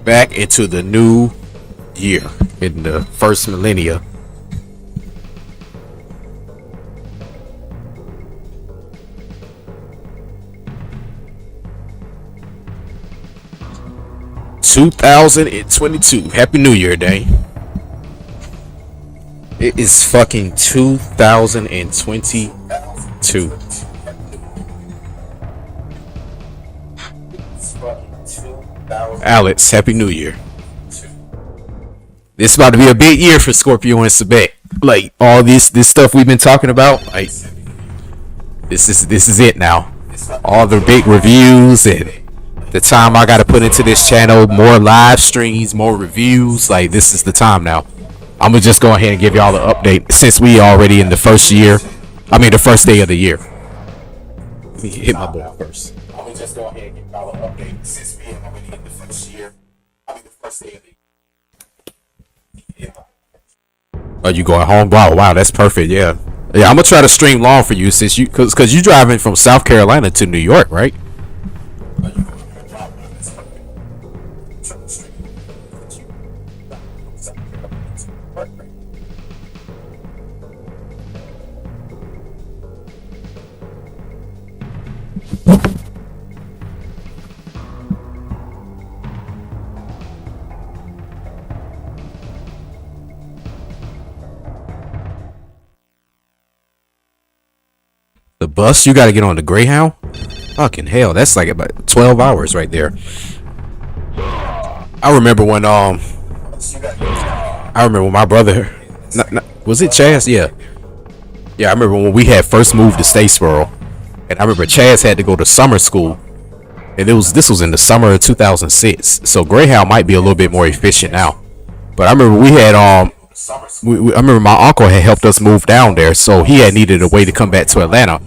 Back into the new year in the first millennia. (2022). Happy New Year Day. It is fucking 2022. Alex, Happy New Year. This is about to be a big year for Scorpio and Sebek. Like all this stuff we've been talking about, like this is it now. All the big reviews and the time I gotta put into this channel, more live streams, more reviews. Like this is the time now. I'm gonna just go ahead and give y'all the update since we already in the first year. I mean the first day of the year. Let me hit my ball first. I'm gonna just go ahead and give y'all the update since we already in the first year. I mean the first day of the year. Are you going home? Wow, that's perfect. Yeah, I'm gonna try to stream long for you since you, cause you driving from South Carolina to New York, right? The bus, you got to get on the Greyhound. Fucking hell, that's like about 12 hours right there. I remember when my brother, was it Chaz? Yeah, I remember when we had first moved to Statesboro, and I remember Chaz had to go to summer school, and this was in the summer of 2006. So Greyhound might be a little bit more efficient now, but I remember we had I remember my uncle had helped us move down there, so he had needed a way to come back to Atlanta.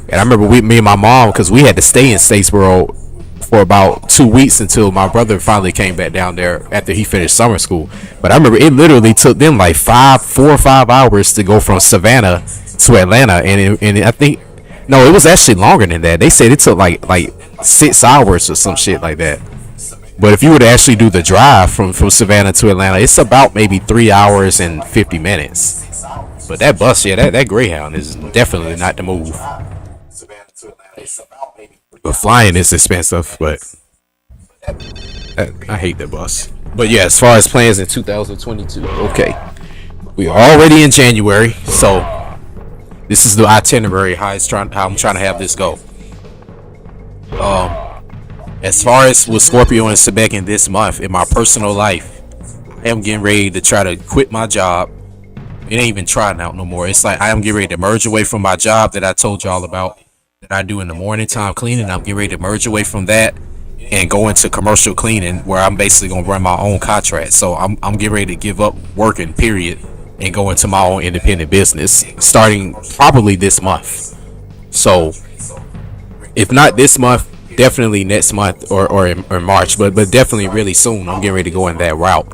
And I remember me and my mom, because we had to stay in Statesboro for about 2 weeks until my brother finally came back down there after he finished summer school. But I remember it literally took them like 4 or 5 hours to go from Savannah to Atlanta, and I think no, it was actually longer than that. They said it took like 6 hours or some shit like that. But if you were to actually do the drive from Savannah to Atlanta, it's about maybe 3 hours and 50 minutes. But that bus, yeah, that Greyhound is definitely not the move. But flying is expensive, but I hate the bus. But yeah, as far as plans in 2022, okay, we are already in January, so this is the itinerary how I'm trying to have this go. As far as with Scorpio and Sebek in this month, in my personal life, I am getting ready to try to quit my job. It ain't even trying out no more. It's like I am getting ready to merge away from my job that I told y'all about, that I do in the morning time cleaning. I'm getting ready to merge away from that and go into commercial cleaning, where I'm basically gonna run my own contract. So I'm getting ready to give up working, period, and go into my own independent business starting probably this month. So if not this month, definitely next month or in March, but definitely really soon. I'm getting ready to go in that route.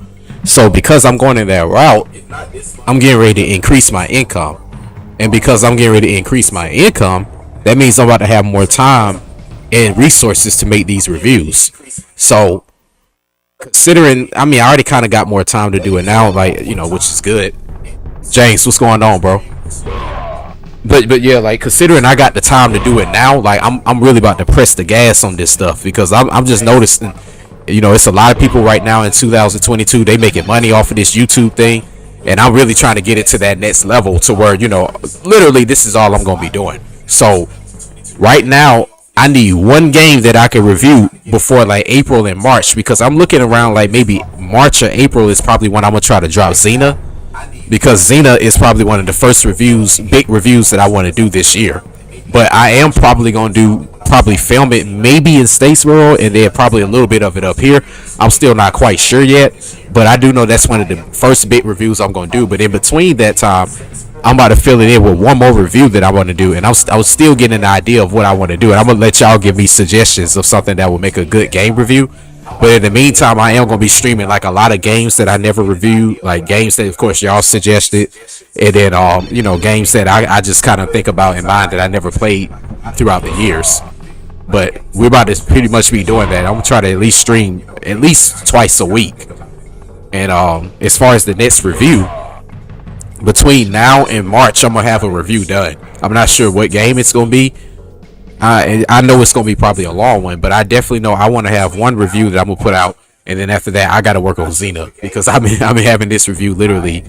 So because I'm going in that route, I'm getting ready to increase my income, and because I'm getting ready to increase my income, that means I'm about to have more time and resources to make these reviews. So considering, I mean, I already kind of got more time to do it now, like, you know, which is good. James, what's going on, bro? But yeah, like considering I got the time to do it now, like I'm really about to press the gas on this stuff, because I'm just noticing, you know, it's a lot of people right now in 2022, they making money off of this YouTube thing, and I'm really trying to get it to that next level to where, you know, literally this is all I'm gonna be doing. So right now I need one game that I can review before like April and March, because I'm looking around like maybe March or April is probably when I'm gonna try to drop Xena, because Xena is probably one of the first big reviews that I want to do this year. But I am probably going to film it maybe in Statesboro, and then probably a little bit of it up here. I'm still not quite sure yet, but I do know that's one of the first big reviews I'm going to do. But in between that time, I'm about to fill it in with one more review that I want to do, and I was still getting an idea of what I want to do, and I'm going to let y'all give me suggestions of something that will make a good game review. But in the meantime, I am gonna be streaming like a lot of games that I never reviewed, like games that, of course, y'all suggested, and then games that I just kind of think about in mind that I never played throughout the years. But we're about to pretty much be doing that. I'm gonna try to at least stream at least twice a week. And as far as the next review, between now and March, I'm gonna have a review done. I'm not sure what game it's gonna be. I know it's gonna be probably a long one, but I definitely know I want to have one review that I'm gonna put out, and then after that, I gotta work on Xena, because I've been having this review literally.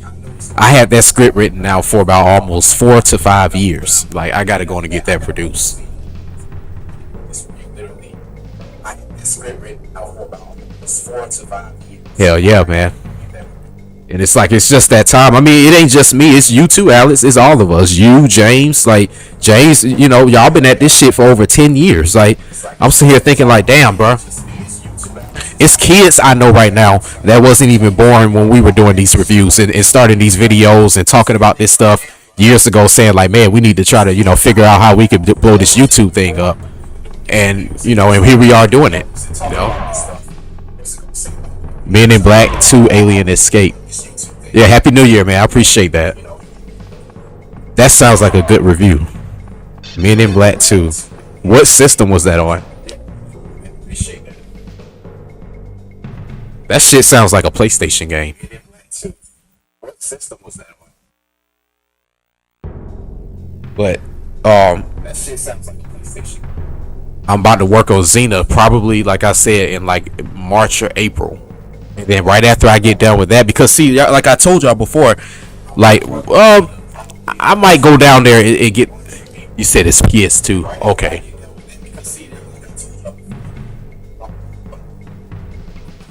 I had that script written now for about almost 4 to 5 years. Like, I gotta go and get that produced. Hell yeah, man. And it's like, it's just that time. I mean, it ain't just me, it's you too, Alex. It's all of us. You, James, like James, y'all been at this shit for over 10 years. Like, I'm sitting here thinking like, damn, bro. It's kids I know right now that wasn't even born when we were doing these reviews and starting these videos and talking about this stuff years ago, saying like, man, we need to try to, figure out how we could blow this YouTube thing up. And, and here we are doing it, Men in Black 2 Alien Escape. Yeah, Happy New Year, man. I appreciate that. That sounds like a good review. Men in Black 2. What system was that on? That shit sounds like a PlayStation game. What system was that on? But that shit sounds like a PlayStation. I'm about to work on Xena, probably, like I said, in like March or April. And then right after I get done with that, because see, like I told y'all before, like, I might go down there and get. You said it's PS2, okay?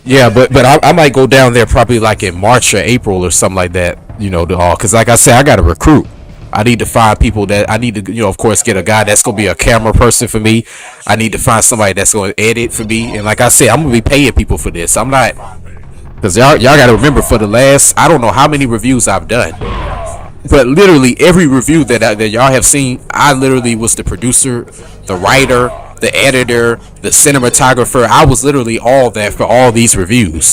Yeah, but I might go down there probably like in March or April or something like that, because like I said, I got to recruit. I need to find people that I need to, of course, get a guy that's going to be a camera person for me. I need to find somebody that's going to edit for me. And like I said, I'm going to be paying people for this. I'm not, because y'all got to remember, for the last, I don't know how many reviews I've done, but literally every review that y'all have seen, I literally was the producer, the writer, the editor, the cinematographer. I was literally all that for all these reviews,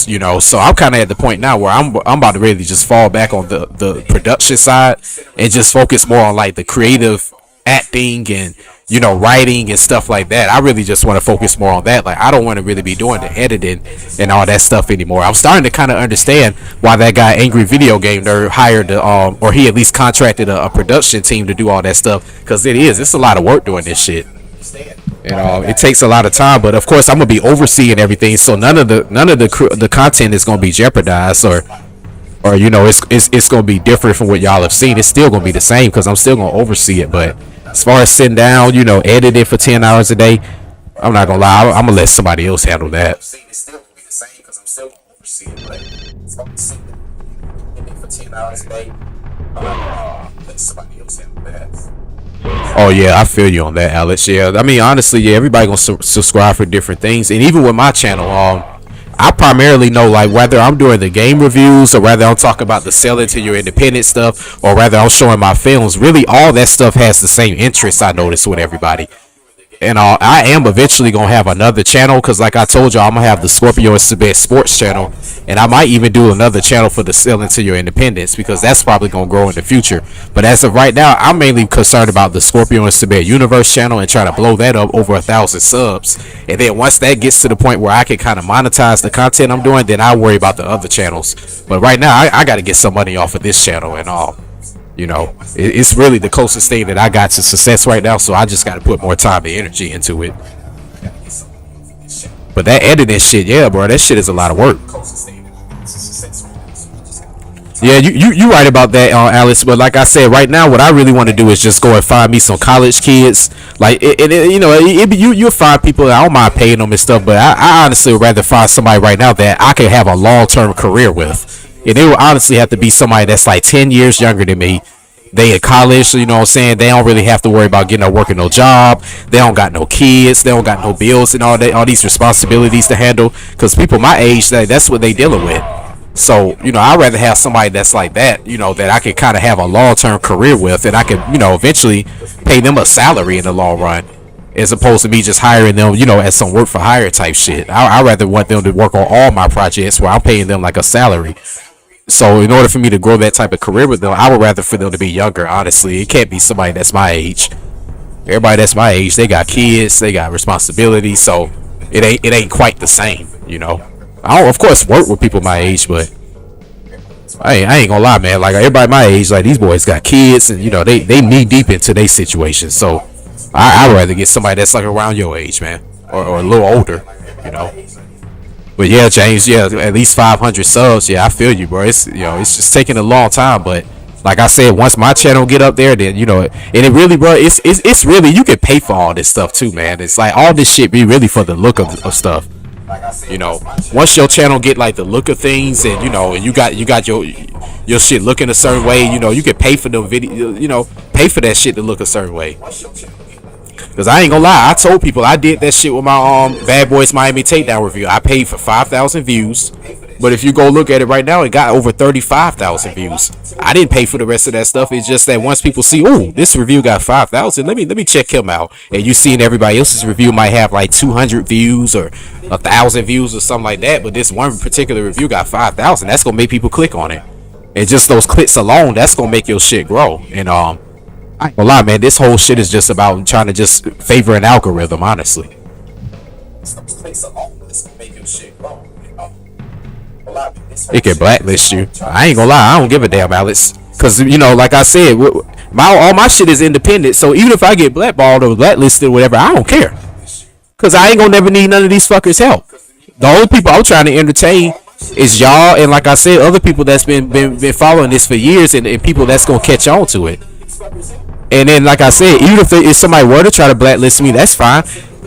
so I'm kind of at the point now where I'm about to really just fall back on the production side and just focus more on like the creative acting and writing and stuff like that. I really just want to focus more on that. Like, I don't want to really be doing the editing and all that stuff anymore. I'm starting to kind of understand why that guy Angry Video Game Nerd hired or he at least contracted a production team to do all that stuff, because it's a lot of work doing this shit. It takes a lot of time, but of course I'm gonna be overseeing everything, so none of the content is gonna be jeopardized or it's gonna be different from what y'all have seen. It's still gonna be the same because I'm still gonna oversee it. But as far as sitting down, edit it for 10 hours a day, I'm not gonna lie, I'm gonna let somebody else handle that. It's still gonna be the same because I'm still gonna oversee it, but it's gonna be for 10 hours a day. Let somebody else handle that. Oh yeah, I feel you on that, Alex. Yeah, I mean, honestly, yeah, everybody gonna subscribe for different things, and even with my channel, I primarily know, like, whether I'm doing the game reviews or whether I'm talking about the selling to your independent stuff or whether I'm showing my films. Really, all that stuff has the same interests, I notice, with everybody. And I am eventually gonna have another channel, because like I told y'all, I'm gonna have the Scorpio&Sebek sports channel, and I might even do another channel for the selling to your independence, because that's probably gonna grow in the future. But as of right now, I'm mainly concerned about the Scorpio&Sebek universe channel and trying to blow that up over 1,000 subs. And then once that gets to the point where I can kind of monetize the content I'm doing, then I'll worry about the other channels. But right now, I got to get some money off of this channel and all. It's really the closest thing that I got to success right now, so I just got to put more time and energy into it. But that editing shit, yeah, bro, that shit is a lot of work. Yeah, you right about that, Alice. But like I said, right now, what I really want to do is just go and find me some college kids. Like, you'll find people that I don't mind paying them and stuff, but I honestly would rather find somebody right now that I can have a long-term career with. And it would honestly have to be somebody that's like 10 years younger than me. They in college, so you know what I'm saying? They don't really have to worry about getting working no job. They don't got no kids. They don't got no bills and all these responsibilities to handle. Because people my age, that's what they dealing with. So, I'd rather have somebody that's like that, that I could kind of have a long-term career with, and I could, eventually pay them a salary in the long run. as opposed to me just hiring them, as some work for hire type shit. I rather want them to work on all my projects where I'm paying them like a salary. So in order for me to grow that type of career with them, I would rather for them to be younger. Honestly, it can't be somebody that's my age. Everybody that's my age, they got kids, they got responsibilities, so it ain't quite the same. I don't, of course, work with people my age, but I ain't gonna lie, man. Like everybody my age, like these boys got kids, and they knee deep into their situation. So I'd rather get somebody that's like around your age, man, or a little older. But yeah, James, yeah, at least 500 subs. Yeah, I feel you, bro. It's just taking a long time, but like I said, once my channel get up there, then and it really, bro, it's really, you can pay for all this stuff too, man. It's like all this shit be really for the look of stuff. Once your channel get like the look of things, and and you got your shit looking a certain way, you can pay for the video, pay for that shit to look a certain way. Cause I ain't gonna lie, I told people I did that shit with my Bad Boys Miami Takedown review. I paid for 5,000 views, but if you go look at it right now, it got over 35,000 views. I didn't pay for the rest of that stuff. It's just that once people see, oh, this review got 5,000, let me check him out. And you seeing everybody else's review might have like 200 views or 1,000 views or something like that, but this one particular review got 5,000. That's gonna make people click on it, and just those clicks alone, that's gonna make your shit grow. And I ain't gonna lie, man, this whole shit is just about trying to just favor an algorithm, honestly. It can blacklist you. I ain't gonna lie, I don't give a damn, Alex. Cause like I said, all my shit is independent. So even if I get blackballed or blacklisted or whatever, I don't care. Cause I ain't gonna never need none of these fuckers' help. The only people I'm trying to entertain is y'all, and like I said, other people that's been following this for years, and people that's gonna catch on to it. And then, like I said, even if somebody were to try to blacklist me, that's fine.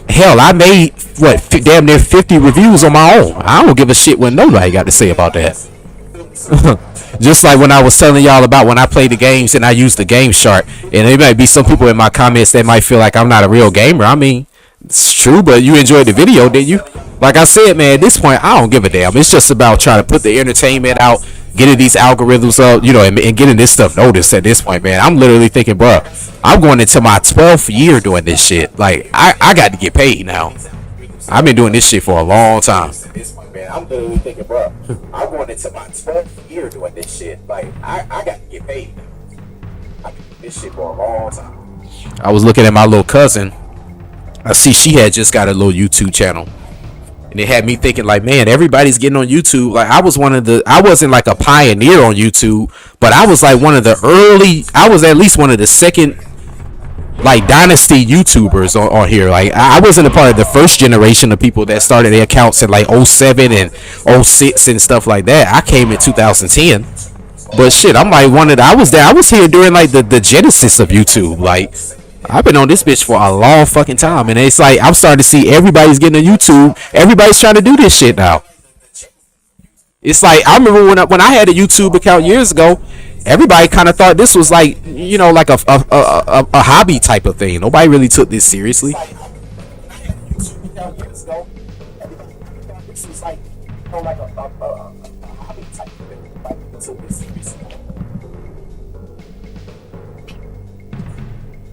Hell, I made damn near 50 reviews on my own. I don't give a shit what nobody got to say about that. Just like when I was telling y'all about when I play the games and I use the game shark, and there might be some people in my comments that might feel like I'm not a real gamer. I mean, it's true, but you enjoyed the video, didn't you? Like I said, man, at this point, I don't give a damn. It's just about trying to put the entertainment out, getting these algorithms up, and getting this stuff noticed at this point, man. I'm literally thinking, bro, I'm going into my 12th year doing this shit. Like, I got to get paid now. I've been doing this shit for a long time. I'm literally thinking, bro, I'm going into my 12th year doing this shit. Like, I got to get paid now. I've been doing this shit for a long time. I was looking at my little cousin. I see she had just got a little YouTube channel. And it had me thinking, like, man, everybody's getting on YouTube. Like, I wasn't like a pioneer on YouTube, but I was like I was at least one of the second, like, dynasty YouTubers on here. Like, I wasn't a part of the first generation of people that started their accounts in like 07 and 06 and stuff like that. I came in 2010. But shit, I'm like I was here during like the genesis of YouTube. Like, I've been on this bitch for a long fucking time, and it's like I'm starting to see everybody's getting on YouTube. Everybody's trying to do this shit now. It's like I remember when I had a YouTube account years ago, everybody kind of thought this was like like a hobby type of thing. Nobody really took this seriously.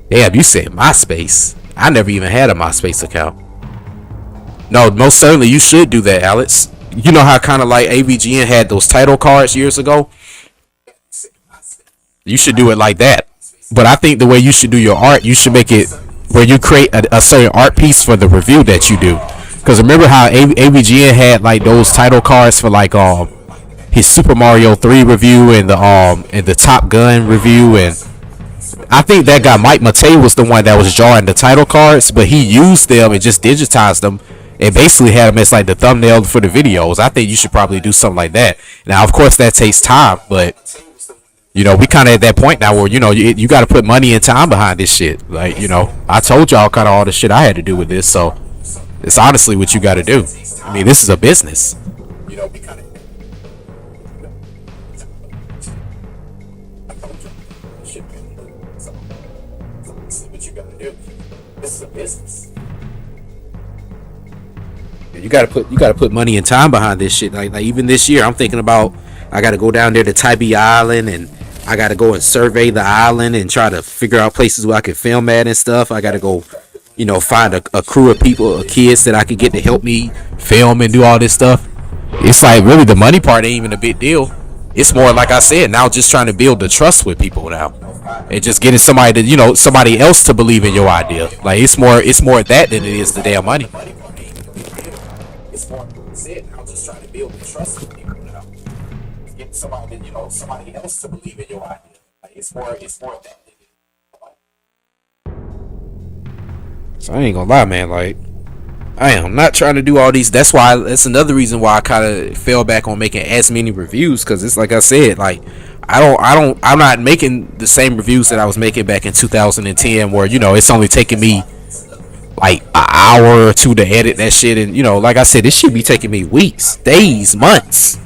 Damn, you said MySpace. I never even had a MySpace account. No, most certainly you should do that, Alex. You know how kind of like AVGN had those title cards years ago? You should do it like that. But I think the way you should do your art, you should make it where you create a certain art piece for the review that you do. Because remember how AVGN had like those title cards for like his Super Mario 3 review and the Top Gun review, and I think that guy Mike Matei was the one that was drawing the title cards, but he used them and just digitized them and basically had them as like the thumbnail for the videos. I think you should probably do something like that. Now, of course, that takes time, but we kind of at that point now where you got to put money and time behind this shit. Like, I told y'all kind of all the shit I had to do with this, so it's honestly what you got to do. I mean, this is a business. You gotta put money and time behind this shit. Like even this year, I'm thinking about I gotta go down there to Tybee Island, and I gotta go and survey the island and try to figure out places where I can film at and stuff. I gotta go find a crew of people, kids that I could get to help me film and do all this stuff. It's like really the money part ain't even a big deal. It's more like I said, now just trying to build the trust with people now, and just getting somebody to somebody else to believe in your idea. Like it's more that than it is the damn money. It's more like I said, now just trying to build the trust with people now, get somebody else to believe in your idea. Like it's more that. So I ain't gonna lie, man. Like I am not trying to do all these. That's another reason why I kind of fell back on making as many reviews, because it's like I said, like I'm not making the same reviews that I was making back in 2010, where it's only taking me like an hour or two to edit that shit, and like I said, this should be taking me weeks, days, months.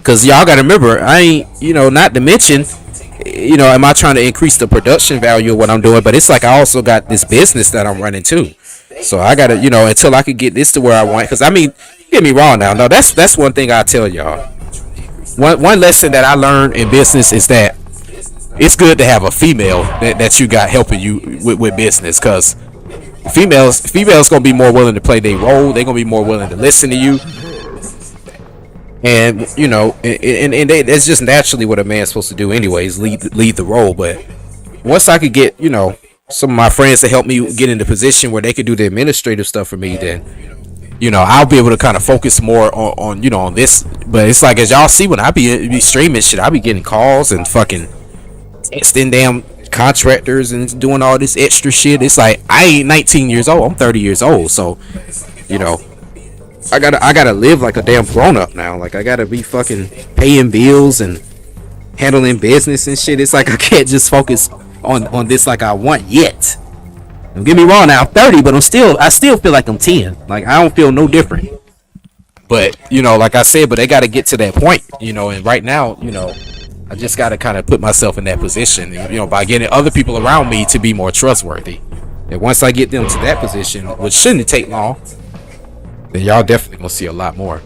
Cause y'all gotta remember, I ain't not to mention, am I trying to increase the production value of what I'm doing? But it's like I also got this business that I'm running too. So I gotta, until I could get this to where I want. Cause I mean, get me wrong now. No, that's one thing I tell y'all. One lesson that I learned in business is that it's good to have a female that you got helping you with business. Cause females gonna be more willing to play their role. They're gonna be more willing to listen to you. And that's just naturally what a man's supposed to do anyways, lead the role. But once I could get some of my friends to help me get in the position where they could do the administrative stuff for me, then I'll be able to kind of focus more on this. But it's like, as y'all see, when I be streaming shit, I be getting calls and fucking texting damn contractors and doing all this extra shit. It's like I ain't 19 years old, I'm 30 years old, so I gotta live like a damn grown up now. Like I gotta be fucking paying bills and handling business and shit. It's like I can't just focus on this like I want yet. Don't get me wrong, now I'm 30, but I still feel like I'm 10. Like I don't feel no different. But like I said, but they gotta get to that point, and right now, I just gotta kind of put myself in that position, by getting other people around me to be more trustworthy. And once I get them to that position, which shouldn't take long, then y'all definitely gonna see a lot more.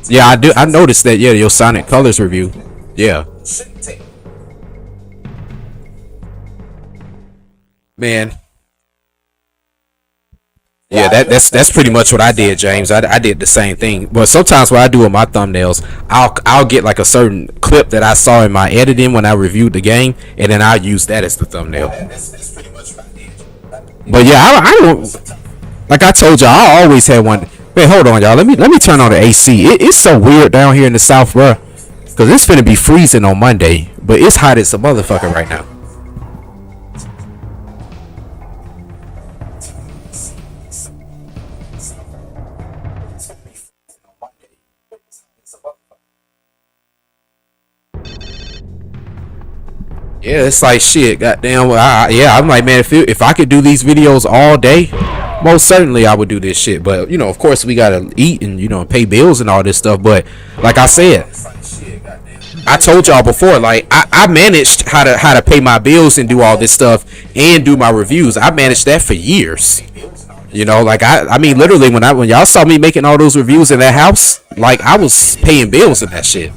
Yeah, I noticed that. Yeah, your Sonic Colors review. Yeah. Man. Yeah, that's pretty much what I did, James. I did the same thing. But sometimes what I do with my thumbnails, I'll get like a certain clip that I saw in my editing when I reviewed the game, and then I'll use that as the thumbnail. That's pretty much what I did. But yeah, I don't, like I told y'all, I always had one. Man, hold on, y'all. Let me turn on the AC. It's so weird down here in the South, bro. Cause it's finna be freezing on Monday, but it's hot as a motherfucker right now. Yeah, it's like shit. Goddamn. I'm like, man, if I could do these videos all day, most certainly I would do this shit. But of course, we gotta eat and pay bills and all this stuff. But like I said, I told y'all before, like I managed how to pay my bills and do all this stuff and do my reviews. I managed that for years. Like I mean, literally when y'all saw me making all those reviews in that house, like I was paying bills in that shit.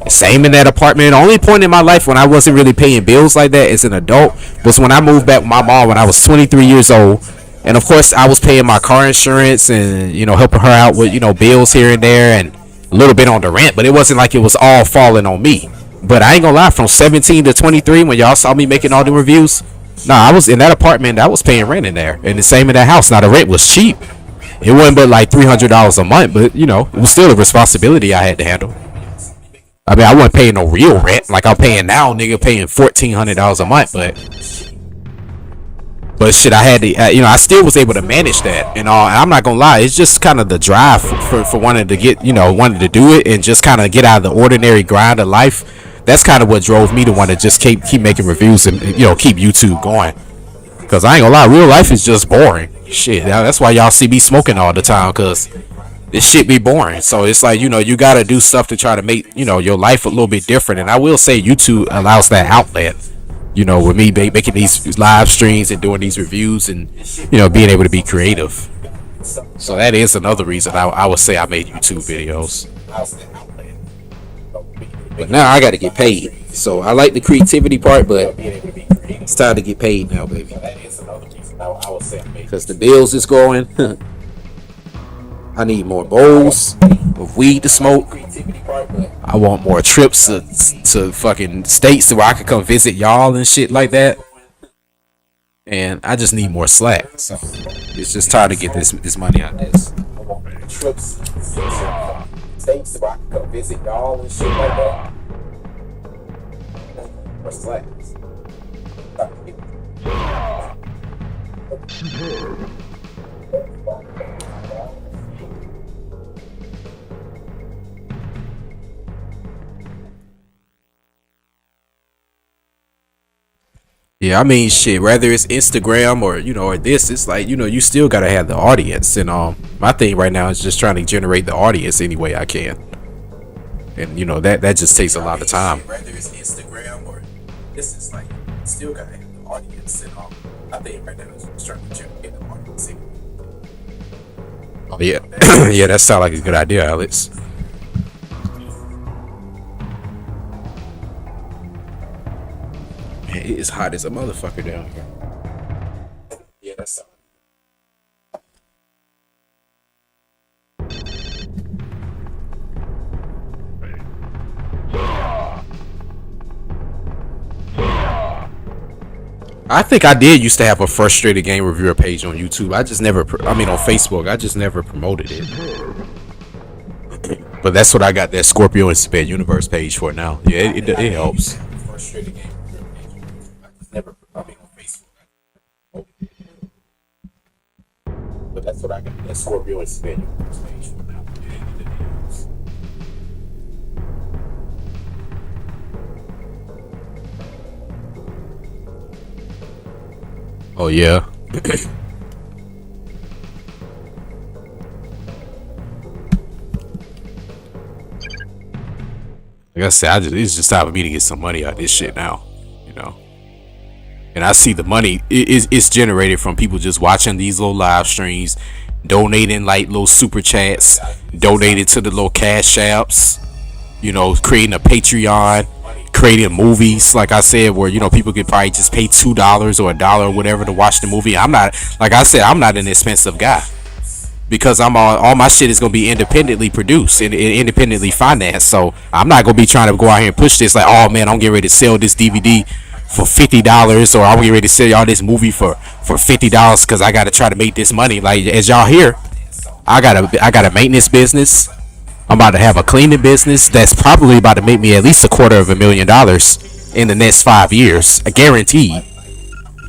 Same in that apartment. The only point in my life when I wasn't really paying bills like that as an adult was when I moved back with my mom when I was 23 years old. And of course I was paying my car insurance and helping her out with bills here and there and a little bit on the rent, but it wasn't like it was all falling on me. But I ain't gonna lie, from 17 to 23 when y'all saw me making all the reviews, I was in that apartment. I was paying rent in there, and the same in that house. Now the rent was cheap. It wasn't but like $300 a month, but it was still a responsibility I had to handle. I mean, I wasn't paying no real rent like I'm paying now, nigga, paying $1,400 a month, but shit, I had to, I still was able to manage that and all. And I'm not gonna lie, it's just kind of the drive for wanting to get, wanting to do it and just kind of get out of the ordinary grind of life. That's kind of what drove me to want to just keep making reviews and keep YouTube going. Cause I ain't gonna lie, real life is just boring. Shit, that's why y'all see me smoking all the time, cause this shit be boring. So it's like, you gotta do stuff to try to make, your life a little bit different. And I will say YouTube allows that outlet, with me making these live streams and doing these reviews and, being able to be creative. So that is another reason I would say I made YouTube videos. But now I gotta get paid. So I like the creativity part, but It's time to get paid now, baby. Because the bills is going. I need more bowls of weed to smoke. I want more trips to fucking states where I could come visit y'all and shit like that. And I just need more slack. So it's just time to get this money out of this. I want more trips to states where I could come visit y'all and shit like that. More slack. Yeah, I mean, shit. Whether it's Instagram or or this, it's like you still gotta have the audience. And my thing right now is just trying to generate the audience any way I can. And that just takes a lot of time. Whether it's Instagram or this, is like still gotta have the audience. And my thing right now is just trying to generate the audience. Oh yeah, yeah, that sounds like a good idea, Alex. Man, it is hot as a motherfucker down here. Yeah, that's something. I think I did used to have a frustrated game reviewer page on YouTube. I just never, on Facebook. I just never promoted it. But that's what I got that Scorpio&Sebek universe page for now. Yeah, it helps. Frustrated game reviewer page. I just never, on Facebook. But that's what I got that Scorpio&Sebek universe page for now. Yeah, it helps. Oh yeah. Like I said, it's just time for me to get some money out of this shit now, And I see the money it's generated from people just watching these little live streams, donating like little super chats, donating to the little cash apps, creating a Patreon, creating movies, like I said, where people could probably just pay $2 or $1 or whatever to watch the movie. I'm not, like I said, I'm not an expensive guy because I'm all my shit is gonna be independently produced and independently financed. So I'm not gonna be trying to go out here and push this like, oh man, I'm getting ready to sell this DVD for $50 or I'm getting ready to sell y'all this movie for $50 because I gotta try to make this money. Like as y'all hear, I got a maintenance business. I'm about to have a cleaning business that's probably about to make me at least $250,000 in the next 5 years, guaranteed.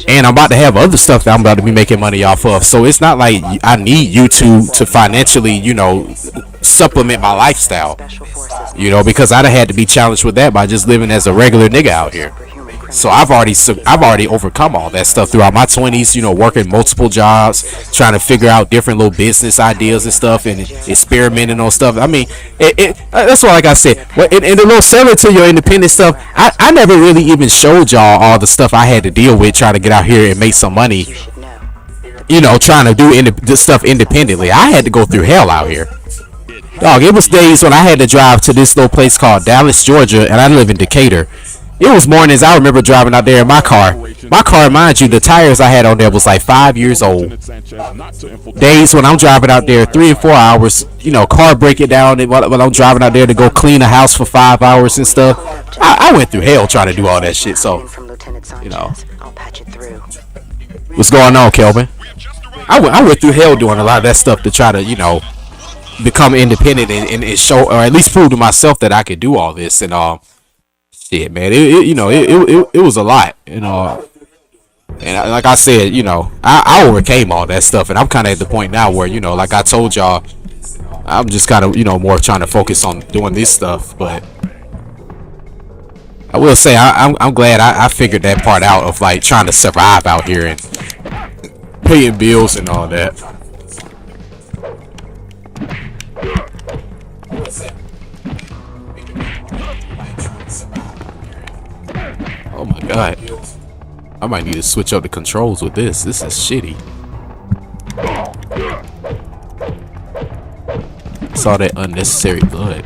And I'm about to have other stuff that I'm about to be making money off of. So it's not like I need YouTube to financially, supplement my lifestyle. Because I'd have had to be challenged with that by just living as a regular nigga out here. So I've already overcome all that stuff throughout my 20s, working multiple jobs, trying to figure out different little business ideas and stuff and experimenting on stuff. I mean, that's why, like I said, in the little seller to your independent stuff, I never really even showed y'all all the stuff I had to deal with trying to get out here and make some money, trying to do this stuff independently. I had to go through hell out here. Dog, it was days when I had to drive to this little place called Dallas, Georgia, and I live in Decatur. It was mornings I remember driving out there in my car. My car, mind you, the tires I had on there was like 5 years old. Days when I'm driving out there 3 and 4 hours, car breaking down while I'm driving out there to go clean a house for 5 hours and stuff. I went through hell trying to do all that shit. So, what's going on, Kelvin? I went through hell doing a lot of that stuff to try to, become independent and show, or at least prove to myself that I could do all this and shit, man. It was a lot, And like I said, I overcame all that stuff, and I'm kind of at the point now where, like I told y'all, I'm just kind of, more trying to focus on doing this stuff. But I will say, I'm glad I figured that part out of like trying to survive out here and paying bills and all that. Oh my god. I might need to switch up the controls with this. This is shitty. Saw that unnecessary blood.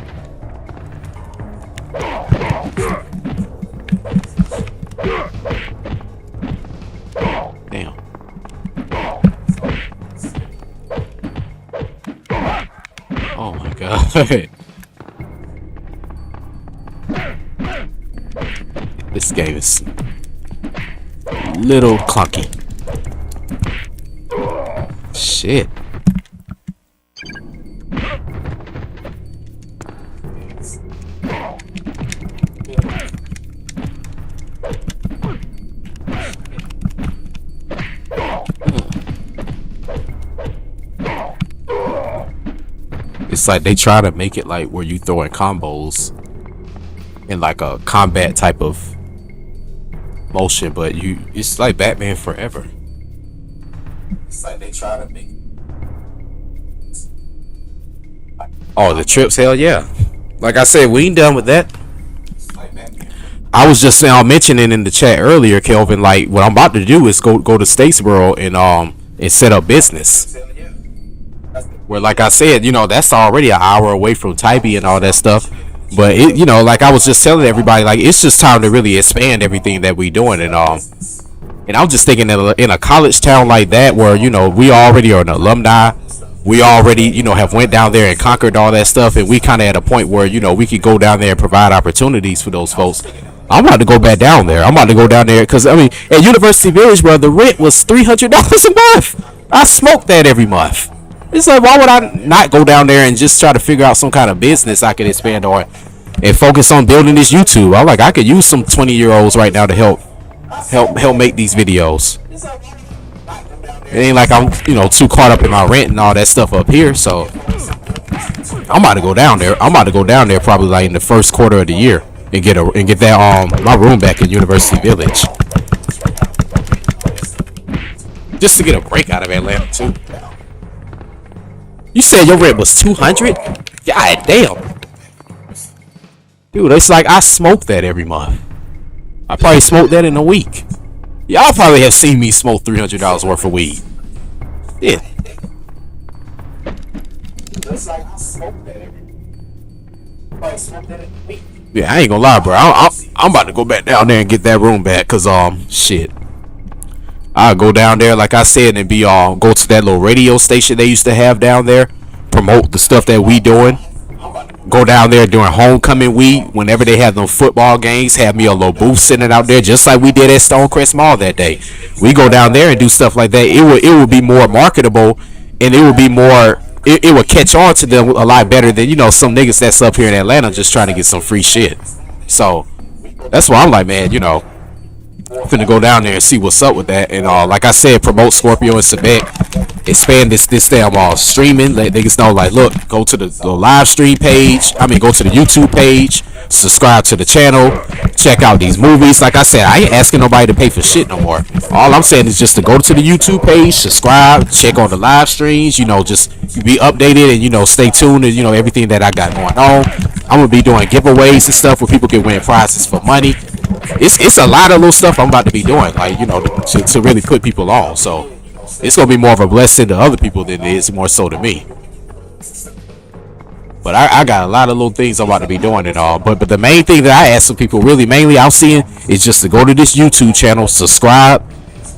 Oh my god. This game is a little clunky. Shit. It's like they try to make it like where you throwing combos in like a combat type of motion, but it's like Batman Forever. It's like they try to make it. Oh, the trips, hell yeah. Like I said, we ain't done with that. I was just mentioning in the chat earlier, Kelvin, like what I'm about to do is go to Statesboro and set up business. Where, like I said, that's already an hour away from Tybee and all that stuff. But it, like I was just telling everybody, like it's just time to really expand everything that we doing, and I'm just thinking that in a college town like that, where we already are an alumni, we already have went down there and conquered all that stuff, and we kind of at a point where we could go down there and provide opportunities for those folks. I'm about to go back down there. I'm about to go down there because I mean, at University Village, bro, the rent was $300 a month. I smoked that every month. It's like, why would I not go down there and just try to figure out some kind of business I could expand on and focus on building this YouTube? I'm like, I could use some 20-year-olds right now to help make these videos. It ain't like I'm, too caught up in my rent and all that stuff up here. So I'm about to go down there. I'm about to go down there probably like in the first quarter of the year and get that my room back in University Village, just to get a break out of Atlanta too. You said your rent was $200? God damn. Dude, it's like I smoke that every month. I probably smoke that in a week. Y'all probably have seen me smoke $300 worth of weed. Yeah. It's like I smoke that every week. I smoke that in a week. Yeah, I ain't gonna lie, bro. I'm about to go back down there and get that room back, cause shit. I'll go down there, like I said, and go to that little radio station they used to have down there, promote the stuff that we doing. Go down there during homecoming week, whenever they have them football games, have me a little booth sitting out there, just like we did at Stonecrest Mall that day. We go down there and do stuff like that. It would be more marketable, and it would be more. It would catch on to them a lot better than some niggas that's up here in Atlanta just trying to get some free shit. So that's why I'm like, man, I'm finna go down there and see what's up with that, and like I said, promote Scorpio&Sebek, expand this damn streaming. Let niggas know, like, look, go to the live stream page. I mean, go to the YouTube page, subscribe to the channel, check out these movies. Like I said, I ain't asking nobody to pay for shit no more. All I'm saying is just to go to the YouTube page, subscribe, check on the live streams. Just be updated and stay tuned to everything that I got going on. I'm gonna be doing giveaways and stuff where people can win prizes for money. It's a lot of little stuff I'm about to be doing, like to really put people on. So it's gonna be more of a blessing to other people than it is more so to me. But I got a lot of little things I'm about to be doing and all. But the main thing that I ask some people, really mainly I'm seeing, is just to go to this YouTube channel, subscribe,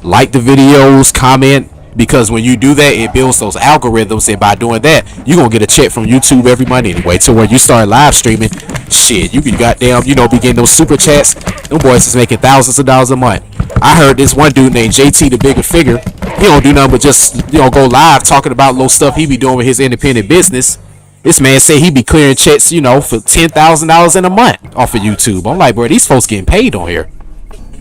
like the videos, comment. Because when you do that, it builds those algorithms, and by doing that, you're gonna get a check from YouTube every month anyway. To where you start live streaming, shit, you can goddamn, be getting those super chats. Them boys is making thousands of dollars a month. I heard this one dude named JT the Bigger Figure. He don't do nothing but just go live talking about little stuff he be doing with his independent business. This man said he be clearing checks, for $10,000 in a month off of YouTube. I'm like, bro, these folks getting paid on here,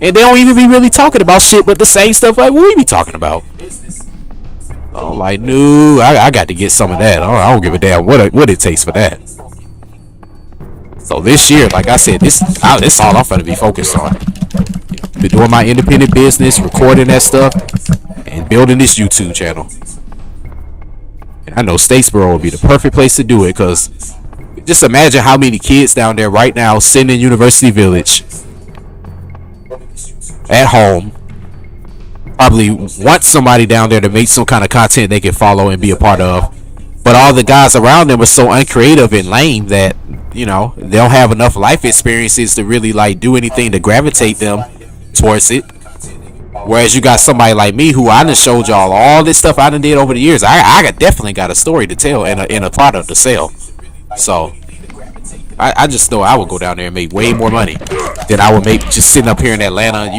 and they don't even be really talking about shit but the same stuff like what we be talking about. I'm like, no, I got to get some of that. I don't give a damn what it takes for that. So this year, like I said, this all I'm gonna be focused on. Been doing my independent business, recording that stuff, and building this YouTube channel. And I know Statesboro will be the perfect place to do it, because just imagine how many kids down there right now sitting in University Village at home probably want somebody down there to make some kind of content they can follow and be a part of, but all the guys around them are so uncreative and lame that they don't have enough life experiences to really like do anything to gravitate them towards it. Whereas you got somebody like me who I done showed y'all all this stuff I done did over the years. I definitely got a story to tell and a product to sell. So I just know I would go down there and make way more money than I would make just sitting up here in Atlanta,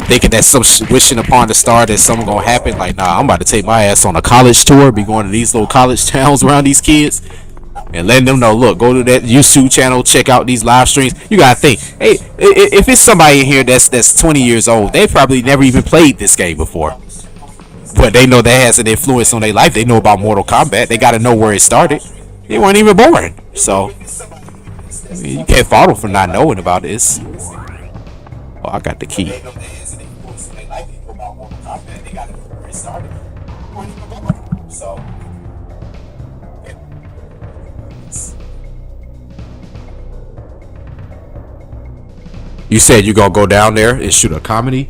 thinking that some wishing upon the star that something gonna happen. Like, nah, I'm about to take my ass on a college tour, be going to these little college towns around these kids, and letting them know, look, go to that YouTube channel, check out these live streams. You gotta think, hey, if it's somebody in here that's 20 years old, they probably never even played this game before, but they know that has an influence on their life. They know about Mortal Kombat. They gotta know where it started. They weren't even born, so I mean, you can't fault them for not knowing about this. Oh, I got the key. You said you're gonna go down there and shoot a comedy?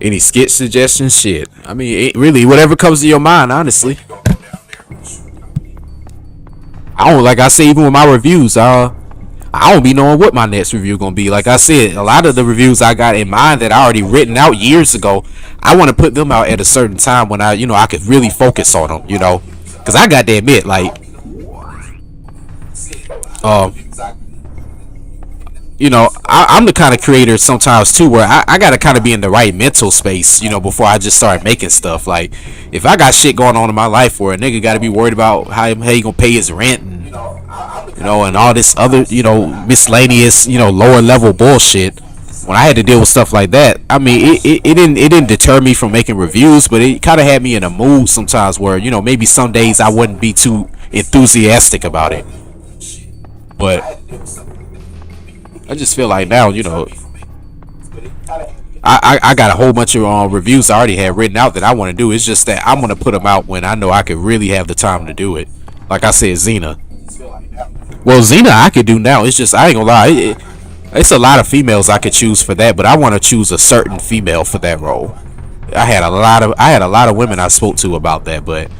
Any skit suggestions? Shit. I mean, really, whatever comes to your mind, honestly. I don't, like I say, even with my reviews, I don't be knowing what my next review gonna be. Like I said, a lot of the reviews I got in mind that I already written out years ago, I want to put them out at a certain time when I could really focus on them, because I got to admit, like, I'm the kind of creator sometimes too where I gotta kind of be in the right mental space, before I just start making stuff. Like, if I got shit going on in my life where a nigga gotta be worried about how he gonna pay his rent and and all this other miscellaneous lower level bullshit, when I had to deal with stuff like that, I mean, it didn't deter me from making reviews, but it kind of had me in a mood sometimes where maybe some days I wouldn't be too enthusiastic about it. But I just feel like now, I got a whole bunch of reviews I already had written out that I want to do. It's just that I'm going to put them out when I know I could really have the time to do it. Like I said, Xena. Well, Xena I could do now. It's just, I ain't going to lie. It's a lot of females I could choose for that, but I want to choose a certain female for that role. I had a lot of women I spoke to about that, but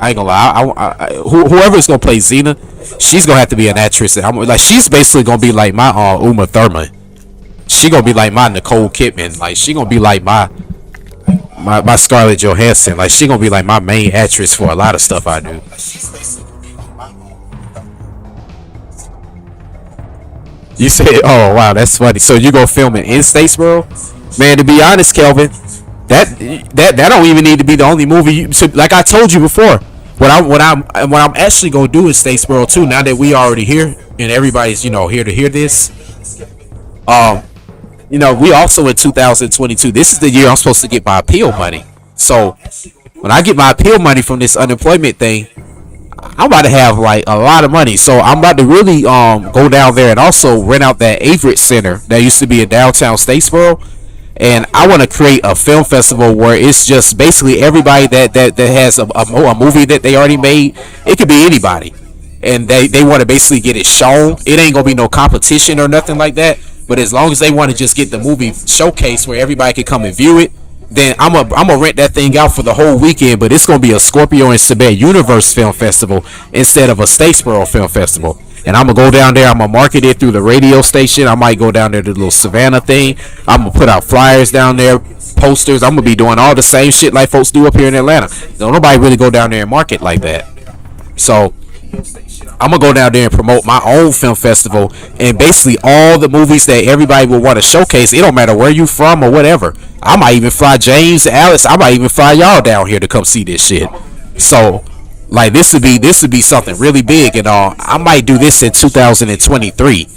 I ain't gonna lie. Whoever's gonna play Xena, she's gonna have to be an actress. She's basically gonna be like my Uma Thurman. She gonna be like my Nicole Kidman. Like, she gonna be like my Scarlett Johansson. Like, she gonna be like my main actress for a lot of stuff I do. You said, oh wow, that's funny. So you gonna film it in Statesboro? Man, to be honest, Kelvin, that don't even need to be the only movie. Like I told you before, what I'm actually gonna do in Statesboro too. Now that we already here and everybody's here to hear this, we also in 2022. This is the year I'm supposed to get my appeal money. So when I get my appeal money from this unemployment thing, I'm about to have like a lot of money. So I'm about to really go down there and also rent out that Averett Center that used to be in downtown Statesboro. And I want to create a film festival where it's just basically everybody that has a movie that they already made. It could be anybody, and they want to basically get it shown. It ain't gonna be no competition or nothing like that. But as long as they want to just get the movie showcase where everybody can come and view it, then I'm a rent that thing out for the whole weekend. But it's gonna be a Scorpio&Sebek Universe Film Festival instead of a Statesboro Film Festival. And I'm going to go down there. I'm going to market it through the radio station. I might go down there to the little Savannah thing. I'm going to put out flyers down there, posters. I'm going to be doing all the same shit like folks do up here in Atlanta. Don't nobody really go down there and market like that. So I'm going to go down there and promote my own film festival. And basically all the movies that everybody will want to showcase, it don't matter where you from or whatever. I might even fly James, Alice. I might even fly y'all down here to come see this shit. So like, this would be something really big, and I might do this in 2023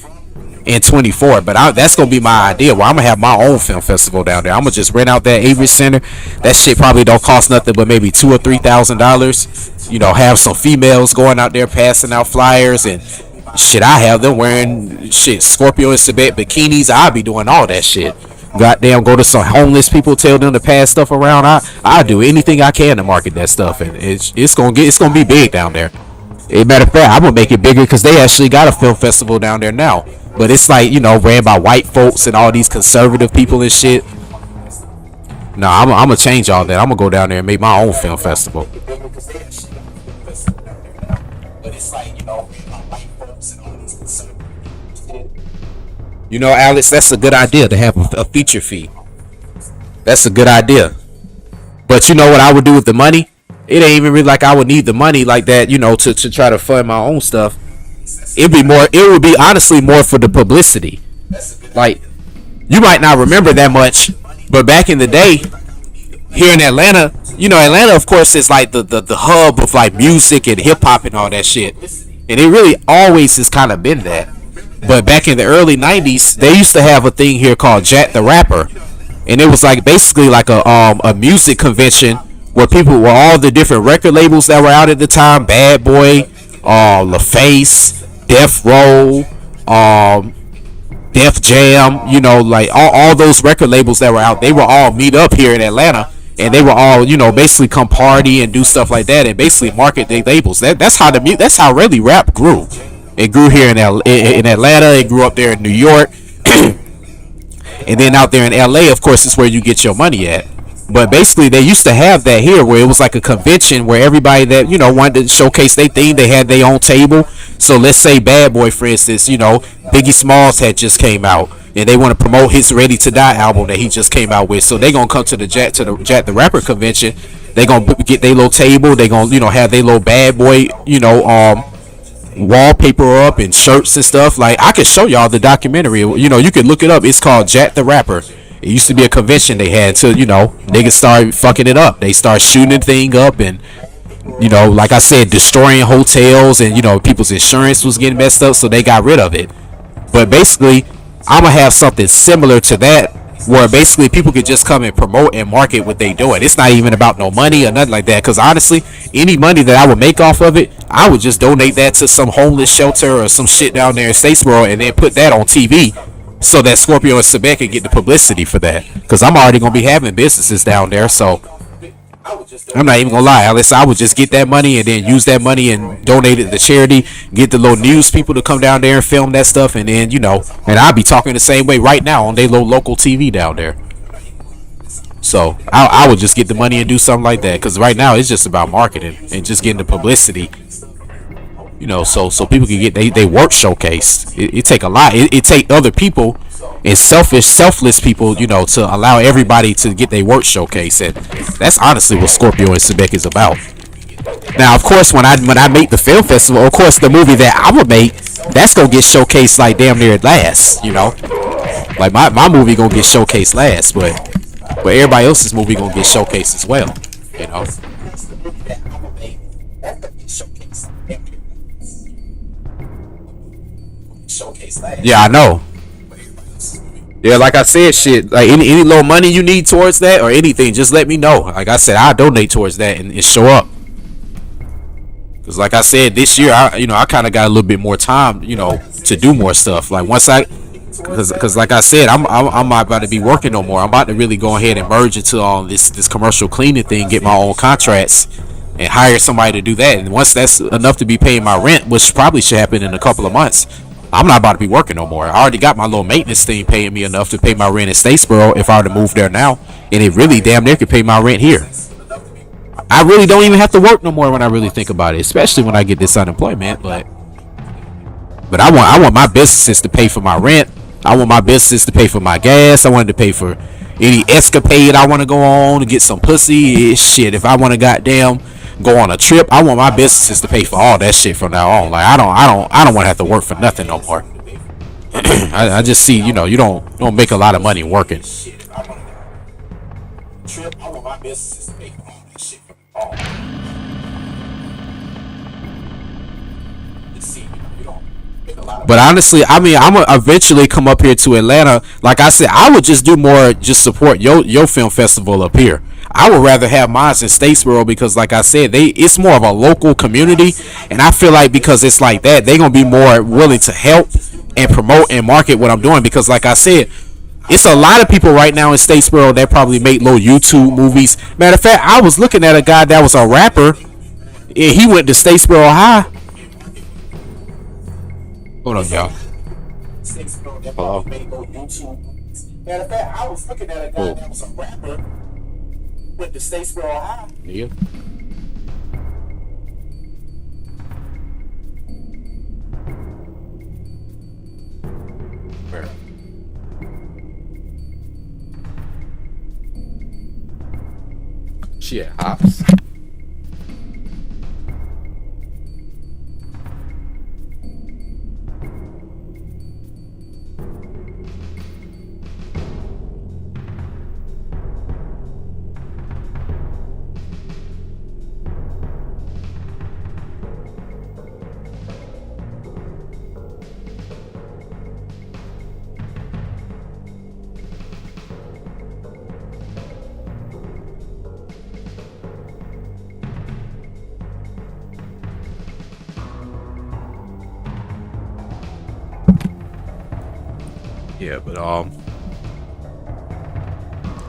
and 24. But that's gonna be my idea. Where I'm gonna have my own film festival down there. I'm gonna just rent out that Averett Center. That shit probably don't cost nothing but maybe $2,000 or $3,000. Have some females going out there passing out flyers and shit. I have them wearing Scorpio&Sebek bikinis. I'll be doing all that shit. Goddamn, go to some homeless people, tell them to pass stuff around. I do anything I can to market that stuff, and it's gonna be big down there. As a matter of fact, I'm gonna make it bigger because they actually got a film festival down there now. But it's like, ran by white folks and all these conservative people and shit. No, I'm gonna change all that. I'm gonna go down there and make my own film festival. You know, Alex, that's a good idea to have a feature fee. That's a good idea. But you know what I would do with the money? It ain't even really like I would need the money like that, you know, to try to fund my own stuff. It would be honestly more for the publicity. Like, you might not remember that much, but back in the day, here in Atlanta, you know, Atlanta, of course, is like the hub of like music and hip hop and all that shit. And it really always has kind of been that. But back in the early 90s, they used to have a thing here called Jack the Rapper. And it was like basically like a music convention where people were all the different record labels that were out at the time. Bad Boy, LaFace, Death Row, Def Jam, you know, like all those record labels that were out, they were all meet up here in Atlanta, and they were all, you know, basically come party and do stuff like that, and basically market their labels. That's how really rap grew. It grew here in Atlanta. It grew up there in New York, and then out there in LA, of course, is where you get your money at. But basically, they used to have that here, where it was like a convention where everybody that, you know, wanted to showcase their thing, they had their own table. So let's say Bad Boy, for instance, you know, Biggie Smalls had just came out, and they want to promote his Ready to Die album that he just came out with. So they gonna come to the Jack the Rapper convention. They gonna get their little table. They gonna, you know, have their little Bad Boy, you know, wallpaper up and shirts and stuff. Like, I could show y'all the documentary. You know, you can look it up. It's called Jack the Rapper. It used to be a convention they had until, you know, niggas started fucking it up. They started shooting the thing up and, you know, like I said, destroying hotels, and, you know, people's insurance was getting messed up, so they got rid of it. But basically, I'm gonna have something similar to that, where basically people could just come and promote and market what they doing. It's not even about no money or nothing like that, because honestly, any money that I would make off of it, I would just donate that to some homeless shelter or some shit down there in Statesboro, and then put that on TV, so that Scorpio and Sebek can get the publicity for that. Because I'm already gonna be having businesses down there, so I'm not even gonna lie, Alice. I would just get that money and then use that money and donate it to charity. Get the little news people to come down there and film that stuff, and then, you know, and I'll be talking the same way right now on their little local TV down there. So I would just get the money and do something like that, because right now it's just about marketing and just getting the publicity. You know, so people can get they work showcased. It take a lot. It take other people and selfless people, you know, to allow everybody to get their work showcased, and that's honestly what Scorpio and Sebek is about. Now, of course, when I make the film festival, of course, the movie that I would make, that's gonna get showcased like damn near last. You know, like my movie gonna get showcased last, but everybody else's movie gonna get showcased as well. You know. Yeah, I know. Yeah, like I said, shit. Like any little money you need towards that or anything, just let me know. Like I said, I'll donate towards that and show up. Cause like I said, this year, I kind of got a little bit more time, you know, to do more stuff. Like once cause like I said, I'm not about to be working no more. I'm about to really go ahead and merge into this commercial cleaning thing, get my own contracts, and hire somebody to do that. And once that's enough to be paying my rent, which probably should happen in a couple of months, I'm not about to be working no more. I already got my little maintenance thing paying me enough to pay my rent in Statesboro if I were to move there now, and it really damn near could pay my rent here. I really don't even have to work no more when I really think about it, especially when I get this unemployment. But I want my businesses to pay for my rent. I want my businesses to pay for my gas. I want to pay for any escapade I want to go on to get some pussy shit. If I want to goddamn go on a trip, I want my businesses to pay for all that shit from now on. Like I don't want to have to work for nothing no more. I just see, you know, you don't make a lot of money working. I want my businesses to pay for all that shit from all. But honestly, I mean, I'm gonna eventually come up here to Atlanta. Like I said, I would just do more, just support your film festival up here. I would rather have mine in Statesboro because, like I said, it's more of a local community, and I feel like because it's like that, they're gonna be more willing to help and promote and market what I'm doing. Because, like I said, it's a lot of people right now in Statesboro that probably make little YouTube movies. Matter of fact, I was looking at a guy that was a rapper, and he went to Statesboro High. Hold on, y'all. Hello. Matter of fact, I was looking at a guy that was a rapper. Went to Statesboro High. Yeah. Where? Shit, hops. Yeah, but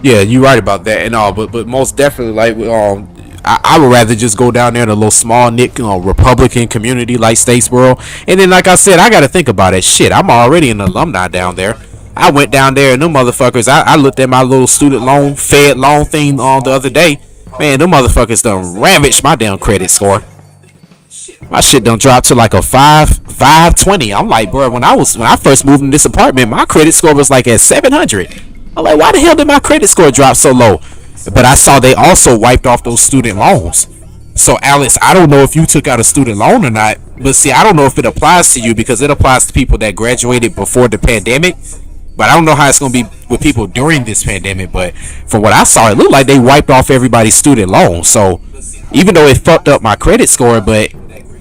yeah, you're right about that and all, but most definitely, like, I would rather just go down there to a little small nick Republican community like Statesboro, and then like I said, I got to think about it. Shit, I'm already an alumni down there. I went down there and them motherfuckers. I looked at my little student loan Fed loan thing on the other day. Man, them motherfuckers done ravaged my damn credit score. My shit done dropped to like a 520. I'm like, bro, when I first moved in this apartment, my credit score was like at 700. I'm like, why the hell did my credit score drop so low? But I saw they also wiped off those student loans. So Alex, I don't know if you took out a student loan or not, but see, I don't know if it applies to you because it applies to people that graduated before the pandemic. But I don't know how it's gonna be with people during this pandemic. But from what I saw, it looked like they wiped off everybody's student loans. So even though it fucked up my credit score, but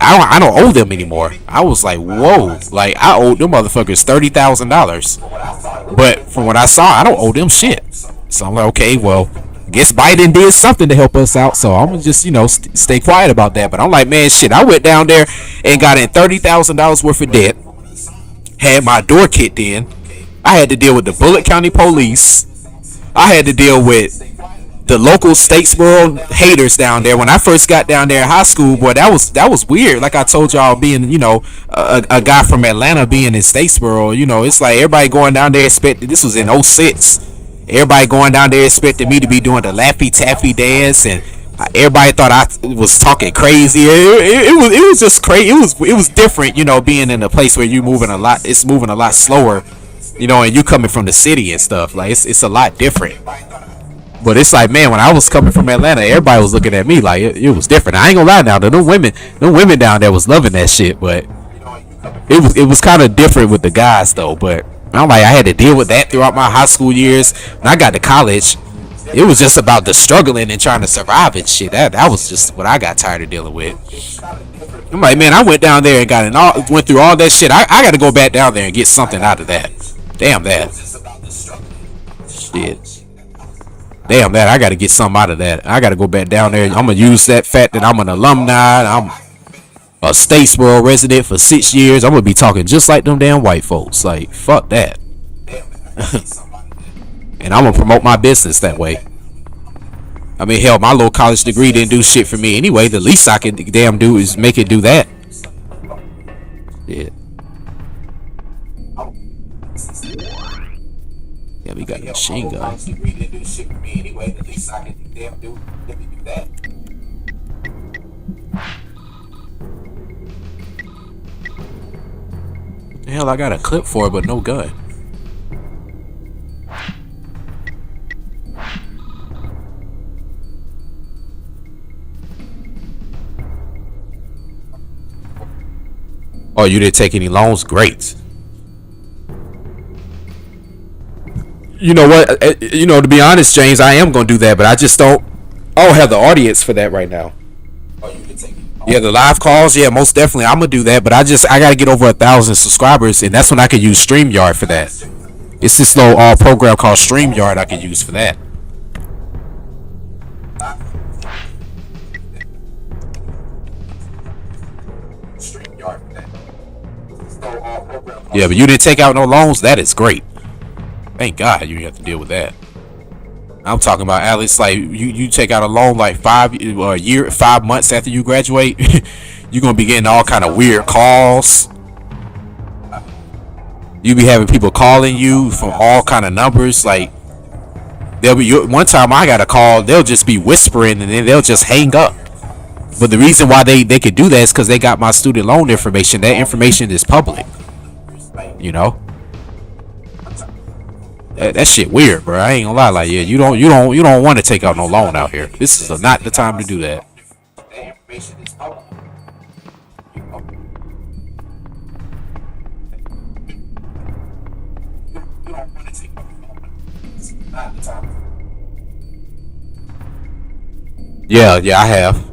I don't owe them anymore. I was like, whoa, like I owed them motherfuckers $30,000. But from what I saw, I don't owe them shit. So I'm like, okay, well, guess Biden did something to help us out. So I'm gonna just, stay quiet about that. But I'm like, man, shit, I went down there and got in $30,000 worth of debt. Had my door kicked in. I had to deal with the Bullitt County Police. I had to deal with the local Statesboro haters down there. When I first got down there in high school, boy, that was weird. Like I told y'all, being a guy from Atlanta being in Statesboro, it's like everybody going down there expected. This was in '06. Everybody going down there expected me to be doing the Laffy Taffy dance, and everybody thought I was talking crazy. It was just crazy. It was different, being in a place where you're moving a lot. It's moving a lot slower, and you coming from the city and stuff. Like it's a lot different. But it's like, man, when I was coming from Atlanta, everybody was looking at me like it was different. I ain't gonna lie now, the women down there was loving that shit, but it was kind of different with the guys though. But I'm like, I had to deal with that throughout my high school years. When I got to college, it was just about the struggling and trying to survive and shit. That was just what I got tired of dealing with. I'm like, man, I went down there and went through all that shit. I got to go back down there and get something out of that. Damn that. Shit. Damn that, I gotta get something out of that. I gotta go back down there. I'm gonna use that fact that I'm an alumni. I'm a Statesboro resident for 6 years. I'm gonna be talking just like them damn white folks. Like, fuck that. And I'm gonna promote my business that way. I mean, hell, my little college degree didn't do shit for me anyway. The least I can damn do is make it do that. Yeah. Yeah, we got a machine gun. Hell, I got a clip for it, but no gun. Oh, you didn't take any loans? Great. You know what? To be honest, James, I am gonna do that, but I just don't have the audience for that right now. Yeah, the live calls, yeah, most definitely, I'm gonna do that. But I gotta get over 1,000 subscribers, and that's when I can use StreamYard for that. It's this little program called StreamYard I can use for that. Yeah, but you didn't take out no loans. That is great. Thank God you didn't have to deal with that. I'm talking about, Alex, like you take out a loan like 5 months after you graduate, you're gonna be getting all kind of weird calls. You be having people calling you from all kind of numbers. Like one time I got a call, they'll just be whispering and then they'll just hang up. But the reason why they could do that is because they got my student loan information. That information is public. That shit weird, bro. I ain't gonna lie. Like, yeah, you don't want to take out no loan out here. This is not the time to do that. Yeah, yeah, I have.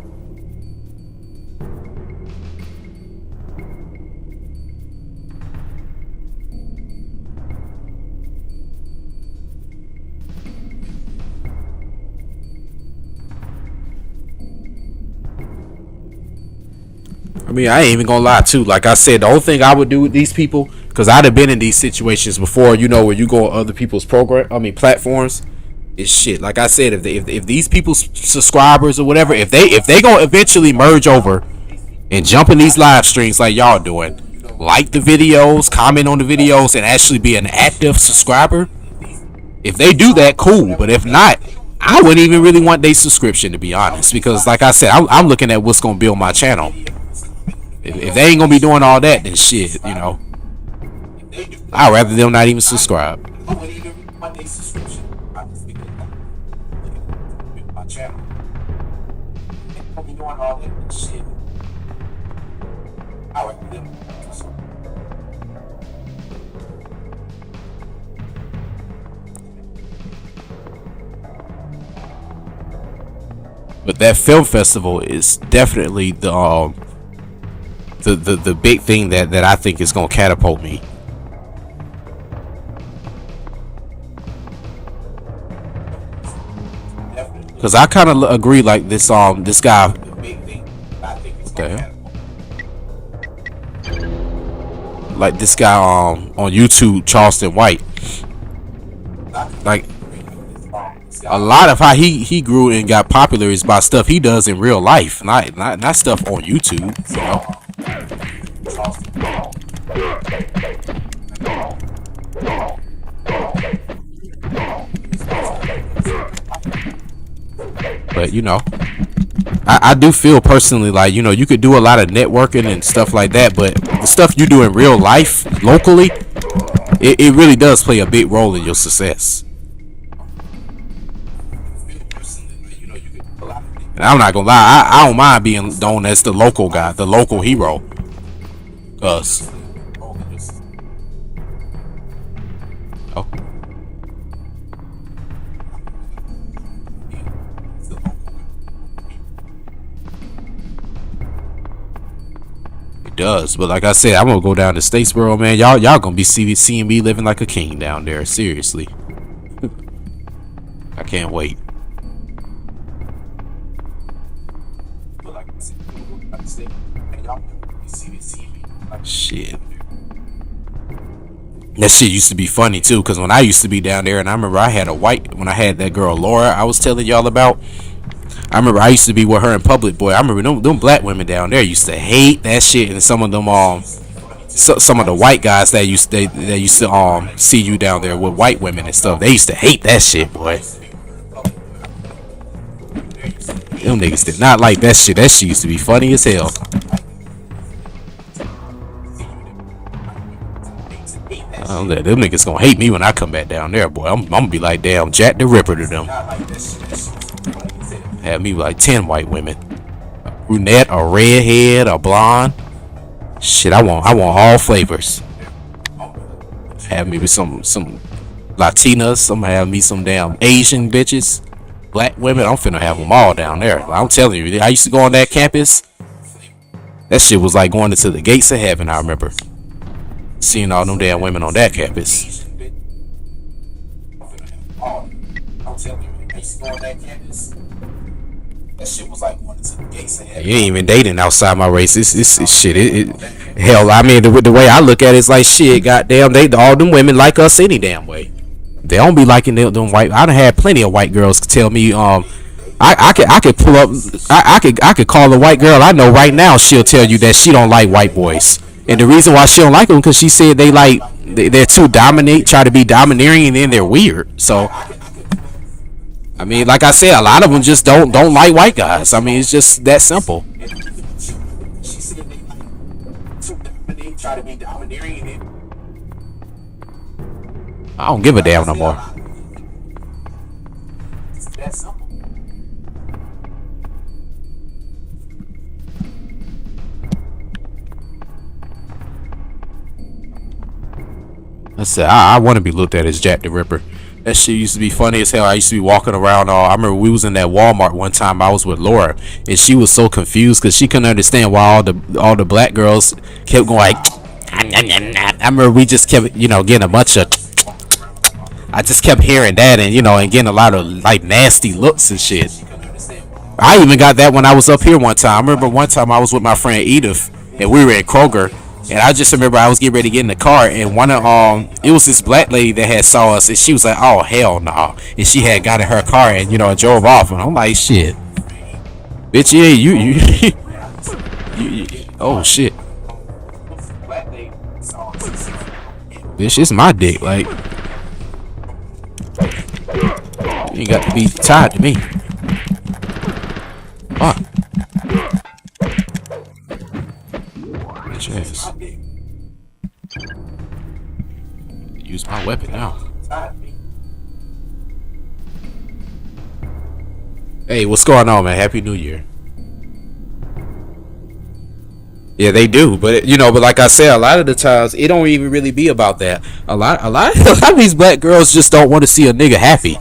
I mean, I ain't even gonna lie too. Like I said, the whole thing I would do with these people, because I'd have been in these situations before. You know, where you go on other people's platforms. Is shit. Like I said, if these people's subscribers or whatever, if they gonna eventually merge over and jump in these live streams like y'all doing, like the videos, comment on the videos, and actually be an active subscriber. If they do that, cool. But if not, I wouldn't even really want their subscription, to be honest, because like I said, I'm looking at what's gonna build my channel. If they ain't gonna be doing all that, then shit, you know, I'd rather them not even subscribe. But that film festival is definitely the big thing that I think is gonna catapult me. Cause I kind of agree, like this guy. Okay. Like this guy on YouTube, Charleston White. Like a lot of how he grew and got popular is by stuff he does in real life, not stuff on YouTube. You know. But you know, I do feel personally like, you know, you could do a lot of networking and stuff like that, but the stuff you do in real life locally, it really does play a big role in your success. And I'm not gonna lie, I don't mind being known as the local guy, the local hero. Cause oh. It does, but like I said, I'm gonna go down to Statesboro, man. Y'all gonna be seeing me living like a king down there. Seriously, I can't wait. Shit. That shit used to be funny too, because when I used to be down there, and I remember I had when I had that girl Laura I was telling y'all about. I remember I used to be with her in public, boy. I remember them black women down there used to hate that shit, and some of them some of the white guys that used to see you down there with white women and stuff, they used to hate that shit, boy. Them niggas did not like that shit. That shit used to be funny as hell. Them niggas gonna hate me when I come back down there, boy. I'm gonna be like, damn, Jack the Ripper to them. Have me like 10 white women, a brunette, a redhead, a blonde. Shit, I want all flavors. Have me with some Latinas. Some have me some damn Asian bitches, black women. I'm finna have them all down there. I'm telling you, I used to go on that campus. That shit was like going into the gates of heaven. I remember seeing all them damn women on that campus. That shit was like going into the gates of heaven. You ain't even dating outside my race. It's shit. Hell, I mean, the way I look at it, it's like shit. Goddamn, all them women like us any damn way. They don't be liking them white. I done had plenty of white girls tell me, I could pull up, I could call a white girl I know right now. She'll tell you that she don't like white boys. And the reason why she don't like them, because she said they're too try to be domineering, and then they're weird. So, I mean, like I said, a lot of them just don't like white guys. I mean, it's just that simple. I don't give a damn no more. I said, I want to be looked at as Jack the Ripper. That shit used to be funny as hell. I used to be walking around. I remember we was in that Walmart one time. I was with Laura, and she was so confused because she couldn't understand why all the black girls kept going like. I remember we just kept, getting a bunch of. I just kept hearing that, and and getting a lot of like nasty looks and shit. I even got that when I was up here one time. I remember one time I was with my friend Edith, and we were at Kroger. And I just remember I was getting ready to get in the car, and one of it was this black lady that had saw us, and she was like, "Oh hell no!" And she had got in her car and drove off, and I'm like, "Shit, bitch, yeah, you oh shit, bitch, it's my dick, like you ain't got to be tied to me." Fuck. Yes. Use my weapon now. Hey, what's going on, man? Happy New Year. Yeah, they do, but but like I said, a lot of the times it don't even really be about that. A lot of these black girls just don't want to see a nigga happy.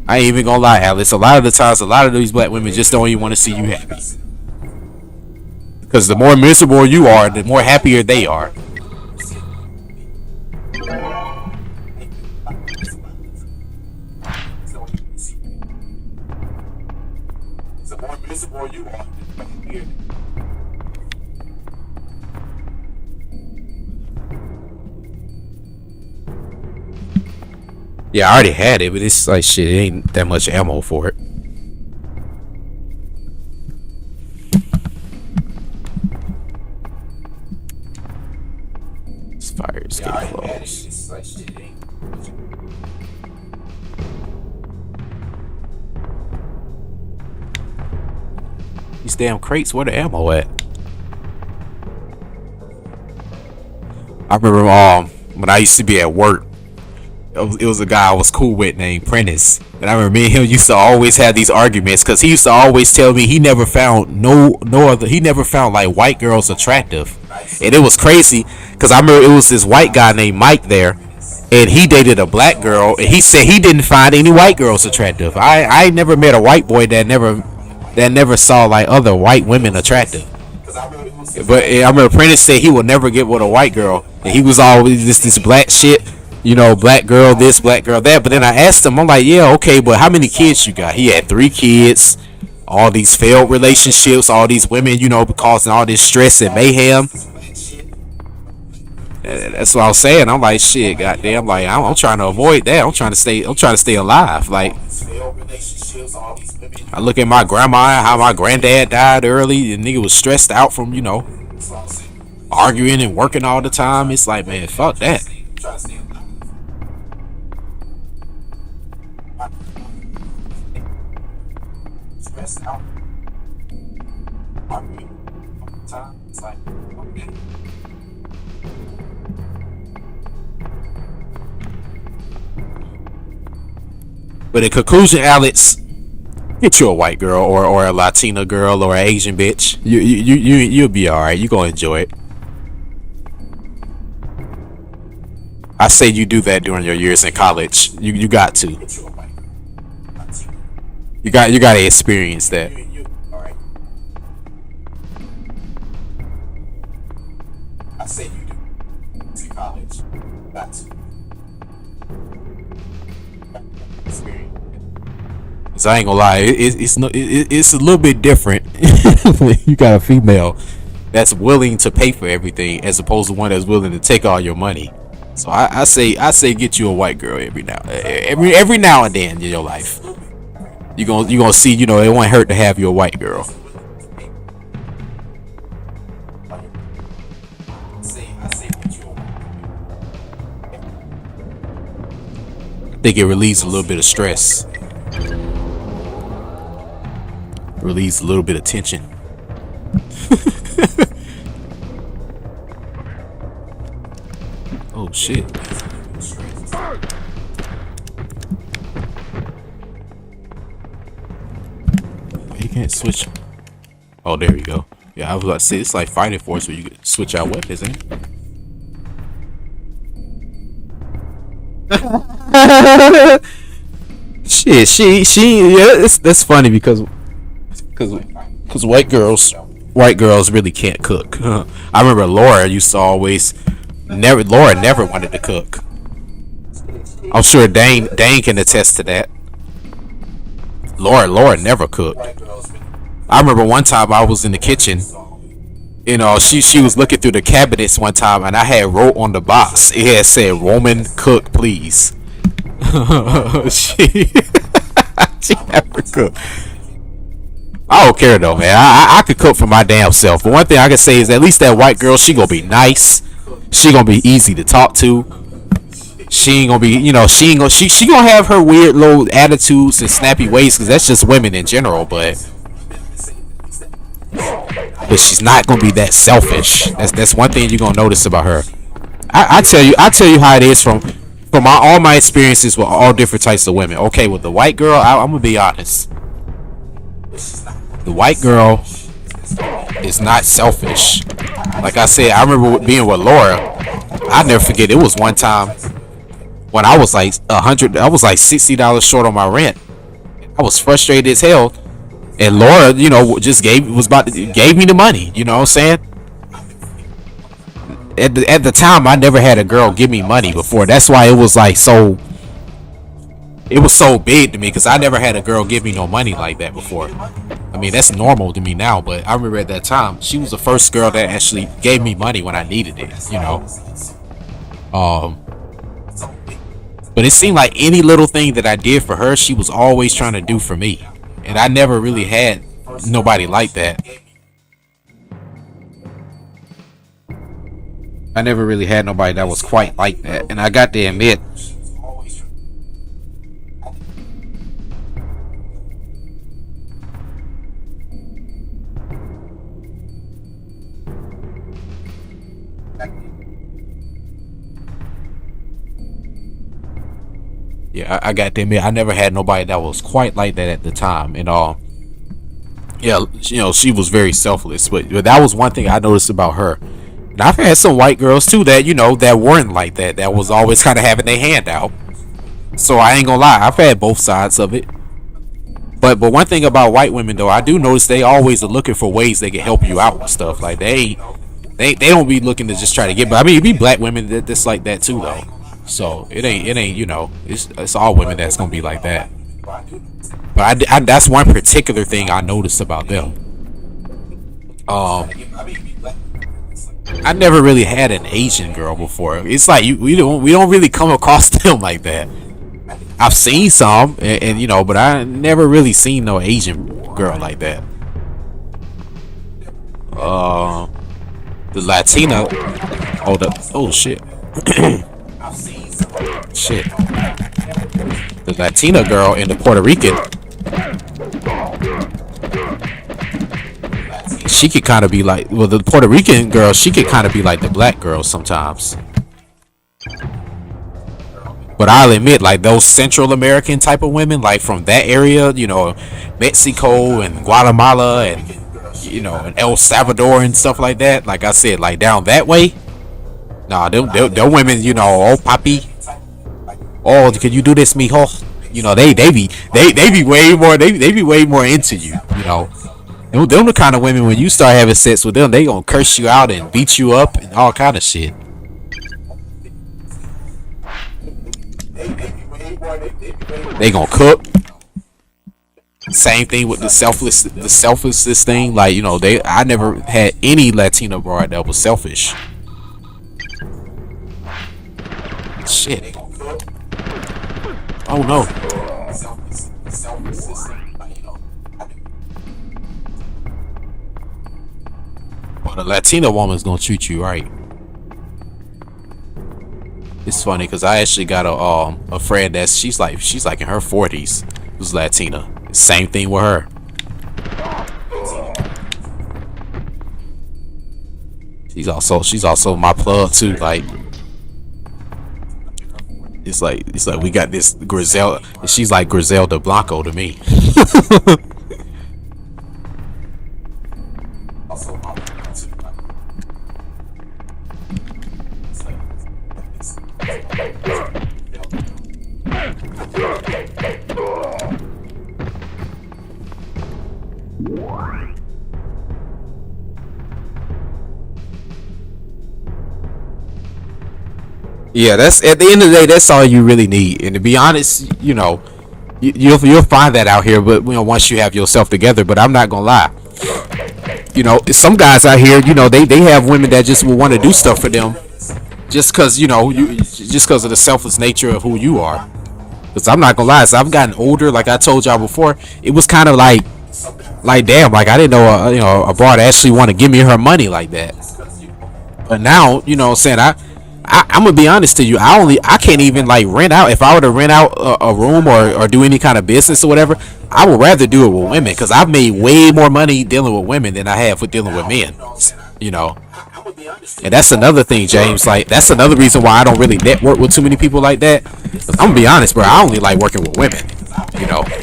I ain't even gonna lie, Alice. A lot of the times, a lot of these black women just don't even want to see you happy. Because the more miserable you are, the more happier they are. Yeah, I already had it, but it's like shit, it ain't that much ammo for it. Fire escape close. These damn crates, where the ammo at? I remember when I used to be at work, it was a guy I was cool with named Prentice, and I remember me and him used to always have these arguments because he used to always tell me he never found he never found like white girls attractive, and it was crazy because I remember it was this white guy named Mike there, and he dated a black girl, and he said he didn't find any white girls attractive. I never met a white boy that never saw like other white women attractive. But I remember Prentice said he would never get with a white girl, and he was always this black shit. Black girl this, black girl that. But then I asked him, I'm like, yeah, okay, but how many kids you got? He had 3 kids, all these failed relationships, all these women, causing all this stress and mayhem. That's what I was saying. I'm like, shit, goddamn, like I'm trying to avoid that. I'm trying to stay alive. Like, I look at my grandma, how my granddad died early, and nigga was stressed out from arguing and working all the time. It's like, man, fuck that. But in conclusion, Alex, get you a white girl or a Latina girl or an Asian bitch. You'll be alright. You gonna enjoy it. I say you do that during your years in college. You got to. You got to experience that. I say you do to college. Got to. So I ain't gonna lie, it's a little bit different when you got a female that's willing to pay for everything as opposed to one that's willing to take all your money. So I say get you a white girl every now and then in your life. You gonna see, it won't hurt to have you a white girl. I think it relieves a little bit of stress. Release a little bit of tension. Oh shit. can't switch. Oh, there you go. Yeah, I was about to say it's like Fighting Force where you can switch out weapons, ain't it? Shit, yeah, that's funny because white girls really can't cook. I remember Laura used to always Laura never wanted to cook. I'm sure Dane can attest to that. Laura never cooked. I remember one time I was in the kitchen. You know, she was looking through the cabinets one time, and I had wrote on the box. It had said "Roman cook, please." she never cooked. I don't care though, man. I could cook for my damn self. But one thing I can say is at least that white girl, she gonna be nice. She gonna be easy to talk to. She ain't gonna be, you know, she gonna have her weird little attitudes and snappy ways because that's just women in general. But she's not gonna be that selfish. That's one thing you're gonna notice about her. I tell you how it is from all my experiences with all different types of women. Okay, with the white girl, I'm gonna be honest. The white girl is not selfish. Like I said, I remember being with Laura. I never forget. It was one time when I was like I was like $60 short on my rent. I was frustrated as hell, and Laura, you know, just gave me the money. You know what I'm saying? At the time, I never had a girl give me money before. That's why it was like so. It was so big to me because I never had a girl give me no money like that before. I mean, that's normal to me now, but I remember at that time she was the first girl that actually gave me money when I needed it. You know. But it seemed like any little thing that I did for her, she was always trying to do for me, and I never really had nobody like that. I never really had nobody that was quite like that, and I got to admit, yeah, I got to admit, I never had nobody that was quite like that at the time, and yeah, you know, she was very selfless, but that was one thing I noticed about her. And I've had some white girls too that, you know, that weren't like that. That was always kind of having their hand out. So I ain't gonna lie, I've had both sides of it. But one thing about white women though, I do notice they always are looking for ways they can help you out and stuff. Like they don't be looking to just try to get. But I mean, it be black women that's like that too though. So it ain't you know, it's all women that's gonna be like that. But I that's one particular thing I noticed about them. I never really had an Asian girl before. It's like we don't really come across them like that. I've seen some, and you know, but I never really seen no Asian girl like that. The Latina. Oh shit. Shit. The Latina girl and the Puerto Rican. She could kind of be like, well, the Puerto Rican girl, she could kind of be like the black girl sometimes. But I'll admit, like those Central American type of women, like from that area, you know, Mexico and Guatemala and, you know, and El Salvador and stuff like that. Like I said, like down that way. Nah, them women, you know, oh papi, oh, can you do this, mijo? You know, they be way more into you, you know. Them the kind of women when you start having sex with them, they gonna curse you out and beat you up and all kind of shit. They gonna cook. Same thing with the selflessness thing. Like, you know, I never had any Latino broad that was selfish. Shit. Oh no. Well, the Latina woman's gonna treat you right. It's funny because I actually got a friend that's she's like in her 40s, who's Latina. Same thing with her. She's also my plug too. Like it's like we got this Griselda. She's like Griselda Blanco to me. Yeah, that's at the end of the day, that's all you really need. And to be honest, you'll find that out here. But once you have yourself together. But I'm not gonna lie, some guys out here, they have women that just will want to do stuff for them, just because just because of the selfless nature of who you are. Because I'm not gonna lie, as I've gotten older, like I told y'all before, it was kind of like damn, like I didn't know a broad actually want to give me her money like that. But now, what I'm saying, I'm gonna be honest to you. I can't even like rent out. If I were to rent out a room or do any kind of business or whatever, I would rather do it with women because I've made way more money dealing with women than I have with dealing with men. You know, and that's another thing, James. Like that's another reason why I don't really network with too many people like that. 'Cause I'm gonna be honest, bro. I only like working with women.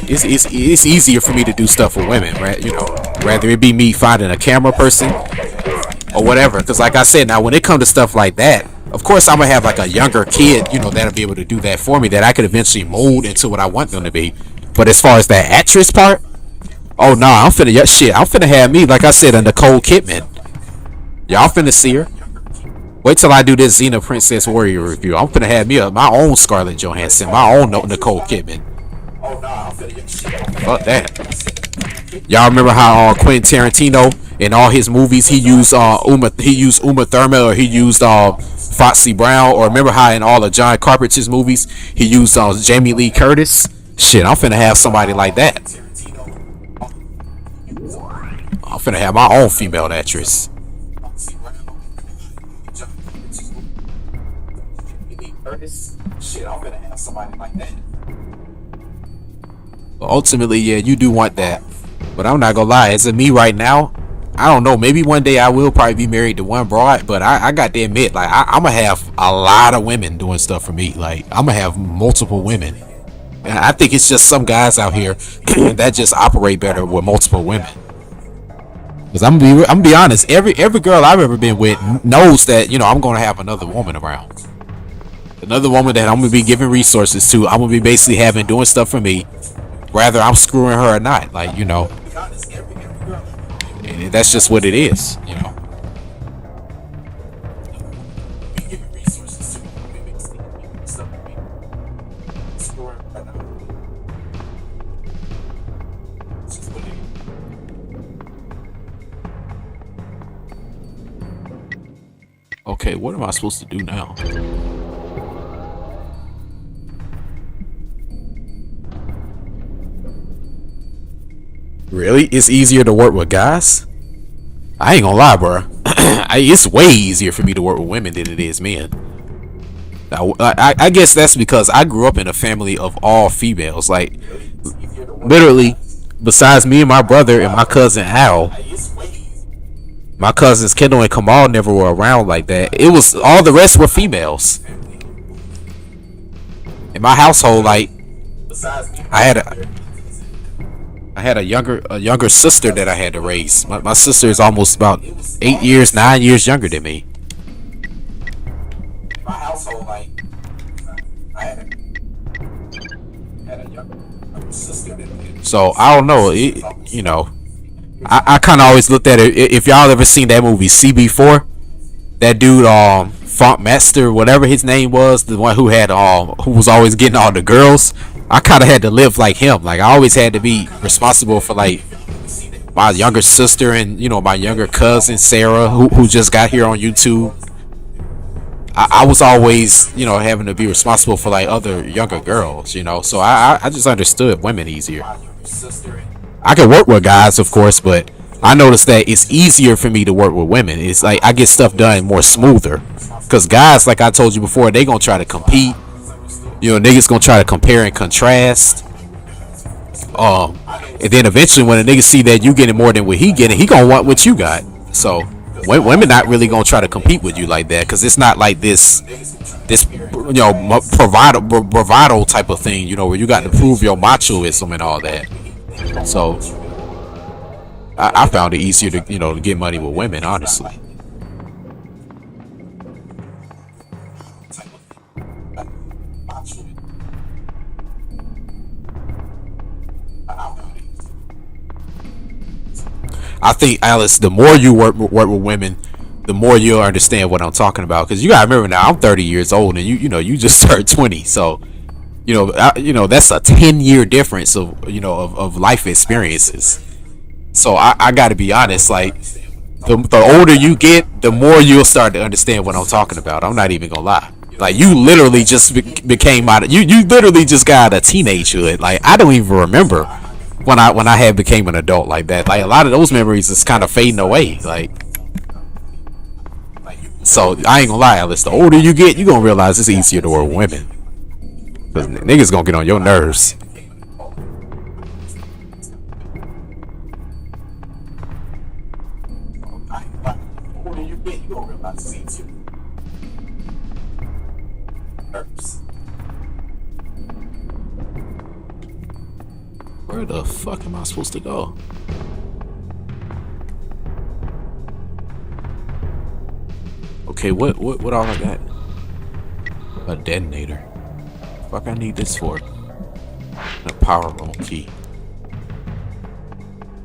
It's easier for me to do stuff with women, right? Rather it be me finding a camera person or whatever. Because like I said, now when it comes to stuff like that, of course I'm gonna have like a younger kid, that'll be able to do that for me, that I could eventually mold into what I want them to be. But as far as that actress part, oh no, I'm finna shit. I'm finna have me, like I said, a Nicole Kidman. Y'all finna see her. Wait till I do this Xena Princess Warrior review. I'm finna have me my own Scarlett Johansson, my own Nicole Kidman. Fuck that. Y'all remember how Quentin Tarantino in all his movies he used Uma Thurman, or he used Foxy Brown, or remember how in all of John Carpenter's movies he used Jamie Lee Curtis? Shit, I'm finna have somebody like that. I'm finna have my own female actress. Shit, I'm gonna have somebody like that. But ultimately, yeah, you do want that. But I'm not gonna lie, as of me right now, I don't know. Maybe one day I will probably be married to one broad, but I got to admit, like I'm gonna have a lot of women doing stuff for me. Like I'm gonna have multiple women. And I think it's just some guys out here that just operate better with multiple women. Cause I'm gonna be honest. Every girl I've ever been with knows that I'm gonna have another woman around. Another woman that I'm gonna be giving resources to. I'm gonna be basically having doing stuff for me, whether I'm screwing her or not. Like and that's just what it is. Okay, what am I supposed to do now? Really? It's easier to work with guys? I ain't gonna lie, bro. It's way easier for me to work with women than it is men. I guess that's because I grew up in a family of all females. Like, literally, besides me and my brother and my cousin Al, my cousins Kendall and Kamal never were around like that. It was all the rest were females. In my household, like, I had a younger sister that I had to raise. My sister is almost about 9 years younger than me. My household, like, I had a younger sister than me. So I don't know. I kind of always looked at it. If y'all ever seen that movie CB4, that dude, Funk Master, whatever his name was, the one who was always getting all the girls. I kind of had to live like him. Like I always had to be responsible for like my younger sister and my younger cousin Sarah, who just got here on YouTube. I was always having to be responsible for like other younger girls. So I just understood women easier. I can work with guys, of course, but I noticed that it's easier for me to work with women. It's like I get stuff done more smoother. Because guys, like I told you before, they gonna try to compete. Niggas gonna try to compare and contrast. And then eventually when a nigga see that you getting more than what he getting, he gonna want what you got. So women not really gonna try to compete with you like that, because it's not like this bravado type of thing, where you got to prove your machoism and all that. So I found it easier to to get money with women, honestly. I think, Alice, the more you work with women, the more you'll understand what I'm talking about. Because you gotta remember now, I'm 30 years old, and you just turned 20, so that's a 10-year difference of life experiences. So I got to be honest, like the older you get, the more you'll start to understand what I'm talking about. I'm not even gonna lie. Like you literally just became out of you literally just got out of teenagehood. Like I don't even remember when I had became an adult like that. Like a lot of those memories is kind of fading away. Like so I ain't gonna lie, Alice. The older you get, you gonna realize it's easier to work with women. Cause niggas gonna get on your nerves. Where the fuck am I supposed to go? Okay, what all I got? A detonator. Fuck I need this for? A power room key.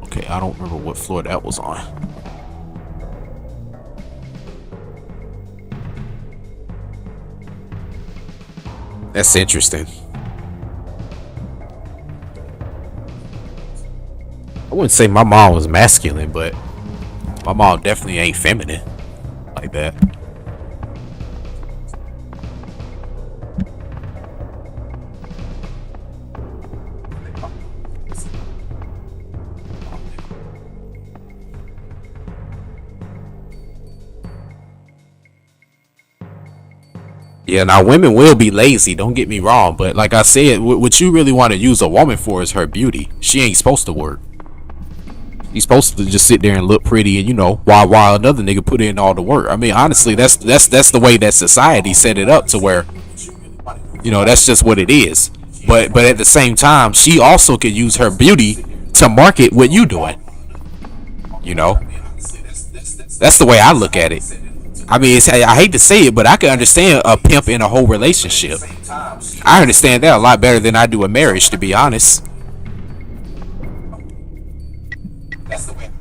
Okay, I don't remember what floor that was on. That's interesting. I wouldn't say my mom was masculine, but my mom definitely ain't feminine like that. Yeah, now women will be lazy, don't get me wrong, but like I said, what you really want to use a woman for is her beauty. She ain't supposed to work. She's supposed to just sit there and look pretty, and while another nigga put in all the work. I mean, honestly, that's the way that society set it up to where, that's just what it is. But at the same time, she also could use her beauty to market what you doing. That's the way I look at it. I mean, I hate to say it, but I can understand a pimp in a whole relationship. I understand that a lot better than I do a marriage, to be honest. That's the way.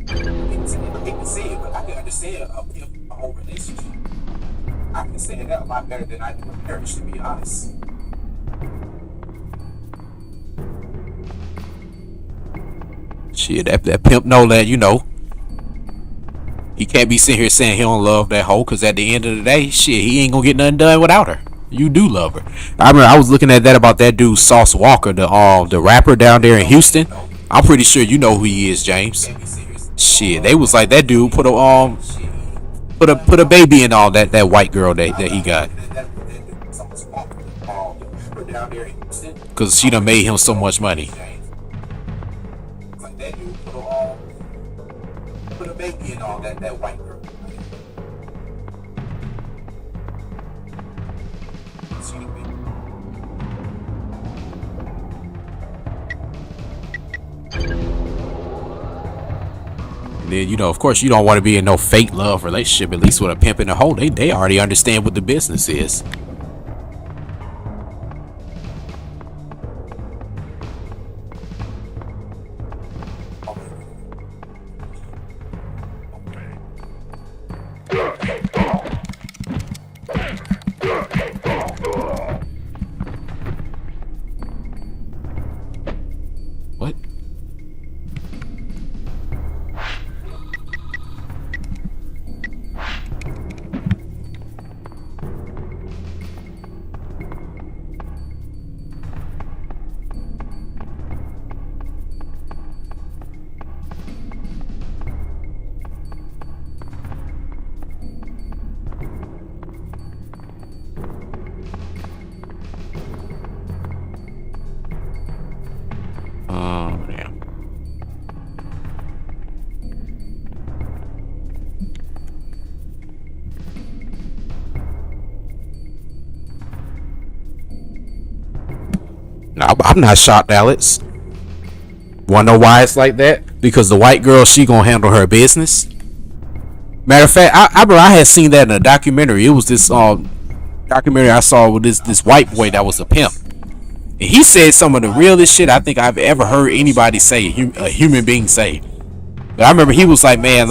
I hate to say it, but I can understand a whole relationship. I can understand that a lot better than I do a marriage, to be honest. Shit, that pimp know that, he can't be sitting here saying he don't love that hoe, because at the end of the day, shit, he ain't gonna get nothing done without her. You do love her. I remember I was looking at that about that dude Sauce Walker, the rapper down there in Houston. I'm pretty sure you know who he is, James. Shit, they was like that dude put a baby in all that white girl that he got, cause she done made him so much money. Put a baby in all that white girl. And then, of course, you don't want to be in no fake love relationship, at least with a pimp and a hoe. They already understand what the business is. What? Damn. No, I'm not shocked, Alex. Wanna know why it's like that? Because the white girl, she gonna handle her business. Matter of fact, I remember I had seen that in a documentary. It was this documentary I saw with this white boy that was a pimp. And he said some of the realest shit I think I've ever heard anybody say, a human being say. But I remember he was like, man,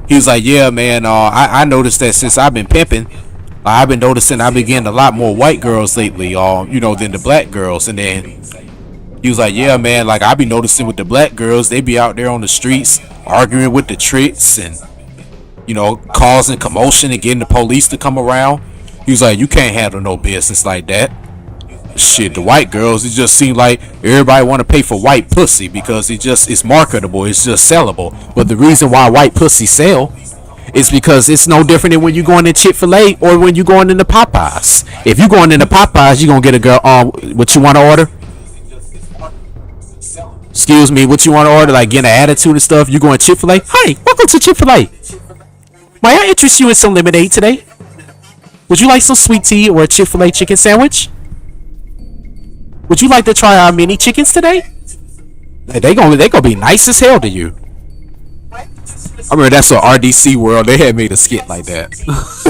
He was like, yeah, man, I noticed that since I've been pimping, I've been noticing I've been getting a lot more white girls lately, than the black girls. And then he was like, yeah, man, like I be noticing with the black girls, they be out there on the streets arguing with the tricks and, causing commotion and getting the police to come around. He was like, you can't handle no business like that. Shit, the white girls, it just seemed like everybody want to pay for white pussy because it's marketable, it's just sellable. But the reason why white pussy sell is because it's no different than when you going to Chick-fil-A or when you going into Popeyes. If you going into Popeyes, you gonna get a girl what you want to order. Excuse me, what you want to order, like getting an attitude and stuff. You going to Chick-fil-A? Hi, welcome to Chick-fil-A. May I interest you in some lemonade today? Would you like some sweet tea or a Chick-fil-A chicken sandwich? Would you like to try our mini chickens today? They gonna be nice as hell to you. I remember that's what RDC World, they had made a skit like that.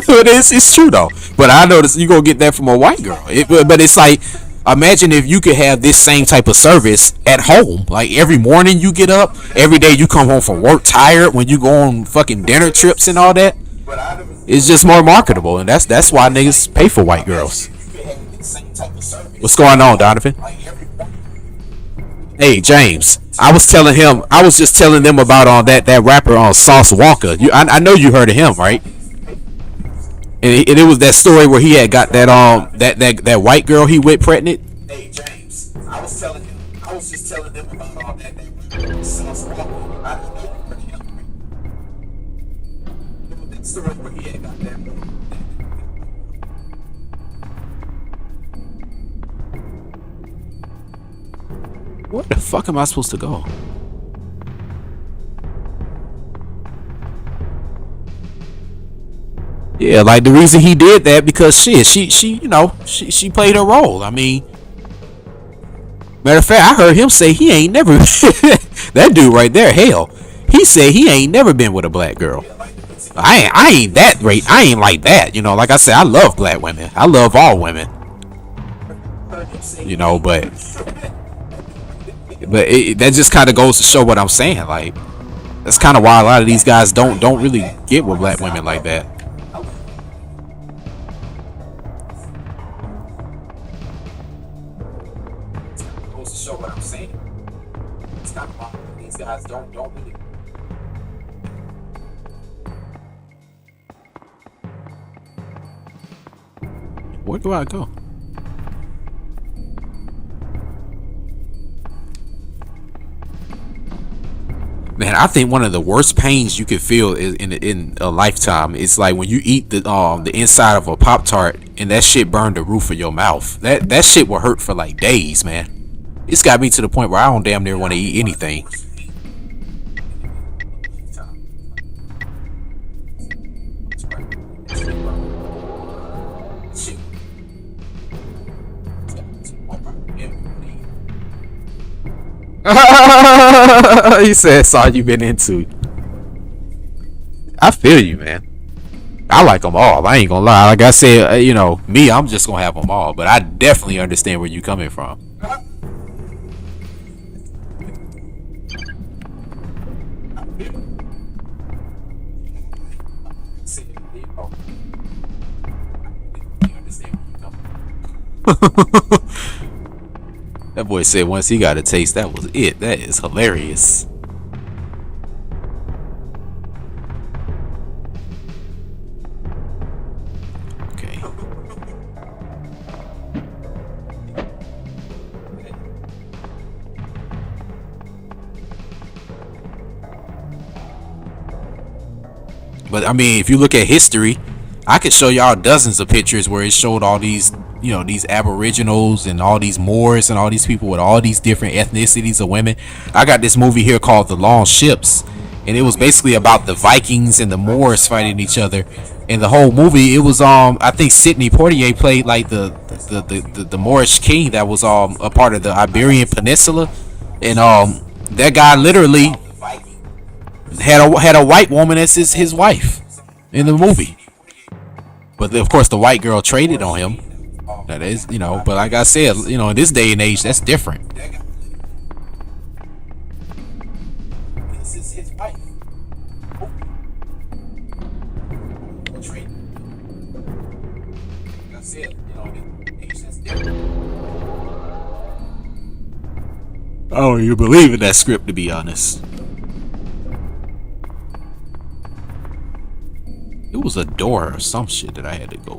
But it's true though. But I noticed you gonna get that from a white girl. But it's like, imagine if you could have this same type of service at home. Like every morning you get up, every day you come home from work tired, when you go on fucking dinner trips and all that. It's just more marketable, and that's why niggas pay for white girls. What's going on, Donovan? Hey, James. I was just telling them about that rapper on Sauce Walker. I know you heard of him, right? And it was that story where he had got that white girl he with pregnant. Hey, James. I was just telling them about that Sauce Walker. I know you heard of him. It was that story where he had got that. Where the fuck am I supposed to go? Yeah, like the reason he did that because shit, she played her role. I mean, matter of fact, I heard him say he ain't never that dude right there. Hell, he said he ain't never been with a black girl. I ain't that great. I ain't like that. Like I said, I love black women. I love all women. But that just kind of goes to show what I'm saying. Like, that's kind of why a lot of these guys don't really get with black women like that. It goes to show what I'm saying. It's kind of why these guys don't really. Where do I go? Man, I think one of the worst pains you could feel is in a lifetime. It's like when you eat the inside of a Pop-Tart and that shit burned the roof of your mouth. That shit will hurt for like days, man. It's got me to the point where I don't damn near want to eat anything. He said it's all you been into. I feel you, man. I like them all. I ain't gonna lie. Like I said, me, I'm just gonna have them all. But I definitely understand where you coming from. That boy said once he got a taste, that was it. That is hilarious. Okay. But I mean, if you look at history, I could show y'all dozens of pictures where it showed all these, these aboriginals and all these Moors and all these people with all these different ethnicities of women. I got this movie here called The Long Ships, and it was basically about the Vikings and the Moors fighting each other. And the whole movie, it was I think Sidney Poitier played like the Moorish king that was a part of the Iberian Peninsula, and that guy literally had a white woman as his wife in the movie. But of course, the white girl traded on him. That is, but like I said, in this day and age, that's different. This is his wife. don't even believe in that script, to be honest. It was a door or some shit that I had to go.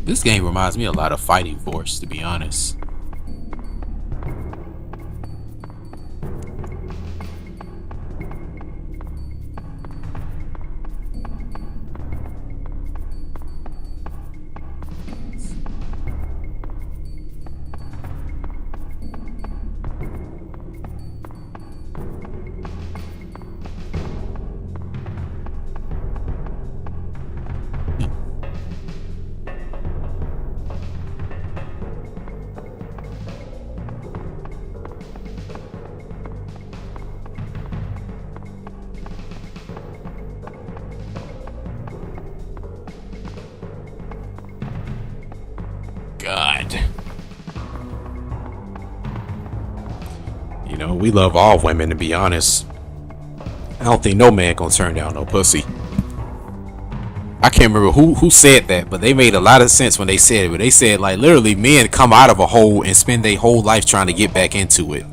This game reminds me a lot of Fighting Force, to be honest. God. You know, we love all women, to be honest. I don't think no man gonna turn down no pussy. I can't remember who said that, but they made a lot of sense when they said it. But they said, like, literally men come out of a hole and spend their whole life trying to get back into it.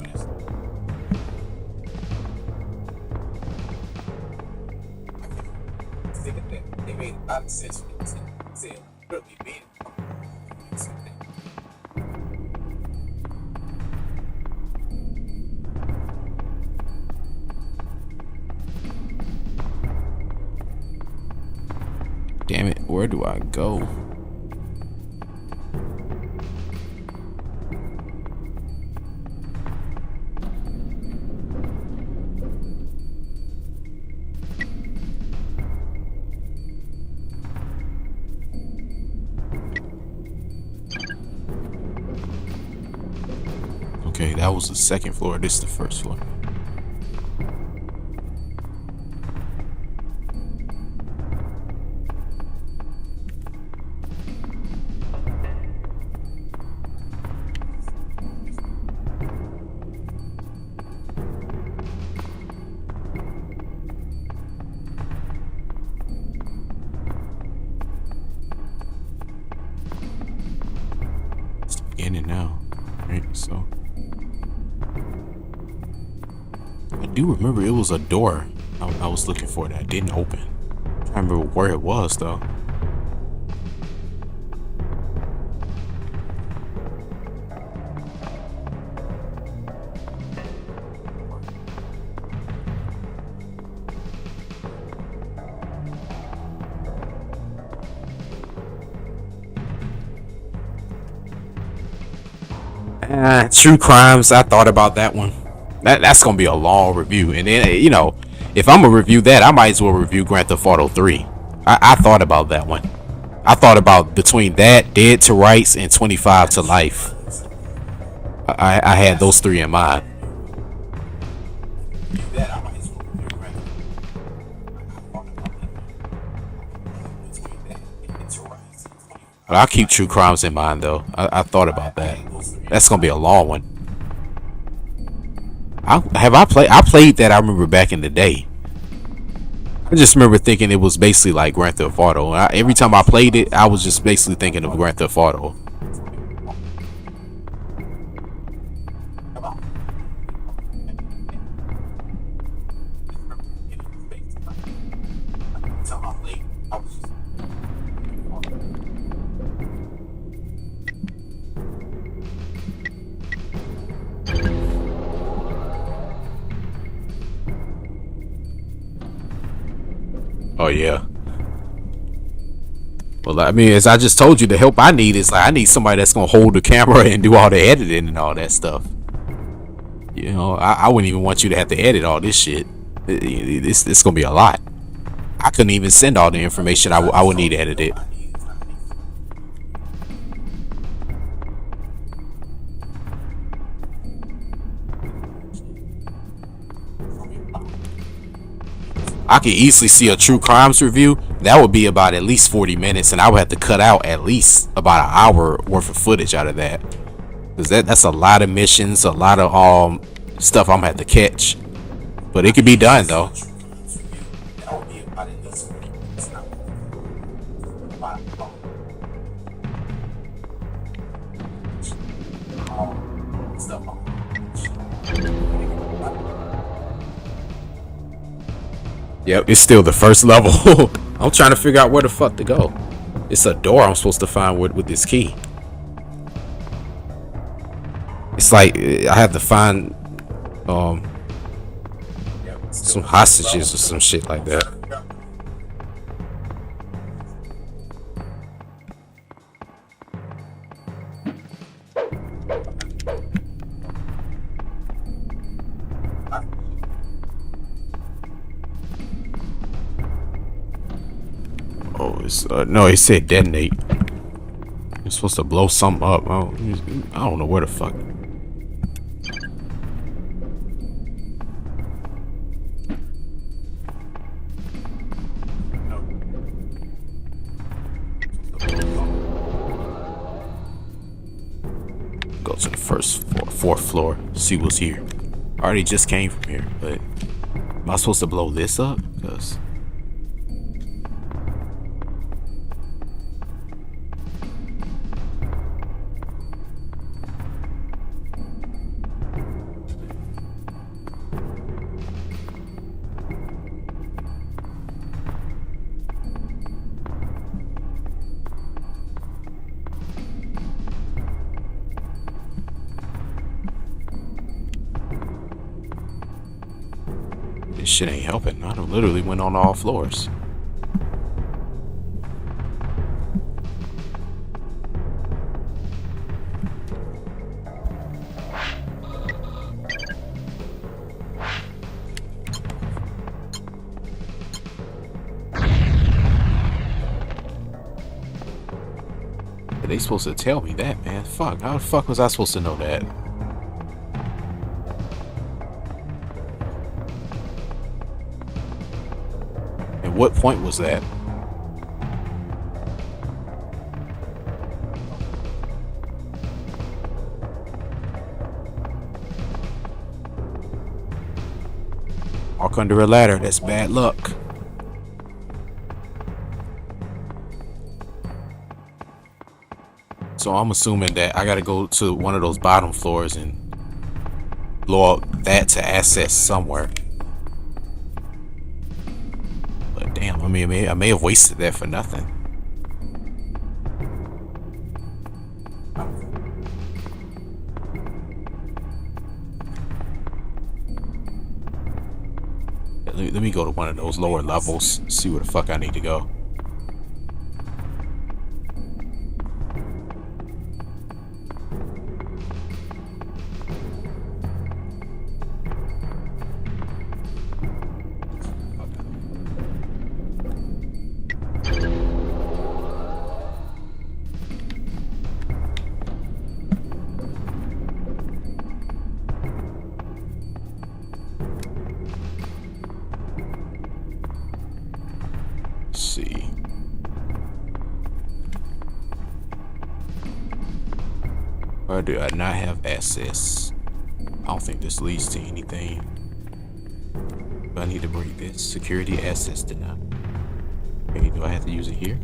They made a lot of sense when they said literally men. Damn it, where do I go? Okay, that was the second floor. This is the first floor. In and now, right? So I do remember it was a door I was looking for that didn't open. I remember where it was though. True crimes. I thought about that one. That's gonna be a long review, and then you know, if I'm gonna review that, I might as well review Grand Theft Auto 3. I thought about that one. I thought about between that, Dead to Rights, and 25 to Life. I had those three in mind. I'll keep True Crimes in mind though. I thought about that. That's gonna be a long one. I played that, I remember back in the day. I just remember thinking it was basically like Grand Theft Auto. Every time I played it, I was just basically thinking of Grand Theft Auto. Oh yeah. Well, I mean, as I just told you, the help I need is like I need somebody that's gonna hold the camera and do all the editing and all that stuff. You know, I wouldn't even want you to have to edit all this shit. It's gonna be a lot. I couldn't even send all the information I would need to edit it. I could easily see a True Crimes review. That would be about at least 40 minutes, and I would have to cut out at least about an hour worth of footage out of that. Because that's a lot of missions, a lot of stuff I'm gonna have to catch. But it could be done though. Yep, it's still the first level. I'm trying to figure out where the fuck to go. It's a door I'm supposed to find with this key. It's like I have to find some hostages or some shit like that. Oh, it's no, it said detonate. You're supposed to blow something up. I don't know where the fuck. Go to the fourth floor. See what's here. I already just came from here, but am I supposed to blow this up? Because this shit ain't helping. I done literally went on all floors. They supposed to tell me that, man. Fuck, how the fuck was I supposed to know that? And what point was that? Walk under a ladder, that's bad luck. So I'm assuming that I gotta go to one of those bottom floors and blow up that to access somewhere. But damn, I mean, I may have wasted that for nothing. Let me go to one of those lower levels, see where the fuck I need to go. See. Or do I not have access? I don't think this leads to anything. Do I need to bring this? Security access denied. Okay, do I have to use it here?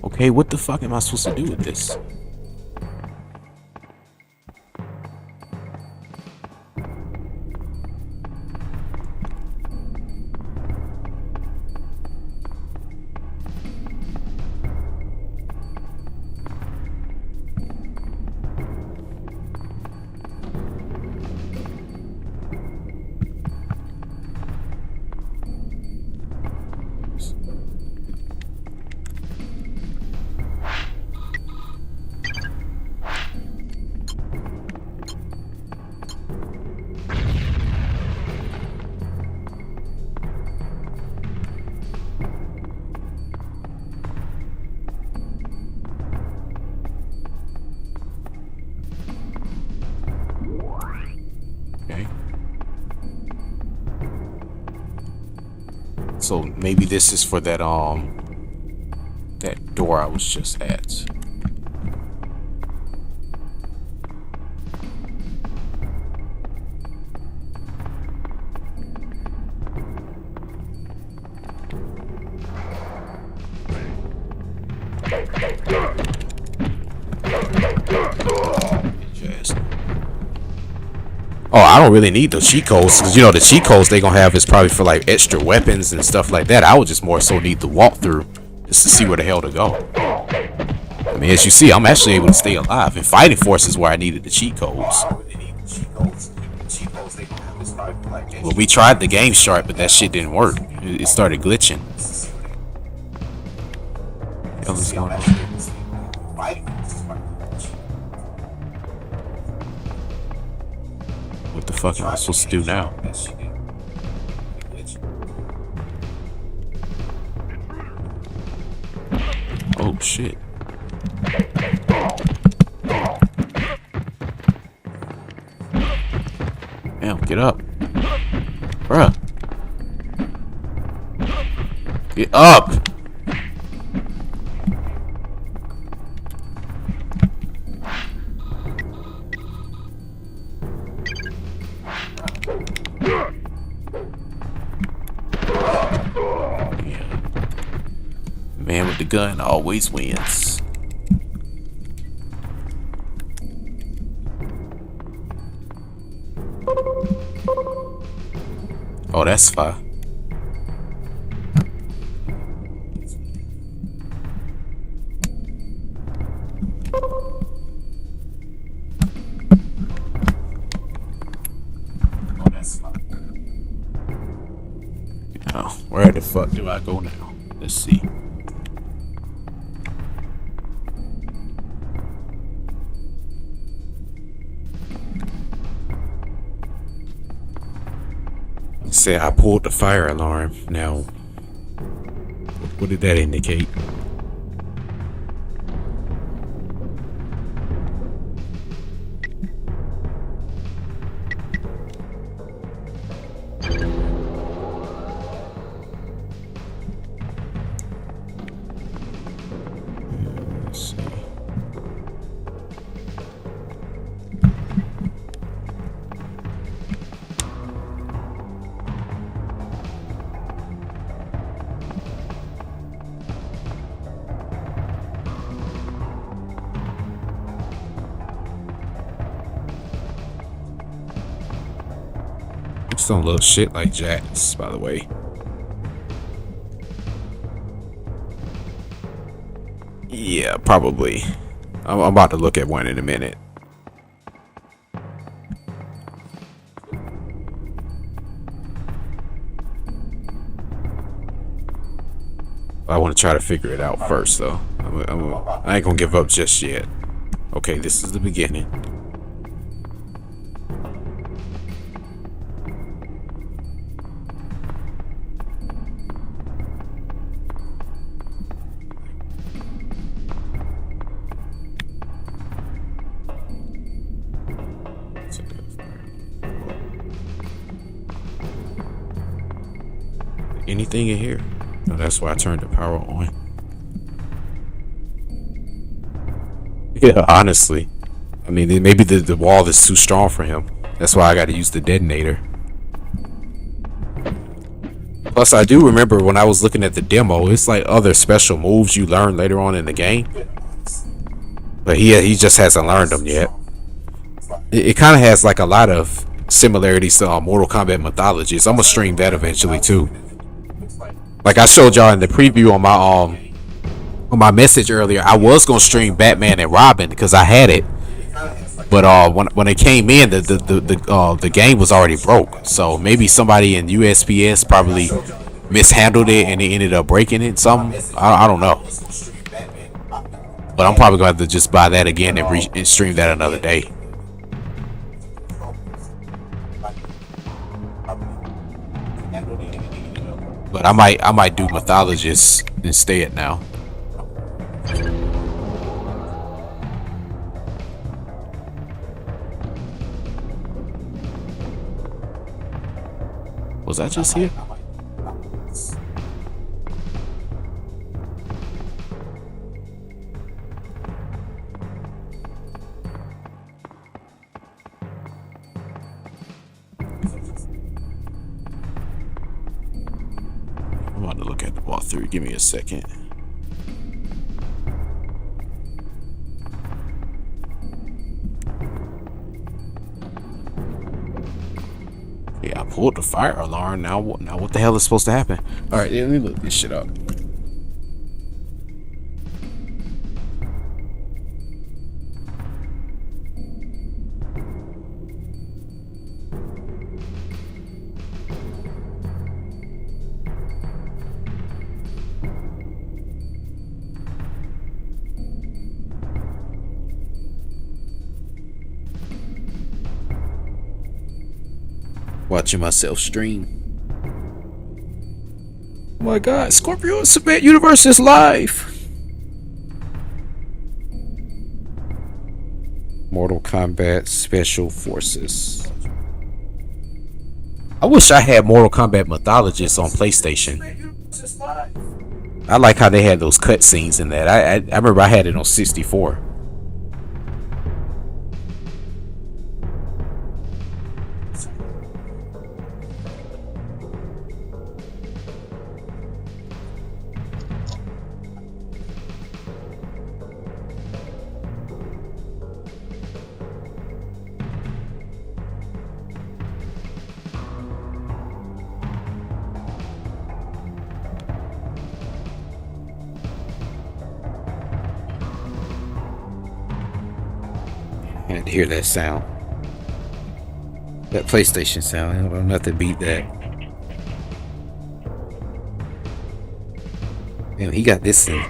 Okay, what the fuck am I supposed to do with this? So maybe this is for that that door I was just at. Oh, I don't really need the cheat codes because the cheat codes they gonna have is probably for like extra weapons and stuff like that. I would just more so need the walkthrough just to see where the hell to go. I mean, as you see, I'm actually able to stay alive. In fighting forces where I needed the cheat codes. Well, we tried the game shark, but that shit didn't work. It started glitching. What the hell is going on? What the fuck am I supposed to do now? Oh shit. Damn, get up. Bruh. Get up! Man with the gun always wins. Oh, that's fine. Oh, that's fine. Now, where the fuck do I go now? Let's see. Say I pulled the fire alarm. Now, what did that indicate? Let's see. Just don't look shit like Jax, by the way. Yeah, probably. I'm about to look at one in a minute. I want to try to figure it out first, though. I ain't gonna give up just yet. Okay, this is the beginning. Anything in here? No, that's why I turned the power on. Yeah, honestly. I mean, maybe the wall is too strong for him. That's why I got to use the detonator. Plus, I do remember when I was looking at the demo, it's like other special moves you learn later on in the game. But he just hasn't learned them yet. It kind of has like a lot of similarities to Mortal Kombat mythology. So I'm gonna stream that eventually too. Like I showed y'all in the preview on my message earlier, I was gonna stream Batman and Robin because I had it, but when it came in, the game was already broke. So maybe somebody in USPS probably mishandled it and it ended up breaking it. I don't know, but I'm probably gonna have to just buy that again and stream that another day. But I might do Mythologist instead now. Was I just here? I'm about to look at the walkthrough. Give me a second. Yeah, I pulled the fire alarm. Now what the hell is supposed to happen? All right, let me look this shit up. Watching myself stream. Oh my god, Scorpio&Sebek universe is live. Mortal Kombat Special Forces. I wish I had Mortal Kombat Mythologists on PlayStation. I like how they had those cutscenes in that. I remember I had it on 64. I had to hear that sound. That PlayStation sound. I don't know, nothing beat that. Damn, he got this thing.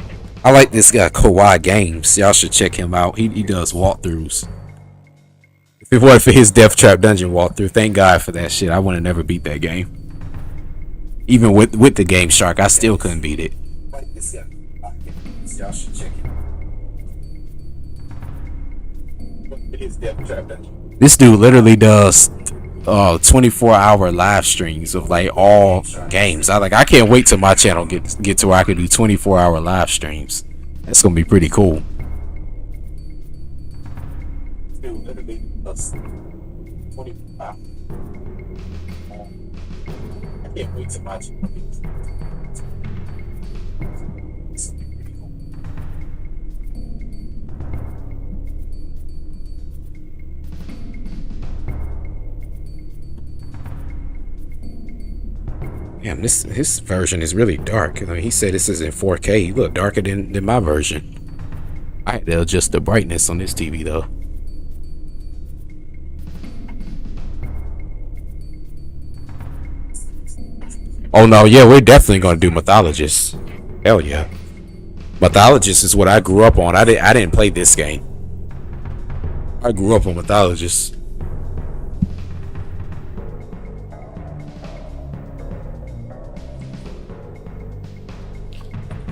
I like this guy, Kawhi Games. Y'all should check him out. He does walkthroughs. If it wasn't for his Death Trap Dungeon walkthrough, thank God for that shit. I would have never beat that game. Even with the Game Shark, I still couldn't beat it. Y'all should check him. This dude literally does 24-hour live streams of like all games. I can't wait till my channel get to where I can do 24-hour live streams. That's gonna be pretty cool. Dude literally does 24 hours. I can't wait till my channel gets. Damn, his version is really dark. I mean, he said this is in 4K. He look darker than my version. I had to adjust the brightness on this TV though. Oh no, yeah, we're definitely gonna do Mythologists. Hell yeah. Mythologists is what I grew up on. I didn't play this game. I grew up on Mythologists.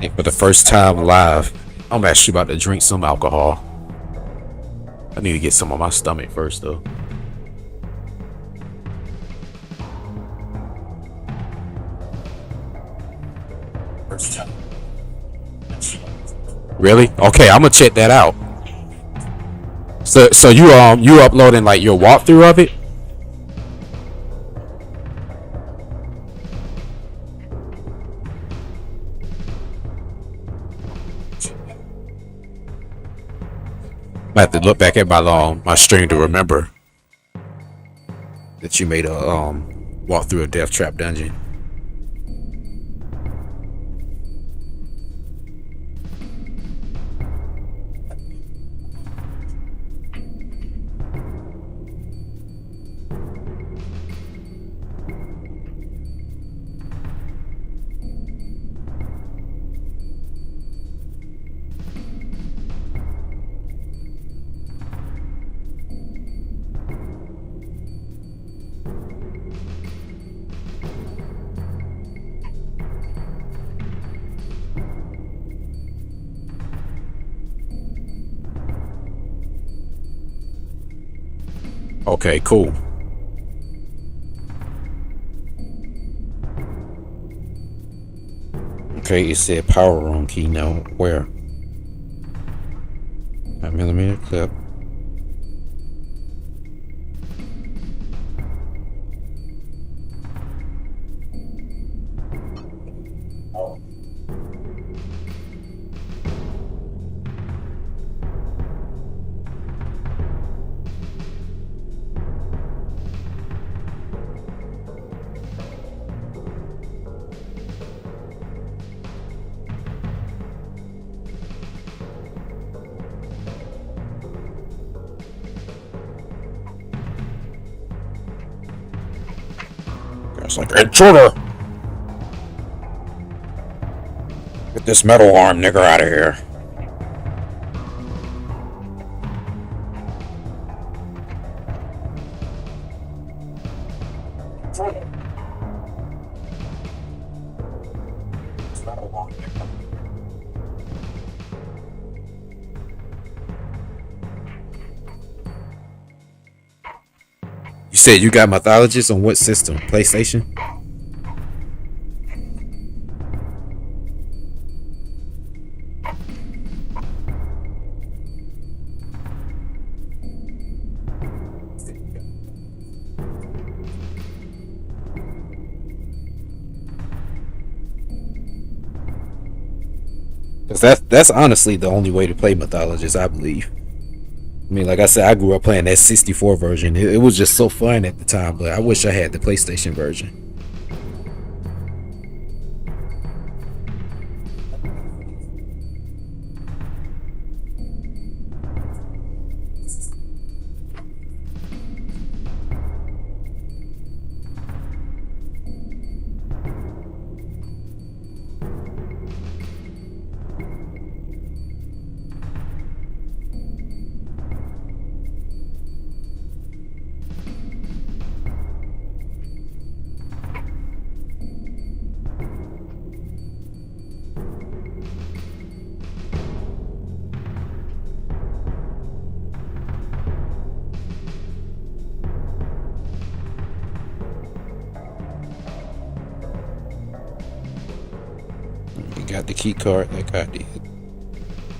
And for the first time live, I'm actually about to drink some alcohol. I need to get some on my stomach first though. First time. Really? Okay, I'm gonna check that out. So you uploading like your walkthrough of it? I have to look back at my stream to remember that you made a walkthrough of Death Trap Dungeon. Okay, cool. Okay, it said power room keynote. Where? 5mm clip. It's like, intruder! Get this metal arm nigger out of here. You said you got mythologist on what system? PlayStation? Cause that's honestly the only way to play mythologist, I believe. I mean, like I said, I grew up playing that 64 version. It was just so fun at the time, but I wish I had the PlayStation version. You got the key card like I did.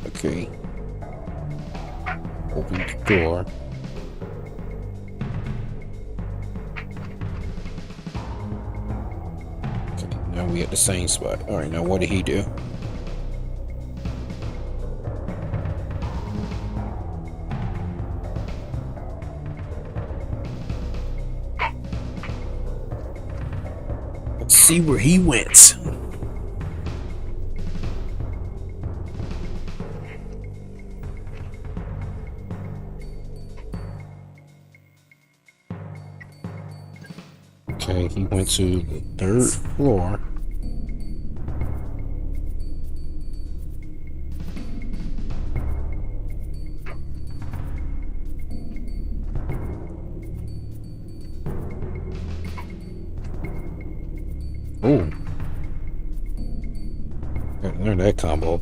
Okay. Open the door. Okay, now we at the same spot. Alright, now what did he do? Let's see where he went. Okay, he went to the 3rd floor. Oh. Gotta learn that combo.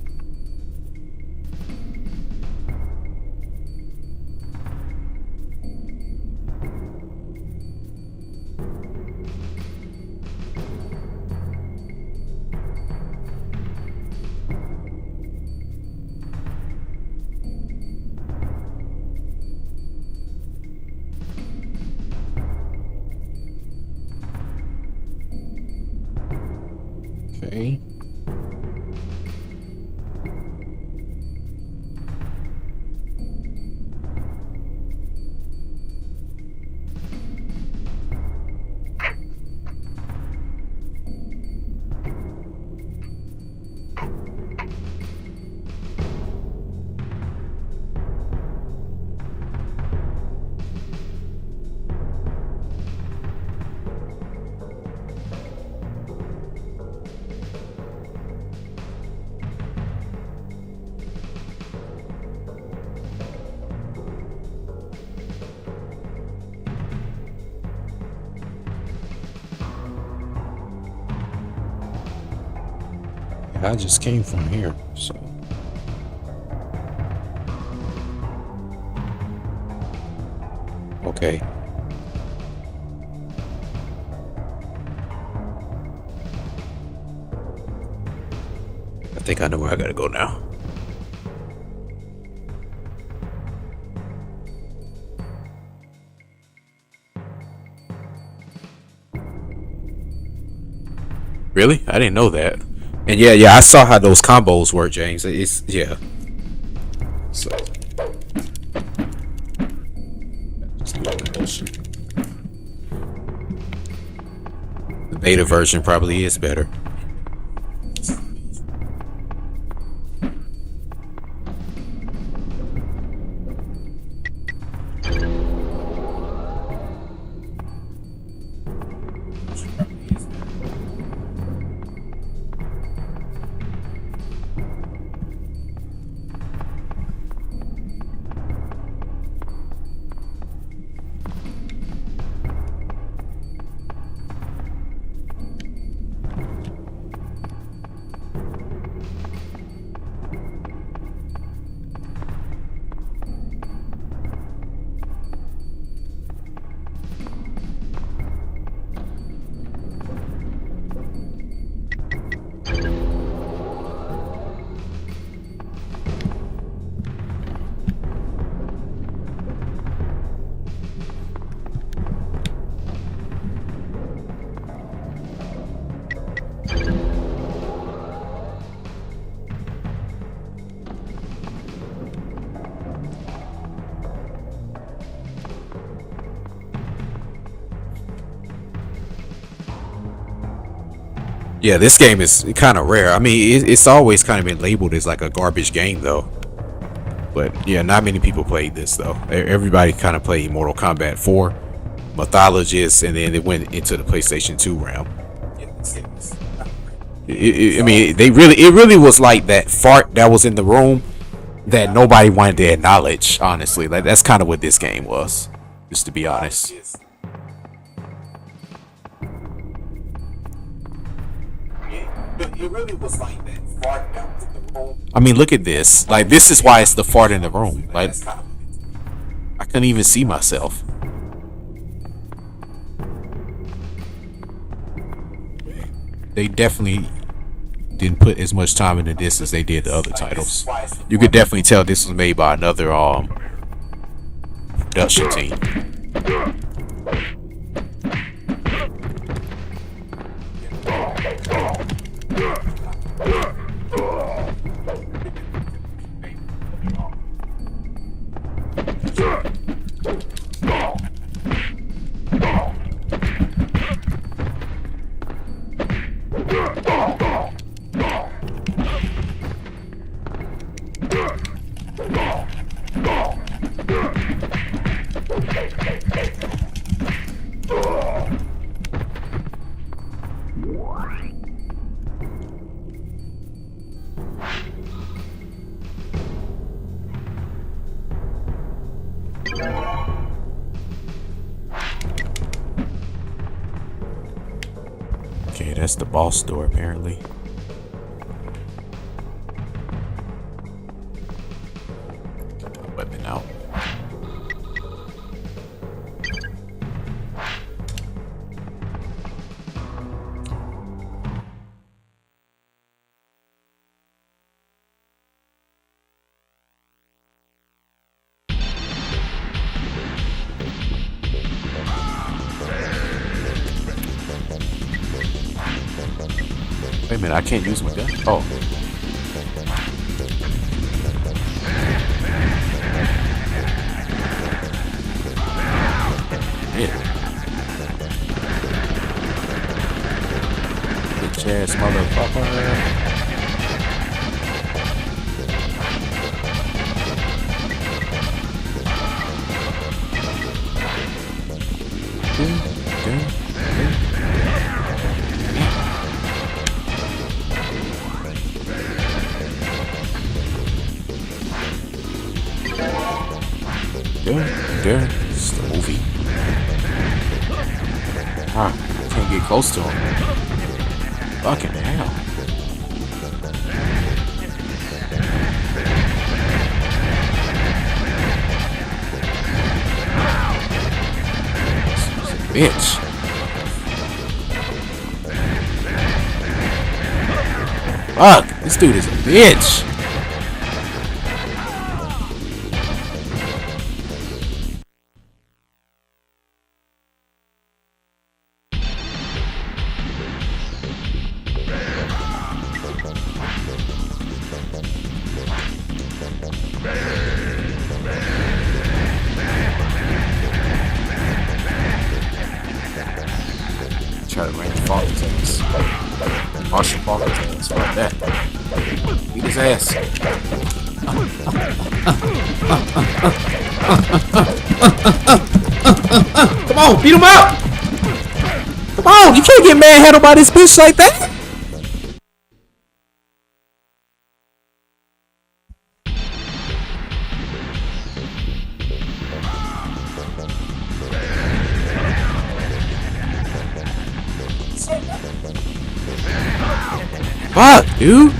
Okay. I just came from here, so. Okay. I think I know where I gotta go now. Really? I didn't know that. And yeah, I saw how those combos work, James. It's yeah. So the beta version probably is better. Yeah, this game is kind of rare. I mean, it's always kind of been labeled as like a garbage game, though. But yeah, not many people played this though. Everybody kind of played Mortal Kombat 4, Mythologist, and then it went into the PlayStation 2 realm. I mean, it really was like that fart that was in the room that nobody wanted to acknowledge. Honestly, like that's kind of what this game was, just to be honest. It really was like that fart that was in the room. I mean, look at this. Like, this is why it's the fart in the room. Like, I couldn't even see myself. They definitely didn't put as much time into this as they did the other titles. You could definitely tell this was made by another production team. Okay, that's the boss door apparently. Weapon out. Wait a minute, I can't use my gun? Oh. Yeah. Bitch ass motherfucker. There. It's the movie. I can't get close to him. Fucking hell. Bitch. Fuck, this dude is a bitch. Try to rank fall attacks. Martial fall attacks like that. Beat his ass. Come on, beat him up! Come on, you can't get manhandled by this bitch like that! Fuck, dude.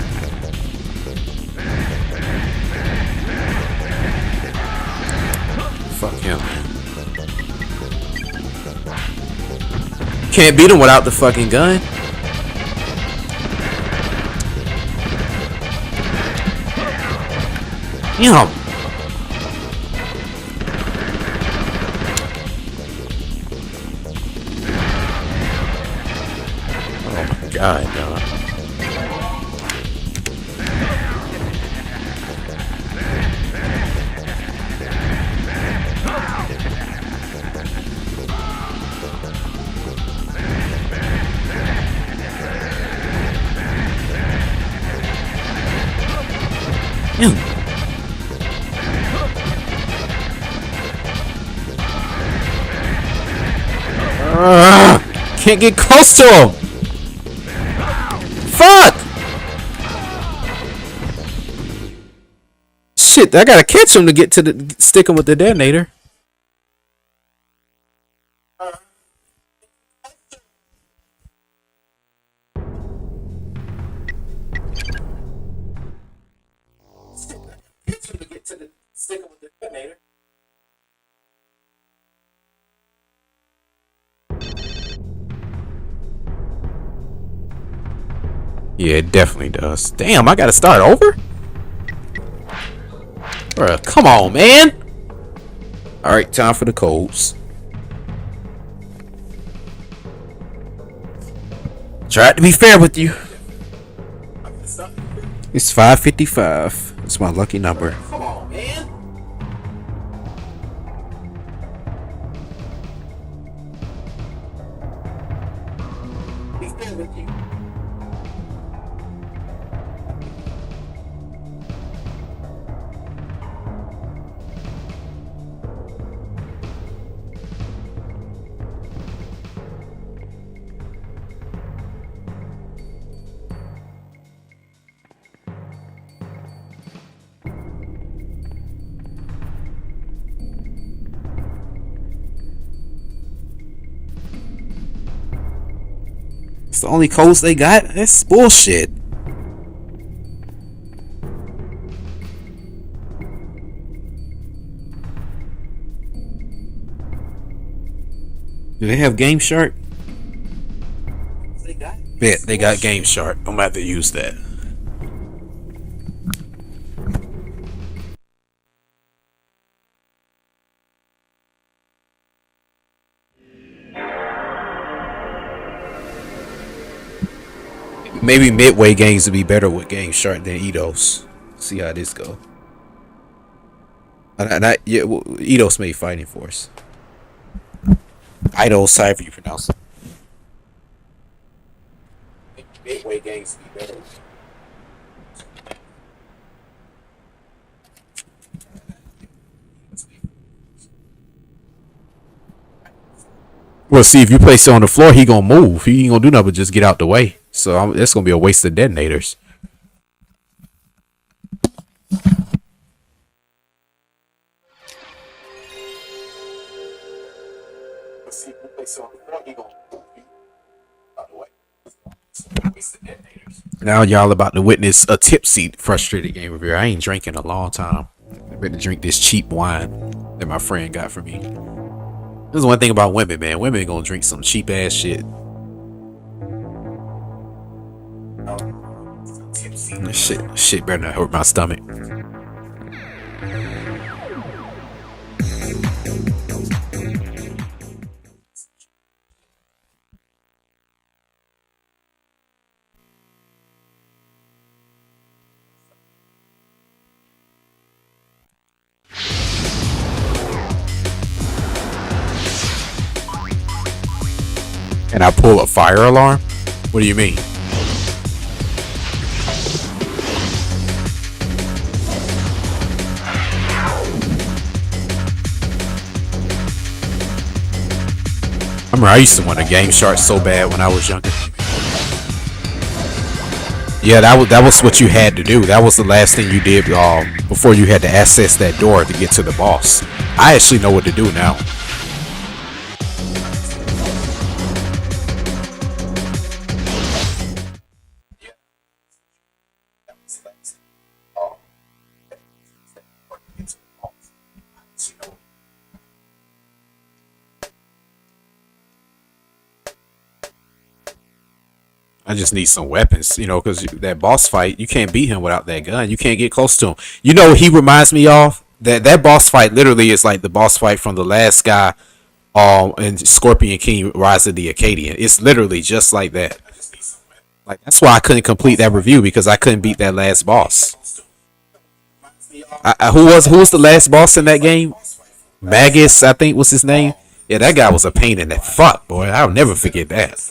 Fuck him. Can't beat him without the fucking gun. Damn. Oh my god, dog. Can't get close to him. Fuck! Shit, I gotta catch him to get to the stick him with the detonator. Yeah, it definitely does. Damn, I gotta start over? Bruh, come on, man. Alright, time for the codes. Tried to be fair with you. It's 555. It's my lucky number. Come on, man. Be fair with you. It's the only codes they got? That's bullshit. Do they have Game Shark? Bet they got Game Shark. I'm gonna have to use that. Maybe midway games would be better with Game Shark than Eidos. See how this go. Yeah, well, Eidos made Fighting Force. Eidos, however you pronounce it. Midway games would be better. Well, see, if you place it on the floor, he gonna move. He ain't gonna do nothing but just get out the way. So that's gonna be a waste of detonators. Now y'all about to witness a tipsy, frustrated game review. I ain't drinking a long time. I better drink this cheap wine that my friend got for me. This is one thing about women, man. Women gonna drink some cheap ass shit. Shit better not hurt my stomach. And I pull a fire alarm? What do you mean? I remember I used to want a Game Shark so bad when I was younger. Yeah, that was what you had to do. That was the last thing you did before you had to access that door to get to the boss. I actually know what to do now. I just need some weapons, you know, because that boss fight, you can't beat him without that gun. You can't get close to him. You know what he reminds me of? That boss fight literally is like the boss fight from the last guy in Scorpion King Rise of the Acadian. It's literally just like that. Like that's why I couldn't complete that review, because I couldn't beat that last boss. Who was the last boss in that game? Magus, I think was his name. Yeah, that guy was a pain in the fuck, boy. I'll never forget that.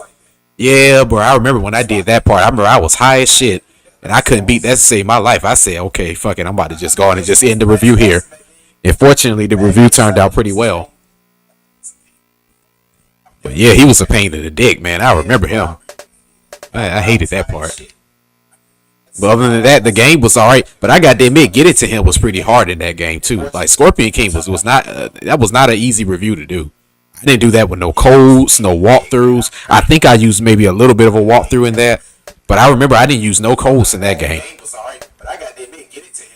Yeah, bro. I remember when I did that part. I remember I was high as shit, and and I couldn't beat that to save my life. I said, okay, fuck it, I'm about to just go on and just end the review here. And fortunately, the review turned out pretty well. But yeah, he was a pain in the dick, man. I remember him. I hated that part. But other than that, the game was all right. But I got to admit, getting to him was pretty hard in that game too. Like Scorpion King was not that was not an easy review to do. I didn't do that with no codes, no walkthroughs. I think I used maybe a little bit of a walkthrough in that, but I remember I didn't use no codes in that game.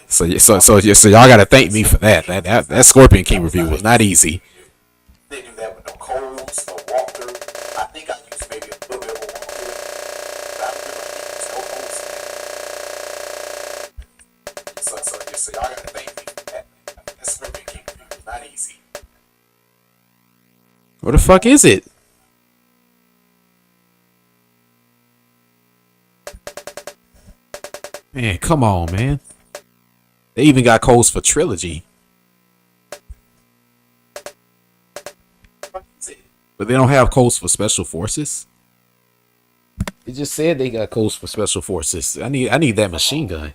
So y'all got to thank me for that. That Scorpion King review was not easy. Where the fuck is it? Man, come on, man. They even got codes for Trilogy. But they don't have codes for Special Forces. It just said they got codes for Special Forces. I need that machine gun.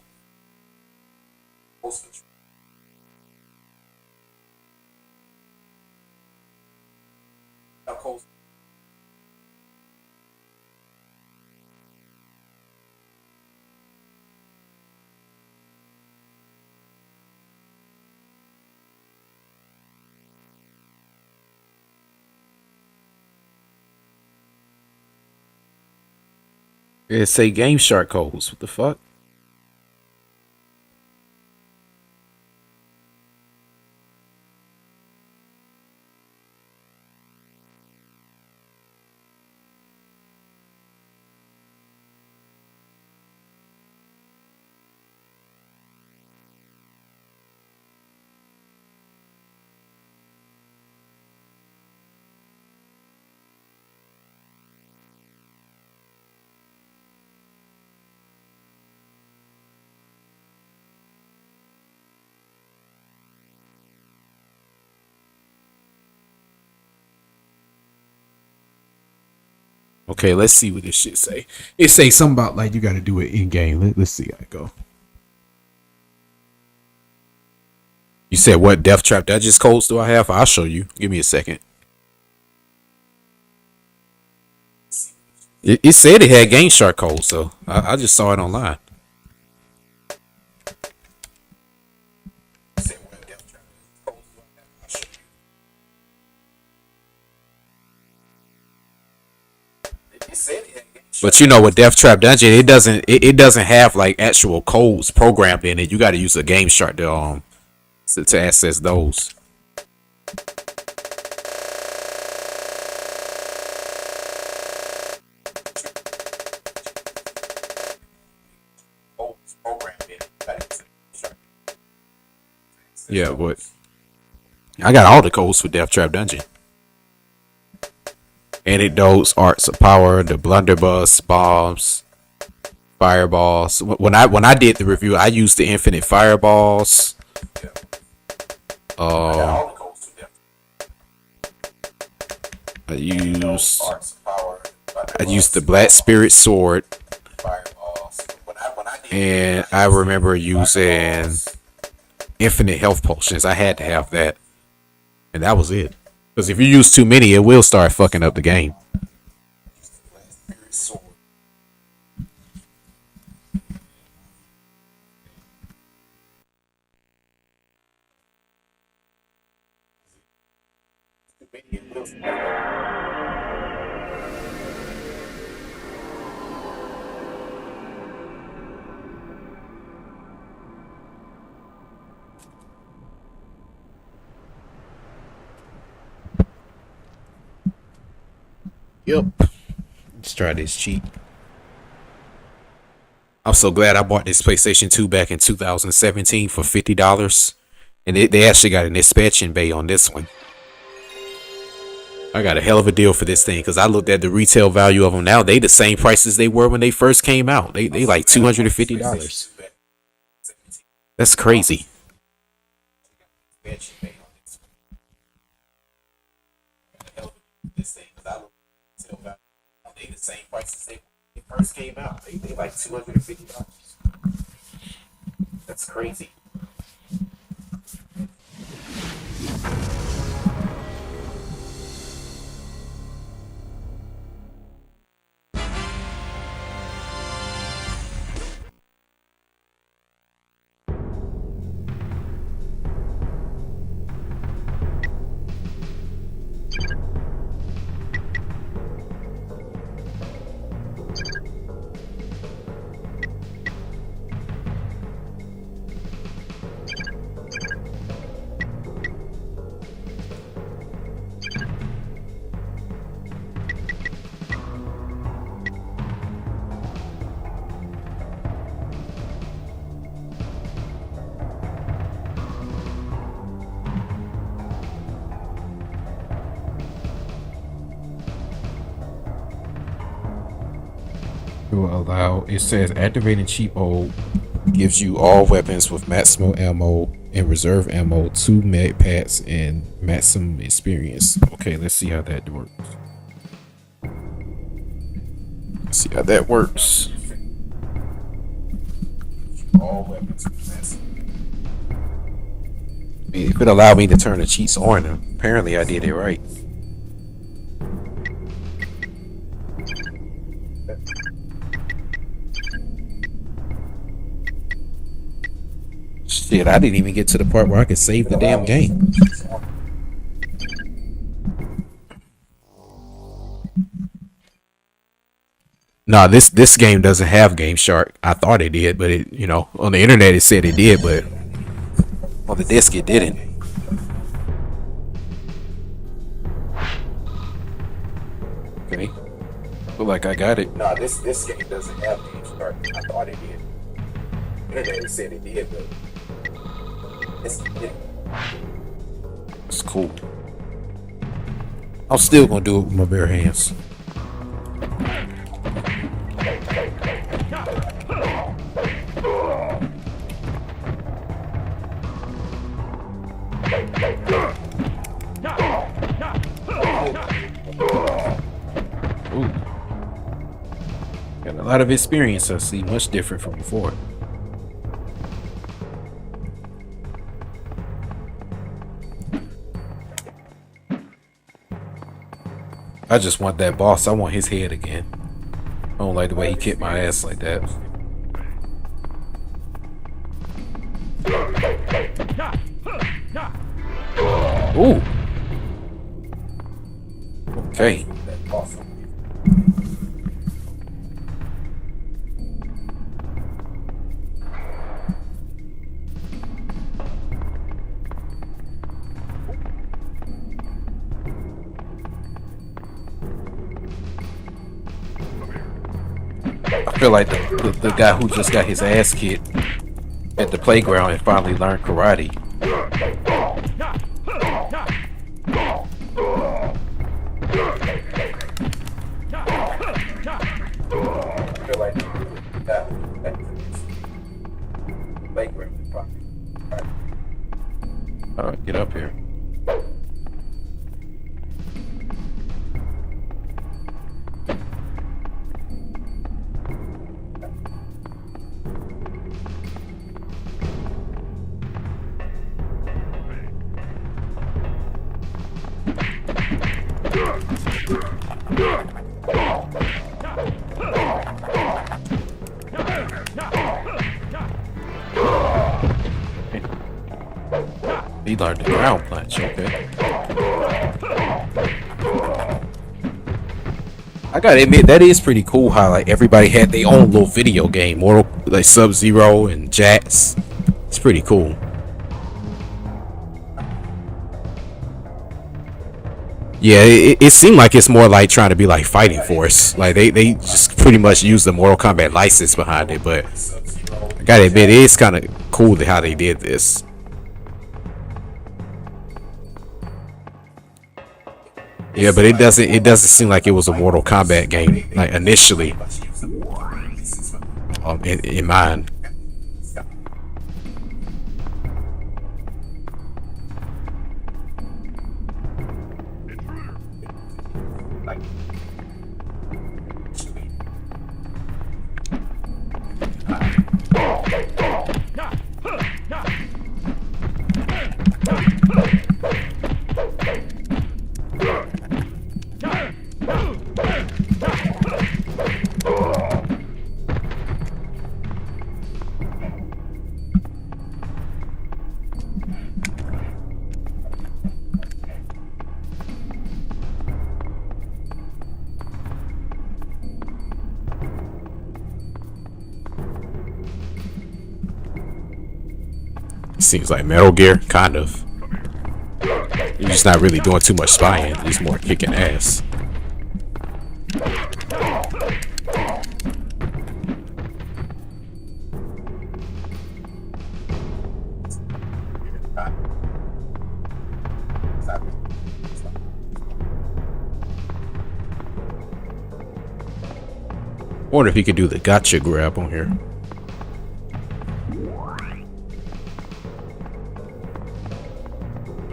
It say Game Shark codes. What the fuck? Okay, let's see what this shit say. It say something about like you got to do it in game. Let's see how it go. You said what Death Trap Digest codes do I have? I'll show you. Give me a second. It said it had Game Shark codes, so I just saw it online. But you know, with Death Trap Dungeon, it doesn't have like actual codes programmed in it. You got to use a Game Shark to access those. Yeah, but I got all the codes for Death Trap Dungeon. Antidotes, Arts of Power, the Blunderbuss, Bombs, Fireballs. When I did the review, I used the Infinite Fireballs. I used the Black Spirit Sword, and I remember using Infinite Health Potions. I had to have that, and that was it. Because if you use too many, it will start fucking up the game. Yep. Let's try this cheat. I'm so glad I bought this PlayStation 2 back in 2017 for $50. And they actually got an inspection bay on this one. I got a hell of a deal for this thing because I looked at the retail value of them now. They the same prices they were when they first came out. They like $250. That's crazy. They the same prices they first came out. They like $250. That's crazy. Will allow, it says activating cheat mode gives you all weapons with maximum ammo and reserve ammo, 2 med packs, and maximum experience. Okay, let's see how that works. Let's see how that works. All weapons with maximum. It could allow me to turn the cheats on. Apparently I did it right. Shit, I didn't even get to the part where I could save the damn game. Nah, this game doesn't have Game Shark. I thought it did, but it, you know, on the internet it said it did, but on the disc it didn't. Okay. Look like I got it. Nah, this game doesn't have Game Shark. I thought it did. Internet said it did, but it's cool. I'm still gonna do it with my bare hands. Ooh. Got a lot of experience, I see, much different from before. I just want that boss. I want his head again. I don't like the way he kicked my ass like that. Ooh. Okay. I feel like the guy who just got his ass kicked at the playground and finally learned karate. Alright, get up here. He learned the ground punch, okay. I gotta admit, that is pretty cool how like everybody had their own little video game. Mortal, like Sub-Zero and Jax. It's pretty cool. Yeah, it seemed like it's more like trying to be like Fighting Force. Like they just pretty much use the Mortal Kombat license behind it, but I gotta admit, it is kind of cool how they did this. Yeah, but it doesn't seem like it was a Mortal Kombat game like initially in mind. Seems like Metal Gear, kind of. You're just not really doing too much spying, just more kicking ass. Wonder if he could do the gotcha grab on here.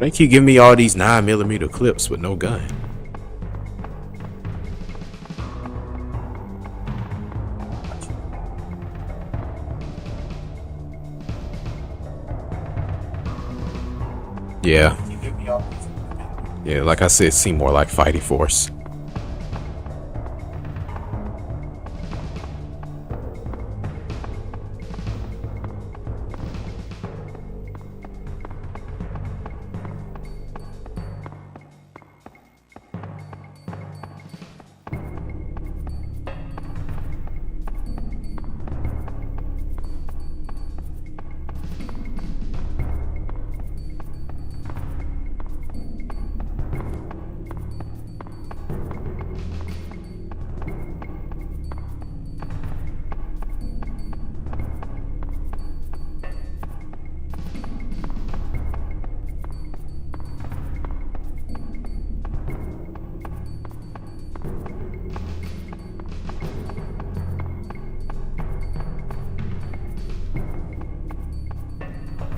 They keep giving me all these 9mm clips with no gun. Yeah. Yeah, like I said, it seemed more like Fighting Force.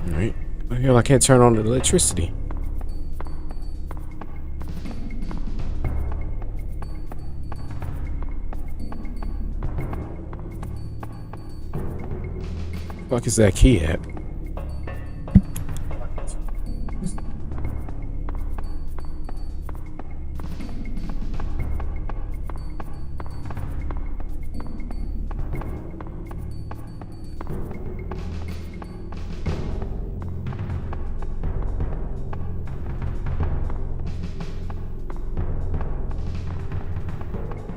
Alright. Hell, I can't turn on the electricity. Fuck is that key at?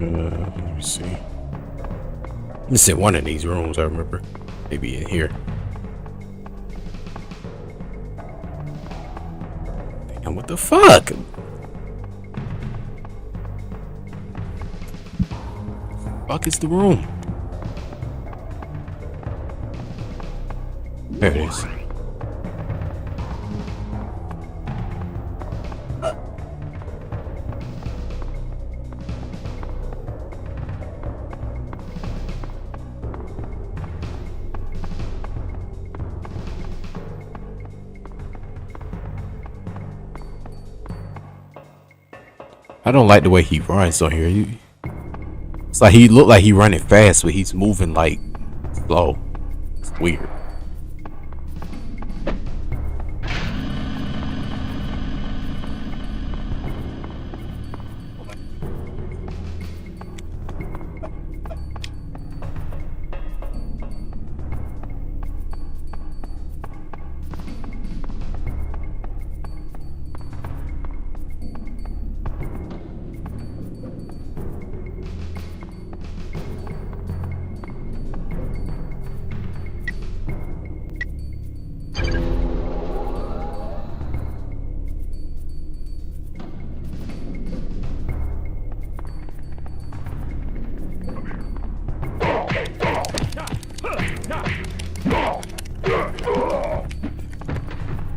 Let me see. It's in one of these rooms, I remember. Maybe in here. Damn, what the fuck? Fuck is the room? There it is. I don't like the way he runs on here. It's like he look like he running fast, but he's moving like slow. It's weird.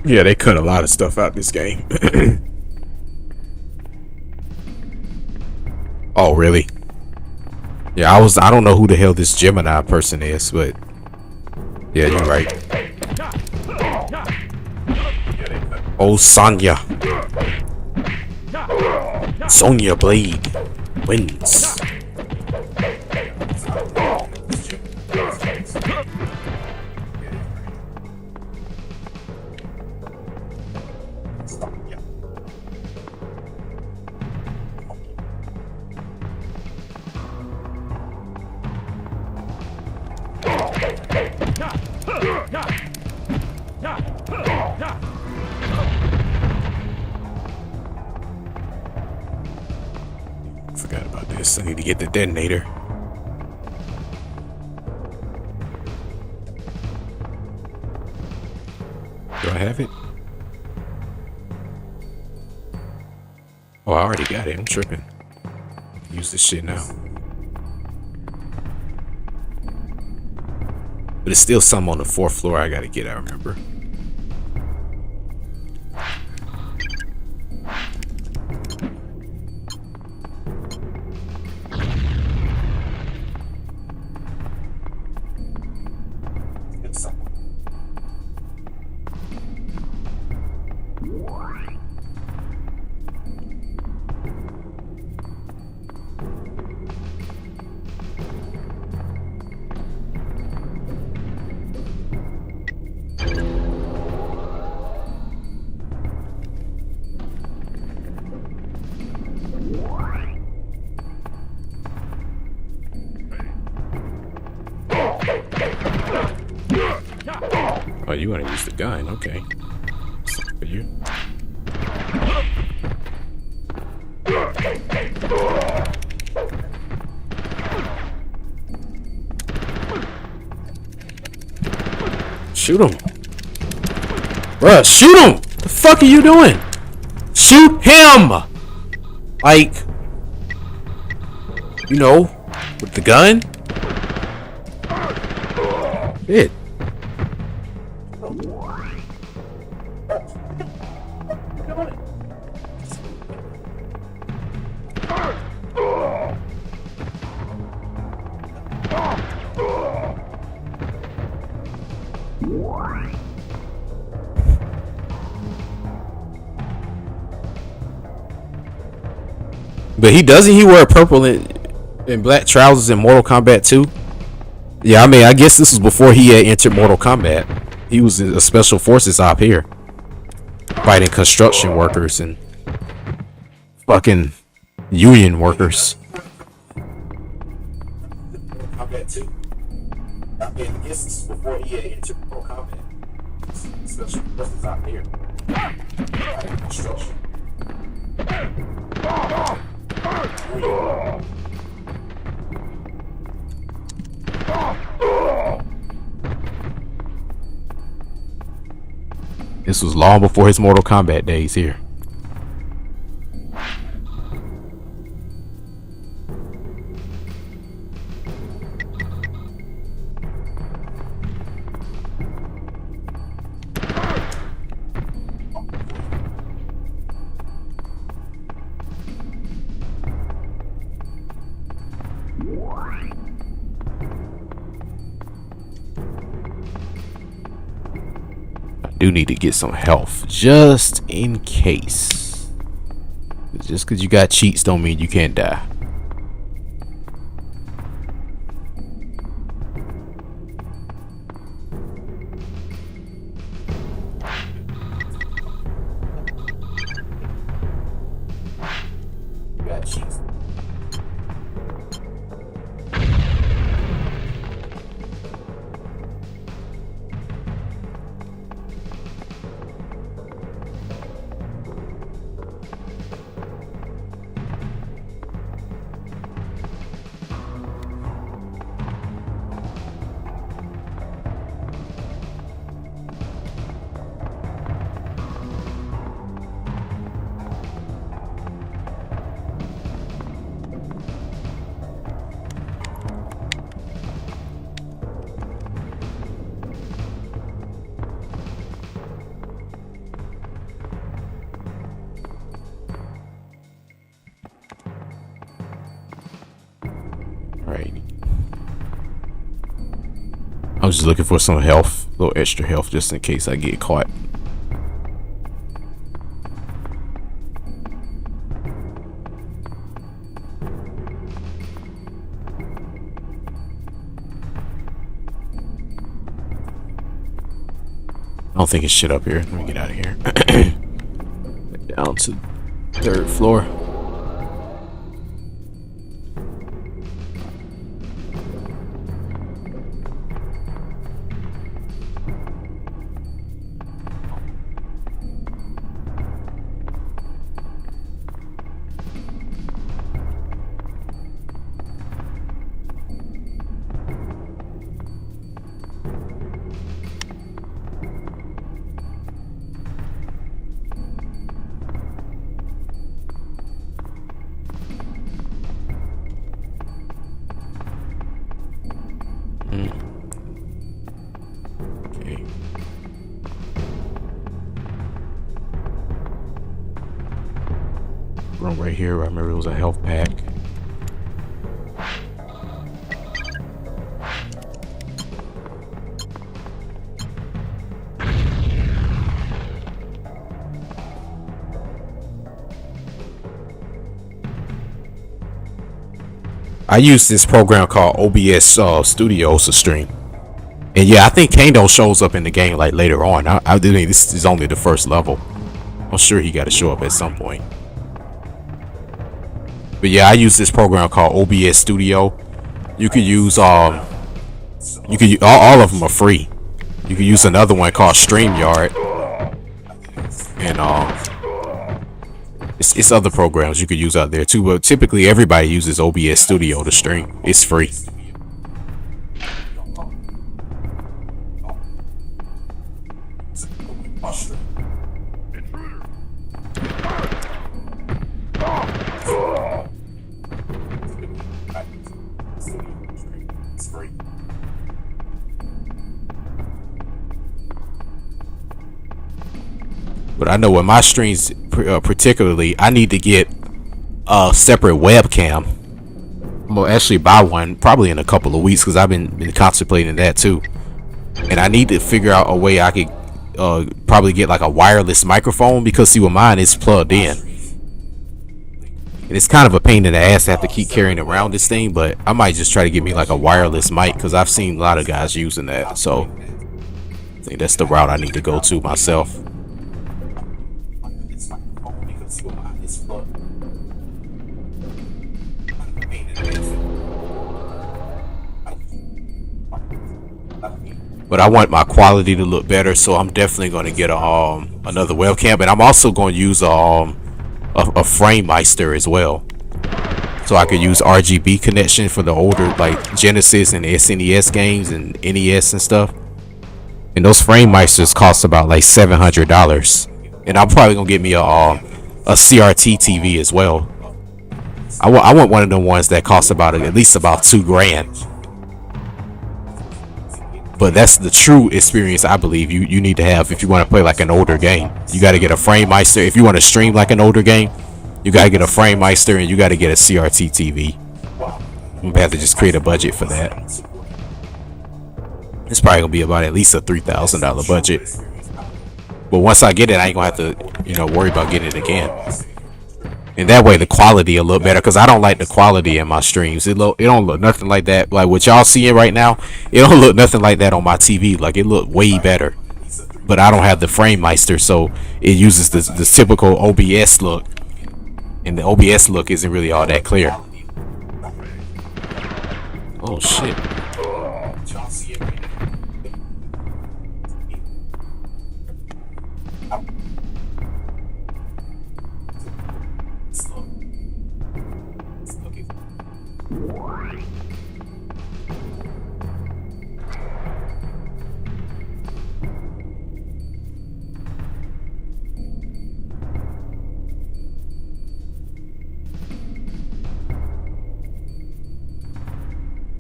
Yeah, they cut a lot of stuff out this game. Oh, really? Yeah, I don't know who the hell this Gemini person is, but yeah, you're right. Oh, Sonya. Sonya Blade wins. Forgot about this. I need to get the detonator. I have it? Oh, I already got it. I'm tripping. Use this shit now. But it's still some on the 4th floor I gotta get, I remember. Oh, you want to use the gun? Okay. For you. Shoot him. Bruh, shoot him! The fuck are you doing? Shoot him! Like, you know, with the gun? Shit. But he doesn't he wear purple and black trousers in Mortal Kombat 2? Yeah, I mean, I guess this was before he had entered Mortal Kombat. He was a Special Forces op here, fighting construction workers and fucking union workers. Kombat 2. I mean, I guess this is before he had entered Mortal Kombat. Special Forces op here, fighting construction. This was long before his Mortal Kombat days here. Do need to get some health just in case. Just because you got cheats don't mean you can't die. You got cheats. I was just looking for some health, a little extra health, just in case I get caught. I don't think it's shit up here. Let me get out of here. Down to 3rd floor. right here. I remember it was a health pack. I use this program called OBS Studios to stream. And yeah, I think Kano shows up in the game like later on. I think this is only the first level. I'm sure he got to show up at some point. But yeah, I use this program called OBS Studio. You could use all of them are free. You can use another one called StreamYard, and it's other programs you could use out there too. But typically, everybody uses OBS Studio to stream. It's free. But I know with my streams, particularly, I need to get a separate webcam. I'm gonna actually buy one probably in a couple of weeks because I've been contemplating that too. And I need to figure out a way I could probably get like a wireless microphone, because see, with mine it's plugged in. And it's kind of a pain in the ass to have to keep carrying around this thing, but I might just try to get me like a wireless mic because I've seen a lot of guys using that. So I think that's the route I need to go to myself. But I want my quality to look better, so I'm definitely going to get another webcam, and I'm also going to use a FrameMeister as well, so I could use RGB connection for the older like Genesis and SNES games and NES and stuff. And those FrameMeisters cost about like $700, and I'm probably gonna get me a CRT TV as well. I want one of the ones that costs about at least about $2,000. But that's the true experience I believe you need to have if you want to play like an older game. You got to get a FrameMeister. If you want to stream like an older game, you got to get a FrameMeister, and you got to get a CRT TV. I'm gonna have to just create a budget for that. It's probably gonna be about at least a $3,000 budget. But once I get it, I ain't gonna have to, worry about getting it again. And that way the quality a little better, because I don't like the quality in my streams. It don't look nothing like that. Like what y'all seeing right now, it don't look nothing like that on my TV. Like it look way better. But I don't have the FrameMeister, so it uses the typical OBS look. And the OBS look isn't really all that clear. Oh shit.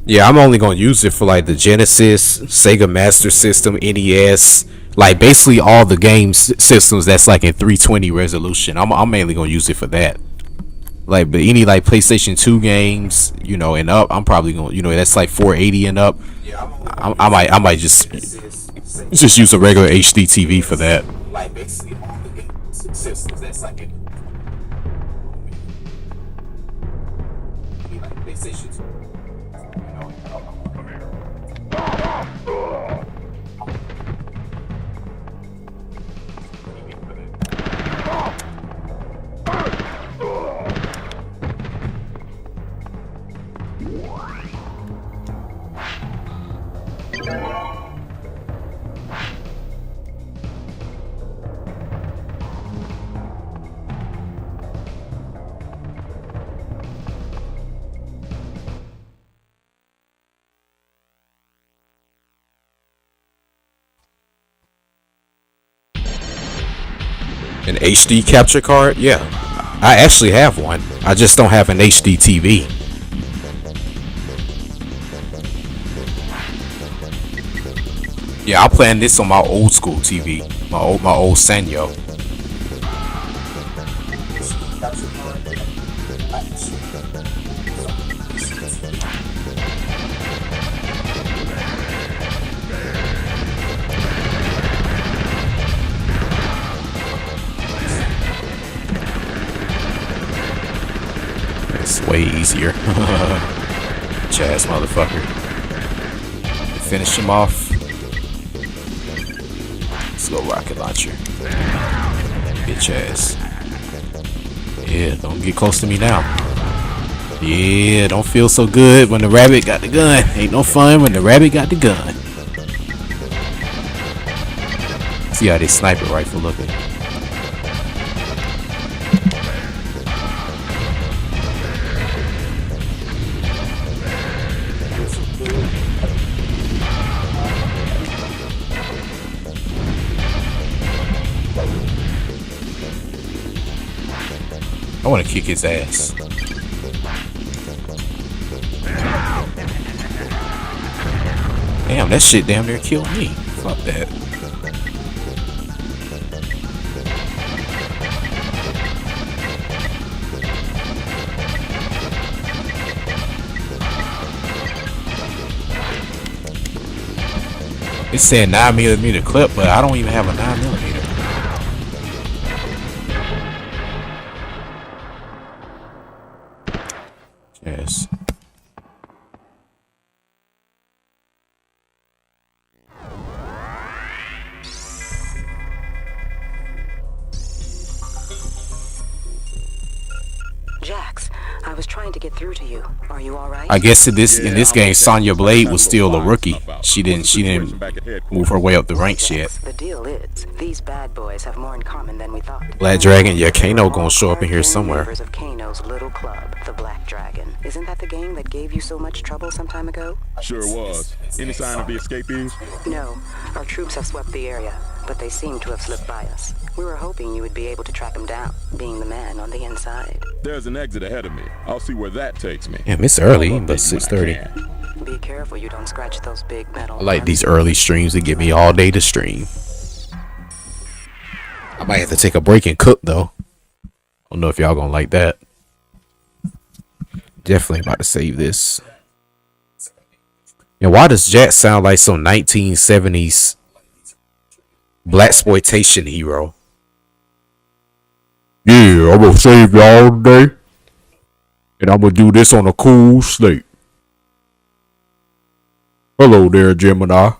Yeah, I'm only gonna use it for like the Genesis, Sega Master System, NES, like basically all the game systems that's like in 320 resolution. I'm mainly gonna use it for that. Like, but any like PlayStation 2 games, and up, I'm probably gonna, that's like 480 and up. I might just use a regular HD TV for that. Like basically all the game systems that's like in PlayStation 2. An HD capture card? Yeah, I actually have one. I just don't have an HD TV. Yeah, I'll plan this on my old school TV, my old Sanyo. way easier. Chaz motherfucker. Finish him off. Let's go rocket launcher. Bitch ass. Yeah, don't get close to me now. Yeah, don't feel so good when the rabbit got the gun. Ain't no fun when the rabbit got the gun. See how this sniper rifle looking. I want to kick his ass. Damn, that shit damn near killed me. Fuck that. It's saying 9mm clip, but I don't even have a 9mm. Yes. Jax, I was trying to get through to you. Are you all right? I guess in this game, Sonya Blade was still a rookie. She didn't move her way up the ranks yet. The deal is, these bad boys have more in common than we thought. Black Dragon, yeah, Kano gonna show up in here somewhere. Members of Kano's little club, the Black Dragon. Isn't that the gang that gave you so much trouble some time ago? Sure was. Any sign of the escapees? No, our troops have swept the area, but they seem to have slipped by us. We were hoping you would be able to track them down, being the man on the inside. There's an exit ahead of me. I'll see where that takes me. Damn, it's early, but 6:30. Be careful you don't scratch those big metal. I like these early streams that give me all day to stream. I might have to take a break and cook though. I don't know if y'all gonna like that. Definitely about to save this. And why does Jack sound like some 1970s blaxploitation hero? Yeah, I'm gonna save y'all today, and I'm gonna do this on a cool slate. Hello there, Gemini.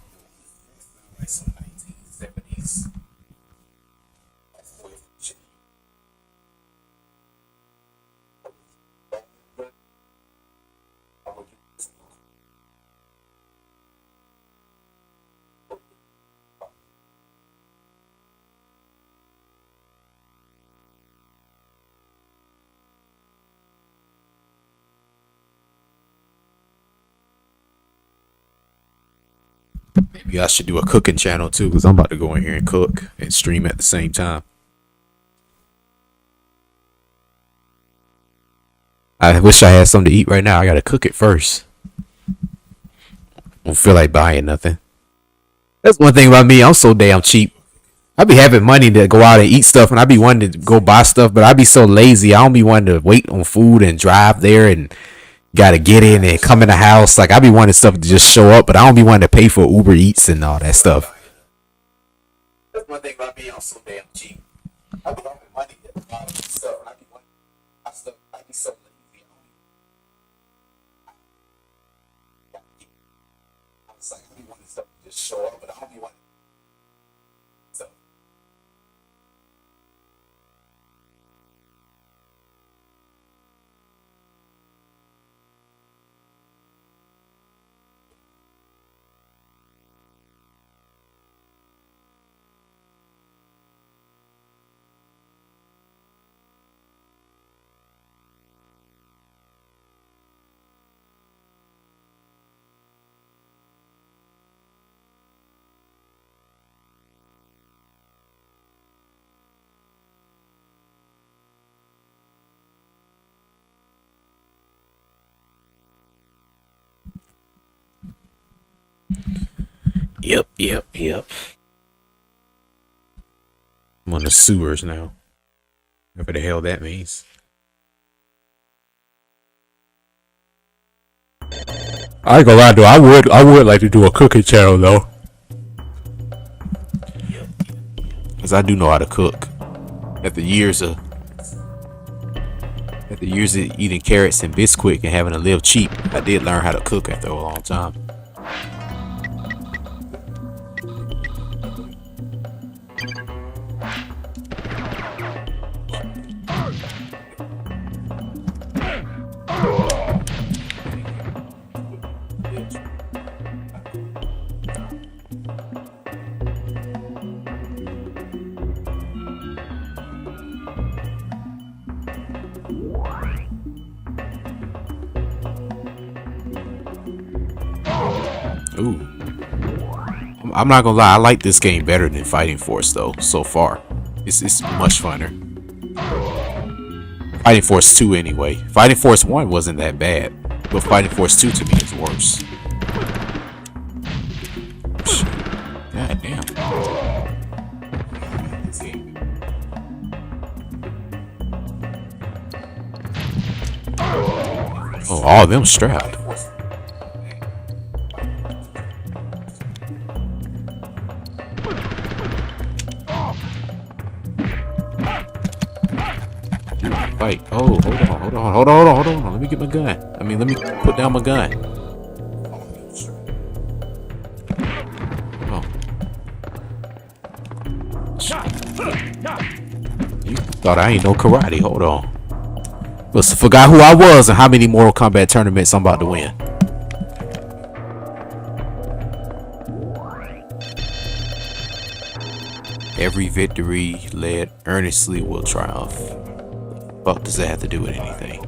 Maybe I should do a cooking channel too, because I'm about to go in here and cook and stream at the same time. I wish I had something to eat right now. I gotta cook it first. Don't feel like buying nothing. That's one thing about me. I'm so damn cheap. I be having money to go out and eat stuff, and I be wanting to go buy stuff, but I be so lazy. I don't be wanting to wait on food and drive there and gotta get in and come in the house. Like, I be wanting stuff to just show up, but I don't be wanting to pay for Uber Eats and all that stuff. That's one thing about me. I'm so damn cheap. I be having money to buy stuff, and I be wanting to buy stuff. I be so lazy. It's like I be wanting stuff to just show up, but I don't be wanting stuff. Yep. I'm on the sewers now. Whatever the hell that means. I ain't gonna lie though, I would like to do a cooking channel though. Cause I do know how to cook. After years of After years of eating carrots and Bisquick and having to live cheap, I did learn how to cook after a long time. Ooh. I'm not gonna lie, I like this game better than Fighting Force though, so far. It's much funner. Fighting Force 2 anyway. Fighting Force 1 wasn't that bad, but Fighting Force 2 to me is worse. God damn. Oh, all of them strapped. Fight. Oh, hold on. Let me get my gun. I mean, let me put down my gun. Oh. You thought I ain't no karate. Hold on. Must have forgot who I was and how many Mortal Kombat tournaments I'm about to win. Every victory led earnestly will triumph. What does that have to do with anything?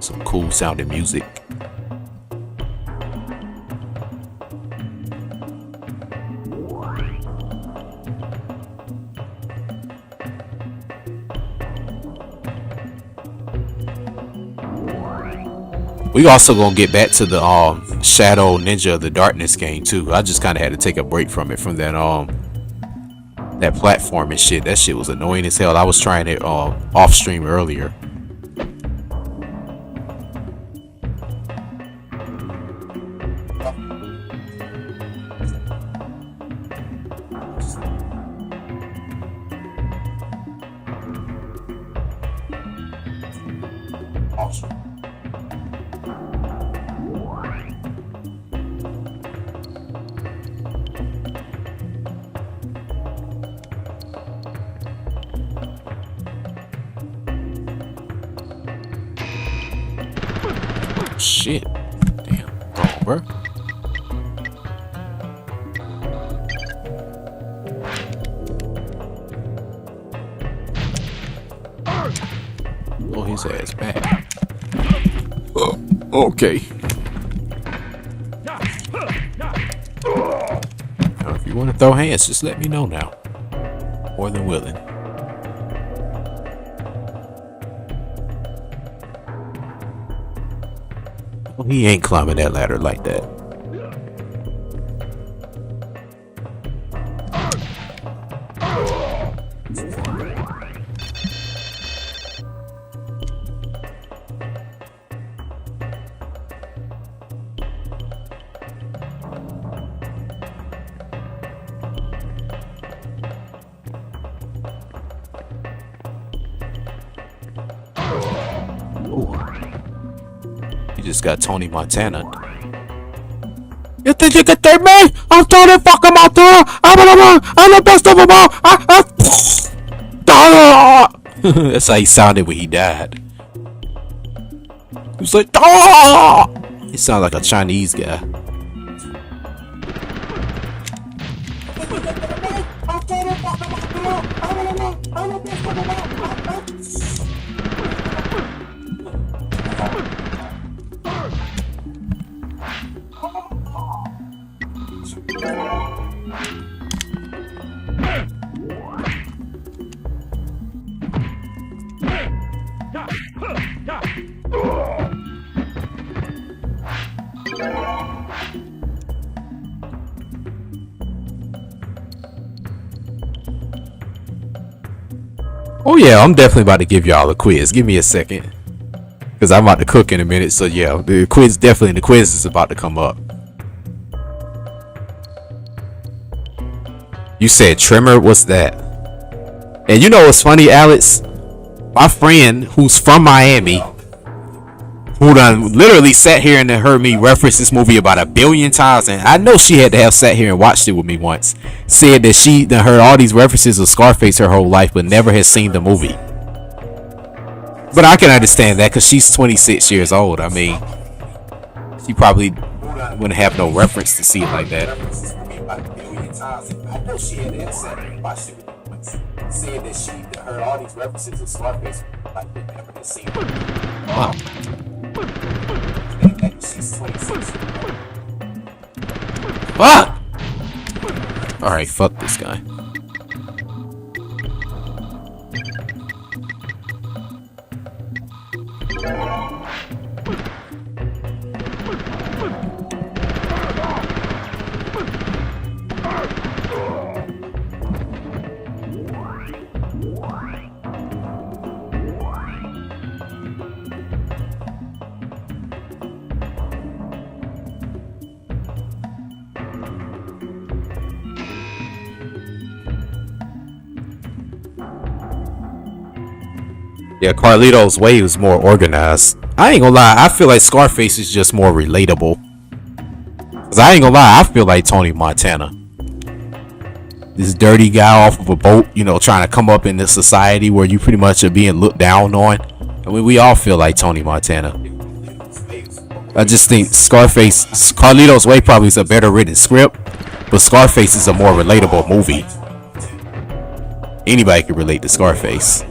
Some cool sounding music. We also gonna get back to the Shadow Ninja of the Darkness game too. I just kind of had to take a break from it, from that that platform and shit. That shit was annoying as hell. I was trying it off stream earlier. Shit. Damn. Oh, bro. Oh, his ass back. Oh, okay. Now, if you want to throw hands, just let me know now. More than willing. Well, he ain't climbing that ladder like that. Just got Tony Montana. You think you can take me? I'm Tony fucking Montana. I'm the best of them all. That's how he sounded when he died. He was like, he sounded like a Chinese guy. Oh yeah, I'm definitely about to give y'all a quiz. Give me a second, because I'm about to cook in a minute. So yeah, the quiz is about to come up. You said Trimmer? What's that? And you know what's funny, Alex? My friend who's from Miami, who done literally sat here and heard me reference this movie about 1 billion times, and I know she had to have sat here and watched it with me once, said that she done heard all these references of Scarface her whole life, but never has seen the movie. But I can understand that because she's 26 years old. I mean, she probably wouldn't have no reference to see it like that. I know she had to have sat here and watched it with me once, said that she heard all these references of Scarface like but never has seen it. Wow. Fuck! Alright, fuck this guy. Yeah, Carlito's way was more organized. I ain't gonna lie, I feel like Scarface is just more relatable. Cause I ain't gonna lie, I feel like Tony Montana. This dirty guy off of a boat, you know, trying to come up in this society where you pretty much are being looked down on. I mean, we all feel like Tony Montana. I just think Scarface, Carlito's Way probably is a better written script, but Scarface is a more relatable movie. Anybody can relate to Scarface.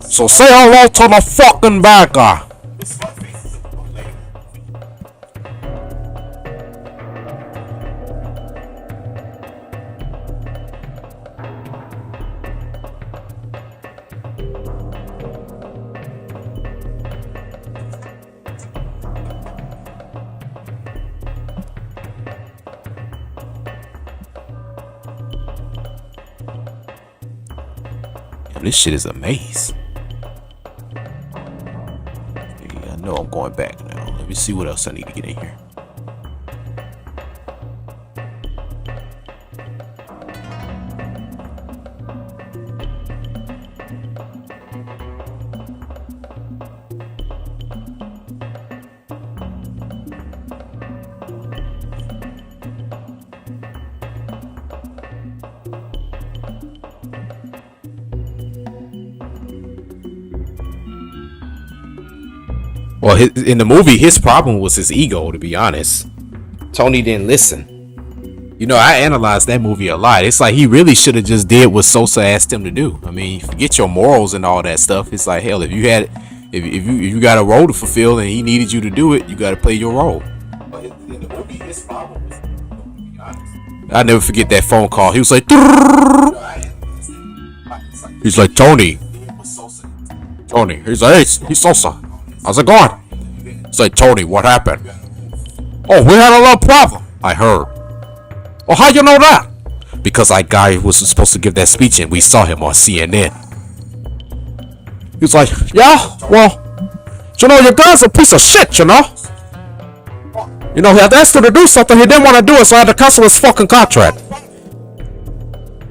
So say hello to the fucking bad guy. This shit is a maze. I know I'm going back now. Let me see what else I need to get in here. Well, in the movie, his problem was his ego, to be honest. Tony didn't listen. You know, I analyzed that movie a lot. It's like he really should have just did what Sosa asked him to do. I mean, forget your morals and all that stuff. It's like, hell, if you got a role to fulfill and he needed you to do it, you got to play your role. But in the movie, his problem was, to be honest. I'll never forget that phone call. He was like, he's like, Tony. He's like, hey, he's Sosa. How's it going? It's like, Tony, what happened? Oh, we had a little problem. I heard. Well, how you know that? Because that guy was supposed to give that speech and we saw him on CNN. He was like, yeah, well, you know, your guy's a piece of shit, you know? You know, he had asked him to do something, he didn't want to do it, so I had to cancel his fucking contract.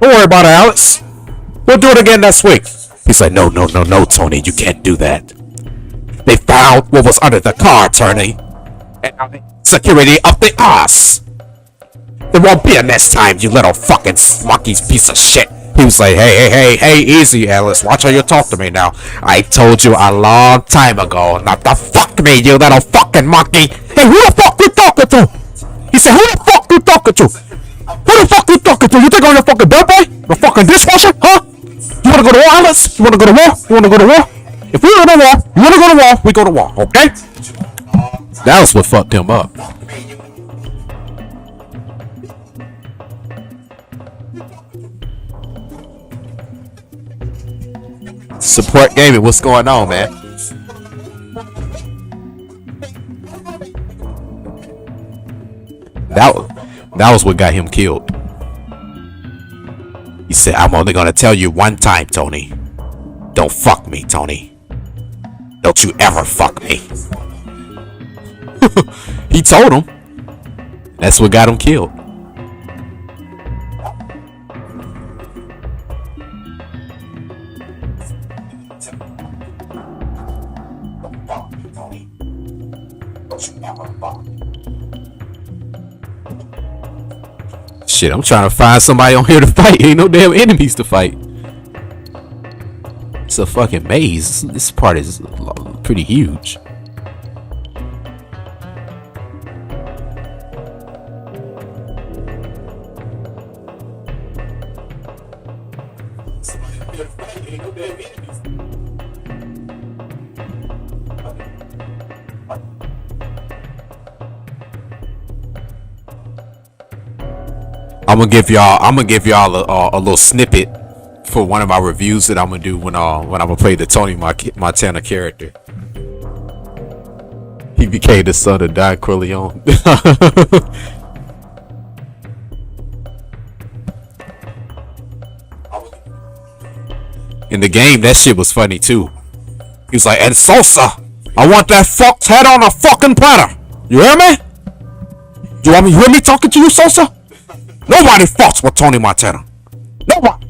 Don't worry about it, Alex. We'll do it again next week. He's like, no, Tony, you can't do that. They found what was under the car, Tony. And now the security up the ass. There won't be a next time, you little fucking monkey's piece of shit. He was like, hey, easy, Alice. Watch how you talk to me now. I told you a long time ago not to fuck me, you little fucking monkey. Hey, who the fuck you talking to? He said, who the fuck you talking to? Who the fuck you talking to? You think I'm your fucking bellboy? The fucking dishwasher? Huh? You wanna go to war, Alice? You wanna go to war? You wanna go to war? If we go to war, you wanna go to war, we go to war, okay? That was what fucked him up. Support gaming, what's going on, man? That was what got him killed. He said, I'm only gonna tell you one time, Tony. Don't fuck me, Tony. Don't you ever fuck me. He told him. That's what got him killed. Shit, I'm trying to find somebody on here to fight. Ain't no damn enemies to fight. It's a fucking maze. This part is pretty huge. I'm gonna give y'all a little snippet for one of my reviews that I'm gonna do when I'm gonna play the Tony Montana character. He became the son of Don Corleone. In the game, that shit was funny too. He was like, "And Sosa, I want that fucked head on a fucking platter. You hear me? You want me hear me talking to you, Sosa? Nobody fucks with Tony Montana. Nobody."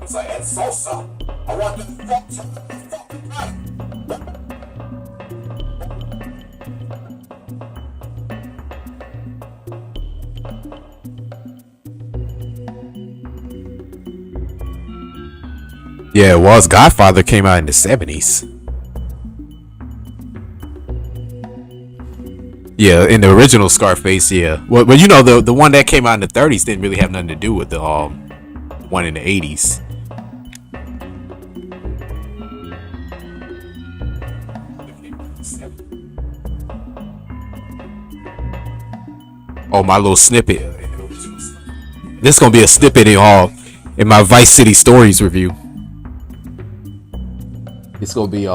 He's like, "And Sosa, I want that fucked head on a fucking platter." Yeah, it was. Godfather came out in the 70s. Yeah, in the original Scarface, yeah. Well, you know, the one that came out in the 30s didn't really have nothing to do with the one in the 80s. Oh, my little snippet. This is gonna be a snippet in my Vice City Stories review. It's gonna be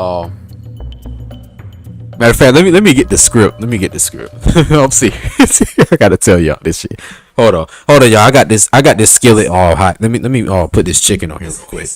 matter of fact, let me get the script. Let me get the script. I'm serious. I gotta tell y'all this shit. Hold on, y'all. I got this skillet all hot. Let me put this chicken on here real quick.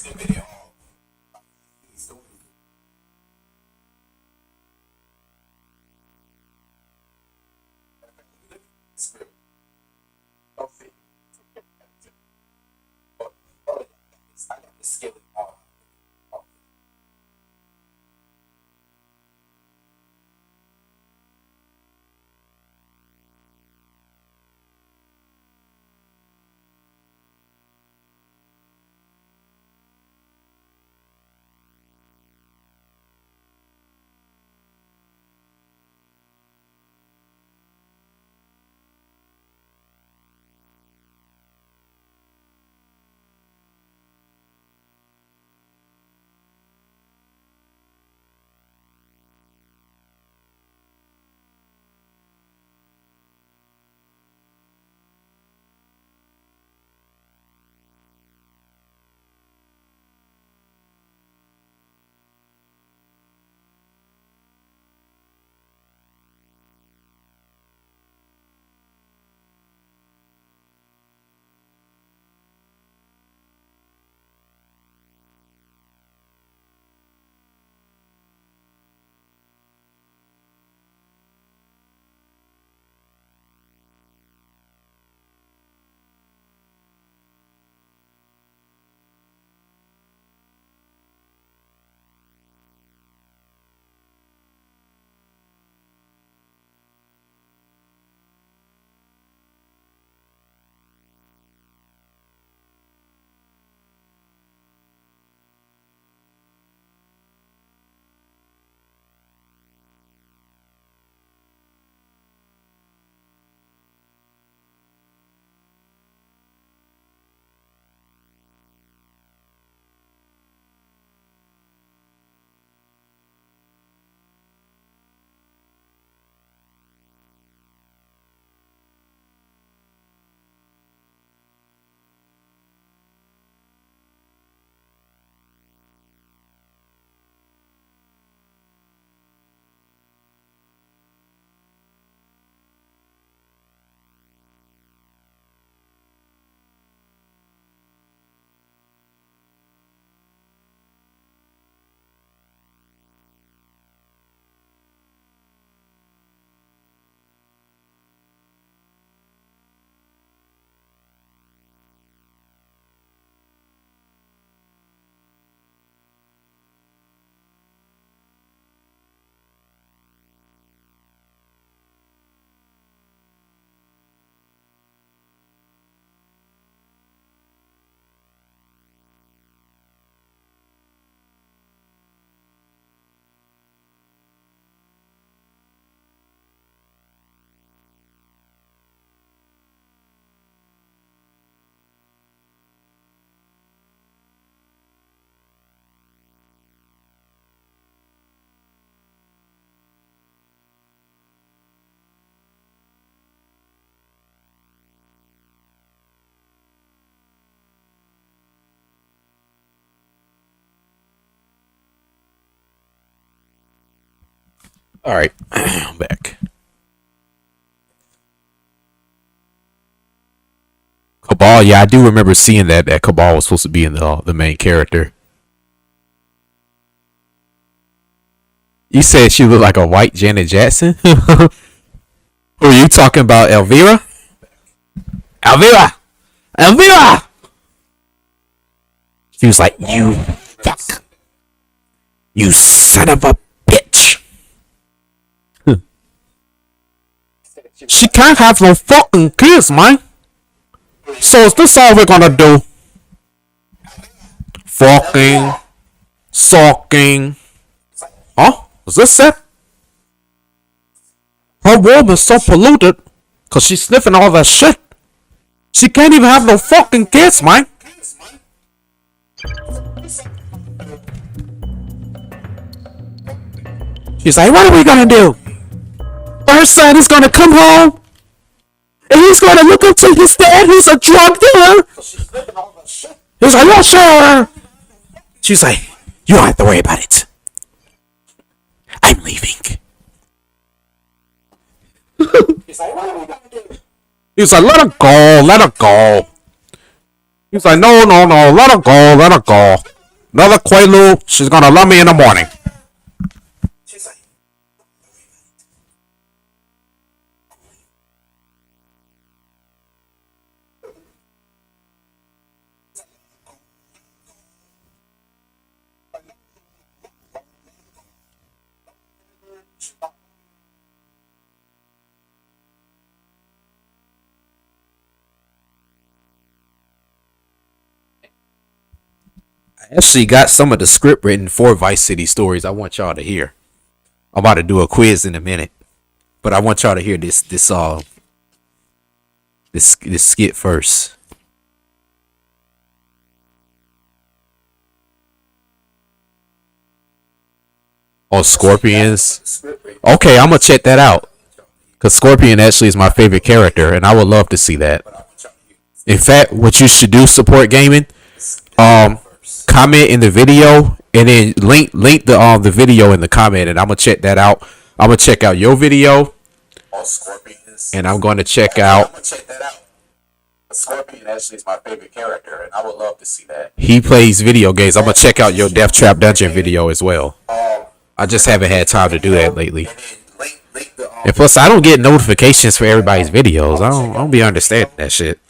All right, I'm back. Cabal, yeah, I do remember seeing that Cabal was supposed to be in the main character. You said she looked like a white Janet Jackson. Who are you talking about, Elvira? Elvira, Elvira. She was like, "You fuck, you son of a bitch." She can't have no fucking kids, man. So is this all we're gonna do? Fucking, sucking. Huh? Is this it? Her room is so polluted because she's sniffing all that shit. She can't even have no fucking kids, man. She's like, what are we gonna do? Her son is gonna come home and he's gonna look up to his dad who's a drug dealer. He's like, yeah, sure. She's like, you don't have to worry about it. I'm leaving. He's like, what are we gonna do? He's like, let her go, let her go. He's like, no, no, no, let her go, let her go. Another Quaalude, she's gonna love me in the morning. She's like, I actually got some of the script written for Vice City Stories. I want y'all to hear. I'm about to do a quiz in a minute, but I want y'all to hear this skit first. Oh, Scorpions. Okay, I'm gonna check that out. Cause Scorpion actually is my favorite character, and I would love to see that. In fact, what you should do, support gaming. Comment in the video and then link the video in the comment, and I'm gonna check that out. I'm gonna check out your video, and I'm going to check out. Scorpion actually is my favorite character, and I would love to see that. He plays video games. I'm gonna check out your Death Trap Dungeon video as well. I just haven't had time to do that lately. And plus, I don't get notifications for everybody's videos. I don't be understanding that shit.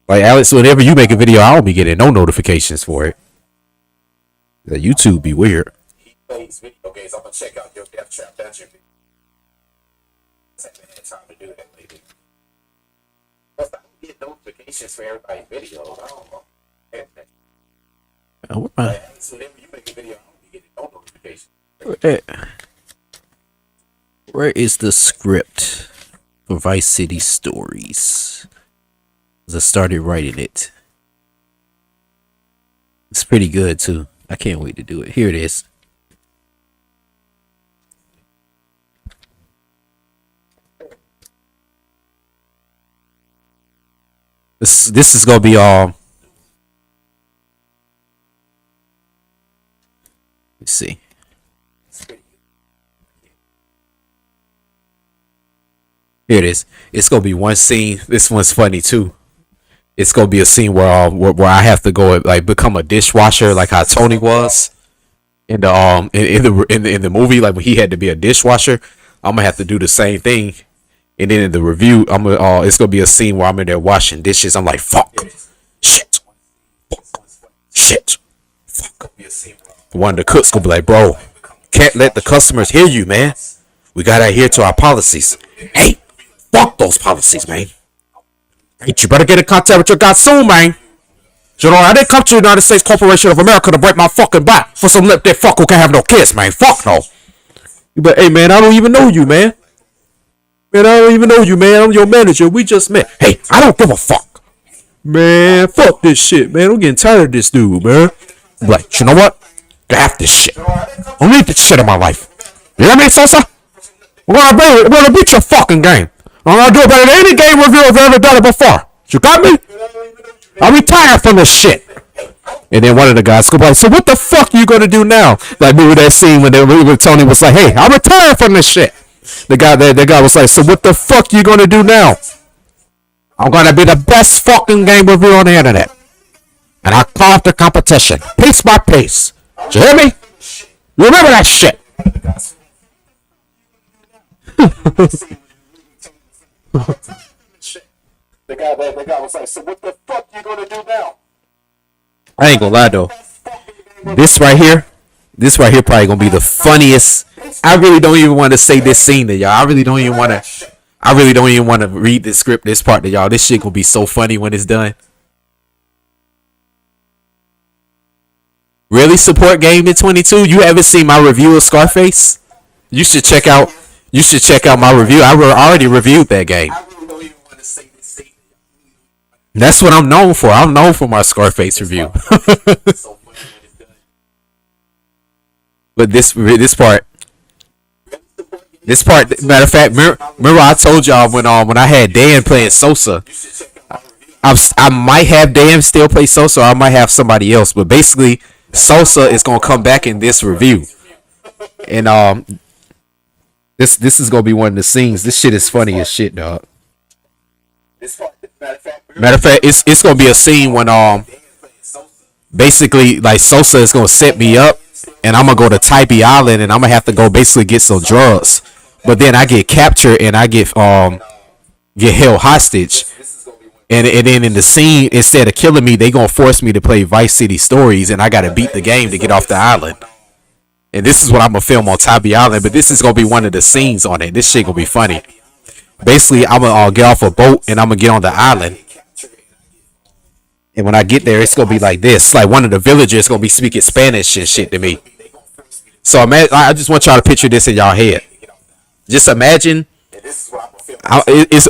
Like, Alex, whenever you make a video, I don't be getting no notifications for it. The YouTube be weird. He plays video games. I'm gonna check out your Death Trap Dungeon video. I haven't had time to do that lately. Plus, I don't get notifications for everybody's videos. I don't know. Like, Alex, whenever you make a video, I don't be getting no notifications. Where is the script for Vice City Stories? I started writing it. It's pretty good too. I can't wait to do it. Here it is. This is gonna be all. Let's see. Here it is. It's gonna be one scene. This one's funny too. It's gonna be a scene where I have to go and, like, become a dishwasher, like how Tony was in the movie, like when he had to be a dishwasher. I'm gonna have to do the same thing, and then in the review, it's gonna be a scene where I'm in there washing dishes. I'm like, fuck, shit, fuck. One of the cooks gonna be like, bro, can't let the customers hear you, man. We gotta adhere to our policies. Hey, fuck those policies, man. Hey, you better get in contact with your guy soon, man. You know, I didn't come to the United States Corporation of America to break my fucking back for some lip dick fuck who can't have no kids, man. Fuck no. But hey, man, I don't even know you, man. Man, I don't even know you, man. I'm your manager. We just met. Hey, I don't give a fuck. Man, fuck this shit, man. I'm getting tired of this dude, man. I'm like, you know what? Get half this shit. I don't need this shit in my life. You hear me, Sosa? We're gonna beat your fucking game. I'm gonna do it better than any game review I've ever done it before. You got me? I'm retired from this shit. And then one of the guys go like, so what the fuck you gonna do now? Like, remember that scene when Tony was like, hey, I retired from this shit. The guy was like, so what the fuck you gonna do now? I'm gonna be the best fucking game reviewer on the internet. And I carved the competition, piece by piece. Did you hear me? You remember that shit? The guy was like, so what the fuck you gonna do now? I ain't gonna lie though. This right here probably gonna be the funniest. I really don't even want to say this scene to y'all. I really don't even want to read the script, this part to y'all. This shit gonna be so funny when it's done. Really support Game in 22? You haven't seen my review of Scarface? You should check out my review. I already reviewed that game. That's what I'm known for. I'm known for my Scarface review. But this part, matter of fact, remember I told y'all when I had Dan playing Sosa, I might have Dan still play Sosa, or I might have somebody else. But basically, Sosa is gonna come back in this review, and this is gonna be one of the scenes. This shit is funny as shit, dog. Matter of fact, it's gonna be a scene when basically like Sosa is gonna set me up, and I'm gonna go to Tybee Island, and I'm gonna have to go basically get some drugs. But then I get captured and I get held hostage. And then in the scene, instead of killing me, they gonna force me to play Vice City Stories, and I gotta beat the game to get off the island. And this is what I'm gonna film on Tybee Island, but this is gonna be one of the scenes on it. This shit gonna be funny. Basically, I'm gonna get off a boat and I'm gonna get on the island. And when I get there, it's gonna be like this. Like one of the villagers gonna be speaking Spanish and shit to me. So I just want y'all to picture this in y'all head. Just imagine.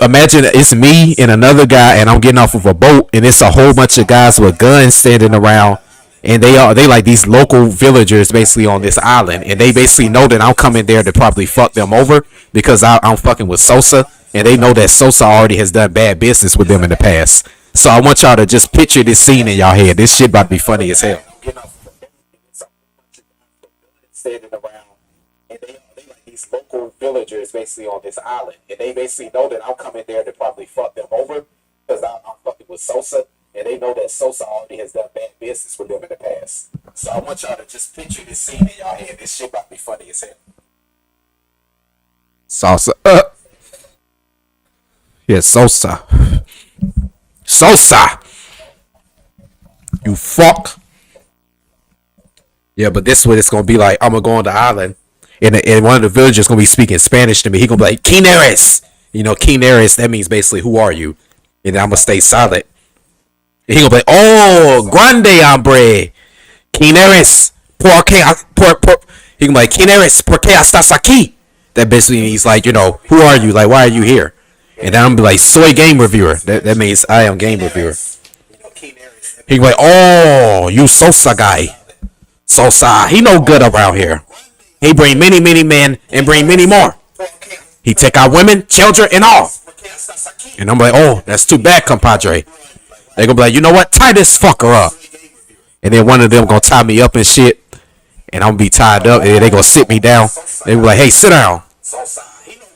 Imagine it's me and another guy, and I'm getting off of a boat, and it's a whole bunch of guys with guns standing around, and they like these local villagers basically on this island, and they basically know that I'm coming there to probably fuck them over because I'm fucking with Sosa, and they know that Sosa already has done bad business with them in the past. So I want y'all to just picture this scene in y'all head. This shit about to be funny as hell. Standing around, and they like these local villagers basically on this island, and they basically know that I'm coming there to probably fuck them over because I'm fucking with Sosa, and they know that Sosa already has done bad business with them in the past. So I want y'all to just picture this scene in y'all head. This shit about to be funny as hell. Sosa, yeah, Sosa, you fuck. Yeah, but this is what it's gonna be like. I'm gonna go on the island, and one of the villagers gonna be speaking Spanish to me. He gonna be like, "¿Quién eres?" You know, "¿Quién eres?" That means basically, "Who are you?" And then I'm gonna stay silent. And he gonna be like, "Oh, grande hombre, ¿Quién eres? ¿Por qué? He gonna be like, "¿Quién eres? ¿Por qué estás aquí?" That basically means like, you know, "Who are you? Like, why are you here?" And then I'm gonna be like, "Soy game reviewer." That means I am game reviewer. He gonna be like, "Oh, you Sosa guy. Sosa, he no good around here. He bring many men and bring many more. He take out women, children, and all." And I'm like, "Oh, that's too bad, compadre." They gonna be like, "You know what? Tie this fucker up." And then one of them gonna tie me up and shit, and I'm gonna be tied up, and they gonna sit me down. They be like, "Hey, sit down."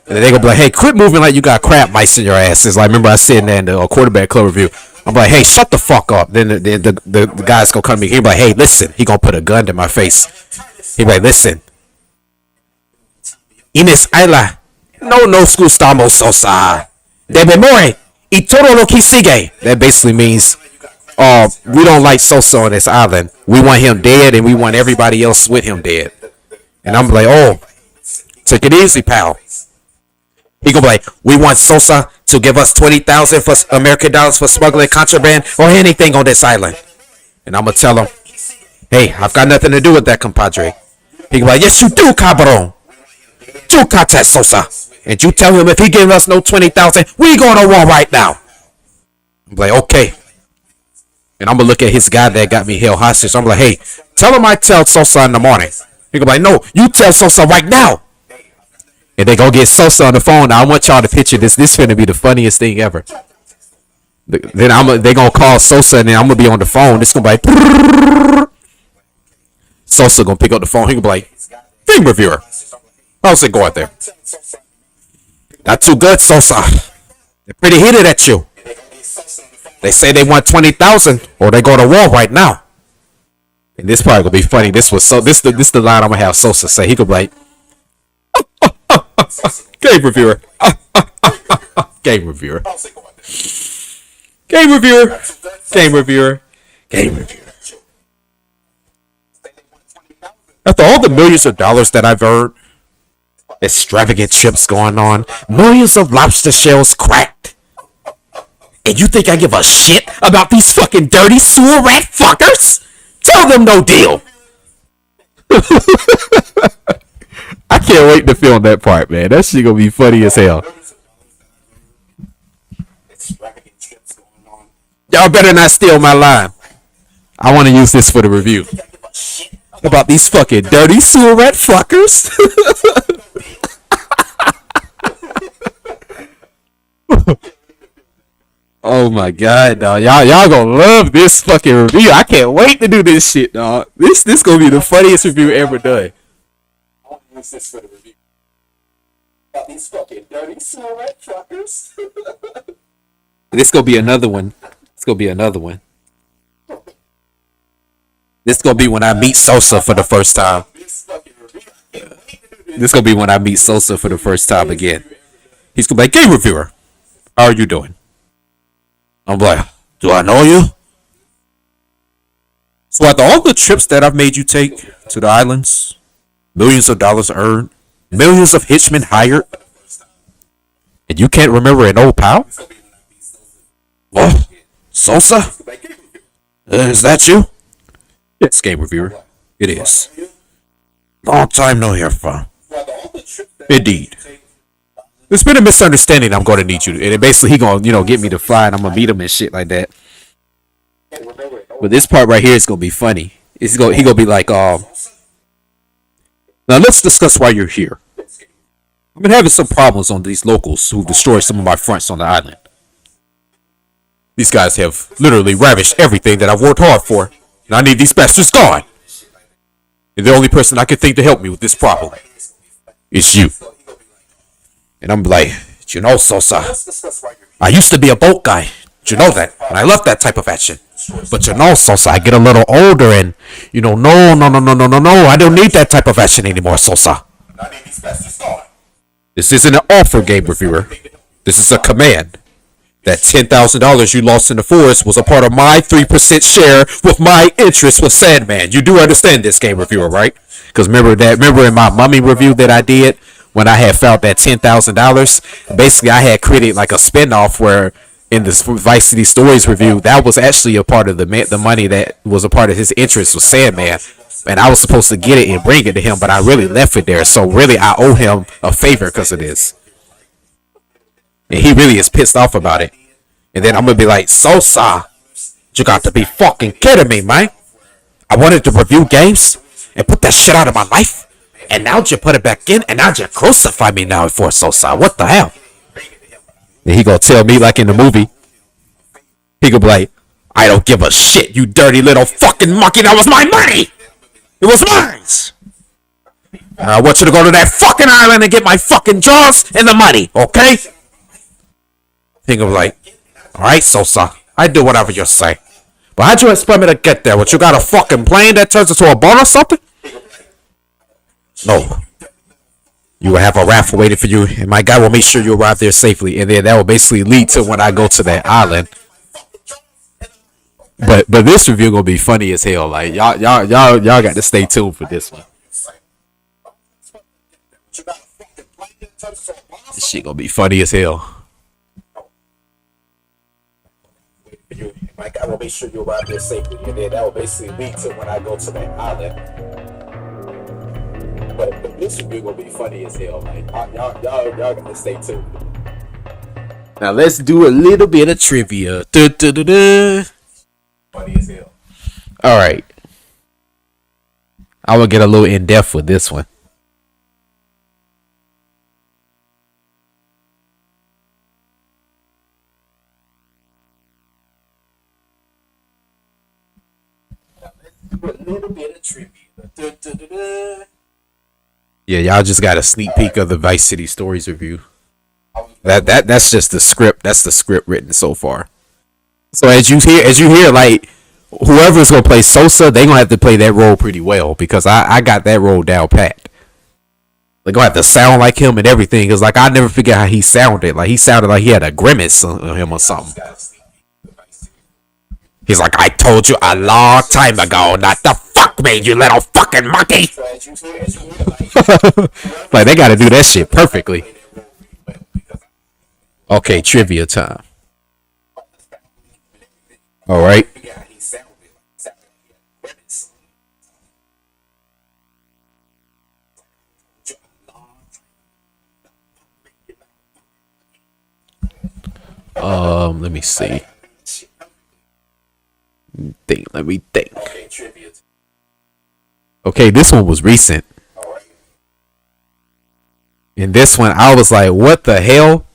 And then they gonna be like, "Hey, quit moving like you got crab mice in your ass." It's like, remember I said that in the quarterback club review. I'm like, "Hey, shut the fuck up." Then the guy's gonna come to me. He be like, "Hey, listen." He gonna put a gun to my face. He be like, "Listen, Ines Ayla, no gustamos Sosa. De memoria y todo lo que sigue." That basically means, we don't like Sosa on this island. We want him dead, and we want everybody else with him dead. And I'm like, "Oh, take it easy, pal." He gonna be like, "We want Sosa to give us 20,000 for American dollars for smuggling contraband or anything on this island." And I'm gonna tell him, "Hey, I've got nothing to do with that, compadre." He gonna be like, "Yes, you do, cabrón. You contest Sosa, and you tell him if he give us no 20,000, we going to war right now." I'm like, "Okay." And I'm gonna look at his guy that got me held hostage. I'm like, "Hey, tell him I tell Sosa in the morning." He gonna be like, "No, you tell Sosa right now." And they go get Sosa on the phone. Now I want y'all to picture this. This is gonna be the funniest thing ever. Then they gonna call Sosa, and then I'm gonna be on the phone. It's gonna be like Sosa gonna pick up the phone. He gonna be like, "Game reviewer, how's it going there? Not too good, Sosa. They're pretty heated at you. They say they want 20,000, or they go to war right now." And this probably gonna be funny. This the line I'm gonna have Sosa say. He gonna be like, "Game reviewer, game reviewer, game reviewer, game reviewer, game reviewer." After all the millions of dollars that I've earned, extravagant trips going on, millions of lobster shells cracked, and you think I give a shit about these fucking dirty sewer rat fuckers? Tell them no deal. I can't wait to film that part, man. That shit gonna be funny as hell. Y'all better not steal my line. I want to use this for the review. About these fucking dirty sewer rat fuckers. Oh my god, dog. Y'all gonna love this fucking review. I can't wait to do this shit, dog. This gonna be the funniest review ever done. I want to use this for the review. About these fucking dirty sewer rat fuckers. This gonna be another one. It's gonna be another one. This gonna be when I meet Sosa for the first time. This gonna be when I meet Sosa for the first time again. He's gonna be like, "Game reviewer, how are you doing?" I'm like, "Do I know you?" So after all the trips that I've made you take to the islands, millions of dollars earned, millions of hitchmen hired, and you can't remember an old pal? What? Sosa? Is that you? Yes, game reviewer. It is. Long time no hear from. Indeed. There's been a misunderstanding. I'm going to need you. And it basically, he going to, get me to fly, and I'm going to meet him and shit like that. But this part right here is going to be funny. He going to be like, now let's discuss why you're here. I've been having some problems on these locals who destroyed some of my fronts on the island. These guys have literally ravished everything that I've worked hard for. And I need these bastards gone. And the only person I can think to help me with this problem is you. And I'm like, Sosa, I used to be a boat guy. You know that. And I love that type of action. But Sosa, I get a little older and, no, I don't need that type of action anymore, Sosa. This isn't an offer, game reviewer. This is a command. That $10,000 you lost in the forest was a part of my 3% share with my interest with Sandman. You do understand this, game reviewer, right? Because remember in my mummy review that I did, when I had found that $10,000, basically I had created like a spinoff where in this Vice City Stories review, that was actually a part of the money that was a part of his interest with Sandman. And I was supposed to get it and bring it to him, but I really left it there. So really I owe him a favor because of this. And he really is pissed off about it. And then I'm going to be like, Sosa, you got to be fucking kidding me, man. I wanted to review games and put that shit out of my life. And now you put it back in, and now you crucify me now for Sosa. What the hell? And he gonna tell me like in the movie. He gonna be like, I don't give a shit, you dirty little fucking monkey. That was my money. It was mine. I want you to go to that fucking island and get my fucking jaws and the money, okay? He gonna be like, alright, Sosa, I do whatever you say. But how'd you expect me to get there? What, you got a fucking plane that turns into a boat or something? No. You will have a raffle waiting for you, and my guy will make sure you arrive there safely, and then that will basically lead to when I go to that island. But this review gonna be funny as hell. Like y'all got to stay tuned for this one. This shit gonna be funny as hell. My guy will make sure you arrive there safely, and then that will basically lead to when I go to that island. But this review gonna be funny as hell, man. Y'all gotta stay tuned. Now let's do a little bit of trivia. Funny as hell. All right, I will get a little in depth with this one. A little bit of trivia. Yeah, y'all just got a sneak peek of the Vice City Stories review. That's just the script. That's the script written so far. So as you hear, like whoever's gonna play Sosa, they gonna have to play that role pretty well because I got that role down pat. They gonna have to sound like him and everything. Cause like I never figured how he sounded. Like he sounded like he had a grimace on him or something. He's like, I told you a long time ago not to fuck me, you little fucking monkey. Like they gotta do that shit perfectly. Okay, trivia time. All right. Let me see. Let me think. Okay, this one was recent. And this one, I was like, what the hell?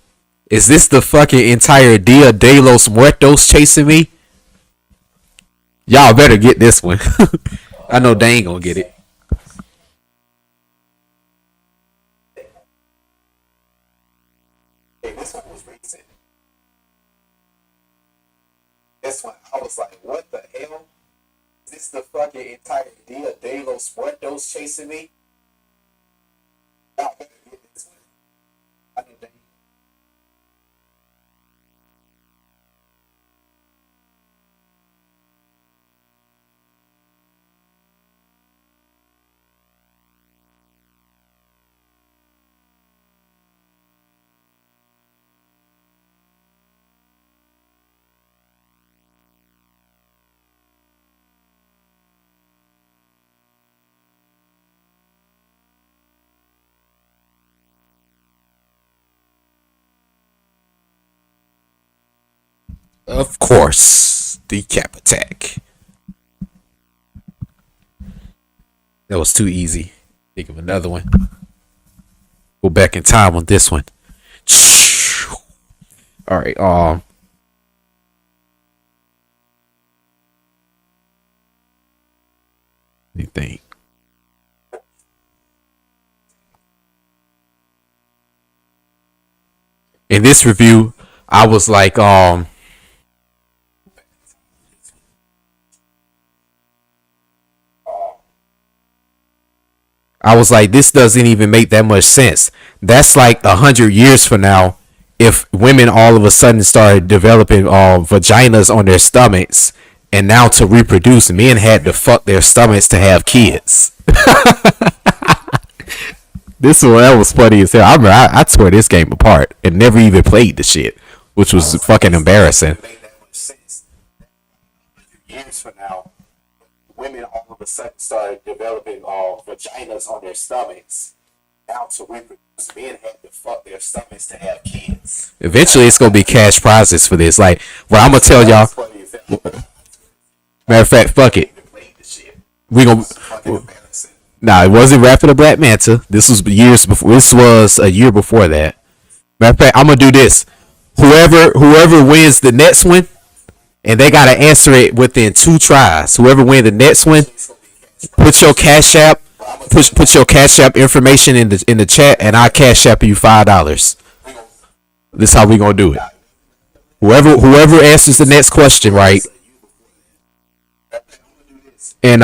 Is this the fucking entire Dia de los Muertos chasing me? Y'all better get this one. I know they ain't gonna get it. This one was recent. This one, I was like, what the hell? Is this the fucking entire Dia de los Muertos chasing me? Y'all better get this one. I know they. Of course, the Cap Attack. That was too easy. Think of another one. Go back in time on this one. All right. Let me think. In this review, I was like, this doesn't even make that much sense. That's like 100 years from now, if women all of a sudden started developing vaginas on their stomachs, and now to reproduce, men had to fuck their stomachs to have kids. This one that was funny as hell. I remember I tore this game apart and never even played the shit, which was fucking embarrassing. Years from now, women all of a sudden started developing vaginas on their stomachs. Now to reproduce, men had to fuck their stomachs to have kids. Eventually, it's gonna be cash prizes for this. Like, well, I'm gonna tell y'all. Matter of fact, fuck it. We gonna. Nah, it wasn't Rapid the Black Manta. This was years before. This was a year before that. Matter of fact, I'm gonna do this. Whoever wins the next one, and they gotta answer it within 2 tries. Whoever wins the next one, put your cash app, put your cash app information in the chat, and I'll cash app you $5. This is how we gonna do it. Whoever answers the next question right, and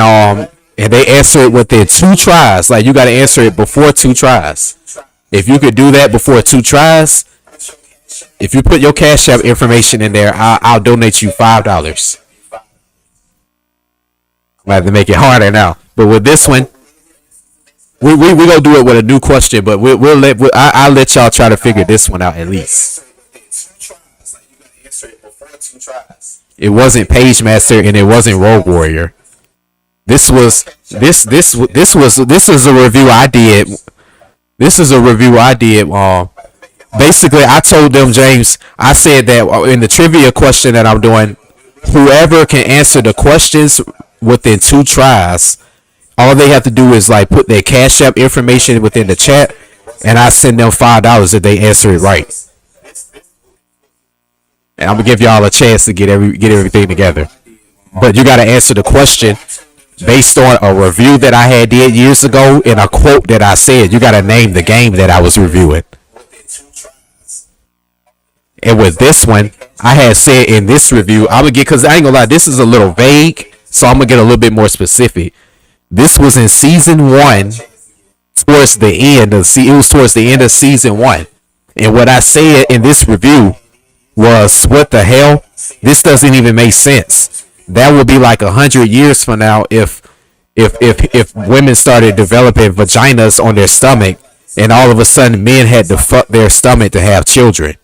they answer it within 2 tries. Like you gotta answer it before 2 tries. If you could do that before 2 tries, if you put your cash app information in there, I'll donate you $5. I have to make it harder now. But with this one, we gonna do it with a new question. But I'll let y'all try to figure this one out at least. It wasn't Page Master and it wasn't Rogue Warrior. This was a review I did. This is a review I did. Basically, I told them, James, I said that in the trivia question that I'm doing, whoever can answer the questions within 2 tries, all they have to do is like put their cash app information within the chat, and I send them $5 if they answer it right. And I'm gonna give y'all a chance to get everything together. But you gotta answer the question. based on a review that I had did years ago and a quote that I said. You gotta name the game that I was reviewing. And with this one, I had said in this review, I'm gonna get, because I ain't gonna lie, this is a little vague, so I'm gonna get a little bit more specific. This was in season 1, towards the end of it was towards the end of season 1, and what I said in this review was, "What the hell? This doesn't even make sense. That would be like 100 years from now if women started developing vaginas on their stomach, and all of a sudden men had to fuck their stomach to have children."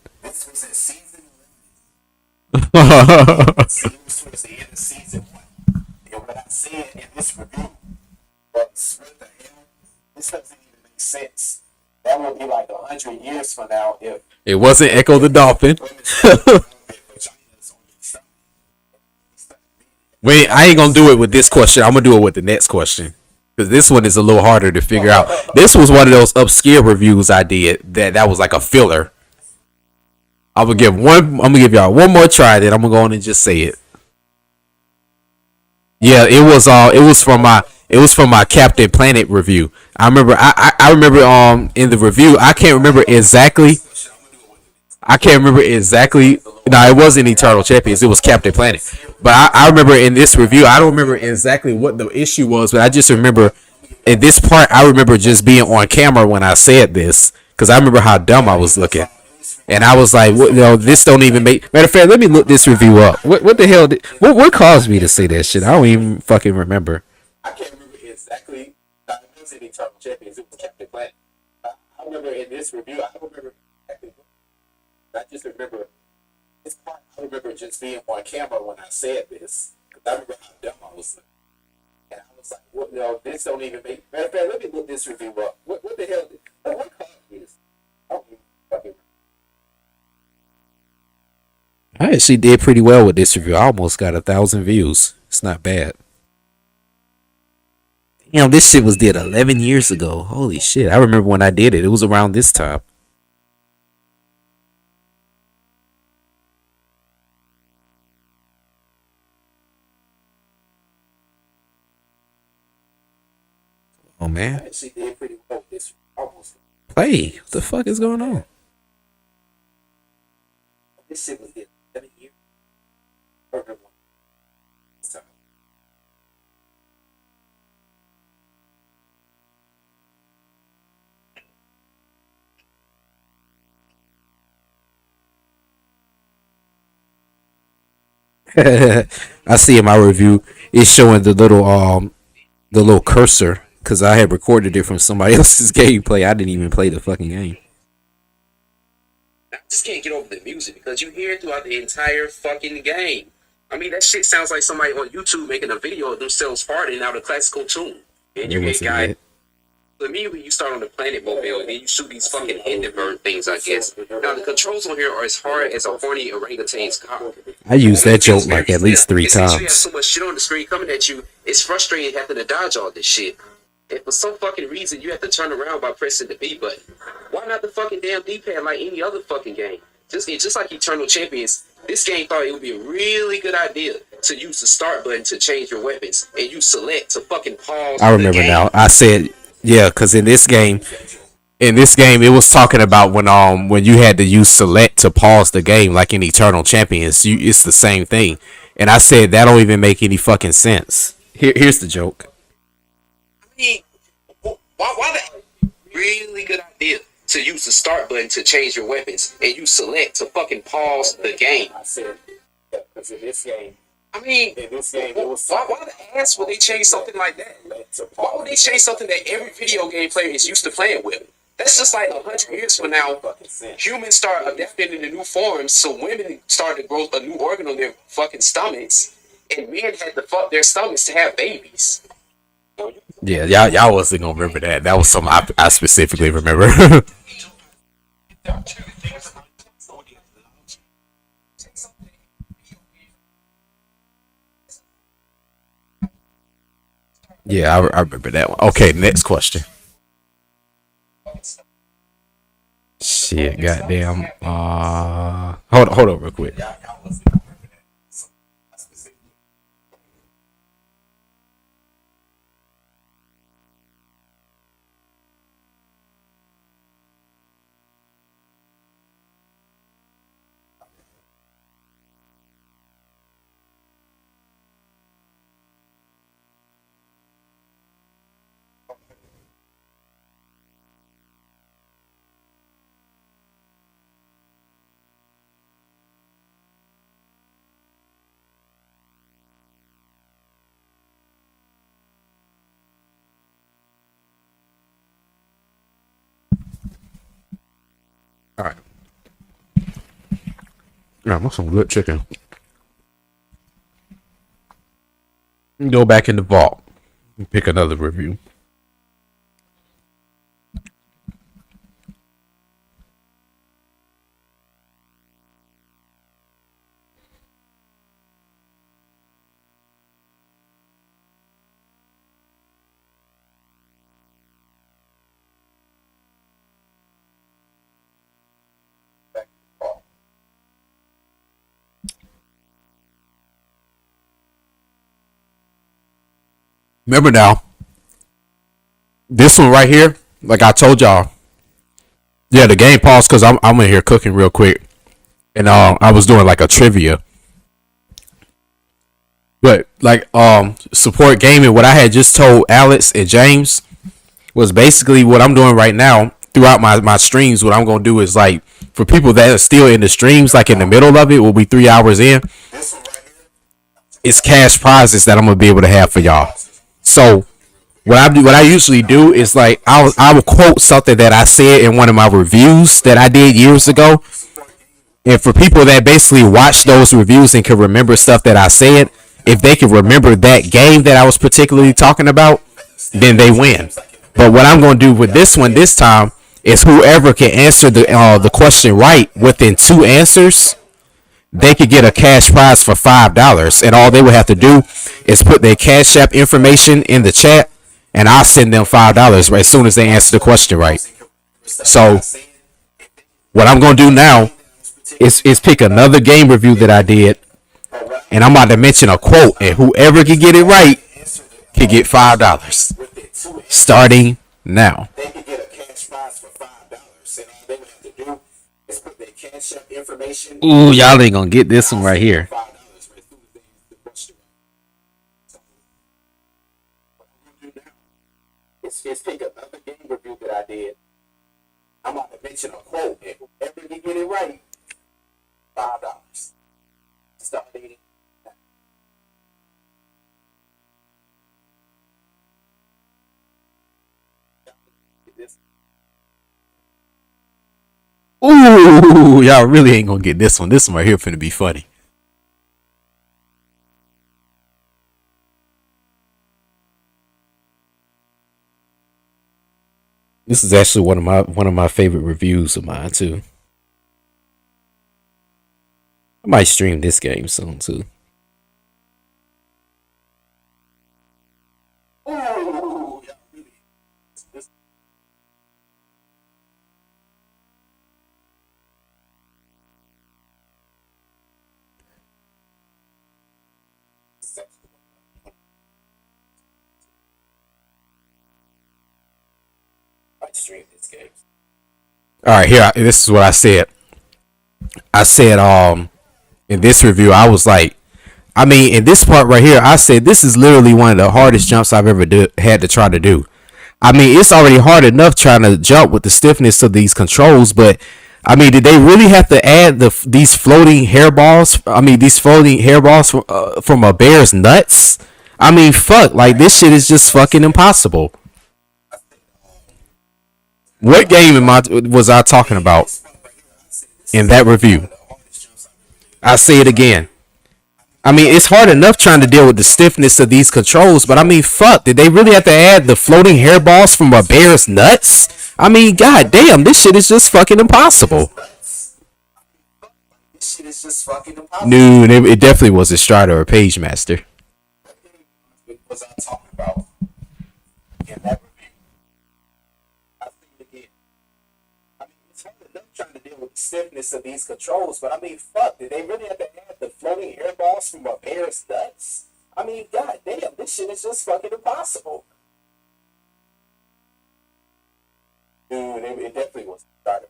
That would be like 100 years from now if it wasn't Echo the Dolphin. Wait, I ain't gonna do it with this question. I'm gonna do it with the next question, because this one is a little harder to figure out. This was one of those obscure reviews I did that was like a filler. I'm gonna give y'all one more try, then I'm gonna go on and just say it. Yeah, it was from my Captain Planet review. I remember in the review, I can't remember exactly. No, it wasn't Eternal Champions. It was Captain Planet. But I remember in this review, I don't remember exactly what the issue was, but I just remember in this part, I remember just being on camera when I said this, because I remember how dumb I was looking. And I was like, this don't even make. Matter of fact, let me look this review up. What the hell? What caused me to say that shit? I don't even fucking remember. I can't remember exactly. It wasn't Eternal Champions. It was Captain Planet. I remember in this review, I don't remember exactly. I just remember this part. I remember just being on camera when I said this, because I remember how dumb I was. And I was like, this don't even make. Matter of fact, let me look this review up. What the hell? What caused me this? I don't even fucking remember. I actually did pretty well with this review. I almost got 1,000 views. It's not bad. Damn, this shit was did 11 years ago. Holy shit. I remember when I did it. It was around this time. Oh, man. I actually did pretty well with this. Almost. Play. What the fuck is going on? This shit was did 11 years. I remember this time. I see in my review it's showing the little cursor, because I had recorded it from somebody else's gameplay. I didn't even play the fucking game. I just can't get over the music, because you hear it throughout the entire fucking game. I mean, that shit sounds like somebody on YouTube making a video of themselves farting out a classical tune. And you get guy. Immediately you start on the planet mobile, and then you shoot these fucking Hindenburg things, I guess. Now the controls on here are as hard as a horny orangutan's cock. I used that joke like at least 3 times. You have so much shit on the screen coming at you, it's frustrating having to dodge all this shit. And for some fucking reason, you have to turn around by pressing the B button. Why not the fucking damn D-pad like any other fucking game? Just like Eternal Champions, this game thought it would be a really good idea to use the start button to change your weapons, and you select to fucking pause. I remember now. I said, yeah, because in this game, it was talking about when you had to use select to pause the game, like in Eternal Champions. It's the same thing, and I said that don't even make any fucking sense. Here's the joke. I mean, why the really good idea to use the start button to change your weapons, and you select to fucking pause the game? I said, yeah, because in this game. I mean, in this game, why the ass would they change something like that? Why would they change something that every video game player is used to playing with? That's just like 100 years from now, humans start adapting into new forms, so women start to grow a new organ on their fucking stomachs, and men had to fuck their stomachs to have babies. Yeah, y'all wasn't gonna remember that. That was something I specifically remember. Yeah, I remember that one. Okay, next question. Shit, goddamn. Hold on real quick. All right. Yeah, that's some good chicken. Go back in the vault and pick another review. Remember now, this one right here, like I told y'all, yeah, the game paused because I'm in here cooking real quick, and I was doing like a trivia. But like support gaming, what I had just told Alex and James was basically what I'm doing right now throughout my streams. What I'm gonna do is like for people that are still in the streams, like in the middle of it, will be 3 hours in. It's cash prizes that I'm gonna be able to have for y'all. So what I usually do is like I will quote something that I said in one of my reviews that I did years ago, and for people that basically watch those reviews and can remember stuff that I said, if they can remember that game that I was particularly talking about, then they win. But what I'm going to do with this one this time is whoever can answer the question right within 2 answers, they could get a cash prize for $5, and all they would have to do is put their Cash App information in the chat, and I'll send them $5 right as soon as they answer the question right. So what I'm going to do now is pick another game review that I did, and I'm about to mention a quote, and whoever can get it right can get $5 starting now. They can get a cash prize for $5, and all they have to do is put their Cash App information. Ooh, y'all ain't gonna get this one right here. Is pick another game review that I did. I'm about to mention a quote, and whoever can get it right, $5 starting. Ooh, y'all really ain't gonna get this one. This one right here finna be funny. This is actually one of my favorite reviews of mine too. I might stream this game soon too. Stream this game. All right, here. This is what I said. I said, in this review, I was like, I mean, in this part right here, I said this is literally one of the hardest jumps I've ever had to try to do. I mean, it's already hard enough trying to jump with the stiffness of these controls, but I mean, did they really have to add these floating hairballs? I mean, these floating hairballs from a bear's nuts? I mean, fuck, like this shit is just fucking impossible. What game was I talking about in that review? I say it again. I mean, it's hard enough trying to deal with the stiffness of these controls, but I mean, fuck, did they really have to add the floating hairballs from a bear's nuts? I mean, god damn, this shit is just fucking impossible. No, it definitely was a Strider or Page Master. What was I talking about in that review? I say it again. I mean, it's hard enough trying to deal with the stiffness of these controls, but I mean, fuck, did they really have to add the floating hairballs from a bear's nuts? I mean, god damn, this shit is just fucking impossible. Dude, it definitely was started.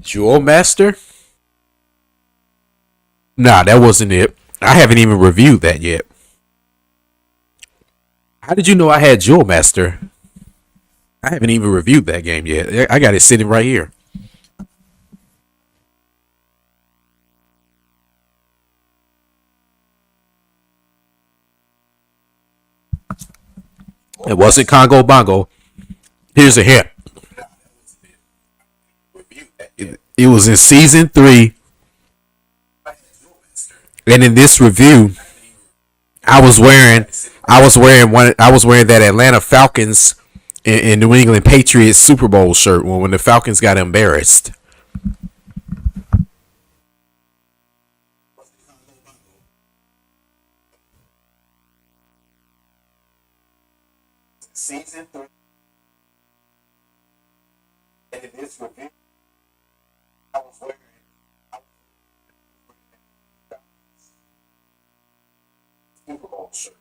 Jewel Master? Nah, that wasn't it. I haven't even reviewed that yet. How did you know I had Jewel Master? I haven't even reviewed that game yet. I got it sitting right here. It wasn't Congo Bongo. Here's a hint. It was in season 3, and in this review, I was wearing that Atlanta Falcons and New England Patriots Super Bowl shirt when the Falcons got embarrassed. Season 3, and in this review, I was wearing Super Bowl shirt.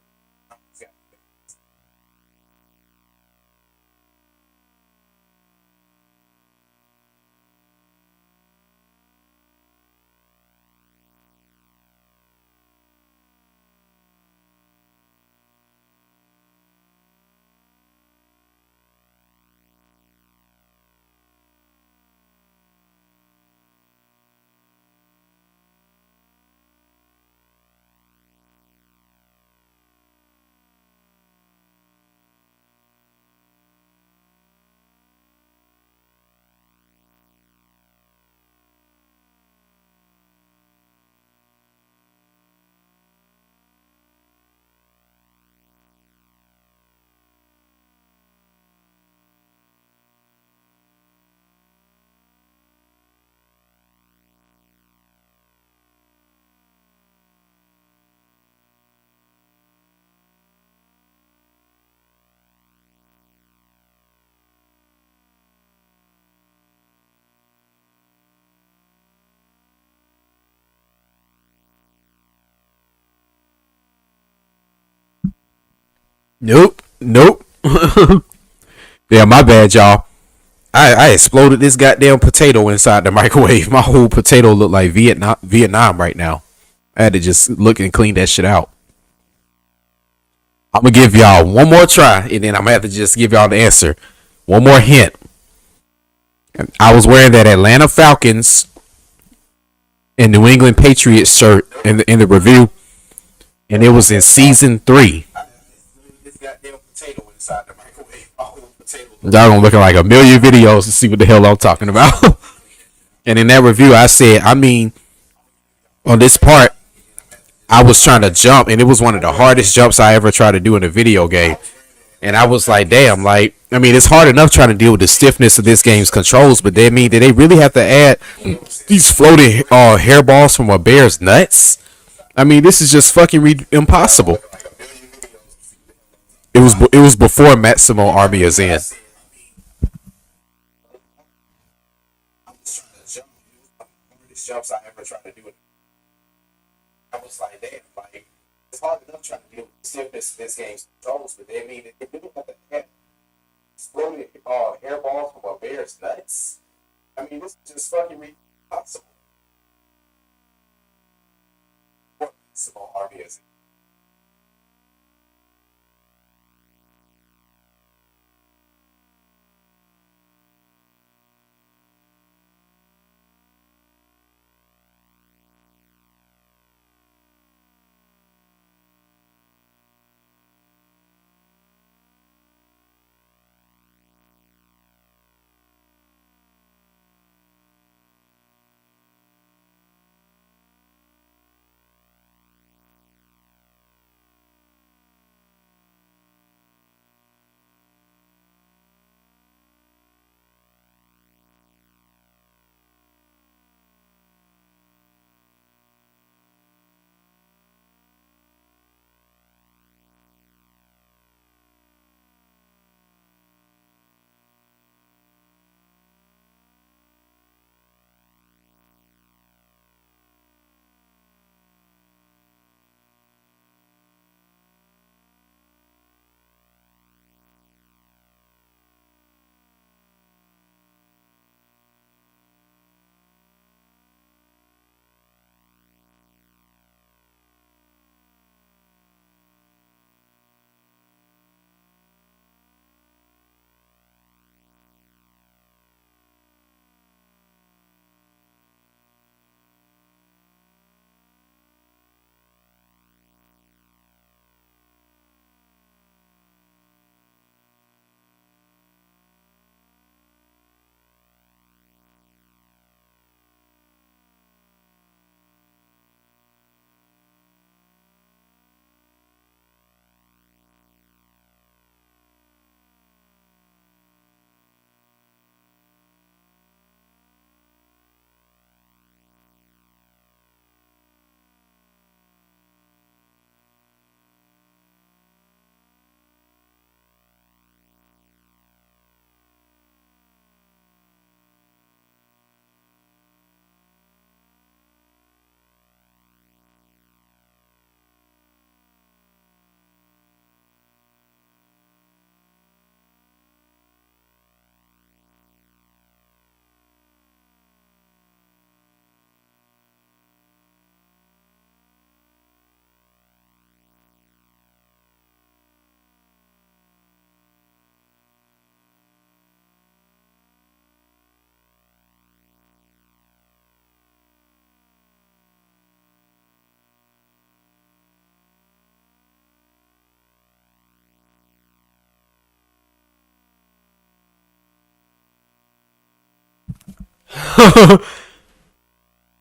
Nope. Yeah, my bad, y'all. I exploded this goddamn potato inside the microwave. My whole potato looked like Vietnam right now. I had to just look and clean that shit out. I'm gonna give y'all one more try, and then I'm gonna have to just give y'all the answer. One more hint. I was wearing that Atlanta Falcons and New England Patriots shirt in the review, and it was in season 3. Y'all gonna look at like a million videos to see what the hell I'm talking about. And in that review, I said, on this part, I was trying to jump, and it was one of the hardest jumps I ever tried to do in a video game. And I was like, damn, it's hard enough trying to deal with the stiffness of this game's controls, but did they really have to add these floating hairballs from a bear's nuts? This is just fucking impossible. It was before Maximo Army is in. Jumps I ever tried to do it. I was like, damn, it's hard enough trying to deal with the stiffness of this game's controls, but they really have to add exploded hairballs from a bear's nuts. This is just fucking impossible. Maximo Army is in.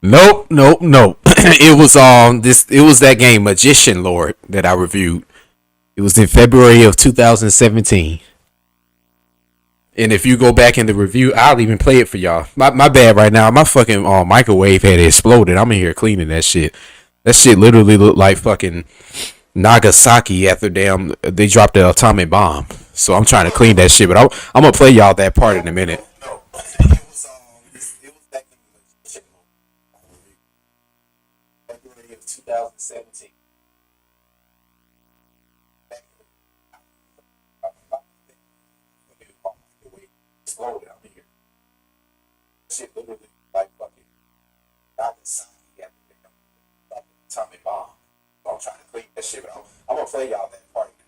Nope, nope, nope. It was that game Magician Lord that I reviewed. It was in February of 2017. And if you go back in the review, I'll even play it for y'all. My bad right now. My fucking microwave had exploded. I'm in here cleaning that shit. That shit literally looked like fucking Nagasaki after they dropped the atomic bomb. So I'm trying to clean that shit, but I'm gonna play y'all that part in a minute. February of 2017. Exploded. I'm here. Shit literally like fucking Nagasaki after they dropped the atomic bomb. So I'm trying to clean that shit, but I'm gonna play y'all that part in a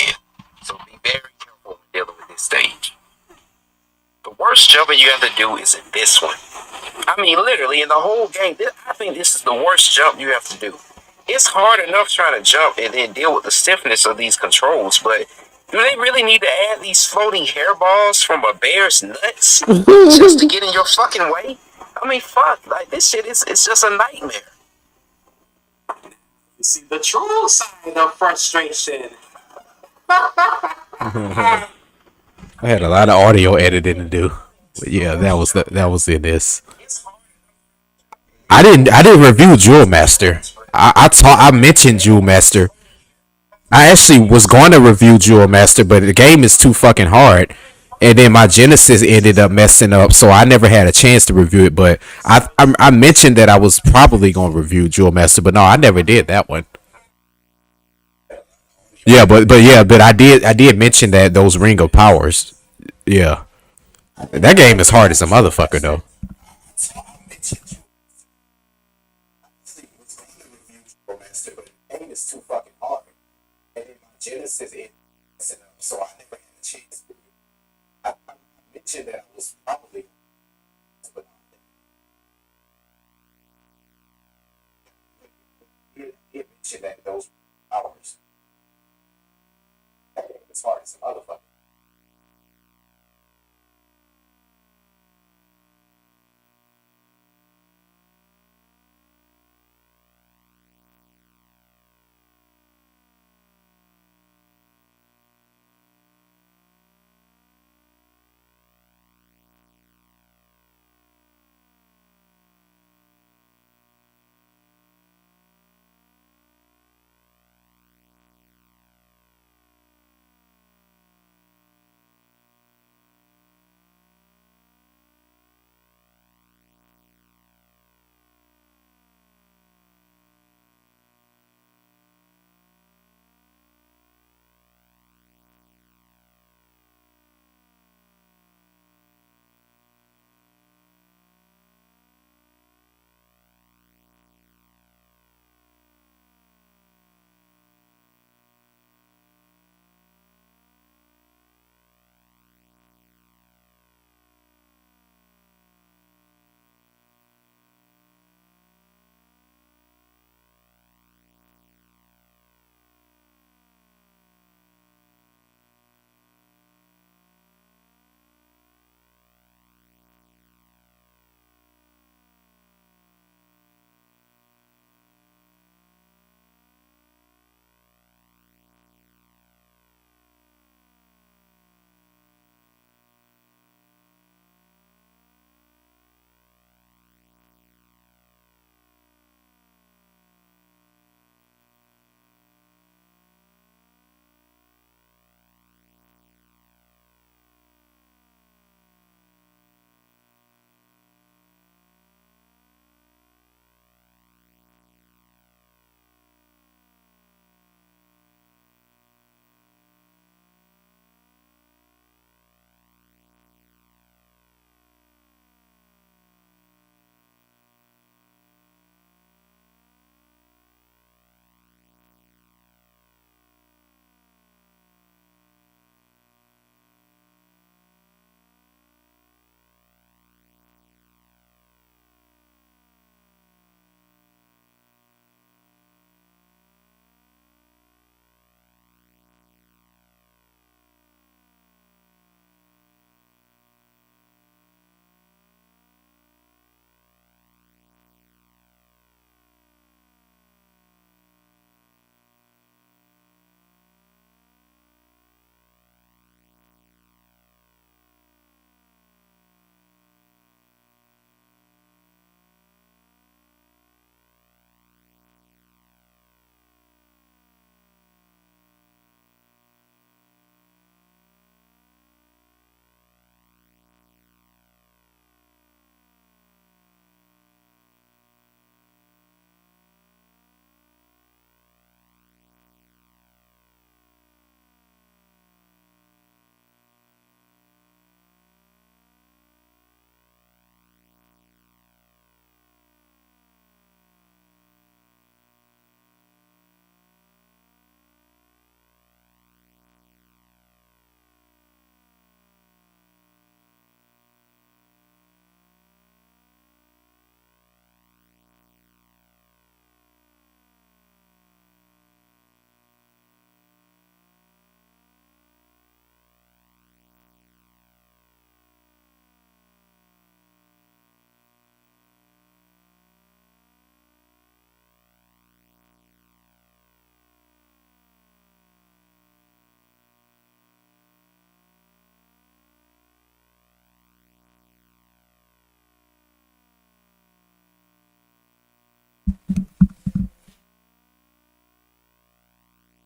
minute. So be very careful when dealing with this stage. The worst jumping you have to do is in this one. I mean, literally, in the whole game, I think this is the worst jump you have to do. It's hard enough trying to jump and then deal with the stiffness of these controls, but do they really need to add these floating hairballs from a bear's nuts just to get in your fucking way? I mean, fuck, like, this shit it's just a nightmare. You see the true side of frustration. I had a lot of audio editing to do. But yeah, that was in this. I didn't review Jewel Master. I mentioned Jewel Master. I actually was going to review Jewel Master, but the game is too fucking hard. And then my Genesis ended up messing up, so I never had a chance to review it. But I mentioned that I was probably going to review Jewel Master, but no, I never did that one. Yeah, but I did mention that those Ring of Powers. Yeah, that game is hard as a motherfucker though. Too fucking hard. And then my Genesis is messing up, so I never had a chance. I mentioned that I was probably, but I did mention that those hours. As hard as a motherfucker.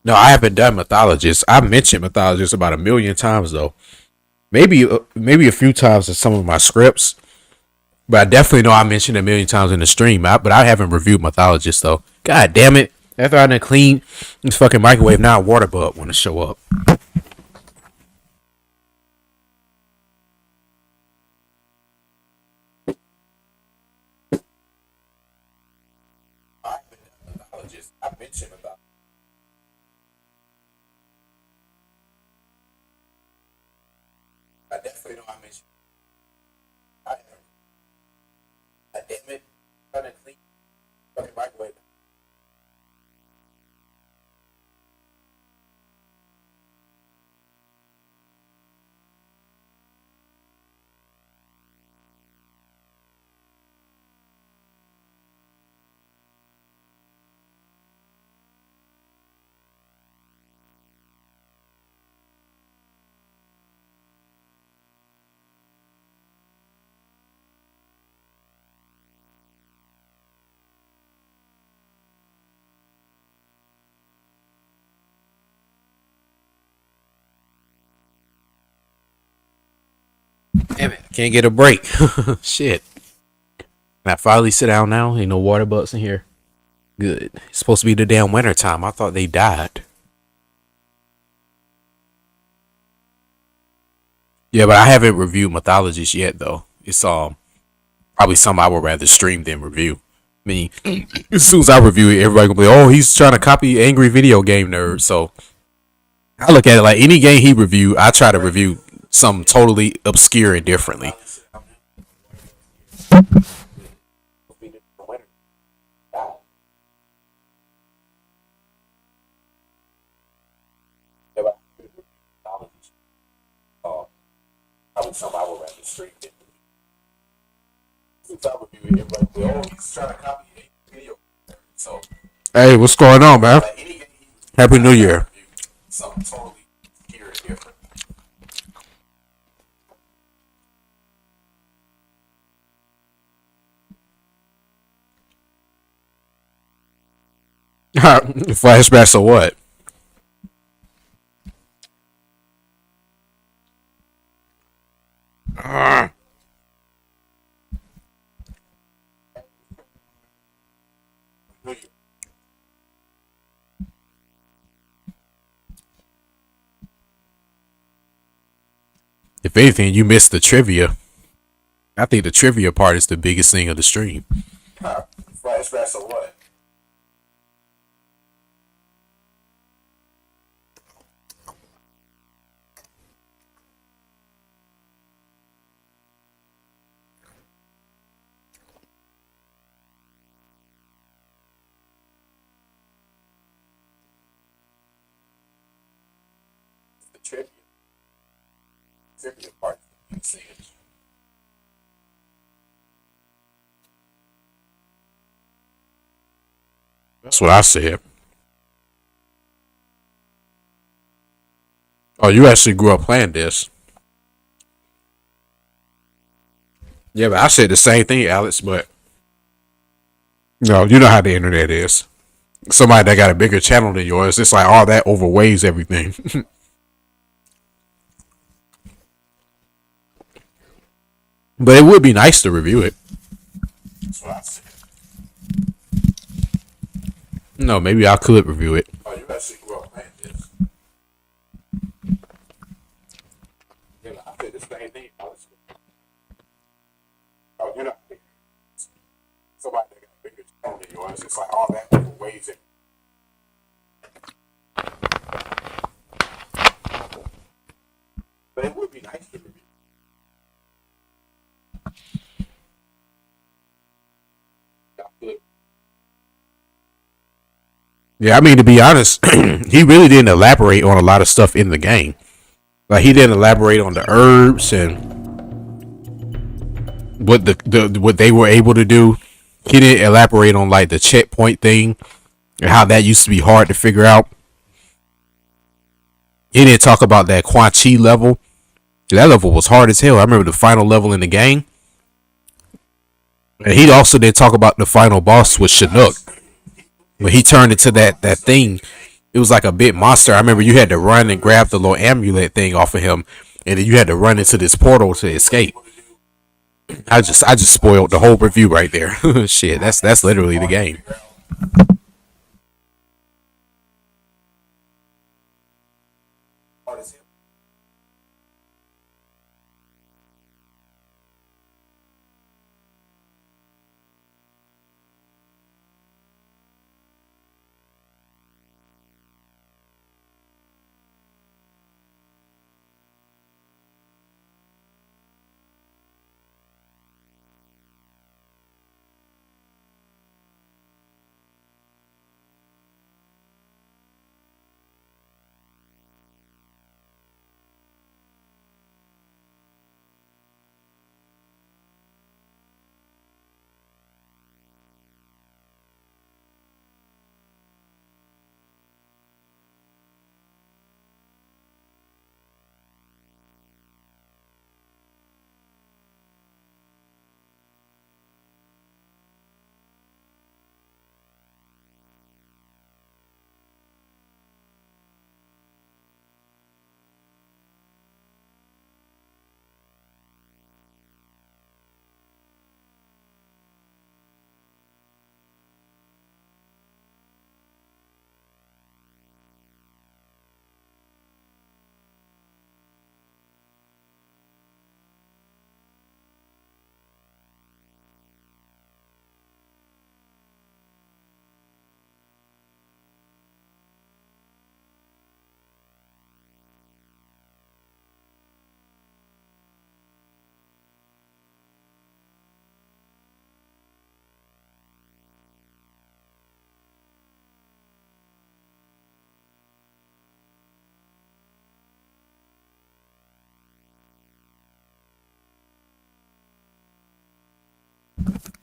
No, I haven't done mythologist. I've mentioned mythologist about a million times though. Maybe a few times in some of my scripts, but I definitely know I mentioned it a million times in the stream. But I haven't reviewed mythologist though. God damn it! After I done clean this fucking microwave, now a water bug want to show up. I mentioned about. I definitely know I mentioned. I haven't. God damn it! Trying to clean fucking microwave. Damn it! I can't get a break. Shit. Can I finally sit down now? Ain't no water bugs in here. Good. It's supposed to be the damn winter time. I thought they died. Yeah, but I haven't reviewed mythologist yet though. It's probably something I would rather stream than review. I mean, as soon as I review it, everybody gonna be, oh, he's trying to copy angry video game nerd. So I look at it like any game he reviewed, I try to review something totally obscure and differently. Something I would rather stream than since I review it, everybody will, oh, he's trying to copy a video. So, hey, what's going on, man? Happy New Year. Something totally obscure and different. Flashbacks or what? If anything, you missed the trivia. I think the trivia part is the biggest thing of the stream. Flashbacks or what? The trivia. Trivia part is the biggest thing of the stream. That's what I said. Oh, you actually grew up playing this. Yeah, but I said the same thing, Alex, but no, you know how the internet is. Somebody that got a bigger channel than yours, it's like all that overweighs everything. But it would be nice to review it. That's what I said. No, maybe I could review it. Oh, you actually grew up playing this. Yeah, I said the same thing. Oh, you're not. Somebody that got a bigger channel than yours, it's like all that overweighs it. But it would be nice to review. Yeah, I mean, to be honest, he really didn't elaborate on a lot of stuff in the game. Like, he didn't elaborate on the herbs and what what they were able to do. He didn't elaborate on like the checkpoint thing and how that used to be hard to figure out. He didn't talk about that Quan Chi level. That level was hard as hell. I remember the final level in the game. And he also did talk about the final boss with Chinook. When he turned into that thing It was like a big monster. I remember you had to run and grab the little amulet thing off of him, and then you had to run into this portal to escape. I just spoiled the whole review right there. Shit, that's literally the game.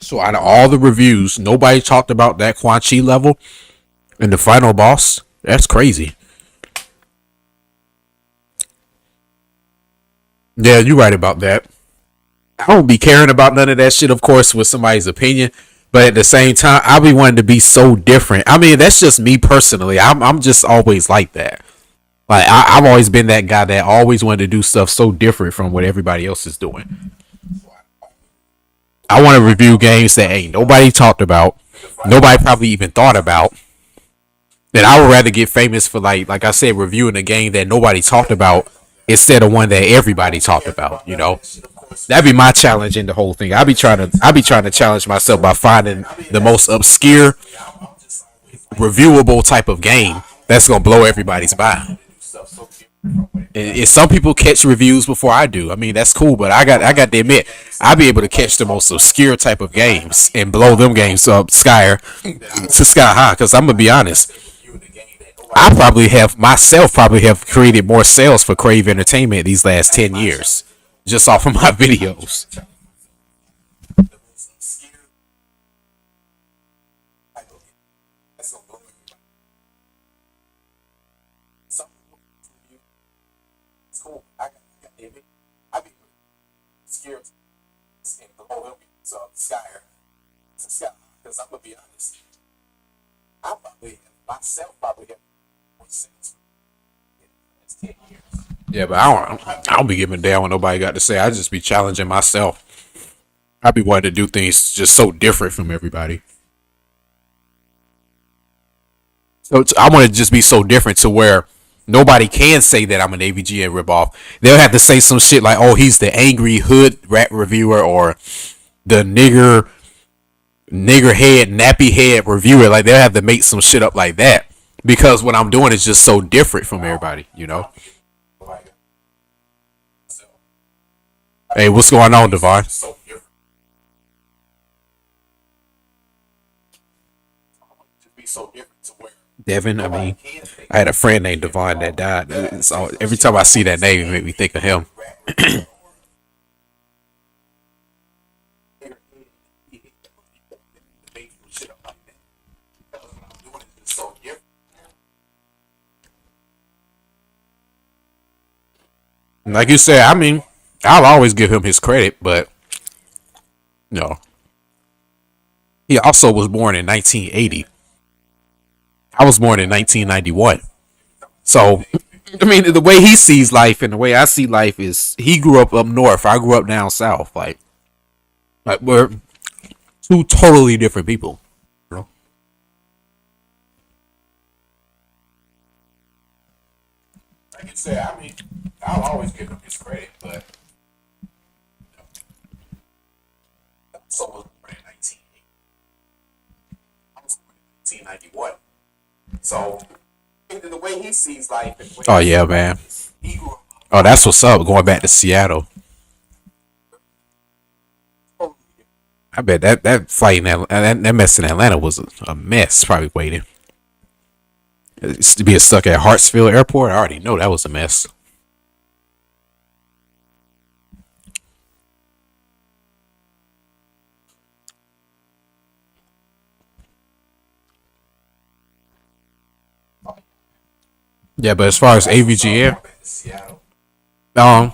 So out of all the reviews, nobody talked about that Quan Chi level and the final boss. That's crazy. Yeah, you're right about that. I don't be caring about none of that shit, of course, with somebody's opinion. But at the same time, I be wanting to be so different. I mean, that's just me personally. I'm just always like that. Like I've always been that guy that always wanted to do stuff so different from what everybody else is doing. I want to review games that ain't nobody talked about, nobody probably even thought about. That I would rather get famous for like I said, reviewing a game that nobody talked about instead of one that everybody talked about. You know, that'd be my challenge in the whole thing. I be trying to challenge myself by finding the most obscure, reviewable type of game that's gonna blow everybody's mind. And some people catch reviews before I do. I mean, that's cool, but I got to admit, I'll be able to catch the most obscure type of games and blow them games up sky high. Because I'm gonna be honest, I probably have created more sales for Crave Entertainment these last 10 years just off of my videos. Yeah, but I don't be giving a damn what nobody got to say. I just be challenging myself. I be wanting to do things just so different from everybody. So I want to just be so different to where nobody can say that I'm an AVGN ripoff. They'll have to say some shit like, "Oh, he's the angry hood rat reviewer," or the nigger head nappy head reviewer. Like they'll have to make some shit up like that because what I'm doing is just so different from everybody. You know. Hey, what's going on, Devon? Devin, I mean, I had a friend named Devon that died. So every time I see that name, it make me think of him. Like you said, I mean, I'll always give him his credit, but no. He also was born in 1980. I was born in 1991. So, I mean, the way he sees life and the way I see life is he grew up north. I grew up down south. Like we're two totally different people. You know? Like I said, I mean, I'll always give him his credit, but so was born in 1980. I was born in 1991. So, the way he sees life. And the way oh yeah, man. He grew up. Oh, that's what's up. Going back to Seattle. I bet that flight in that mess in Atlanta was a mess. Probably waiting. To be stuck at Hartsfield Airport, I already know that was a mess. Yeah, but as far as AVGN, I'm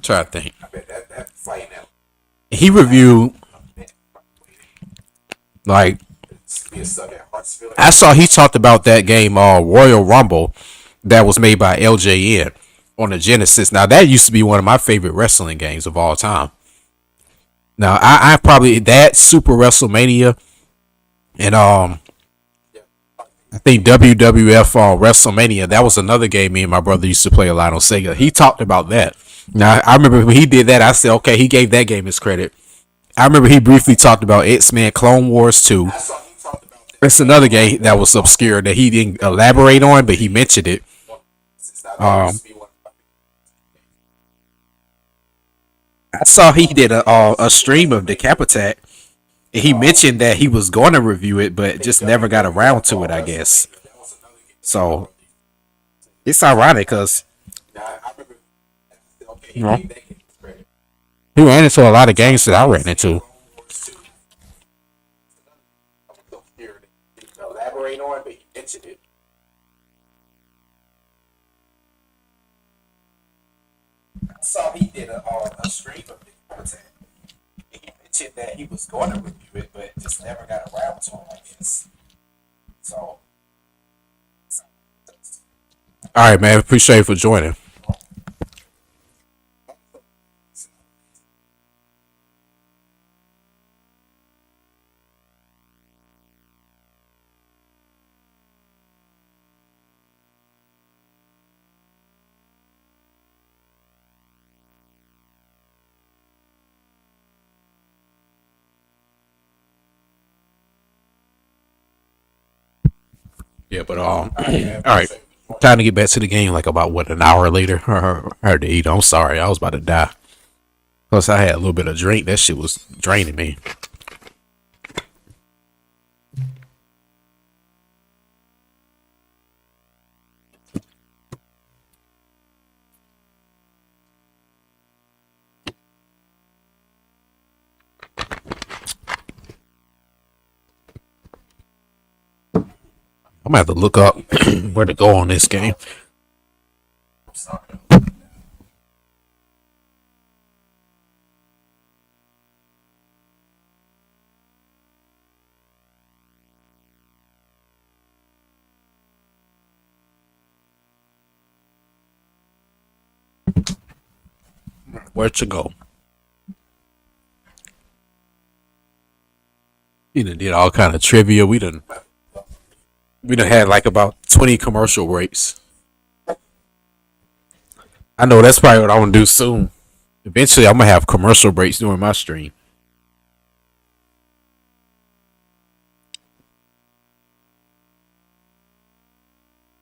trying to think. He reviewed like I saw he talked about that game Royal Rumble that was made by LJN on the Genesis. Now that used to be one of my favorite wrestling games of all time. Now I probably that Super WrestleMania and I think WWF WrestleMania, that was another game me and my brother used to play a lot on Sega. He talked about that. Now, I remember when he did that, I said, okay, he gave that game his credit. I remember he briefly talked about X-Men Clone Wars 2. It's another game that was obscure that he didn't elaborate on, but he mentioned it. I saw he did a stream of Decapitat. He mentioned that he was going to review it, but just never got around to it, I guess. So, it's ironic because you know, he ran into a lot of games that I ran into. I saw he did a stream of Decapitat. He mentioned that he was going to review it, but just never got around to it, I guess. So, all right, man. Appreciate you for joining. Yeah, but all right. Time to get back to the game. Like about what an hour later. I had to eat. I'm sorry. I was about to die. Plus, I had a little bit of drink. That shit was draining me. I'm gonna have to look up where to go on this game. Where to go? We done did all kind of trivia. We done had like about 20 commercial breaks. I know that's probably what I want to do soon. Eventually, I'm gonna have commercial breaks during my stream.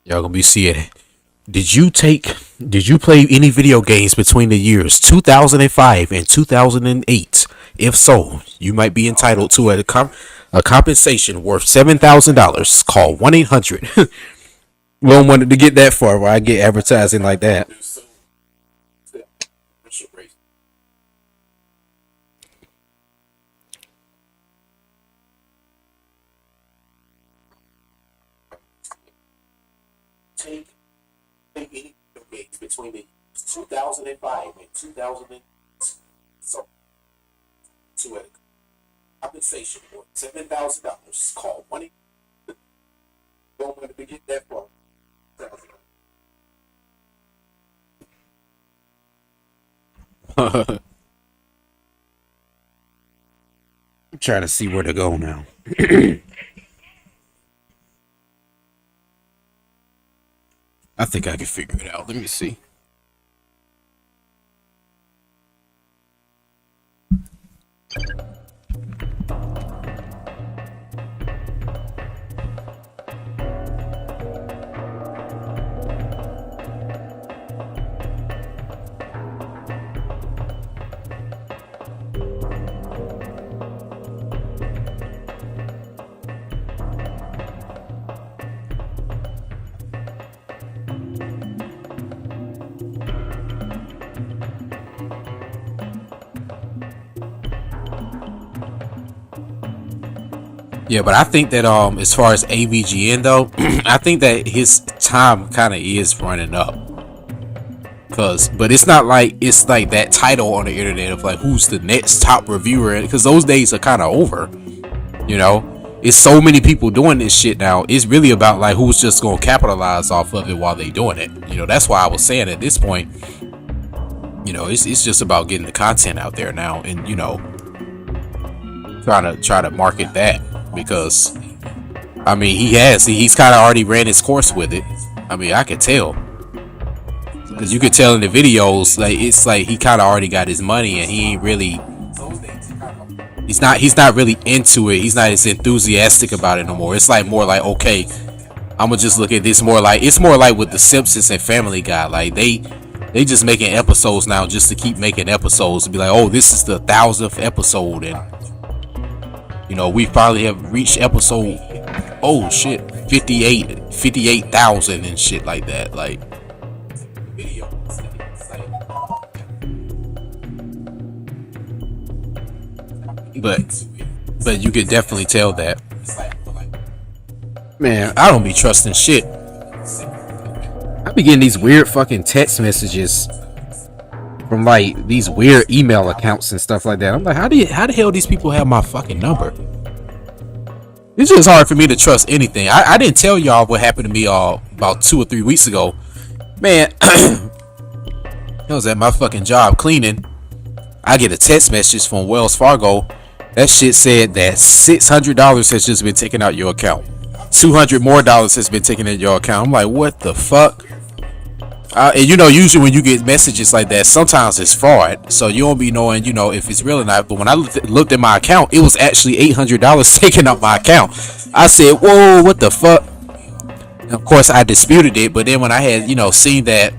Y'all gonna be seeing. Did you play any video games between the years 2005 and 2008? If so, you might be entitled to a compensation worth $7,000. Call 1-800. We don't want it to get that far where I get advertising like that. Take any games between the 2005 and 2008. So, to a compensation for $7,000. Call 1-800. don't want to get that far. I'm trying to see where to go now. I think I can figure it out. Let me see. Yeah, but I think that as far as AVGN though, I think that his time kind of is running up. But it's not like it's like that title on the internet of like who's the next top reviewer, because those days are kind of over. You know, it's so many people doing this shit now. It's really about like who's just gonna capitalize off of it while they doing it. You know, that's why I was saying at this point, you know, it's just about getting the content out there now, and you know, try to market that. Because I mean he's kind of already ran his course with it. I mean, I could tell, because you could tell in the videos, like it's like he kind of already got his money, and he ain't really, he's not really into it. He's not as enthusiastic about it no more. It's like more like, okay, I'm gonna just look at this more like, it's more like with the Simpsons and Family Guy, like they just making episodes now just to keep making episodes and be like, oh, this is the 1000th episode, and you know, we probably have reached episode, oh shit, 58,000 and shit like that. Like, but you could definitely tell that, man, I don't be trusting shit. I be getting these weird fucking text messages from like these weird email accounts and stuff like that. I'm like, how the hell these people have my fucking number? It's just hard for me to trust anything. I didn't tell y'all what happened to me about 2 or 3 weeks ago. Man, I was at my fucking job cleaning. I get a text message from Wells Fargo. That shit said that $600 has just been taken out your account. $200 more has been taken out your account. I'm like, what the fuck? And you know, usually when you get messages like that, sometimes it's fraud, so you don't be knowing, you know, if it's real or not. But when I looked at my account, it was actually $800 taken out my account. I said, whoa, what the fuck? And of course I disputed it, but then when I had, you know, seen that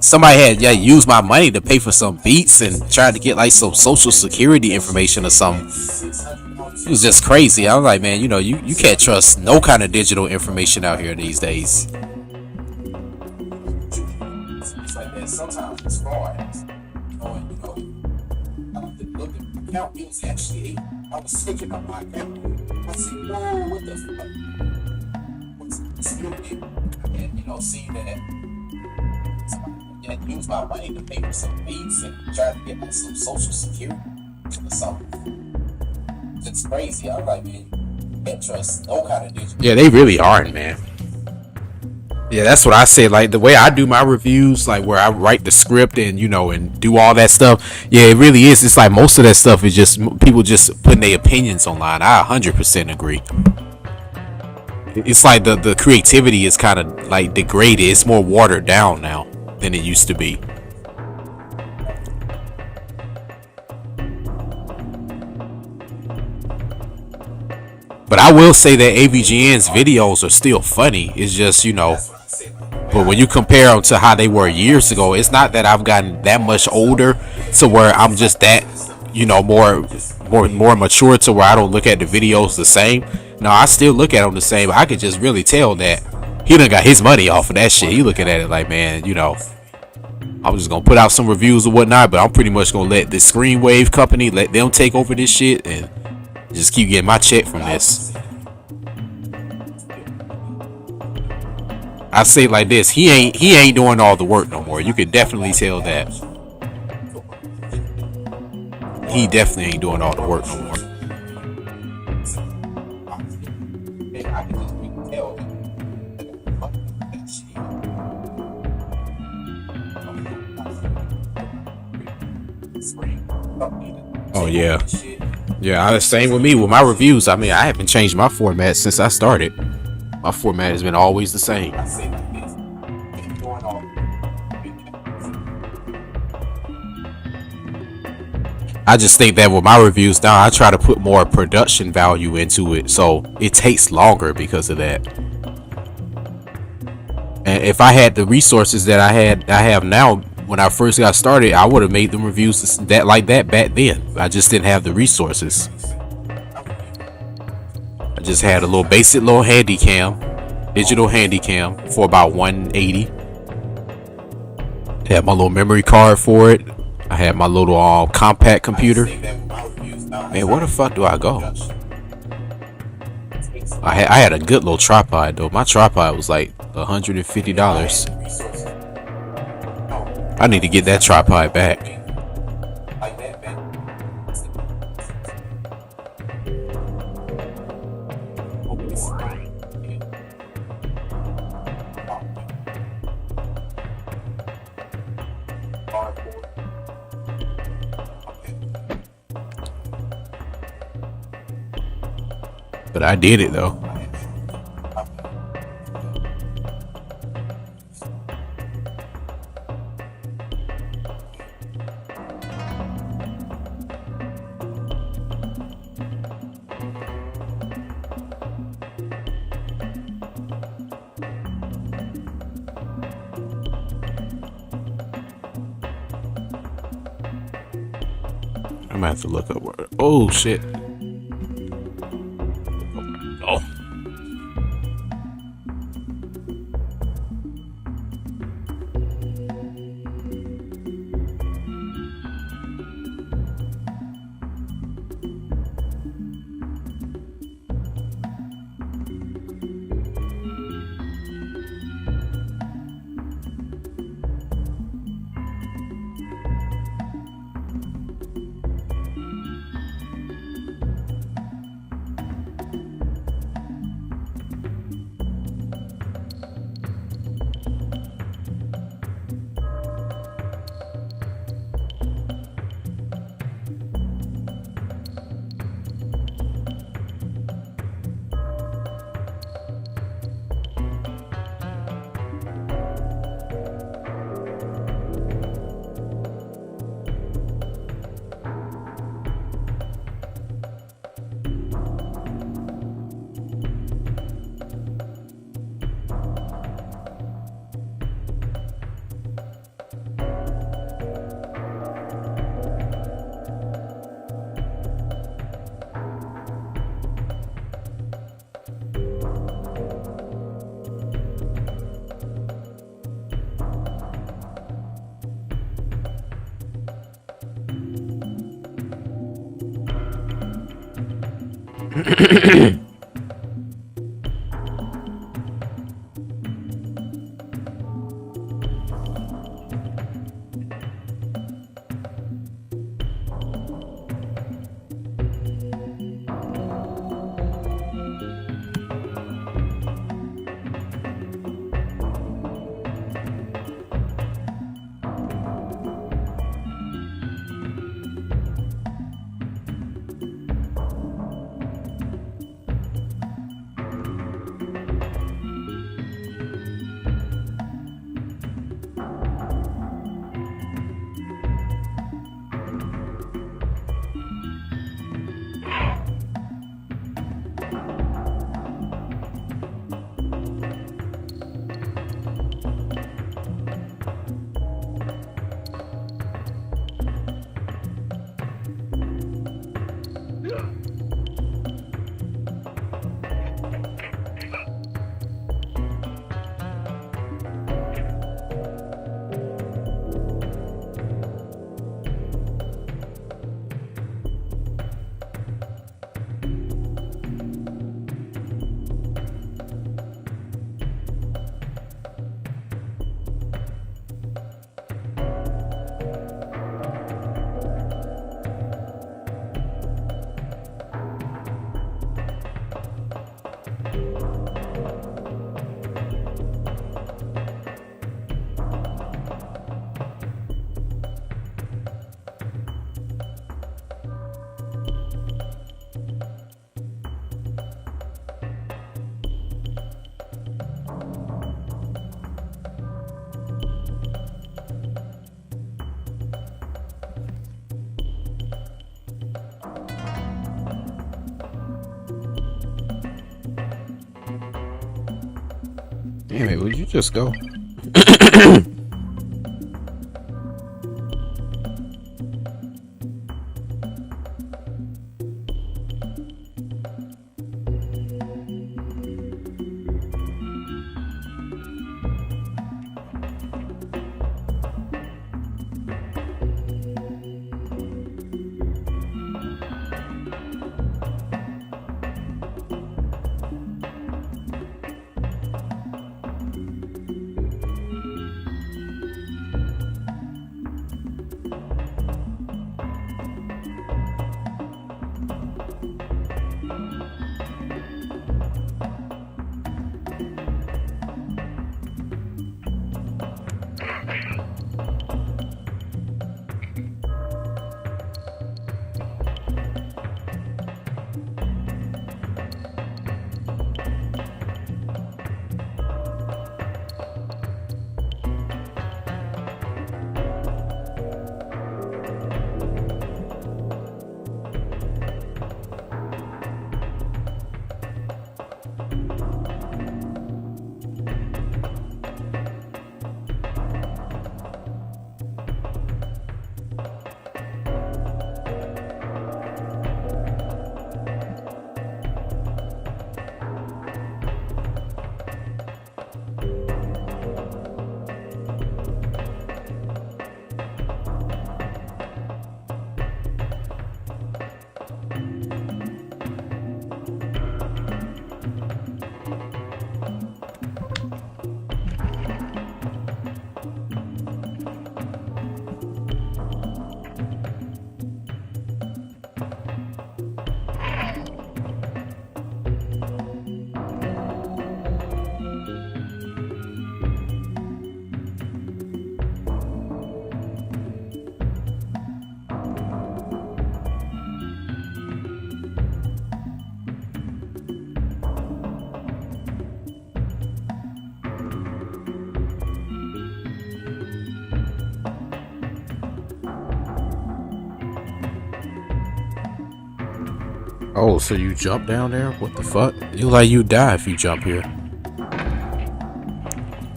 somebody had used my money to pay for some beats and tried to get like some social security information or something, it was just crazy. I was like, man, you know, you can't trust no kind of digital information out here these days. Sometimes it's fraud. You know, I looked at my account, it was actually I was taking up my account. I said, whoa, what the fuck? What's this? And you know, seeing that somebody used my money to pay for some beats and try to get like some social security or something. It's crazy. I'm like, man, you can't trust no kind of digital. Yeah, they really aren't, man. Yeah, that's what I said. Like the way I do my reviews, like where I write the script and you know and do all that stuff. Yeah, it really is. It's like most of that stuff is just people just putting their opinions online. I 100% agree. It's like the creativity is kind of like degraded. It's more watered down now than it used to be. But I will say that AVGN's videos are still funny. It's just, you know, but when you compare them to how they were years ago, it's not that I've gotten that much older to where I'm just that, you know, more mature to where I don't look at the videos the same. No, I still look at them the same. I could just really tell that he done got his money off of that shit. He looking at it like, man, you know, I'm just gonna put out some reviews or whatnot, but I'm pretty much gonna let the Screenwave company, let them take over this shit and just keep getting my check from this. I say it like this, he ain't doing all the work no more. You can definitely tell that. He definitely ain't doing all the work no more. I can just tell Oh yeah. Yeah, the same with me with my reviews. I mean, I haven't changed my format since I started. My format has been always the same. I just think that with my reviews now, I try to put more production value into it, so it takes longer because of that. And if I had the resources that I have now when I first got started, I would have made them reviews that like that back then. I just didn't have the resources. I just had a little basic little handy cam, digital handy cam for about 180. Had my little memory card for it. I had my little compact computer. Man, where the fuck do I go? I had a good little tripod though. My tripod was like $150. I need to get that tripod back. But I did it though. I'm gonna have to look up where. Oh shit. Oh. Damn it, would you just go? Oh, so you jump down there? What the fuck? You like you die if you jump here.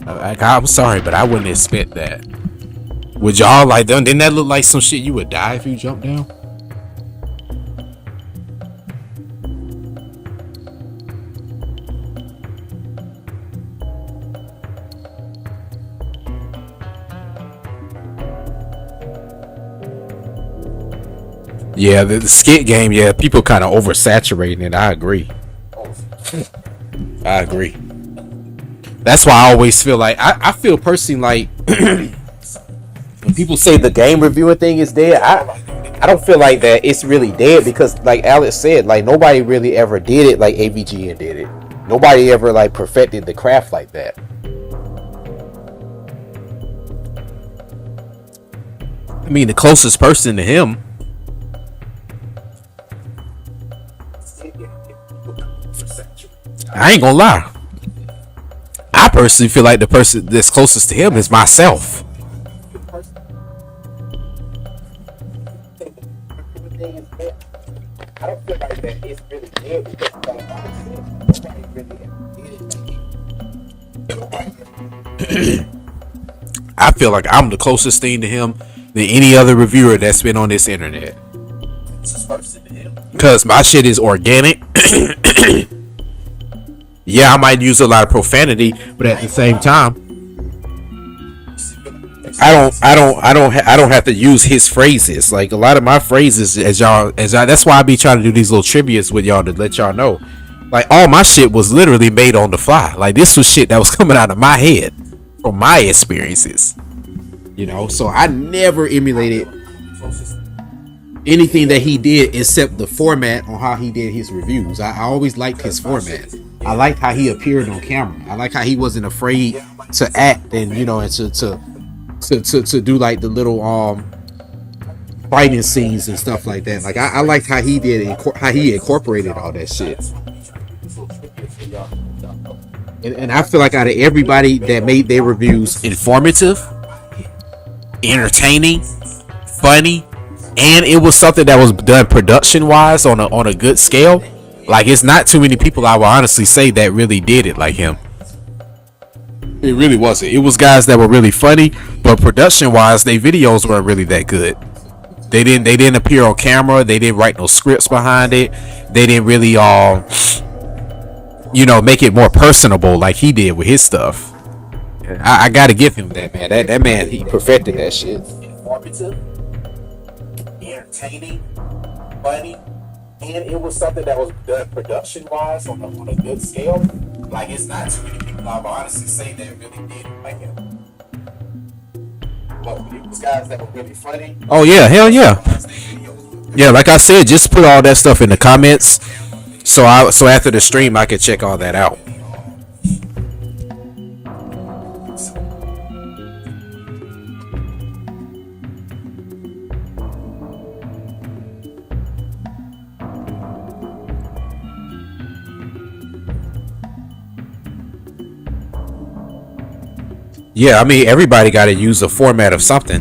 I'm sorry, but I wouldn't expect that. Would y'all like them? Didn't that look like some shit you would die if you jump down? Yeah, the skit game, yeah, people kind of oversaturating it. I agree. I agree. That's why I always feel like I feel personally like when people say the game reviewing thing is dead, I don't feel like that it's really dead, because like Alex said, like nobody really ever did it like AVGN did it. Nobody ever like perfected the craft like that. I mean, the closest person to him, I ain't gonna lie, I personally feel like the person that's closest to him is myself. I don't feel like that it's really dead, because I feel like I'm the closest thing to him than any other reviewer that's been on this internet. Because my shit is organic. Yeah, I might use a lot of profanity, but at the same time, I don't have to use his phrases. Like a lot of my phrases, that's why I be trying to do these little trivias with y'all to let y'all know. Like all my shit was literally made on the fly. Like this was shit that was coming out of my head from my experiences. You know, so I never emulated anything that he did except the format on how he did his reviews. I always liked his format. I liked how he appeared on camera. I like how he wasn't afraid to act and, you know, and to do like the little fighting scenes and stuff like that. Like I liked how he did how he incorporated all that shit. And I feel like out of everybody that made their reviews informative, entertaining, funny, and it was something that was done production wise on a good scale. Like it's not too many people I will honestly say that really did it like him. It really wasn't. It was guys that were really funny, but production wise, their videos weren't really that good. They didn't appear on camera. They didn't write no scripts behind it. They didn't really make it more personable like he did with his stuff. I gotta give him that, man. That man, he perfected that shit. Informative, entertaining, funny, and it was something that was done production wise on a good scale. Like, it's not too many people I've honestly say that really did it like him. But it was guys that were really funny. Oh yeah, hell yeah. Yeah, like I said, just put all that stuff in the comments. So after the stream I could check all that out. Yeah, I mean, everybody got to use a format of something.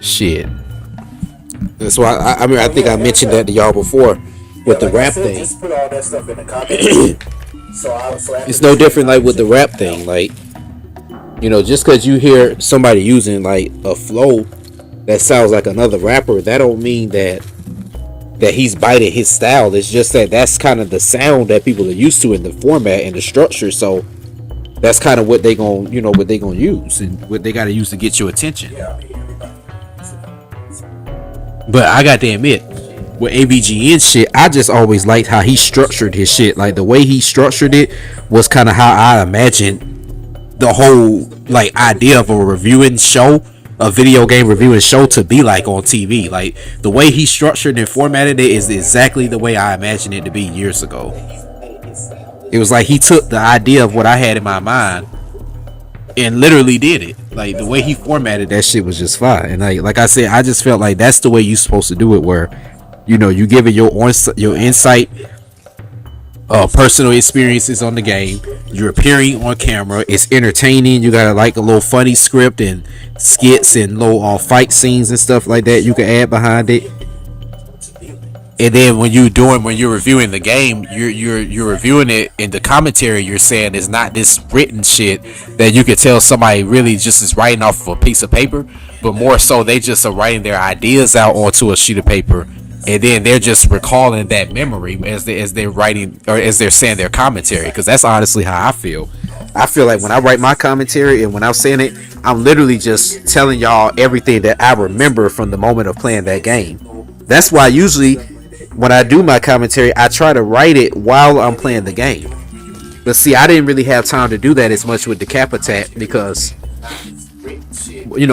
Shit. That's why I think I mentioned that to y'all before with the rap thing. Just put all that stuff in the comments. It's no different like with the rap thing. Like, just because you hear somebody using like a flow that sounds like another rapper, that don't mean that he's biting his style. It's just that that's kind of the sound that people are used to in the format and the structure. So that's kind of what they gonna use and what they gotta use to get your attention. But I got to admit, with AVGN shit, I just always liked how he structured his shit. Like, the way he structured it was kind of how I imagined the whole like idea of a reviewing show, a video game reviewing show, to be like on TV. Like, the way he structured and formatted it is exactly the way I imagined it to be years ago. It was like he took the idea of what I had in my mind and literally did it. Like, the way he formatted that shit was just fine. And like I said, I just felt like that's the way you're supposed to do it, where you give it your insight, personal experiences on the game. You're appearing on camera. It's entertaining. You got like a little funny script and skits and little fight scenes and stuff like that you can add behind it. And then when you're reviewing the game, you're reviewing it in the commentary. You're saying it's not this written shit that you could tell somebody really just is writing off of a piece of paper, but more so they just are writing their ideas out onto a sheet of paper, and then they're just recalling that memory as they're writing or as they're saying their commentary. Because that's honestly how I feel. I feel like when I write my commentary and when I'm saying it, I'm literally just telling y'all everything that I remember from the moment of playing that game. That's why usually when I do my commentary, I try to write it while I'm playing the game. But see, I didn't really have time to do that as much with the Capitat because,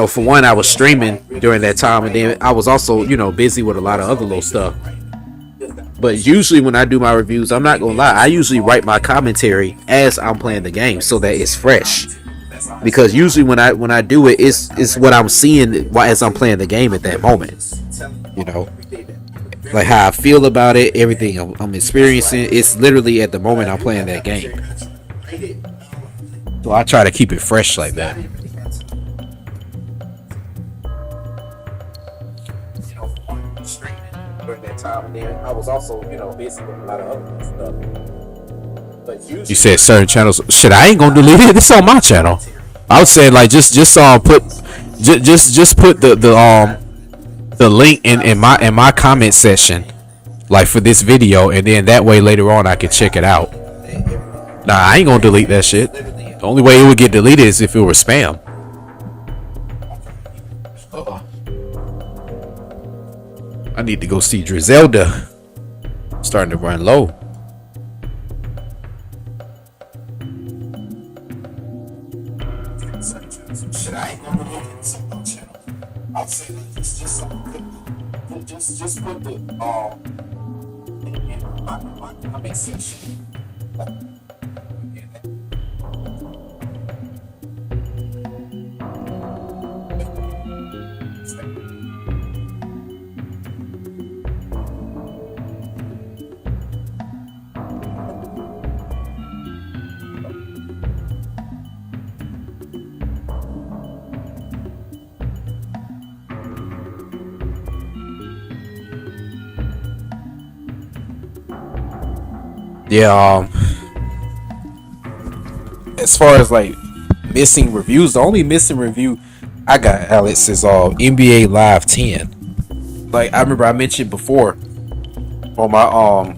for one, I was streaming during that time, and then I was also, busy with a lot of other little stuff. But usually when I do my reviews, I'm not gonna lie, I usually write my commentary as I'm playing the game so that it's fresh. Because usually when I do it, it's what I'm seeing as I'm playing the game at that moment. Like how I feel about it, everything I'm experiencing, it's literally at the moment I'm playing that game. So I try to keep it fresh like that. During that time, and then I was also, busy with a lot of other stuff. But you said certain channels. Shit, I ain't gonna delete it. This on my channel. I would say like just put the link in my comment section, like for this video, and then that way later on I can check it out. Nah, I ain't gonna delete that shit. The only way it would get deleted is if it were spam. I need to go see Drizelda. Starting to run low. Shit, I ain't gonna look at some channel. I'll say just put the in my comment section. Yeah, as far as like missing reviews, the only missing review I got, Alex, is NBA Live 10. Like I remember I mentioned before on my on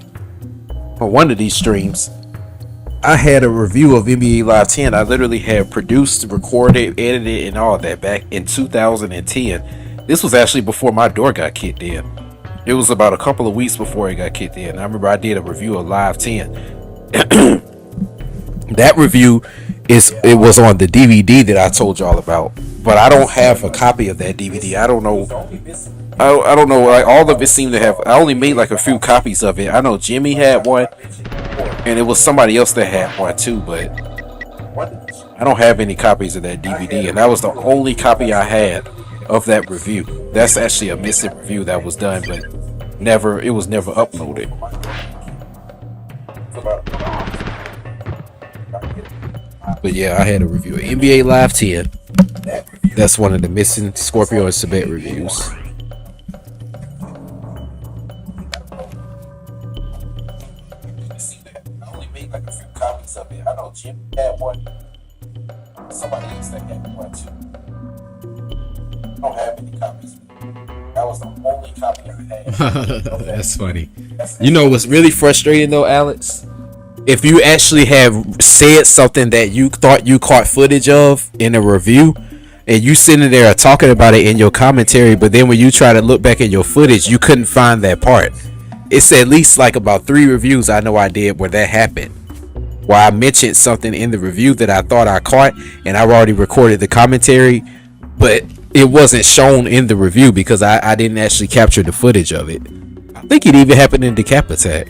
one of these streams, I had a review of NBA Live 10. I literally had produced, recorded, edited, and all that back in 2010. This was actually before my door got kicked in. It was about a couple of weeks before it got kicked in. I remember I did a review of Live 10. That review it was on the DVD that I told y'all about, but I don't have a copy of that DVD. I don't know. I don't know. Like all of it seemed to have. I only made like a few copies of it. I know Jimmy had one, and it was somebody else that had one too. But I don't have any copies of that DVD, and that was the only copy I had of that review. That's actually a missing review that was done, but it was never uploaded. But yeah, I had a review of NBA Live 10. That's one of the missing Scorpio and Sebek reviews. I only made like a few copies of it. I know Jim had one. Somebody else that had one too. I don't have any copies. That was the only copy I had. That's funny. You know what's really frustrating though, Alex? If you actually have said something that you thought you caught footage of in a review, and you sitting there talking about it in your commentary, but then when you try to look back at your footage, you couldn't find that part. It's at least like about 3 reviews I know I did where that happened, where I mentioned something in the review that I thought I caught, and I've already recorded the commentary, but it wasn't shown in the review because I didn't actually capture the footage of it. I think it even happened in Decap Attack.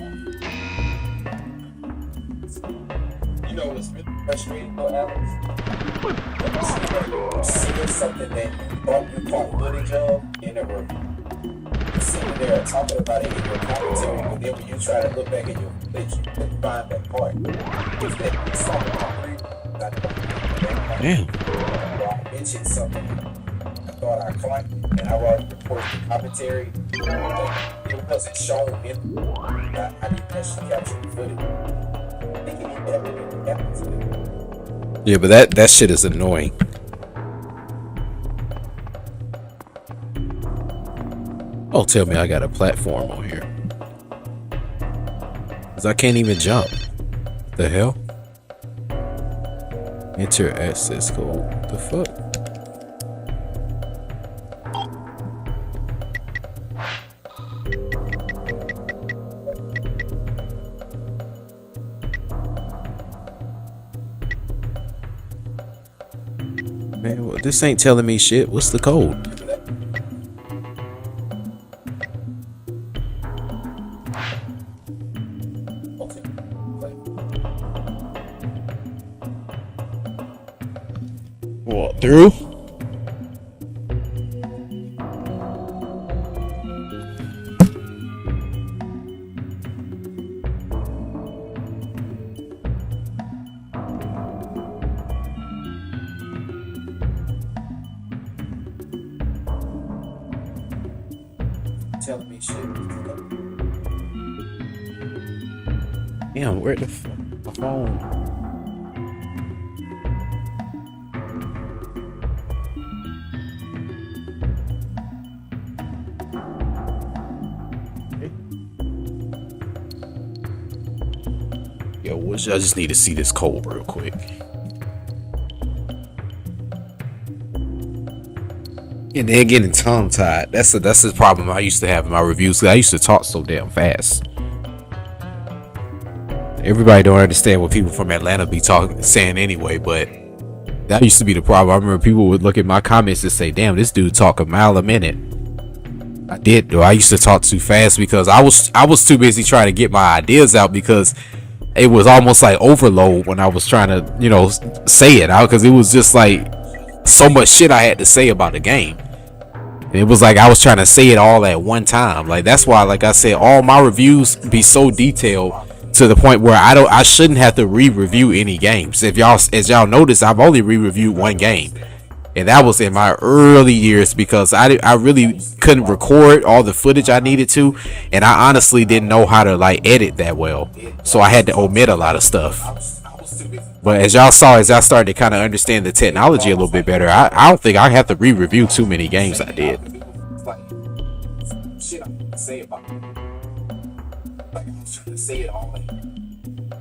You know what's really frustrating though, Alex? Seeing something that you thought you caught footage of in a review. Sitting there talking about it in your commentary, but then when you try to look back at your footage, you couldn't find that part. Damn. I mentioned something I thought I caught, and I already recorded the commentary. It wasn't shown in. I didn't actually capture the footage. I think it even happened. Yeah, but that shit is annoying. Oh, tell me I got a platform on here. Cause I can't even jump. What the hell? Enter access code. What the fuck? Man, well, this ain't telling me shit. What's the code? What, through? Telling me shit. Damn, where the my phone? Yo, I just need to see this code real quick. And then getting tongue tied. That's the problem I used to have in my reviews. I used to talk so damn fast. Everybody don't understand what people from Atlanta be saying anyway, but that used to be the problem. I remember people would look at my comments and say, "Damn, this dude talk a mile a minute." I did though. I used to talk too fast because I was too busy trying to get my ideas out because it was almost like overload when I was trying to, say it out because it was just like so much shit I had to say about the game. It was like I was trying to say it all at one time. Like that's why, like I said, all my reviews be so detailed to the point where I shouldn't have to re-review any games. As y'all notice, I've only re-reviewed one game, and that was in my early years because I really couldn't record all the footage I needed to, and I honestly didn't know how to like edit that well, so I had to omit a lot of stuff. I was too busy But as y'all saw, as I started to kind of understand the technology a little bit better, I don't think I have to re-review too many games I did. Shit I can say about it. Like I'm trying to say it all.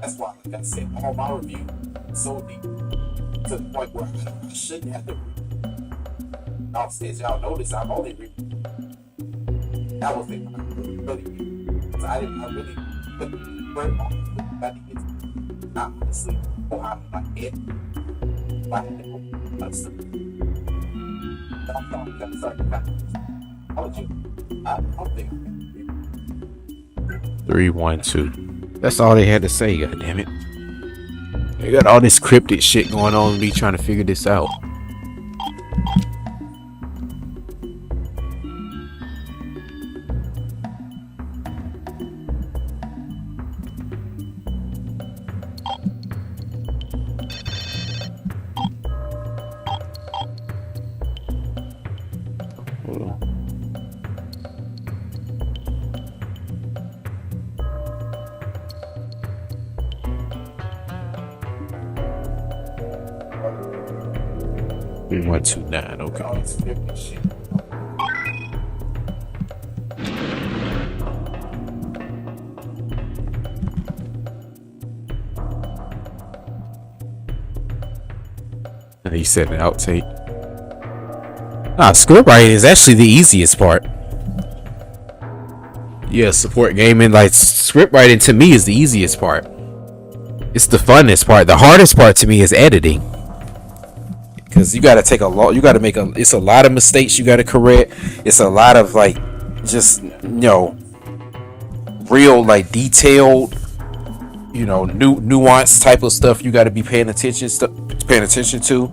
That's why, like I said, all my reviews so deep to the point where I shouldn't have to. As y'all notice, I've only reviewed. That was the really. Because I really put the word on. I think it's not honestly go out of my head. If I had to go stuff. I'm talking that started kind of. How would you? I don't think. 312. That's all they had to say. God damn it! They got all this cryptic shit going on with me trying to figure this out. Hold on. One, two, nine. Okay. He said an outtake. Script writing is actually the easiest part. Yeah, support gaming. Like, script writing to me is the easiest part. It's the funnest part. The hardest part to me is editing. Because you gotta take a lot, you gotta make it's a lot of mistakes you gotta correct. It's a lot of like, just, real like detailed, nuance type of stuff you gotta be paying attention to.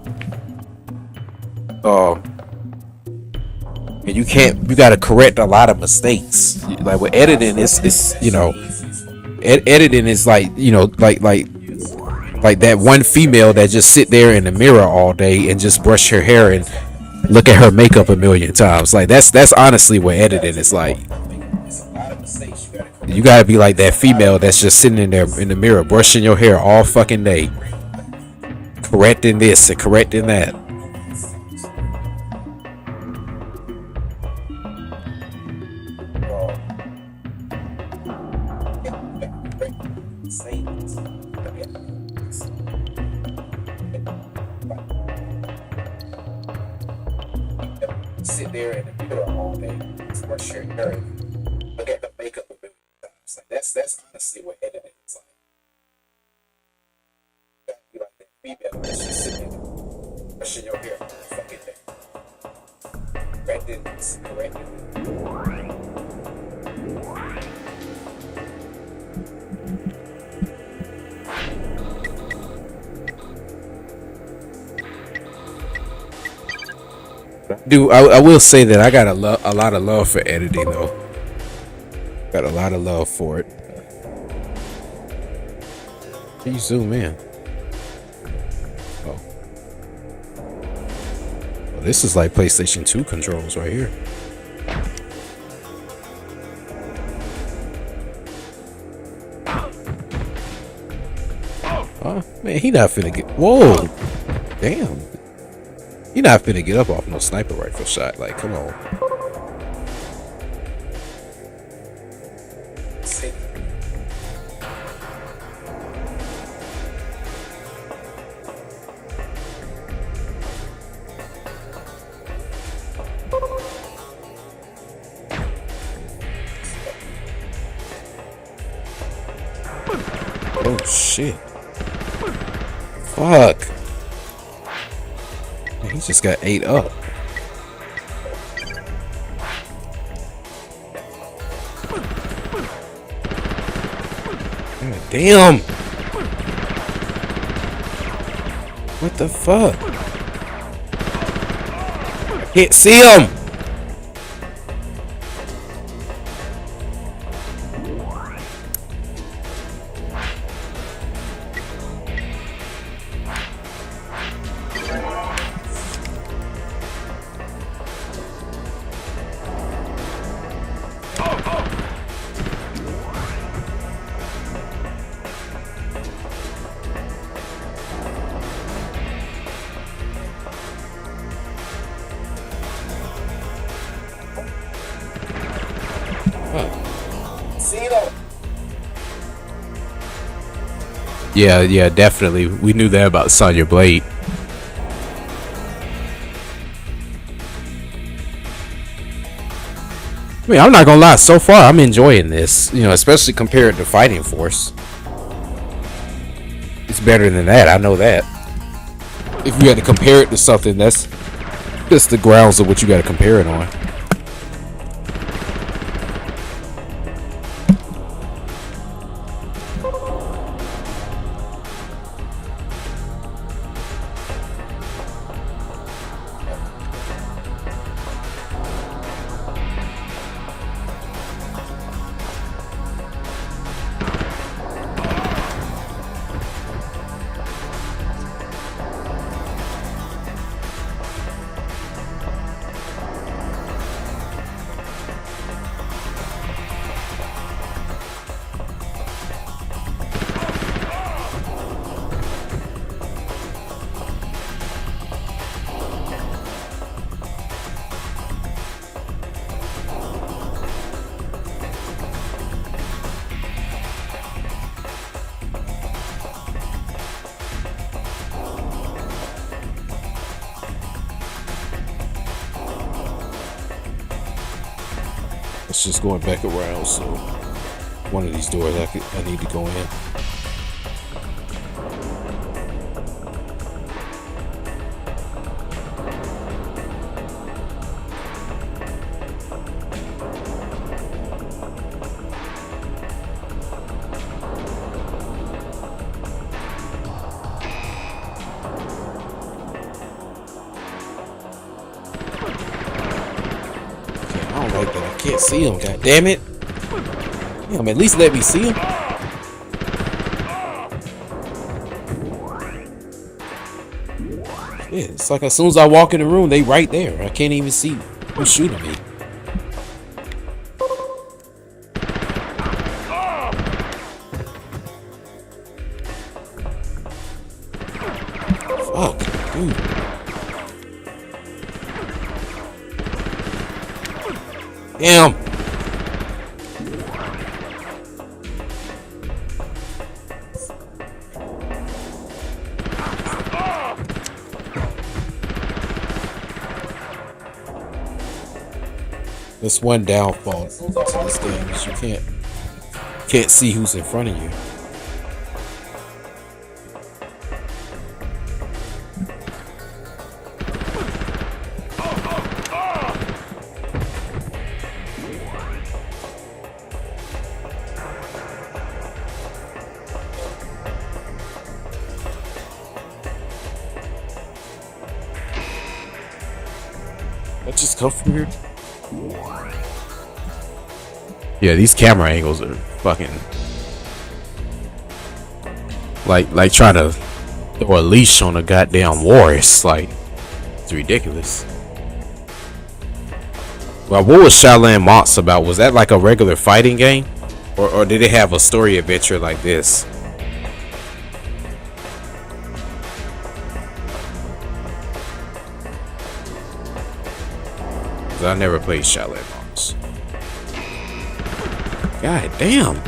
And you gotta correct a lot of mistakes. Like with editing, editing is like that one female that just sit there in the mirror all day and just brush her hair and look at her makeup a million times. Like that's honestly what editing is like. You gotta be like that female that's just sitting in there in the mirror brushing your hair all fucking day, correcting this and correcting that. Sit there in the mirror all day, brush your hair, look at the makeup a million times. Like that's honestly what editing is like. You gotta be like that female that's just sitting there, brushing your hair all fucking day, correcting. Dude, I will say that I got a lot of love for editing though. Got a lot of love for it. Can you zoom in? Oh. Well, this is like PlayStation 2 controls right here. Oh, man, he not finna get. Whoa! Damn. He not finna get up off no sniper rifle shot. Like, come on. Oh shit. Fuck. He just got ate up. God damn. What the fuck? I can't see him. Yeah, definitely. We knew that about Sonya Blade. I mean, I'm not gonna lie. So far, I'm enjoying this. You know, especially compared to Fighting Force. It's better than that. I know that. If you had to compare it to something, that's the grounds of what you got to compare it on. It's just going back around, so one of these doors I need to go in. Can't see him, god damn it. Damn, at least let me see him. Yeah, it's like as soon as I walk in the room, they right there. I can't even see who's shooting me. Fuck, dude. Damn. That's one downfall to this game is you can't see who's in front of you. That just come from here. Yeah, these camera angles are fucking like trying to throw a leash on a goddamn walrus. Like, it's ridiculous. Well, what was Shaolin Monks about? Was that like a regular fighting game, or did it have a story adventure like this? 'Cause I never played Shaolin Monks. God damn.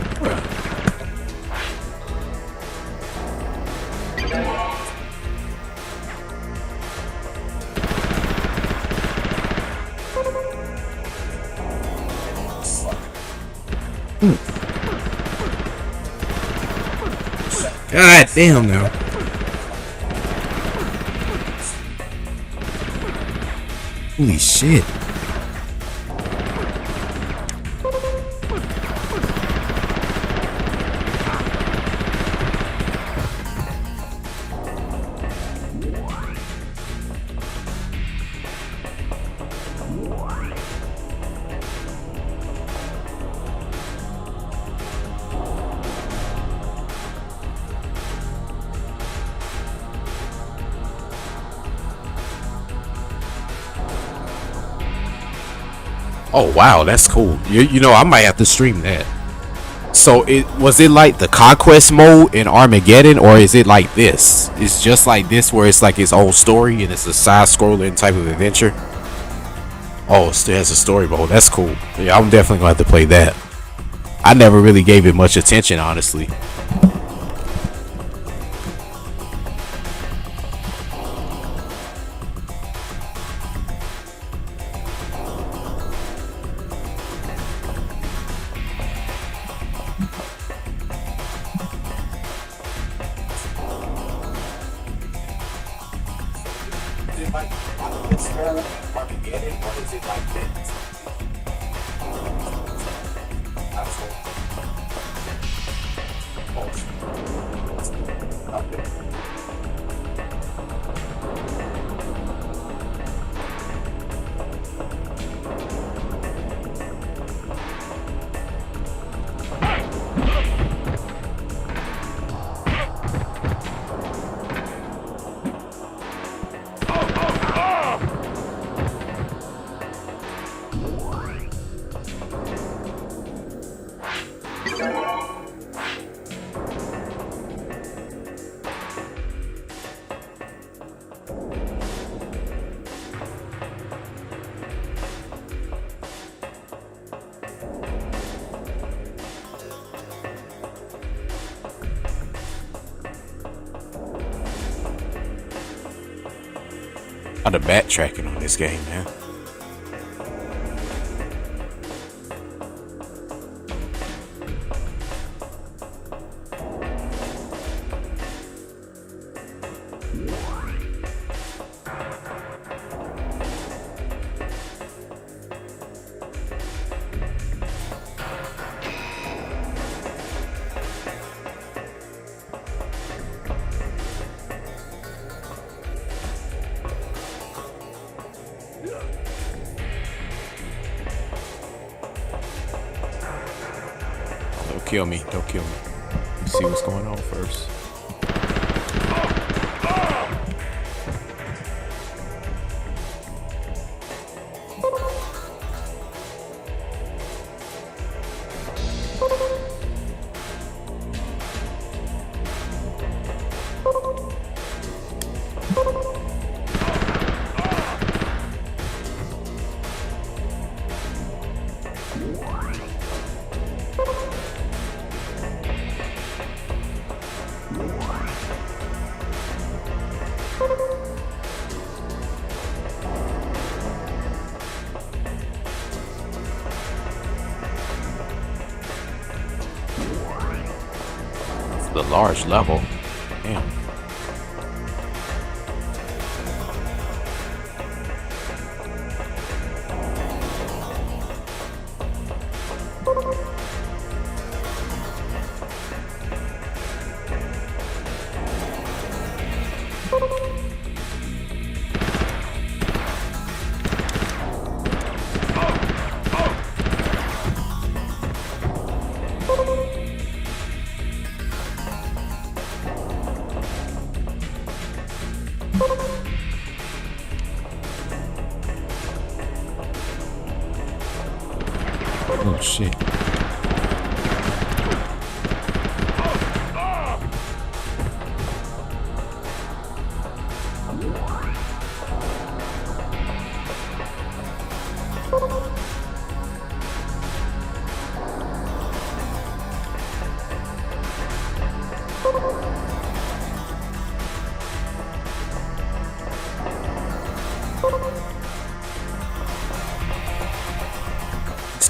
God damn now. Holy shit. Oh wow, that's cool. You know, I might have to stream that. So was it like the conquest mode in Armageddon, or is it like this? It's just like this where it's like its own story and it's a side-scrolling type of adventure. Oh, it still has a story mode. That's cool. Yeah, I'm definitely gonna have to play that. I never really gave it much attention, honestly. The backtracking on this game, man. Don't kill me. Don't kill me. Let's see what's going on first. The large level. Damn. Oh shit.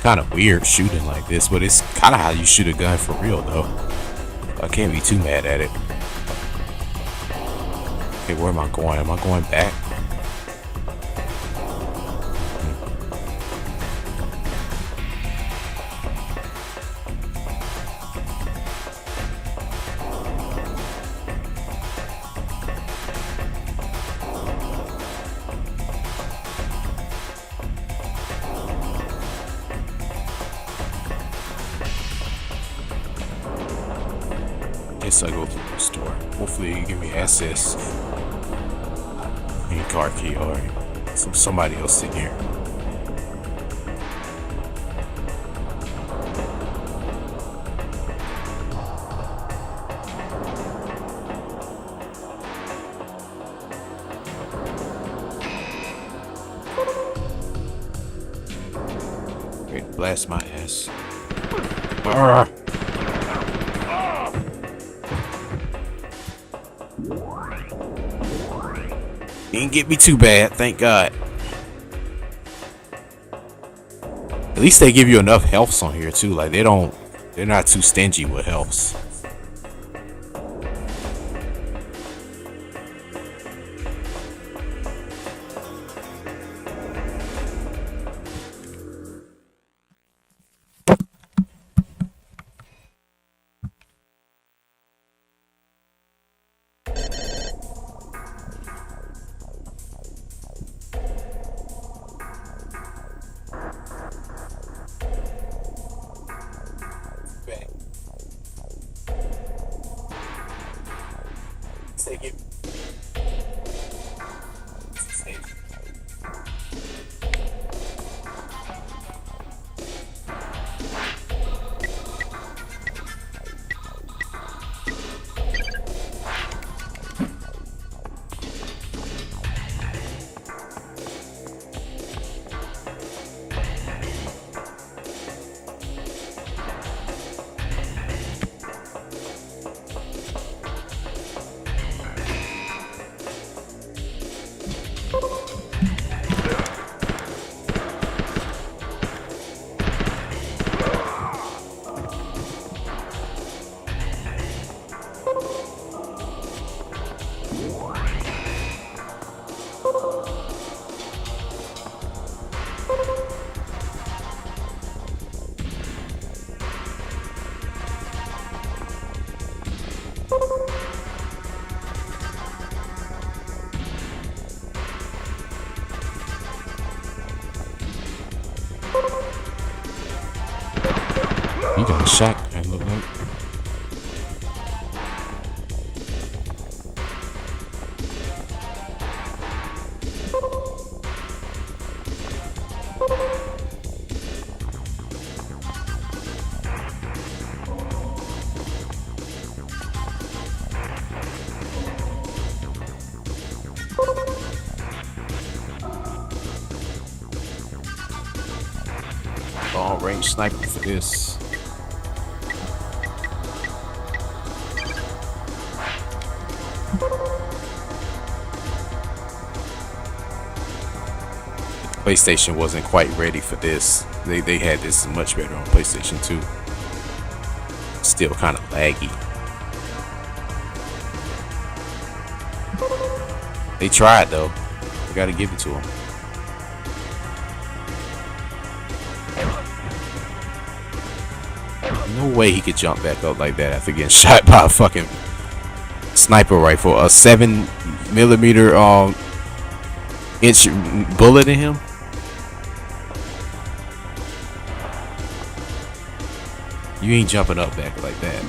Kind of weird shooting like this, but it's kind of how you shoot a gun for real though. I can't be too mad at it. Okay, where am I going? Am I going back? Guess I go through the store. Hopefully you give me access. Any car key or somebody else in here. Ready to blast my ass. Arrgh. He didn't get me too bad, thank God. At least they give you enough healths on here too. Like they're not too stingy with healths. He got a shotgun, look like. Long range sniper for this. PlayStation wasn't quite ready for this. They had this much better on PlayStation 2. Still kind of laggy. They tried though. You gotta give it to them. No way he could jump back up like that after getting shot by a fucking sniper rifle. A 7mm inch bullet in him. You ain't jumping up back like that.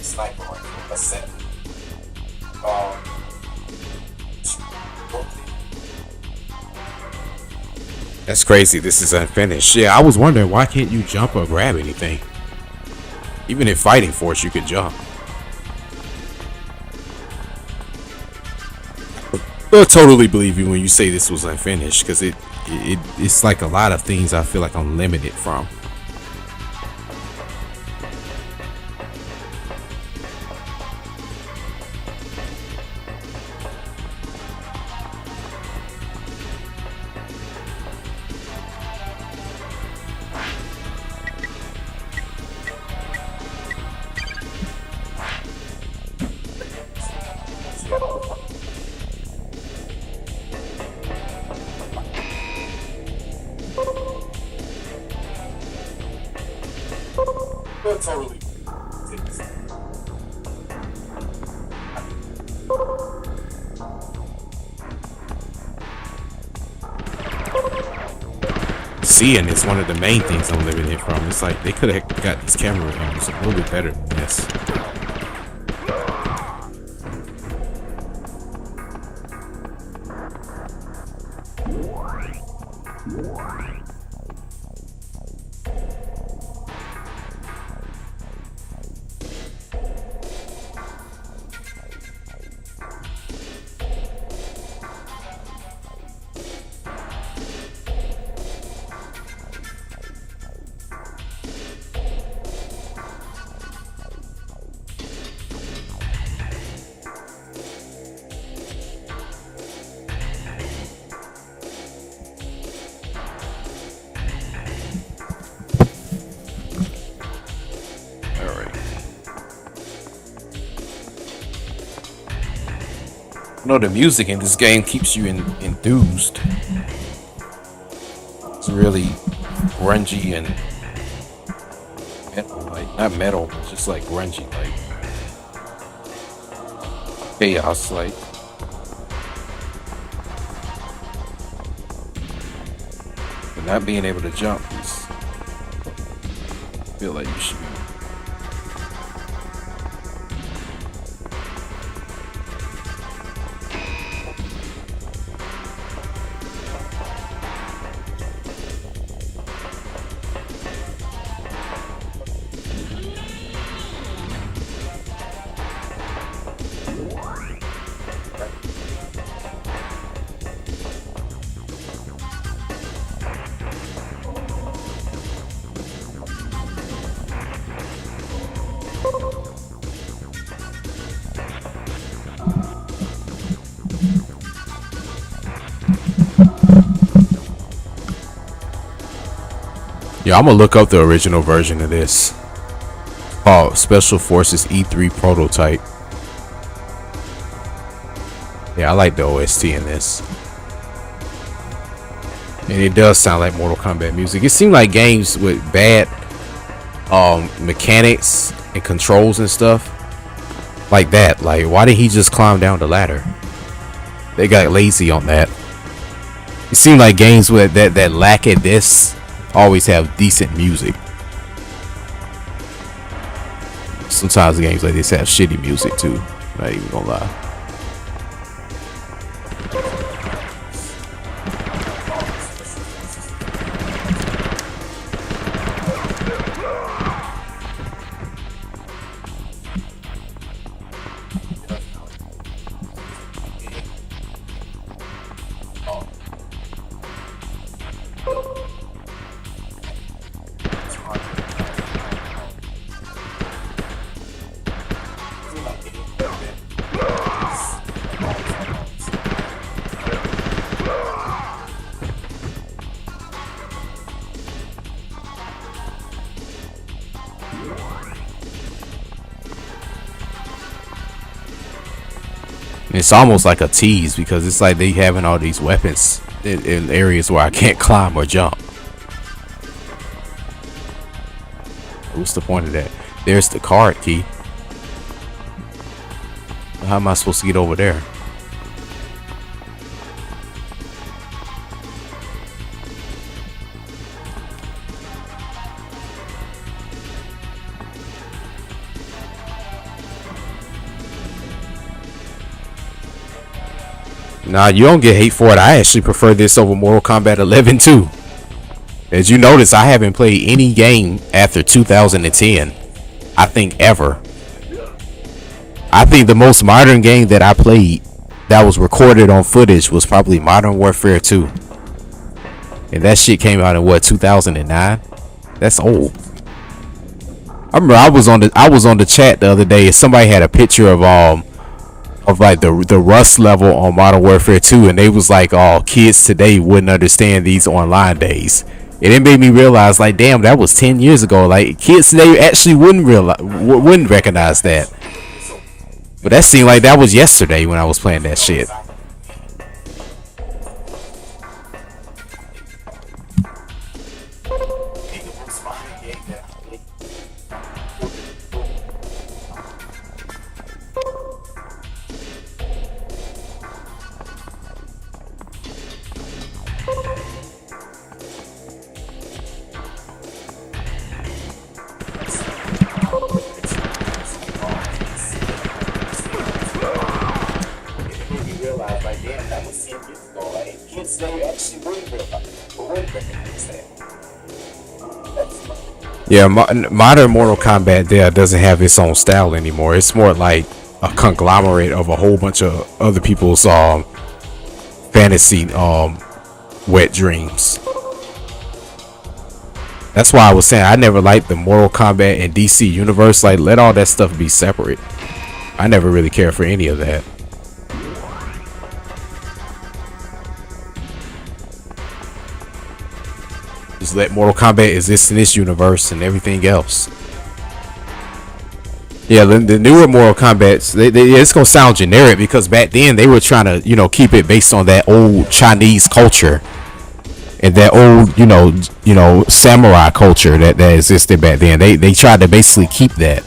Sniper rifle, a 7. That's crazy. This is unfinished. Yeah, I was wondering why can't you jump or grab anything? Even in Fighting Force, you could jump. I totally believe you when you say this was unfinished, because it's like a lot of things I feel like I'm limited from. Totally. Seeing is one of the main things I'm limited from. It's like they could have got these camera angles a little bit better than this. You know, the music in this game keeps you enthused. It's really grungy and metal, like not metal, it's just like grungy, like chaos, like. But not being able to jump is, I feel like you should be. Yeah, I'm gonna look up the original version of this called Special Forces E3 Prototype. Yeah, I like the OST in this. And it does sound like Mortal Kombat music. It seemed like games with bad mechanics and controls and stuff like that. Like, why did he just climb down the ladder? They got lazy on that. It seemed like games with that lack of this always have decent music. Sometimes games like this have shitty music too. Not even gonna lie. It's almost like a tease because it's like they having all these weapons in areas where I can't climb or jump. What's the point of that? There's the card key. How am I supposed to get over there? Nah, you don't get hate for it. I actually prefer this over Mortal Kombat 11 too. As you notice, I haven't played any game after 2010. I think ever. I think the most modern game that I played that was recorded on footage was probably Modern Warfare 2. And that shit came out in what, 2009? That's old. I remember I was on the chat the other day and somebody had a picture of like the rust level on Modern Warfare 2, and they was like, oh, kids today wouldn't understand these online days. And it made me realize, like, damn, that was 10 years ago. Like, kids today actually wouldn't recognize that. But that seemed like that was yesterday when I was playing that shit. Yeah, modern Mortal Kombat there doesn't have its own style anymore. It's more like a conglomerate of a whole bunch of other people's fantasy wet dreams. That's why I was saying I never liked the Mortal Kombat and DC universe. Like, let all that stuff be separate. I never really cared for any of that. Just let Mortal Kombat exist in this universe and everything else. Yeah, the newer Mortal Kombat's, it's gonna sound generic because back then they were trying to, keep it based on that old Chinese culture and that old, samurai culture that existed back then. They tried to basically keep that.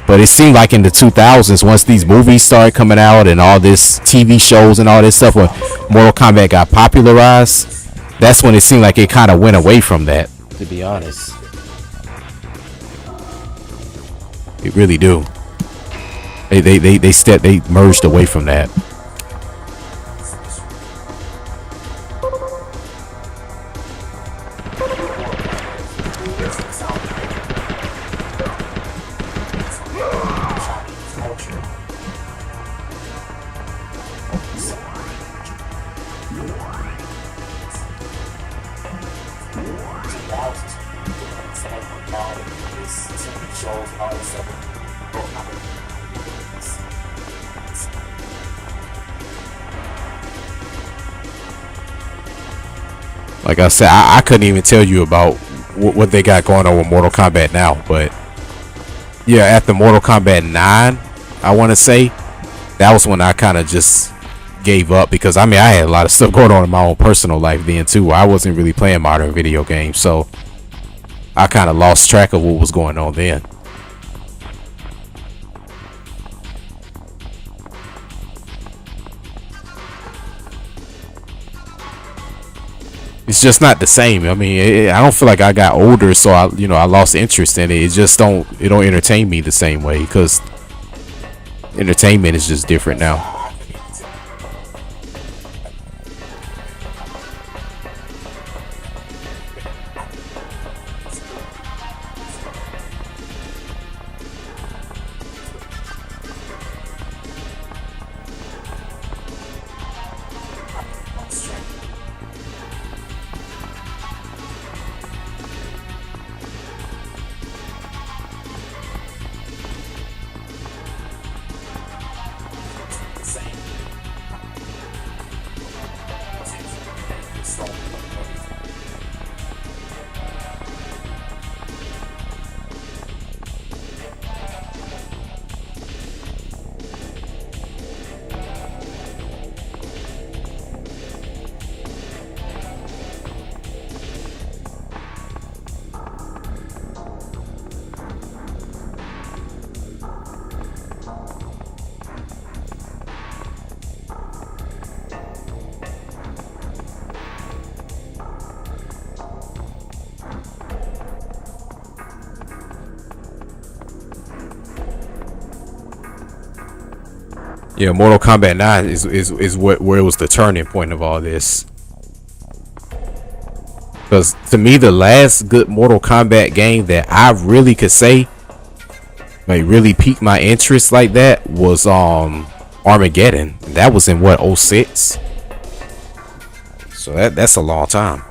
But it seemed like in the 2000s, once these movies started coming out and all this TV shows and all this stuff, when Mortal Kombat got popularized, that's when it seemed like it kind of went away from that, to be honest. It really do. They merged away from that. Like I said, I couldn't even tell you about what they got going on with Mortal Kombat now. But yeah, after Mortal Kombat 9, I want to say, that was when I kind of just gave up. Because, I mean, I had a lot of stuff going on in my own personal life then, too. I wasn't really playing modern video games. So I kind of lost track of what was going on then. It's just not the same. I mean, I don't feel like I got older, so I lost interest in it. It just don't entertain me the same way because entertainment is just different now. Yeah, Mortal Kombat 9 is where it was the turning point of all this. Because to me, the last good Mortal Kombat game that I really could say like really piqued my interest like that was Armageddon. That was in what, 06? So that's a long time.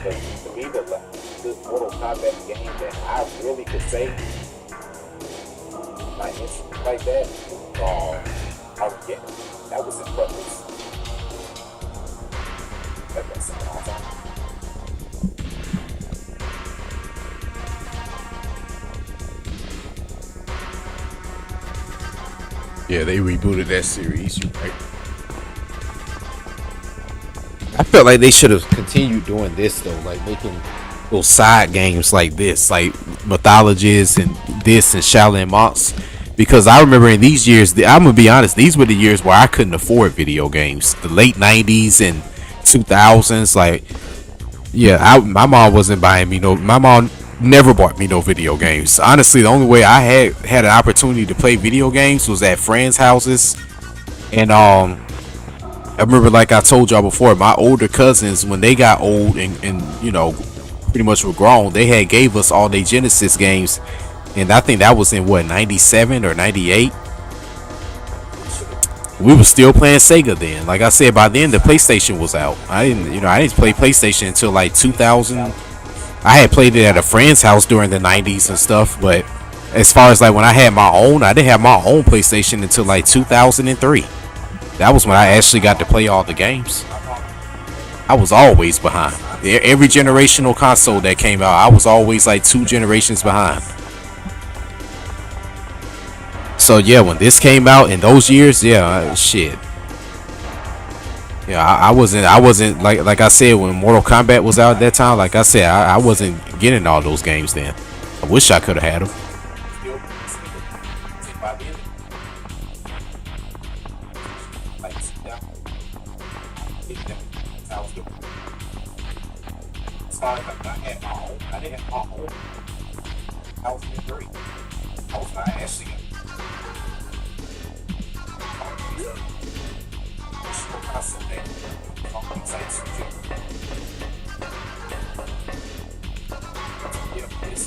To me, the Mortal Kombat game that I really could say my interest like that was Armageddon. That was in Buckets. That's a long time. Yeah, they rebooted that series, right? I felt like they should have continued doing this though, like making little side games like this, like Mythologies and this and Shaolin Monks. Because I remember in these years, I'm gonna be honest, these were the years where I couldn't afford video games. The late '90s and 2000s, like, yeah, my mom wasn't buying me no. My mom never bought me no video games. Honestly, the only way I had an opportunity to play video games was at friends' houses, and I remember, like I told y'all before, my older cousins, when they got old and you know, pretty much were grown, they had gave us all their Genesis games, and I think that was in what, 97 or 98. We were still playing Sega then. Like I said, by then the PlayStation was out. I didn't play PlayStation until like 2000. I had played it at a friend's house during the 90s and stuff, but as far as like when I had my own, I didn't have my own PlayStation until like 2003. That was when I actually got to play all the games. I was always behind. Every generational console that came out, I was always like 2 generations behind. So yeah, when this came out in those years, yeah, shit. Yeah, I wasn't like I said when Mortal Kombat was out at that time. Like I said, I wasn't getting all those games then. I wish I could have had them.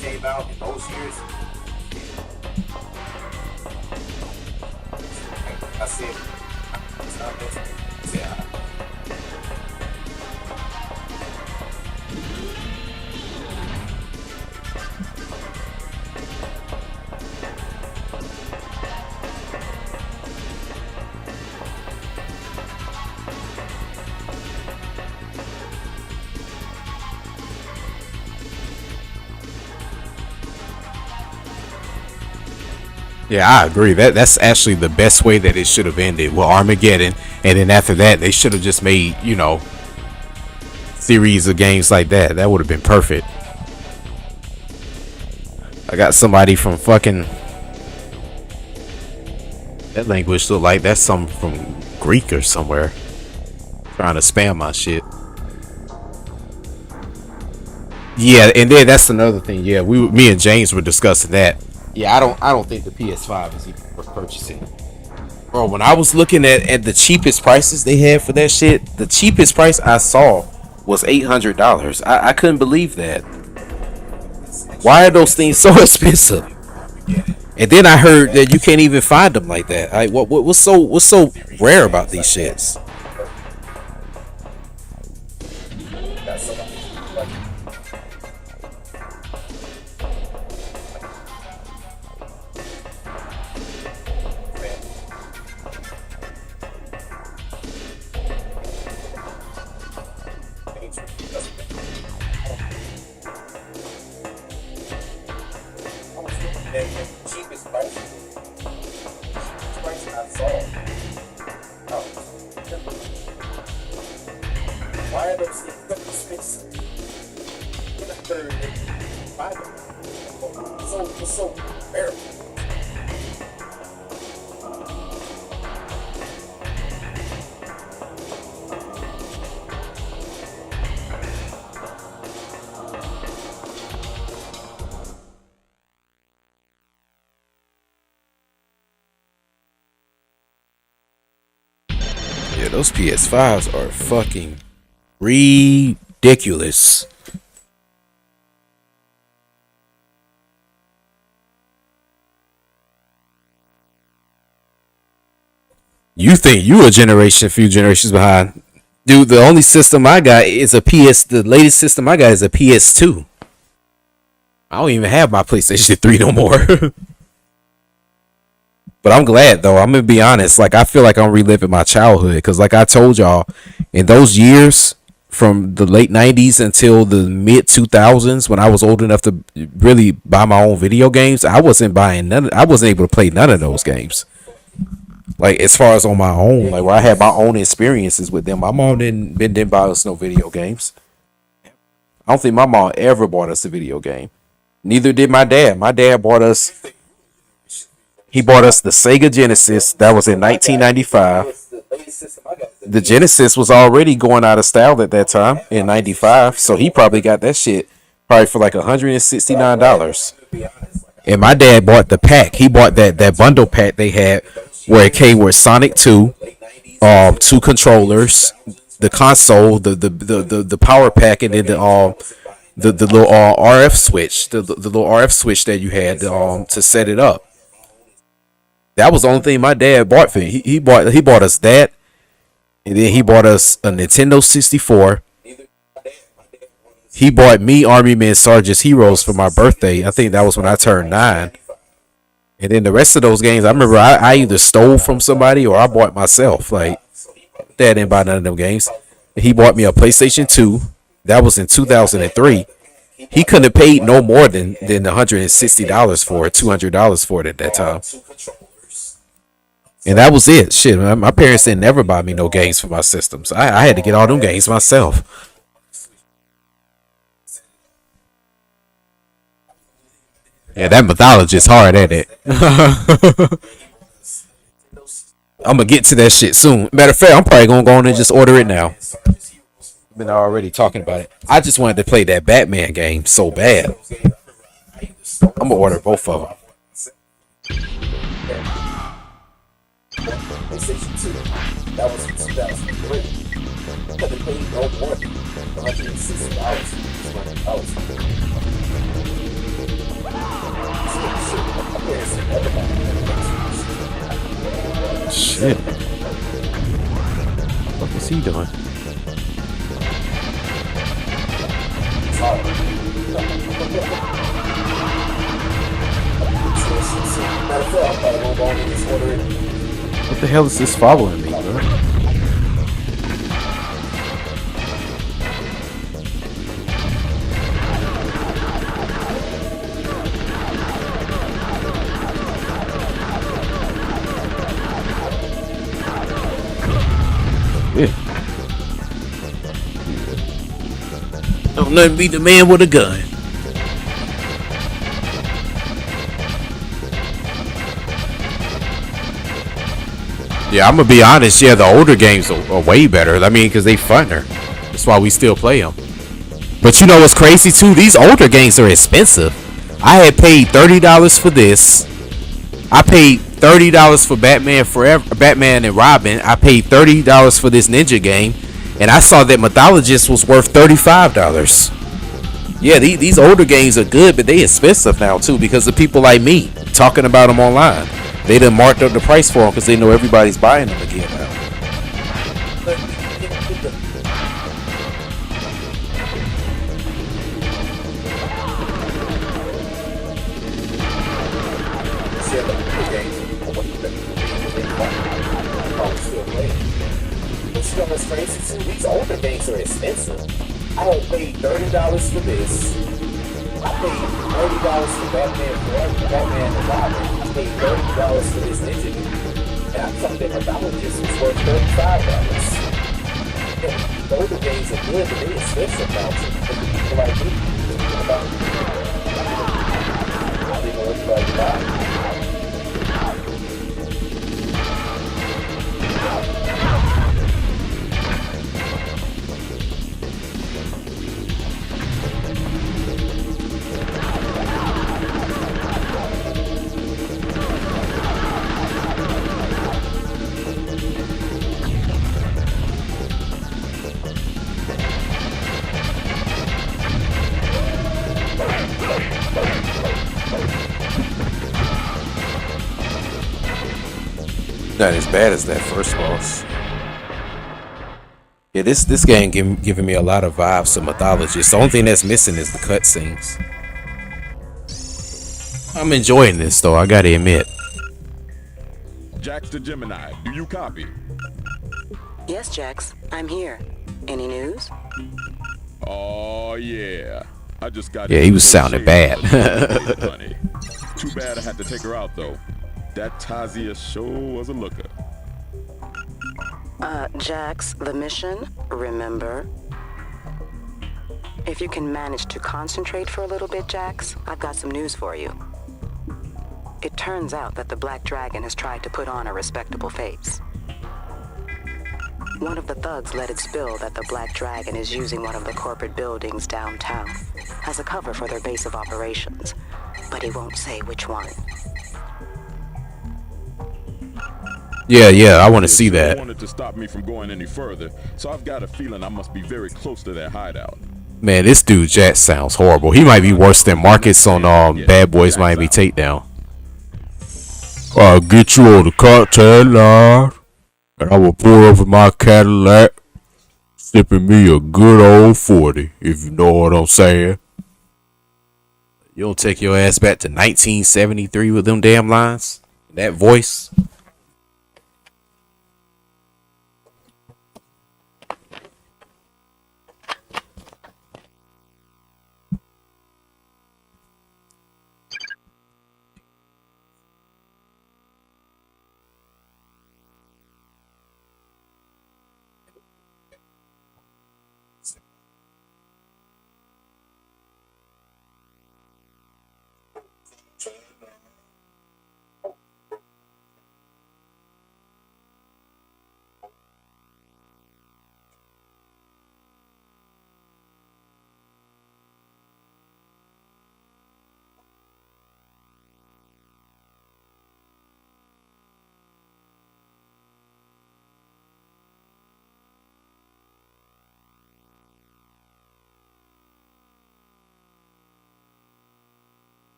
Came out in those years. I said, yeah. Yeah, I agree. That's actually the best way that it should have ended with Armageddon, and then after that, they should have just made, series of games like that. That would have been perfect. I got somebody from fucking that language look like that's some from Greek or somewhere trying to spam my shit. Yeah, and then that's another thing. Yeah, me and James were discussing that. Yeah, I don't think the PS5 is even worth purchasing. Bro, when I was looking at the cheapest prices they had for that shit, the cheapest price I saw was $800. I couldn't believe that. Why are those things so expensive? And then I heard that you can't even find them like that. What's so rare about these shits? Yeah, those PS5s are fucking ridiculous. You think you a few generations behind. Dude, the only system I got is the latest system I got is a PS2. I don't even have my PlayStation 3 no more. But I'm glad though. I'm gonna be honest. Like I feel like I'm reliving my childhood because, like I told y'all, in those years from the late '90s until the mid 2000s, when I was old enough to really buy my own video games, I wasn't buying none. I wasn't able to play none of those games. Like as far as on my own, like where I had my own experiences with them. My mom didn't buy us no video games. I don't think my mom ever bought us a video game. Neither did my dad. My dad bought us. He bought us the Sega Genesis. That was in 1995. The Genesis was already going out of style at that time in 95. So he probably got that shit probably for like $169. And my dad bought the pack. He bought that bundle pack they had where it came with Sonic 2, 2 controllers, the console, the power pack, and then the little RF switch, the little RF switch that you had to set it up. That was the only thing my dad bought for me. He bought us that, and then he bought us a Nintendo 64. He bought me Army Men Sargent's Heroes for my birthday. I think that was when I turned 9. And then the rest of those games, I remember I either stole from somebody or I bought myself. Like, dad didn't buy none of them games. He bought me a PlayStation 2. That was in 2003. He couldn't have paid no more than $160 for it, $200 for it at that time. And that was it. Shit, my parents didn't never buy me no games for my systems. I had to get all them games myself. Yeah, that mythologist hard at it. I'm gonna get to that shit soon. Matter of fact, I'm probably gonna go on and just order it now. I've been already talking about it. I just wanted to play that Batman game so bad. I'm gonna order both of them. That was in 2003. Could have paid no more than $160. Shit. What is he doing? What the hell is this following me, bro? Yeah. Don't nothing beat the man with a gun. Yeah, I'm gonna be honest. Yeah, the older games are way better. I mean, because they funner. That's why we still play them. But you know what's crazy too? These older games are expensive. I had paid $30 for this. I paid $30 for Batman Forever, Batman and Robin. I paid $30 for this Ninja game, and I saw that Mythologist was worth $35. Yeah, these older games are good, but they expensive now too because of people like me talking about them online. They done marked up the price for them because they know everybody's buying them again now. These older games are expensive. I had paid $30 for this. I paid $30 for Batman Forever, Batman and Robin. I paid $30 for this Ninja game. And I thought that Mythologist was worth $35. Yeah, the older games are good, but they're expensive now too. For people like me, I didn't know everybody buy. Not as bad as that first boss. Yeah, this game giving me a lot of vibes to Mythologist. The only thing that's missing is the cutscenes. I'm enjoying this though, I gotta admit. Jax to Gemini, do you copy? Yes, Jax, I'm here. Any news? Oh yeah. I just got. Yeah, he was sounding bad. Too bad I had to take her out though. That Tazia sure was a looker. Jax, the mission, remember? If you can manage to concentrate for a little bit, Jax, I've got some news for you. It turns out that the Black Dragon has tried to put on a respectable face. One of the thugs let it spill that the Black Dragon is using one of the corporate buildings downtown as a cover for their base of operations, but he won't say which one. Yeah, I want to see that. Wanted to stop me from going any further, so I've got a feeling I must be very close to that hideout. Man, this dude Jax sounds horrible. He might be worse than Marcus on Bad Boys Miami Takedown. I'll get you on the cocktail line, and I will pull over my Cadillac, sipping me a good old 40, if you know what I'm saying. You don't take your ass back to 1973 with them damn lines? That voice?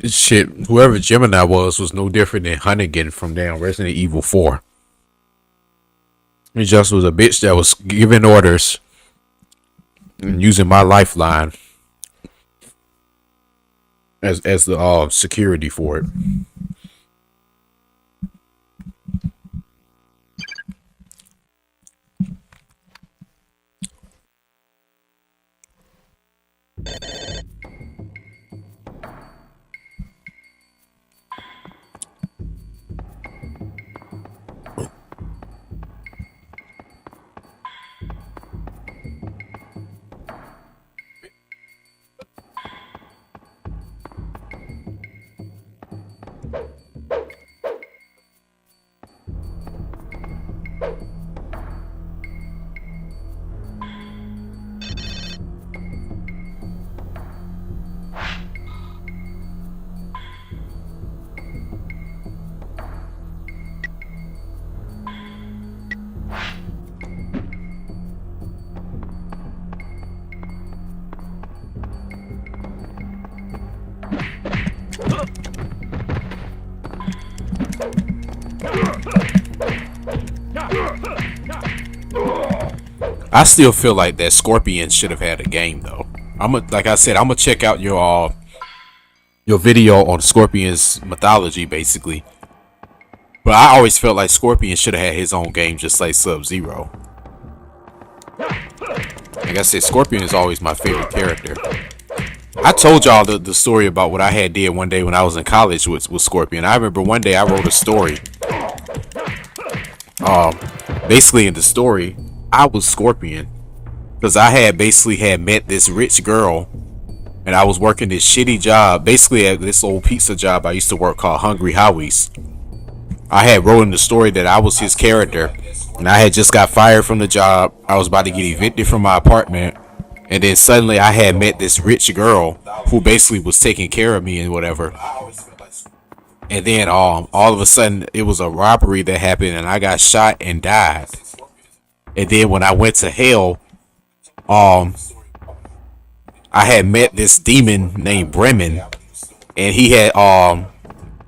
Shit, whoever Gemini was no different than Hunnigan from damn Resident Evil 4. He just was a bitch that was giving orders and using my lifeline as the security for it. I still feel like that Scorpion should have had a game though. Like I said, I'm gonna check out your video on Scorpion's mythology basically. But I always felt like Scorpion should have had his own game just like Sub-Zero. Like I said, Scorpion is always my favorite character. I told y'all the story about what I had did one day when I was in college with Scorpion. I remember one day I wrote a story. Basically in the story, I was Scorpion because I had met this rich girl, and I was working this shitty job, basically at this old pizza job I used to work called Hungry Howie's. I had wrote in the story that I was his character, and I had just got fired from the job. I was about to get evicted from my apartment, and then suddenly I had met this rich girl who basically was taking care of me and whatever. And then all of a sudden it was a robbery that happened, and I got shot and died. And then when I went to hell, I had met this demon named Bremen, and he had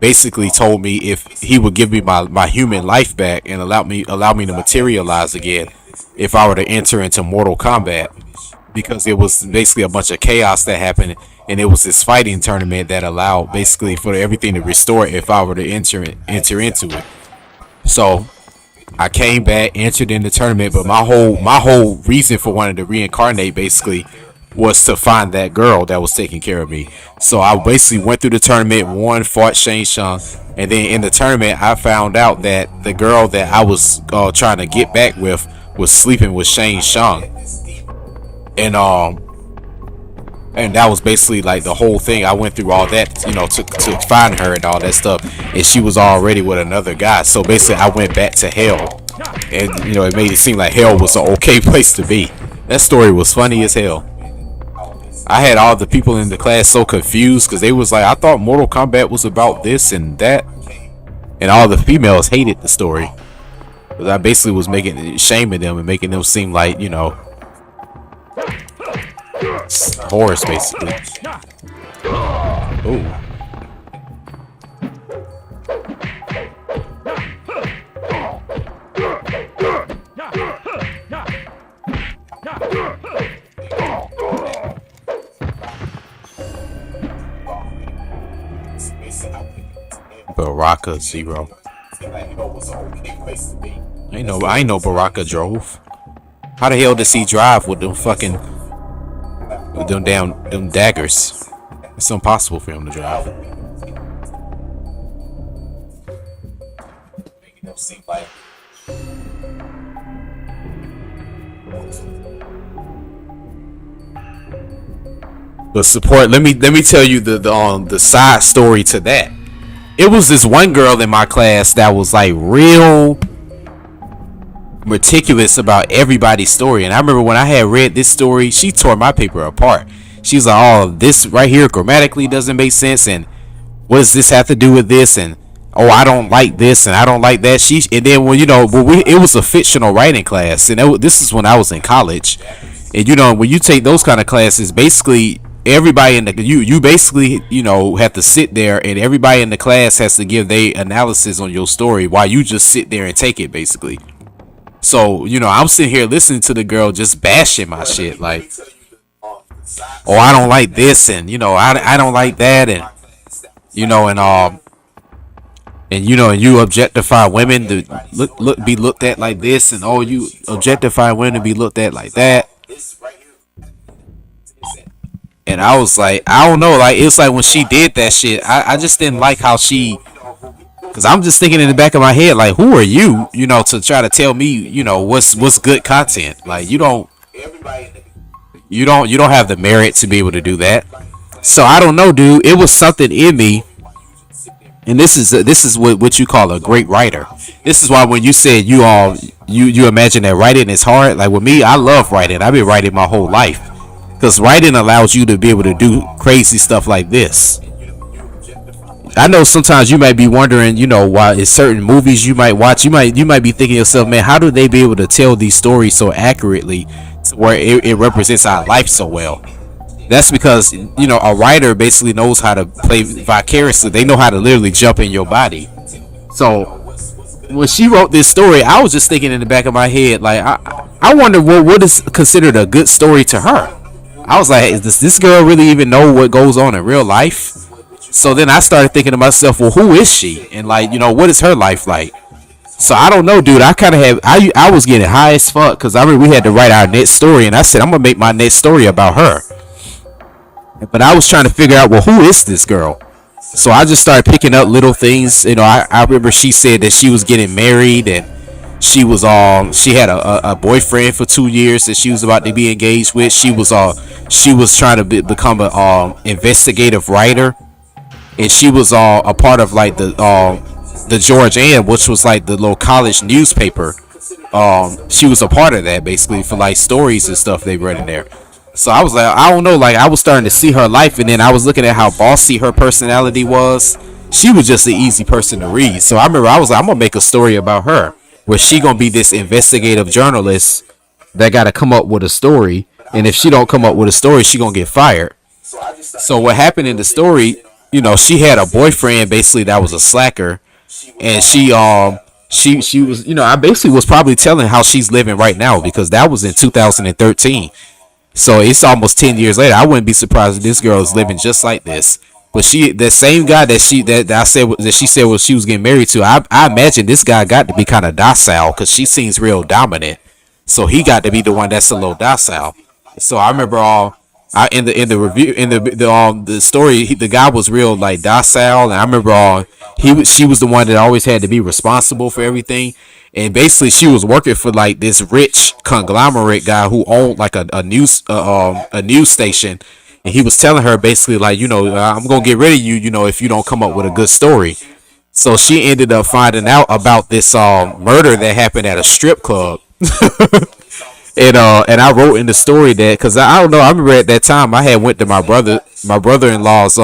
basically told me if he would give me my human life back and allow me to materialize again if I were to enter into Mortal Kombat, because it was basically a bunch of chaos that happened, and it was this fighting tournament that allowed basically for everything to restore if I were to enter into it. So I came back, entered in the tournament, but my whole reason for wanting to reincarnate basically was to find that girl that was taking care of me. So I basically went through the tournament, won, fought Shang Tsung, and then in the tournament I found out that the girl that I was trying to get back with was sleeping with Shang Tsung, and that was basically like the whole thing. I went through all that, to find her and all that stuff, and she was already with another guy. So basically I went back to hell, and it made it seem like hell was an okay place to be. That story was funny as hell. I had all the people in the class so confused because they was like, I thought Mortal Kombat was about this and that, and all the females hated the story. I basically was shaming them and making them seem like, whores basically. Ooh. Baraka Zero. I ain't know Baraka drove. How the hell does he drive with them them daggers? It's impossible for him to drive. But support. Let me tell you the side story to that. It was this one girl in my class that was like real meticulous about everybody's story, and I remember when I had read this story, she tore my paper apart. She's like, "Oh, this right here grammatically doesn't make sense, and what does this have to do with this?" And oh, I don't like this, and I don't like that. And then it was a fictional writing class, and this is when I was in college, and when you take those kind of classes, basically everybody in the you basically have to sit there, and everybody in the class has to give their analysis on your story while you just sit there and take it basically. So I'm sitting here listening to the girl just bashing my shit like, oh, I don't like this, and I don't like that, and and you objectify women to be looked at like this, and oh, you objectify women to be looked at like that. And I was like, I don't know, like it's like when she did that shit, I just didn't like how because I'm just thinking in the back of my head, like, who are you, to try to tell me, what's good content? Like, you don't have the merit to be able to do that. So I don't know, dude. It was something in me, and this is what you call a great writer. This is why when you said you imagine that writing is hard, like with me, I love writing. I've been writing my whole life. Because writing allows you to be able to do crazy stuff like this. I know sometimes you might be wondering, why in certain movies you might watch, you might be thinking to yourself, man, how do they be able to tell these stories so accurately to where it represents our life so well? That's because, a writer basically knows how to play vicariously. They know how to literally jump in your body. So when she wrote this story, I was just thinking in the back of my head, like, I wonder what is considered a good story to her. I was like, does this girl really even know what goes on in real life? So then I started thinking to myself, well, who is she? And like, what is her life like? So I don't know, dude. I kind of I was getting high as fuck because I remember we had to write our next story, and I said, I'm going to make my next story about her. But I was trying to figure out, well, who is this girl? So I just started picking up little things. I remember she said that she was getting married, and she had a boyfriend for 2 years that she was about to be engaged with. She was trying to become a investigative writer, and she was a part of like the George Ann, which was like the little college newspaper. She was a part of that basically for like stories and stuff they read in there. So I was like, I don't know, like I was starting to see her life, and then I was looking at how bossy her personality was. She was just an easy person to read. So I remember I was like, I'm gonna make a story about her, where she gonna be this investigative journalist that gotta come up with a story, and if she don't come up with a story, she gonna get fired. So what happened in the story, she had a boyfriend basically that was a slacker, and she was, I basically was probably telling how she's living right now, because that was in 2013. So it's almost 10 years later. I wouldn't be surprised if this girl is living just like this. But that same guy that she said she was getting married to, I imagine this guy got to be kind of docile, because she seems real dominant. So he got to be the one that's a little docile. So I remember in the review, in the story, the guy was real like docile, and I remember she was the one that always had to be responsible for everything. And basically she was working for like this rich conglomerate guy who owned like a news station, and he was telling her basically like, I'm gonna get rid of you, if you don't come up with a good story. So she ended up finding out about this murder that happened at a strip club. And I wrote in the story that, because I don't know, I remember at that time I had went to my brother-in-law's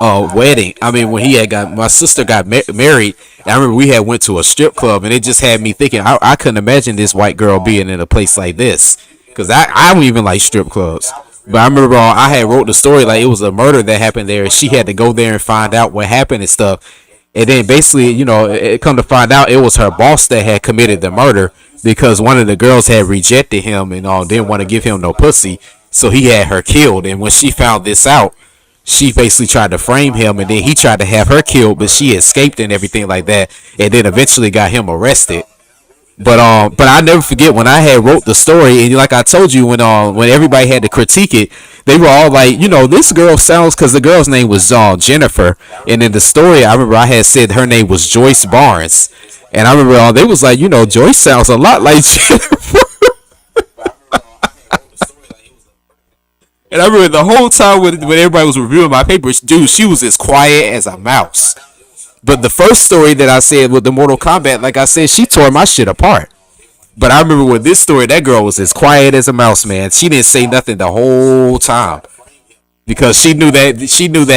wedding. I mean, when he had got my sister got married. I remember we had went to a strip club, and it just had me thinking. I couldn't imagine this white girl being in a place like this, because I don't even like strip clubs. But I remember I had wrote the story like it was a murder that happened there. She had to go there and find out what happened and stuff. And then basically, it come to find out it was her boss that had committed the murder because one of the girls had rejected him and didn't want to give him no pussy. So he had her killed. And when she found this out, she basically tried to frame him, and then he tried to have her killed, but she escaped and everything like that, and then eventually got him arrested. But I never forget when I had wrote the story, and like I told you, when everybody had to critique it, they were all like, this girl sounds, because the girl's name was Jennifer, and in the story I remember I had said her name was Joyce Barnes, and I remember they was like, Joyce sounds a lot like Jennifer. And I remember the whole time when everybody was reviewing my papers, dude, she was as quiet as a mouse. But the first story that I said with the Mortal Kombat, like I said, she tore my shit apart. But I remember with this story, that girl was as quiet as a mouse, man. She didn't say nothing the whole time because she knew that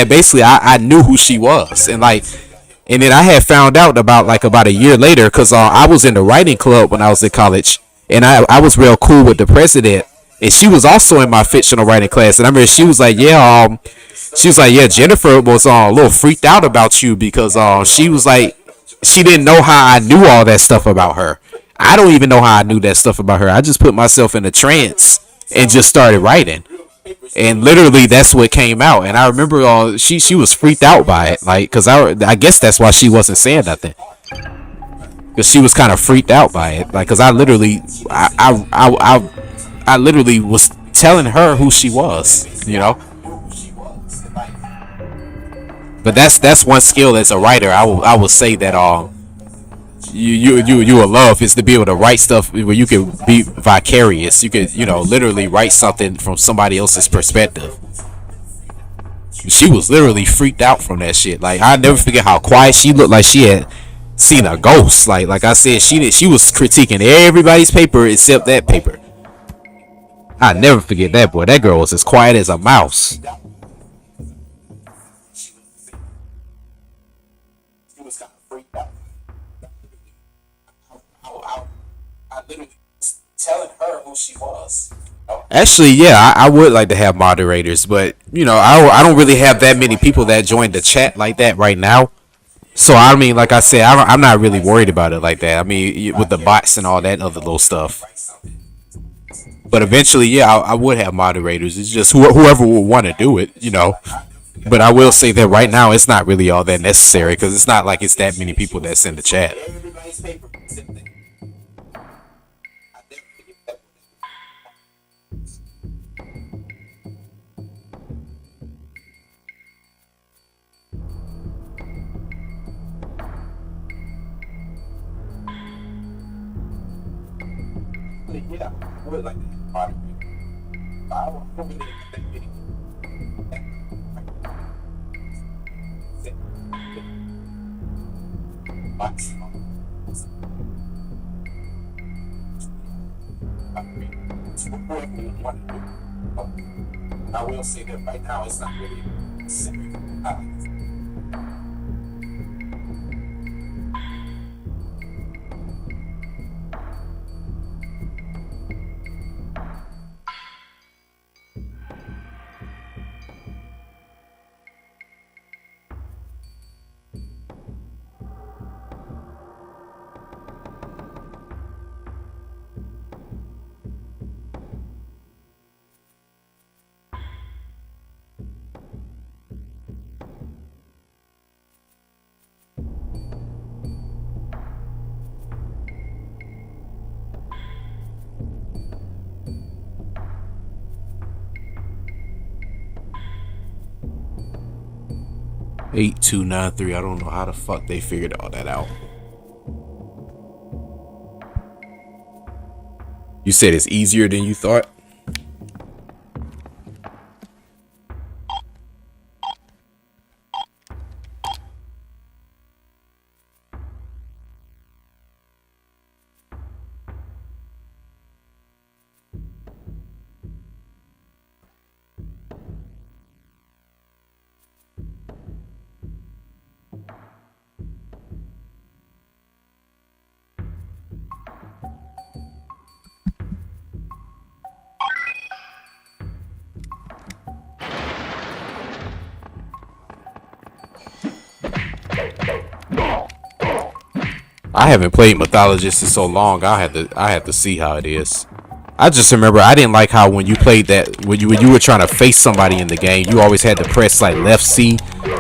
basically I knew who she was, and then I had found out about a year later because I was in the writing club when I was in college, and I was real cool with the president, and she was also in my fictional writing class, and I remember she was like, yeah, Jennifer was a little freaked out about you because she was like, she didn't know how I knew all that stuff about her. I don't even know how I knew that stuff about her. I just put myself in a trance and just started writing, and literally that's what came out. And I remember she was freaked out by it, like, because I guess that's why she wasn't saying nothing, because she was kind of freaked out by it, like, because I literally was telling her who she was. But that's one skill as a writer. I will say that you will love is to be able to write stuff where you can be vicarious. You can literally write something from somebody else's perspective. She was literally freaked out from that shit. Like, I never forget how quiet she looked, like she had seen a ghost. Like I said, she was critiquing everybody's paper except that paper. I never forget that, boy. That girl was as quiet as a mouse. Telling her who she was. Actually, yeah, I would like to have moderators, but I don't really have that many people that join the chat like that right now. So I mean, like I said, I'm not really worried about it like that. I mean, with the bots and all that other little stuff. But eventually, yeah, I would have moderators. It's just whoever will want to do it. But I will say that right now, it's not really all that necessary because it's not like it's that many people that's in the chat. 8293. I don't know how the fuck they figured all that out. You said it's easier than you thought? I haven't played Mythologist in so long. I have to see how it is. I just remember I didn't like how when you played that when you were trying to face somebody in the game, you always had to press like left C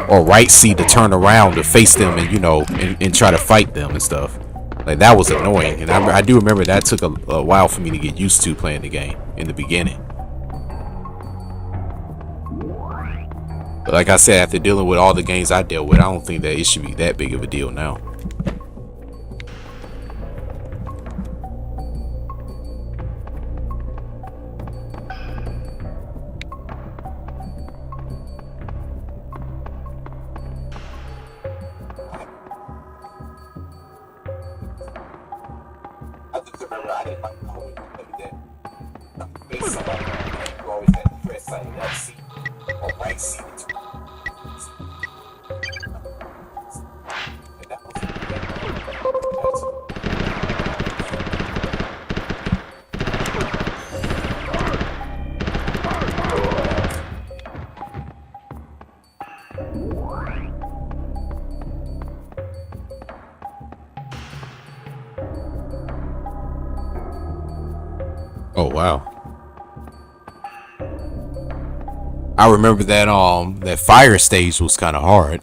or right C to turn around to face them and and try to fight them and stuff. Like that was annoying, and I do remember that took a while for me to get used to playing the game in the beginning. But like I said, after dealing with all the games I dealt with, I don't think that it should be that big of a deal now. Oh wow. I remember that that fire stage was kind of hard.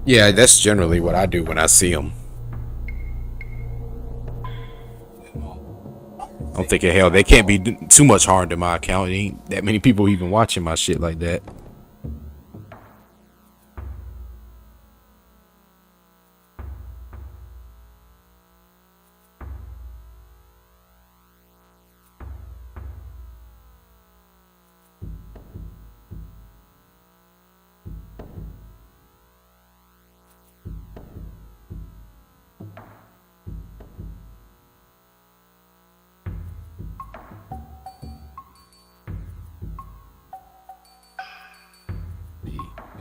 Yeah, that's generally what I do when I see them. I'm thinking, hell, they can't be too much harm to my account. It ain't that many people even watching my shit like that.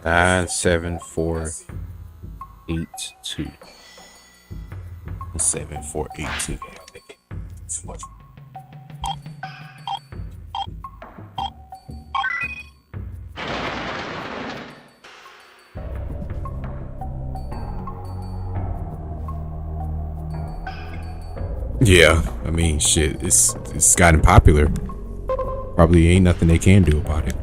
Nine, 7, 4, 8, 2. 7, 4, 8, 2. Yeah, I mean, shit, it's gotten popular. Probably ain't nothing they can do about it.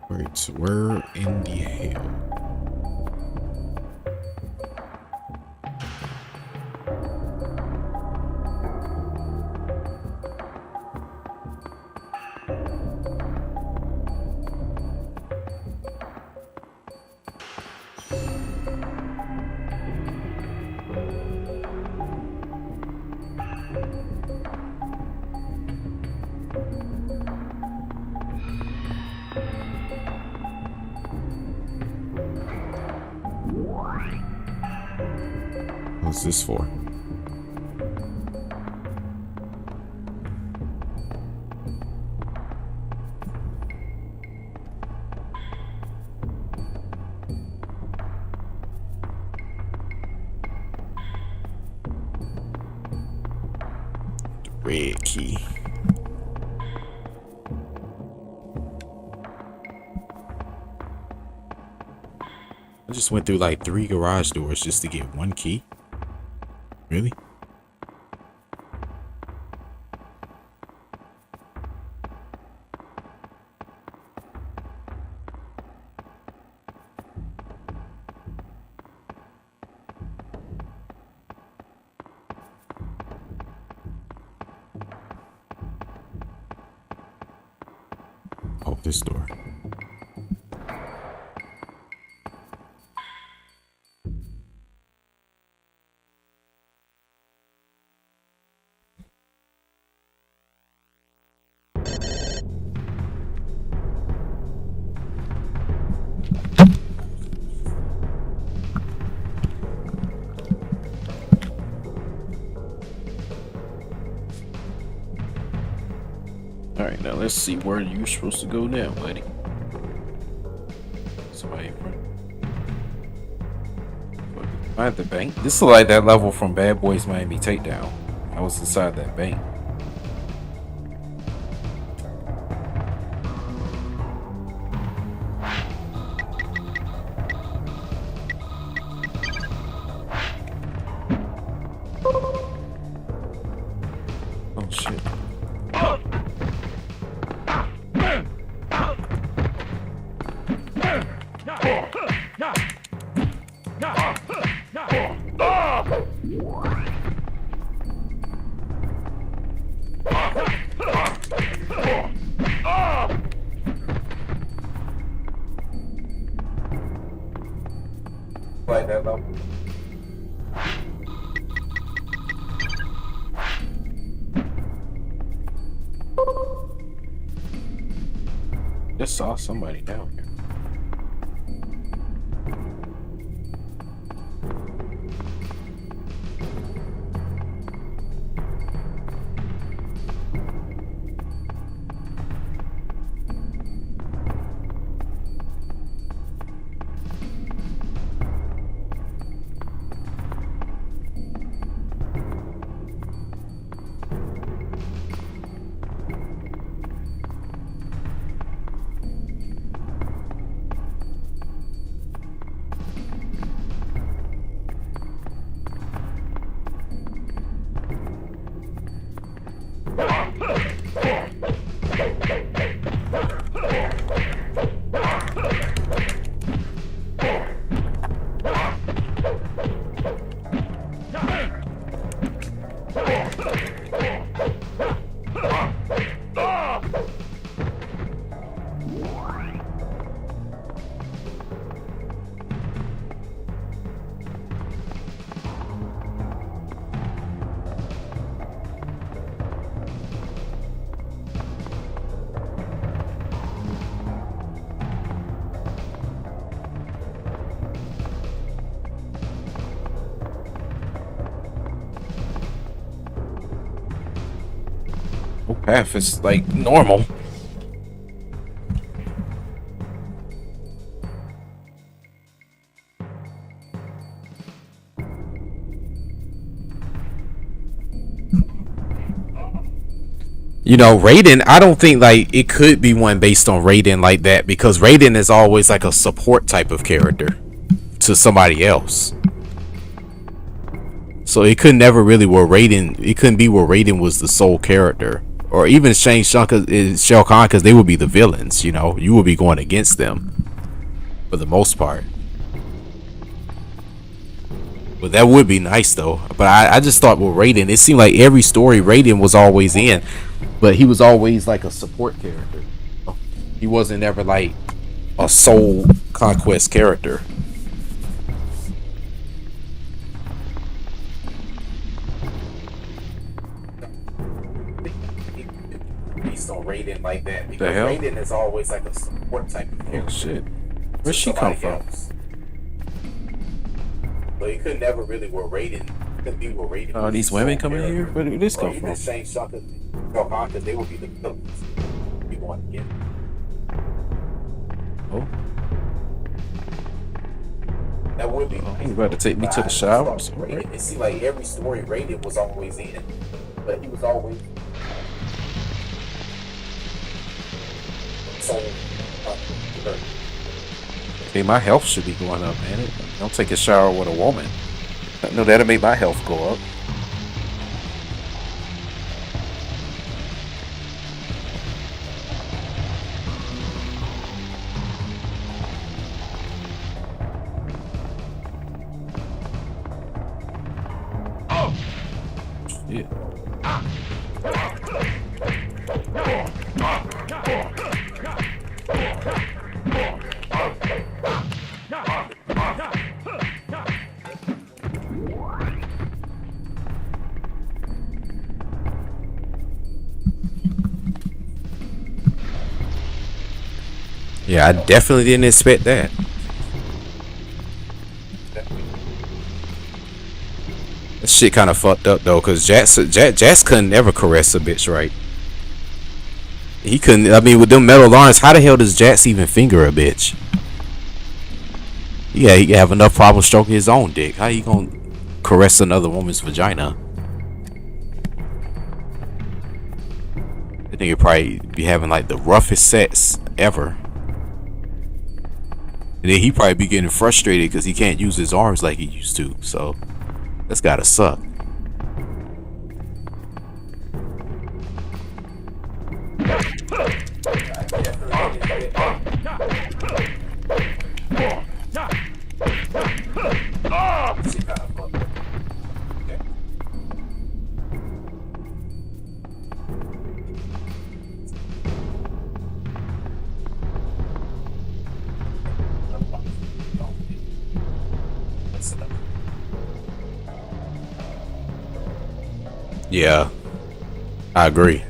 Wait, where in the hell? What's this for? The red key. just went through like 3 garage doors just to get 1 key. Really? Oh, this door. Alright, now let's see where you're supposed to go now, buddy. Somebody in front. Find the bank. This is like that level from Bad Boys Miami Takedown. I was inside that bank. Oh shit. Like that level. Just saw somebody down here. Path is like normal. You know, Raiden, I don't think like it could be one based on Raiden like that, because Raiden is always like a support type of character to somebody else. So it could never really where Raiden, it couldn't be where Raiden was the sole character. Or even Shang Tsung is Shao Kahn, because they would be the villains, you know. You would be going against them for the most part. But that would be nice though. But I just thought with Raiden, it seemed like every story Raiden was always in, but he was always like a support character. He wasn't ever like a sole conquest character. On Raiden like that, because Raiden is always like a support type of character. Oh shit. Where'd she come from? But he could never really where Raiden could be where Raiden. Oh, these women coming here? Where did this come from? Shang Tsung because they would be the villains. You want to get. Oh. That would be. He's about to take me to the shower. Right? It seemed like every story Raiden was always in, but he was always. Hey, my health should be going up, man. Don't take a shower with a woman. I know that'll make my health go up. Shit. Yeah, I definitely didn't expect that. That shit kind of fucked up though, cause Jax couldn't ever caress a bitch right. He couldn't. I mean, with them metal arms, how the hell does Jax even finger a bitch? Yeah, he have enough problem stroking his own dick. How you gonna caress another woman's vagina? I think he'd probably be having like the roughest sex ever. And then he probably be getting frustrated because he can't use his arms like he used to. So that's gotta suck. Yeah, I agree.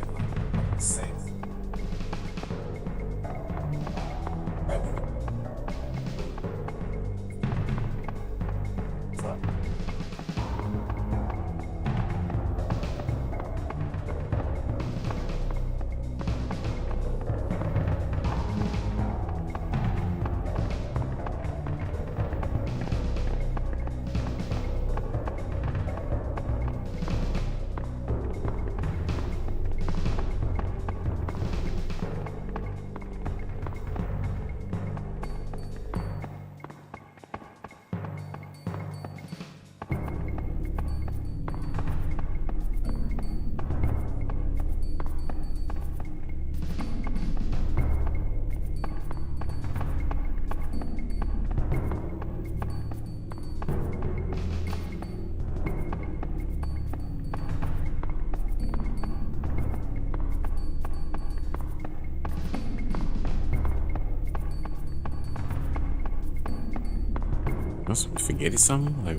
Was I forgetting something? Like,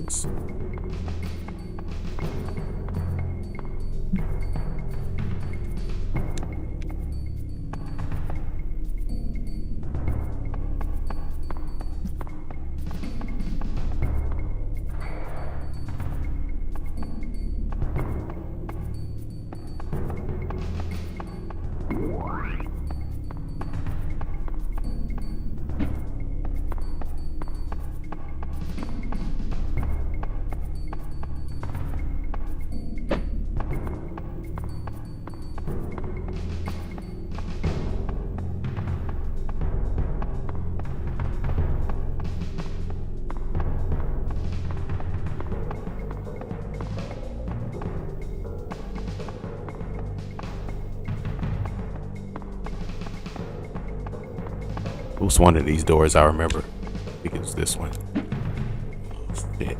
it was one of these doors I remember. I think it was this one. Shit.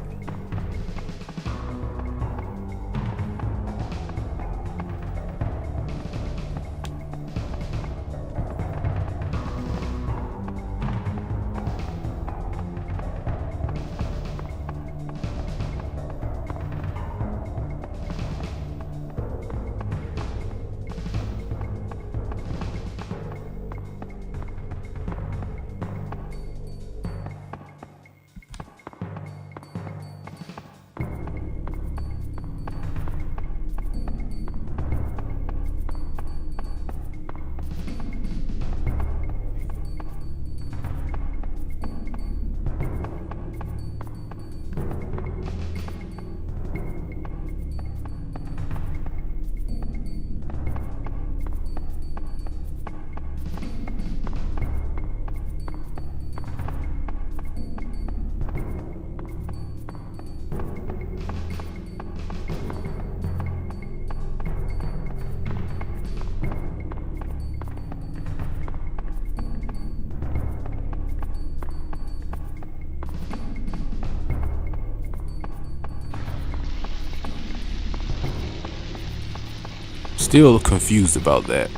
Still confused about that.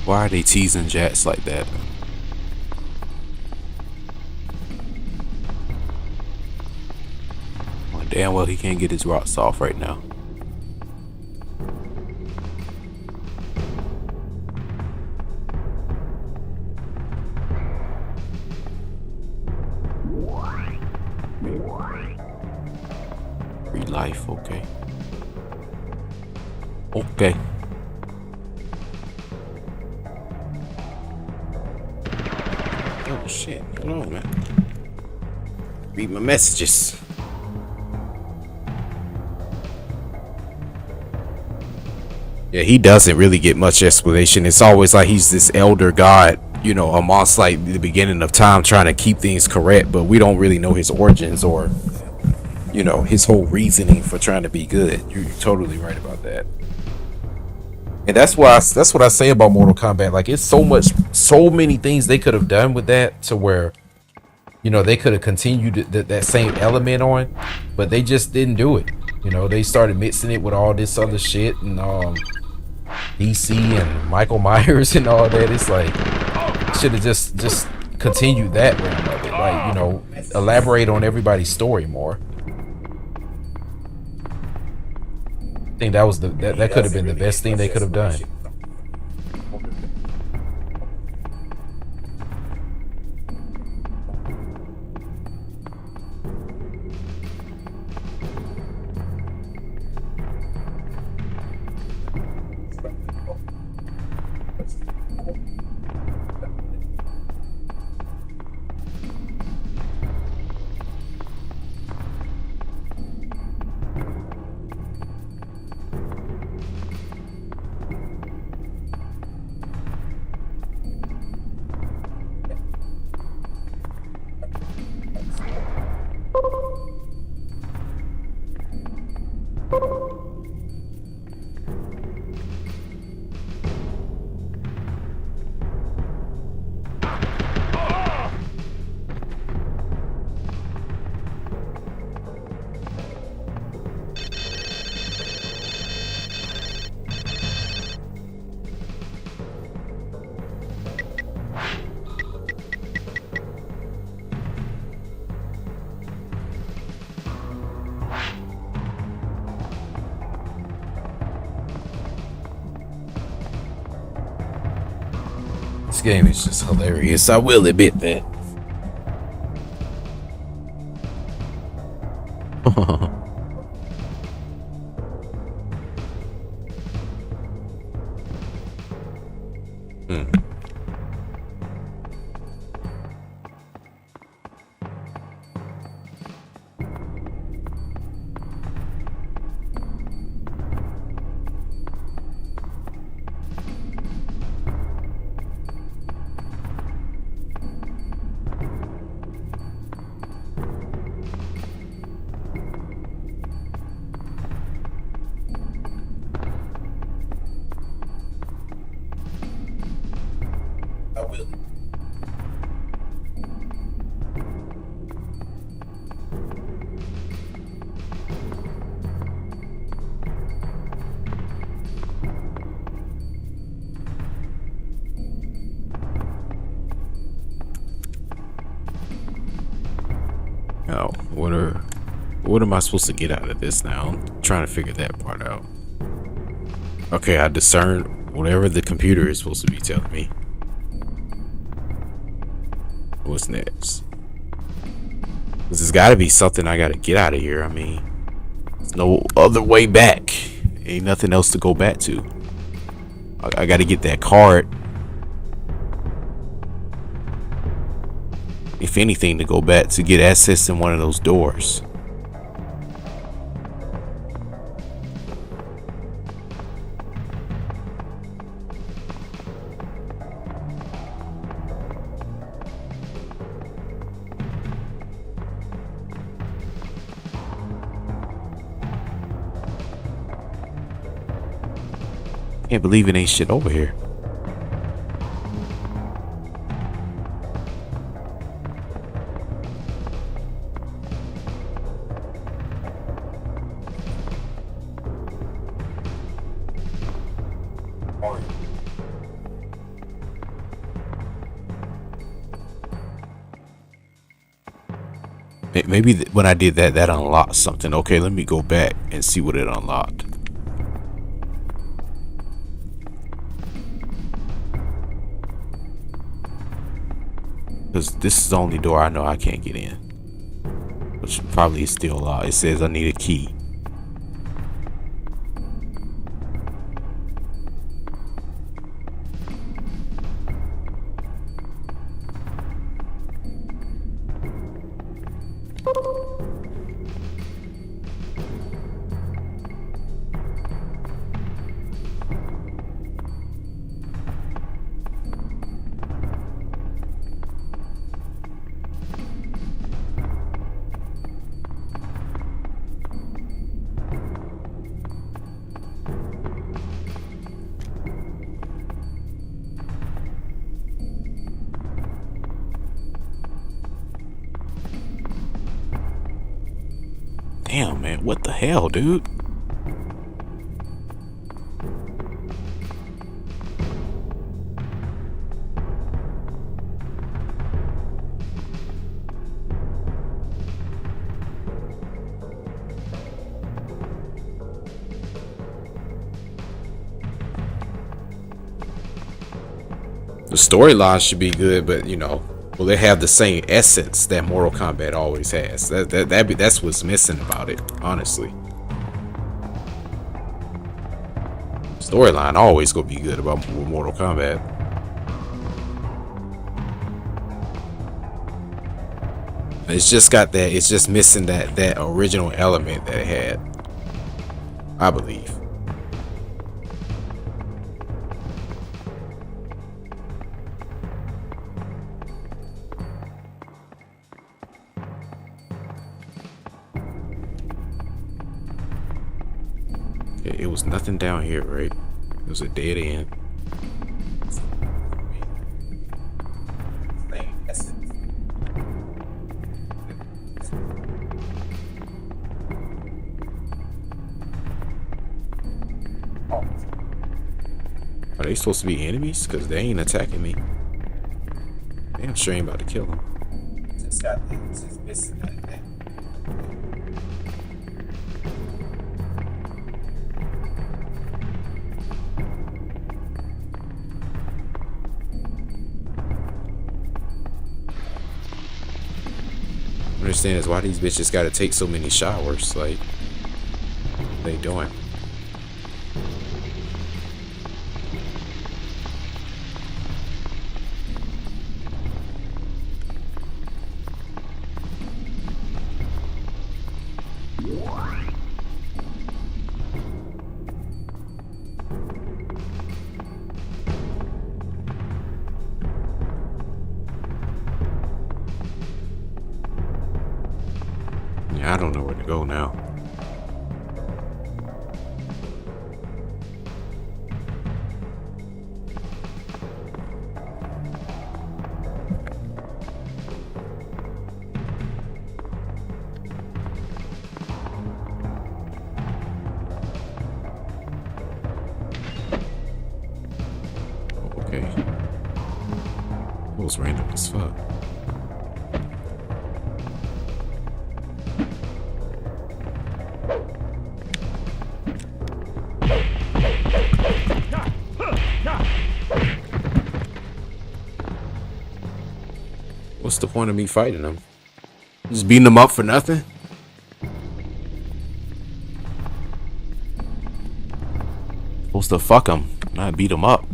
Why are they teasing Jax like that? Well, damn well he can't get his rocks off right now. Free life, okay. Okay. Oh shit, hold on, man. Read my messages. Yeah, he doesn't really get much explanation. It's always like he's this elder god, you know, amongst like the beginning of time trying to keep things correct, but we don't really know his origins or, you know, his whole reasoning for trying to be good. You're totally right about that. And that's what I say about Mortal Kombat. Like, it's so many things they could have done with that to where, you know, they could have continued that same element on, but they just didn't do it. You know, they started mixing it with all this other shit and DC and Michael Myers and all that. It's like, should have just continued that realm of it. Like, you know, elaborate on everybody's story more. I think that was that could have been the best thing they could have done. This game is just hilarious. I will admit that. Oh, what am I supposed to get out of this now? I'm trying to figure that part out. Okay, I discern whatever the computer is supposed to be telling me. What's next? This has got to be something I got to get out of here. I mean, there's no other way back. Ain't nothing else to go back to. I got to get that card. If anything, to go back to get access in one of those doors. Can't believe it ain't shit over here. Maybe when I did that, that unlocked something. Okay, let me go back and see what it unlocked. Because this is the only door I know I can't get in. Which probably is still locked. It says I need a key. Damn, man, what the hell, dude? The storyline should be good, but you know, will it have the same essence that Mortal Kombat always has? That's what's missing about it, honestly. Storyline always gonna be good about Mortal Kombat. It's just got that. It's just missing that original element that it had, I believe. It was nothing down here, right? It was a dead end. Are they supposed to be enemies? Because they ain't attacking me. Damn sure ain't about to kill them. Just got things missing that. Understand is why these bitches gotta take so many showers. Like, what they doing? I don't know where to go now. Okay. It was random as fuck. What's the point of me fighting them? Just beating them up for nothing? Supposed to fuck them, not beat them up.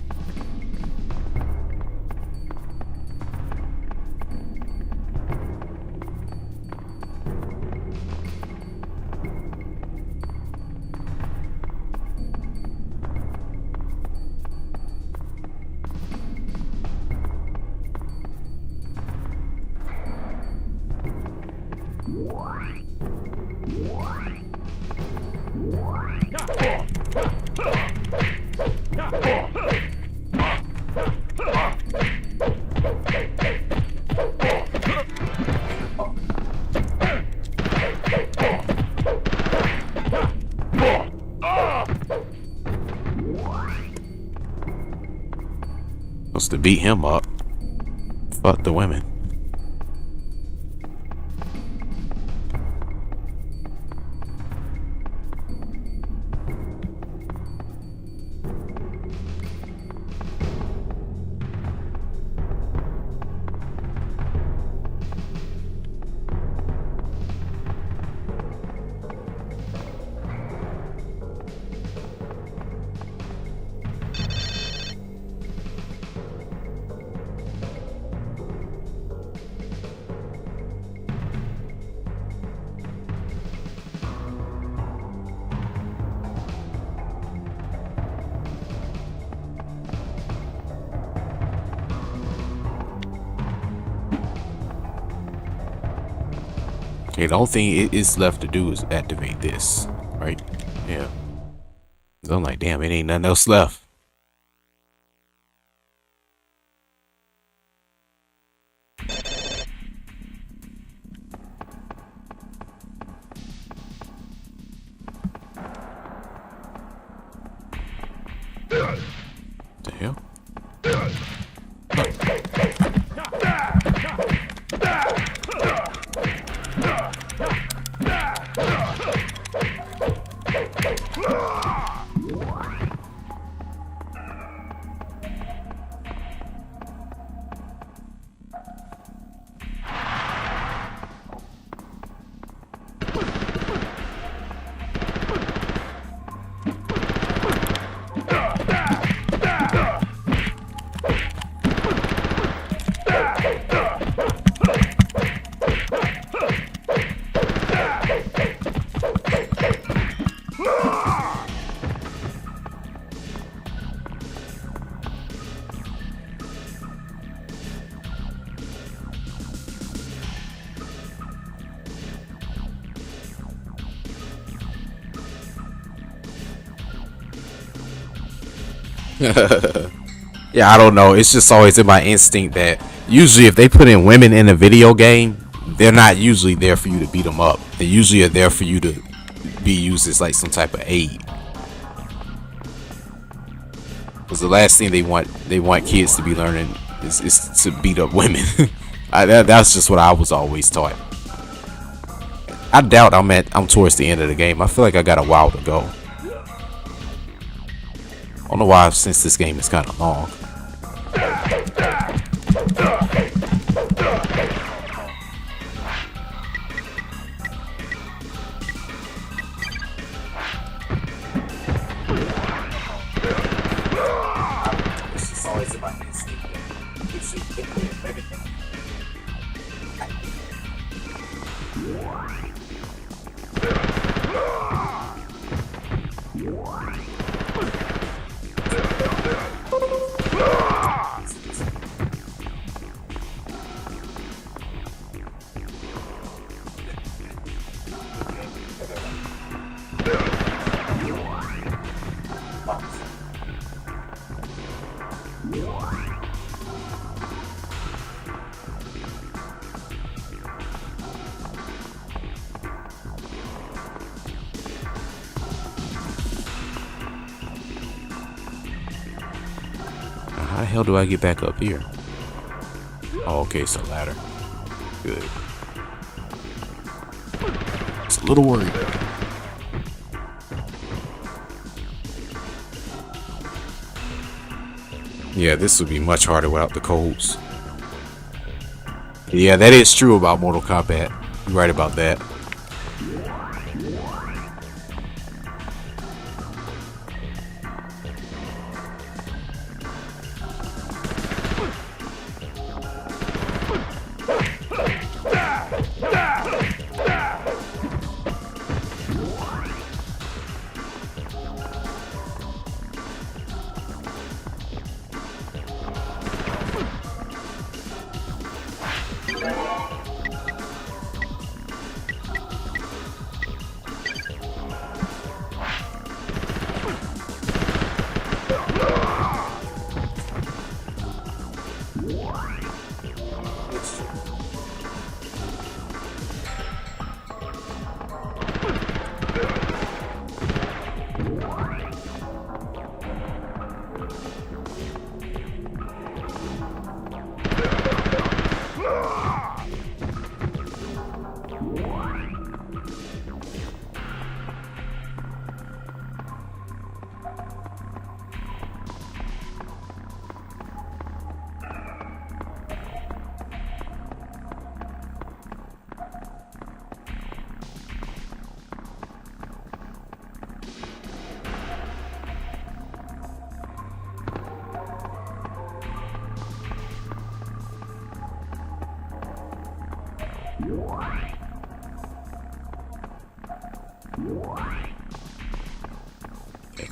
Supposed to beat him up. Fuck the women. Okay, the only thing it is left to do is activate this, right? Yeah. So I'm like, damn, it ain't nothing else left. The hell? Yeah, I don't know. It's just always in my instinct that usually if they put in women in a video game, they're not usually there for you to beat them up. They usually are there for you to be used as like some type of aid. Because the last thing they want kids to be learning is to beat up women. That's just what I was always taught. I doubt I'm towards the end of the game. I feel like I got a while to go. I don't know why, since this game is kind of long. It's just always about instinct. How the hell do I get back up here? Oh, okay, it's a ladder. Good. It's a little worried. Yeah, this would be much harder without the codes. Yeah, that is true about Mortal Kombat. You're right about that.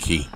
key.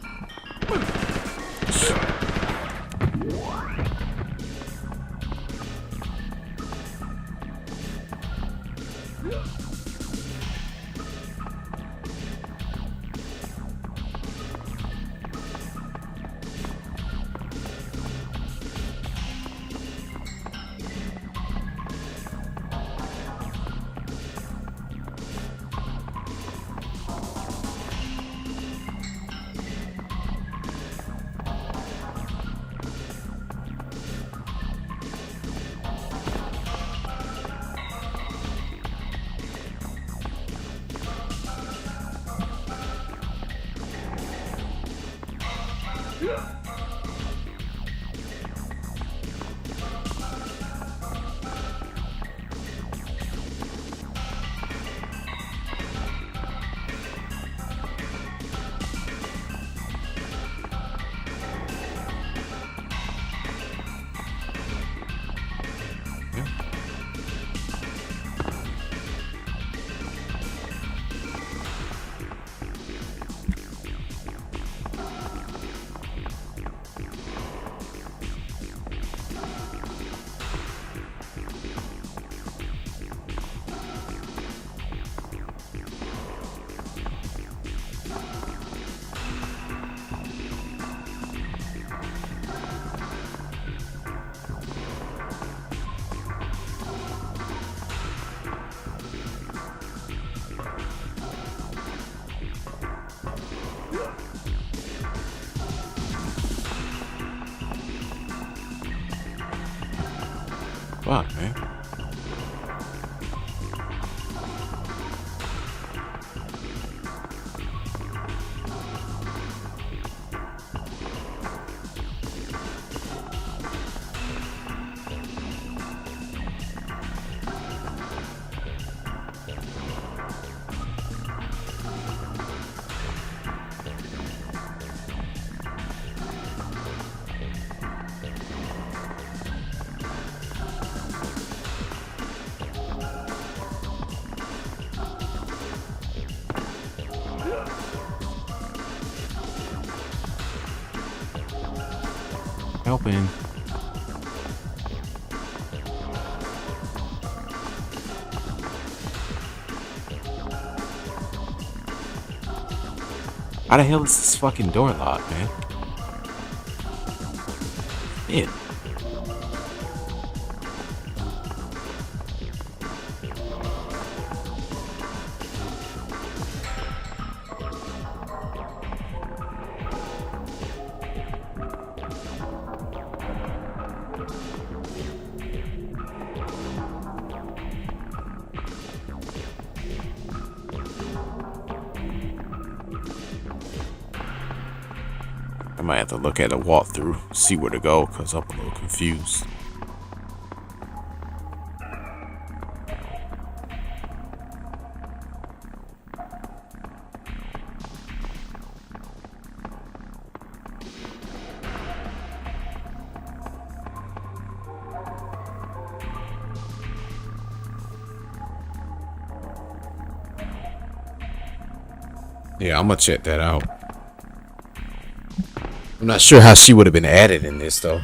Fuck, man. Helping. How the hell is this fucking door locked, man? Yeah. I might have to look at a walkthrough, see where to go, because I'm a little confused. Yeah, I'm gonna check that out. I'm not sure how she would have been added in this though.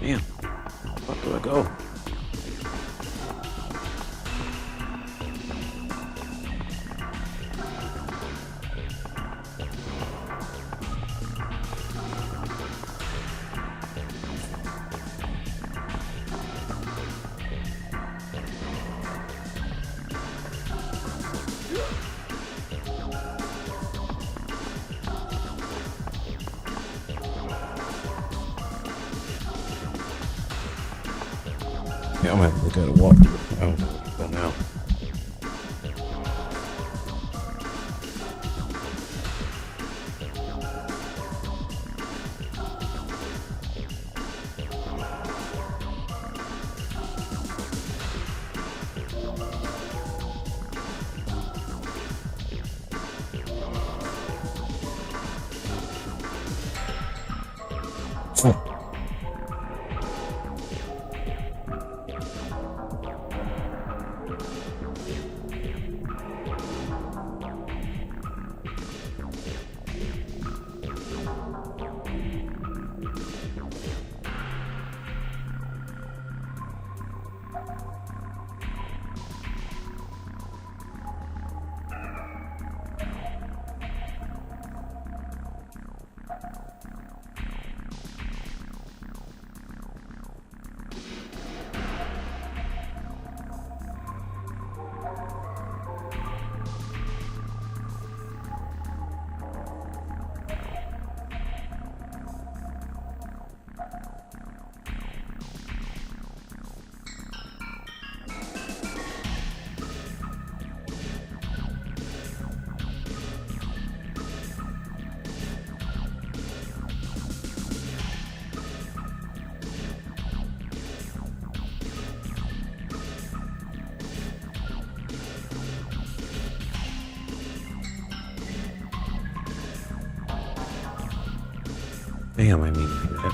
Damn. Where do I go? Yeah, I'm gonna have to look at a walkthrough. I don't know where to go now. Damn, I mean to do that.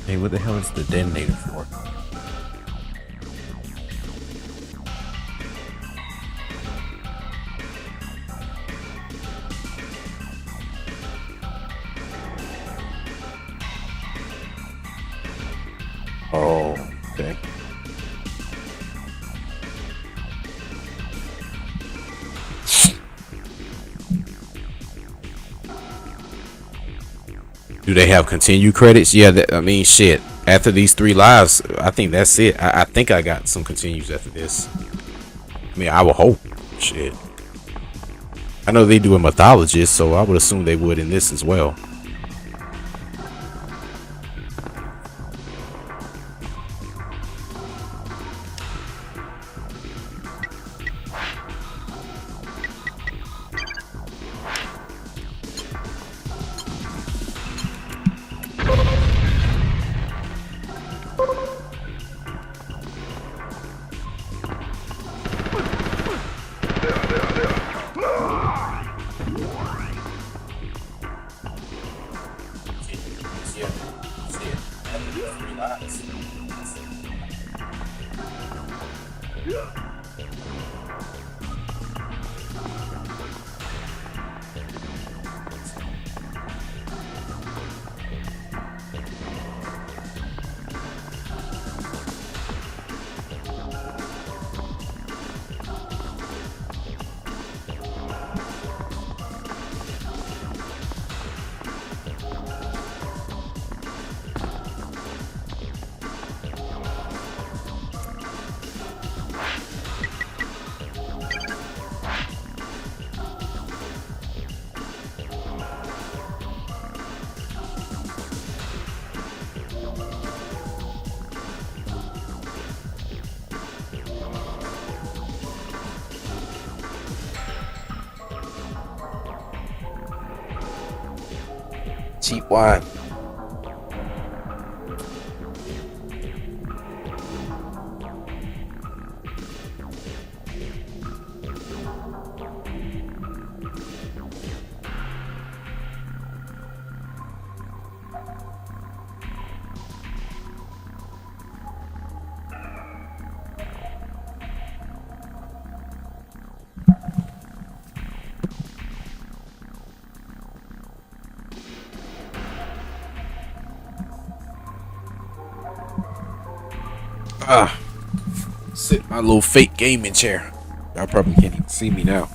Hey, what the hell is the detonator for? Oh, okay. Do they have continued credits? Yeah, I mean, shit. After these 3 lives, I think that's it. I think I got some continues after this. I mean, I would hope. Shit. I know they do a mythologist, so I would assume they would in this as well. Cheap wine. Sit in my little fake gaming chair. Y'all probably can't even see me now.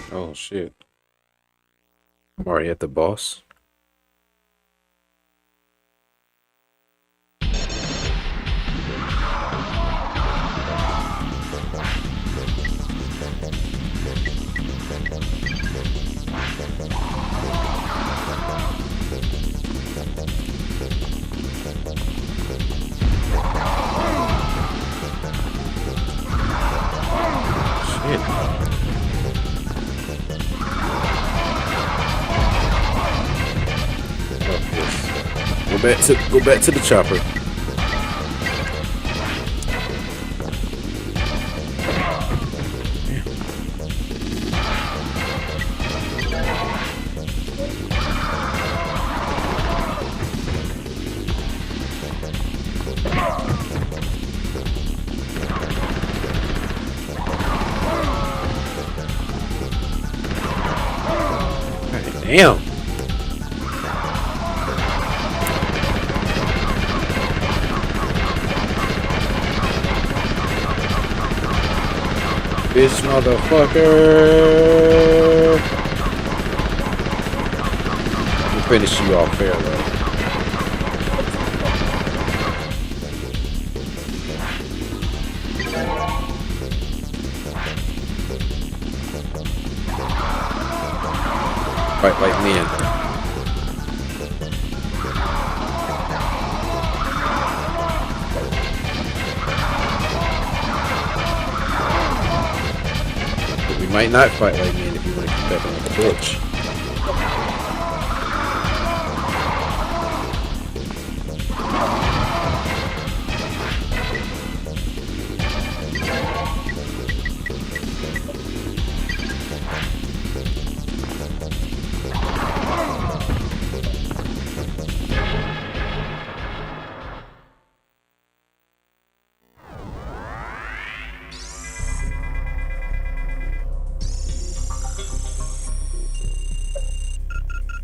Oh shit. I'm already at the boss. Go back to the chopper. Damn. Bitch, motherfucker. We'll finish you off fair, though. Fight like men. We might not fight like men if you want to keep that on the bitch.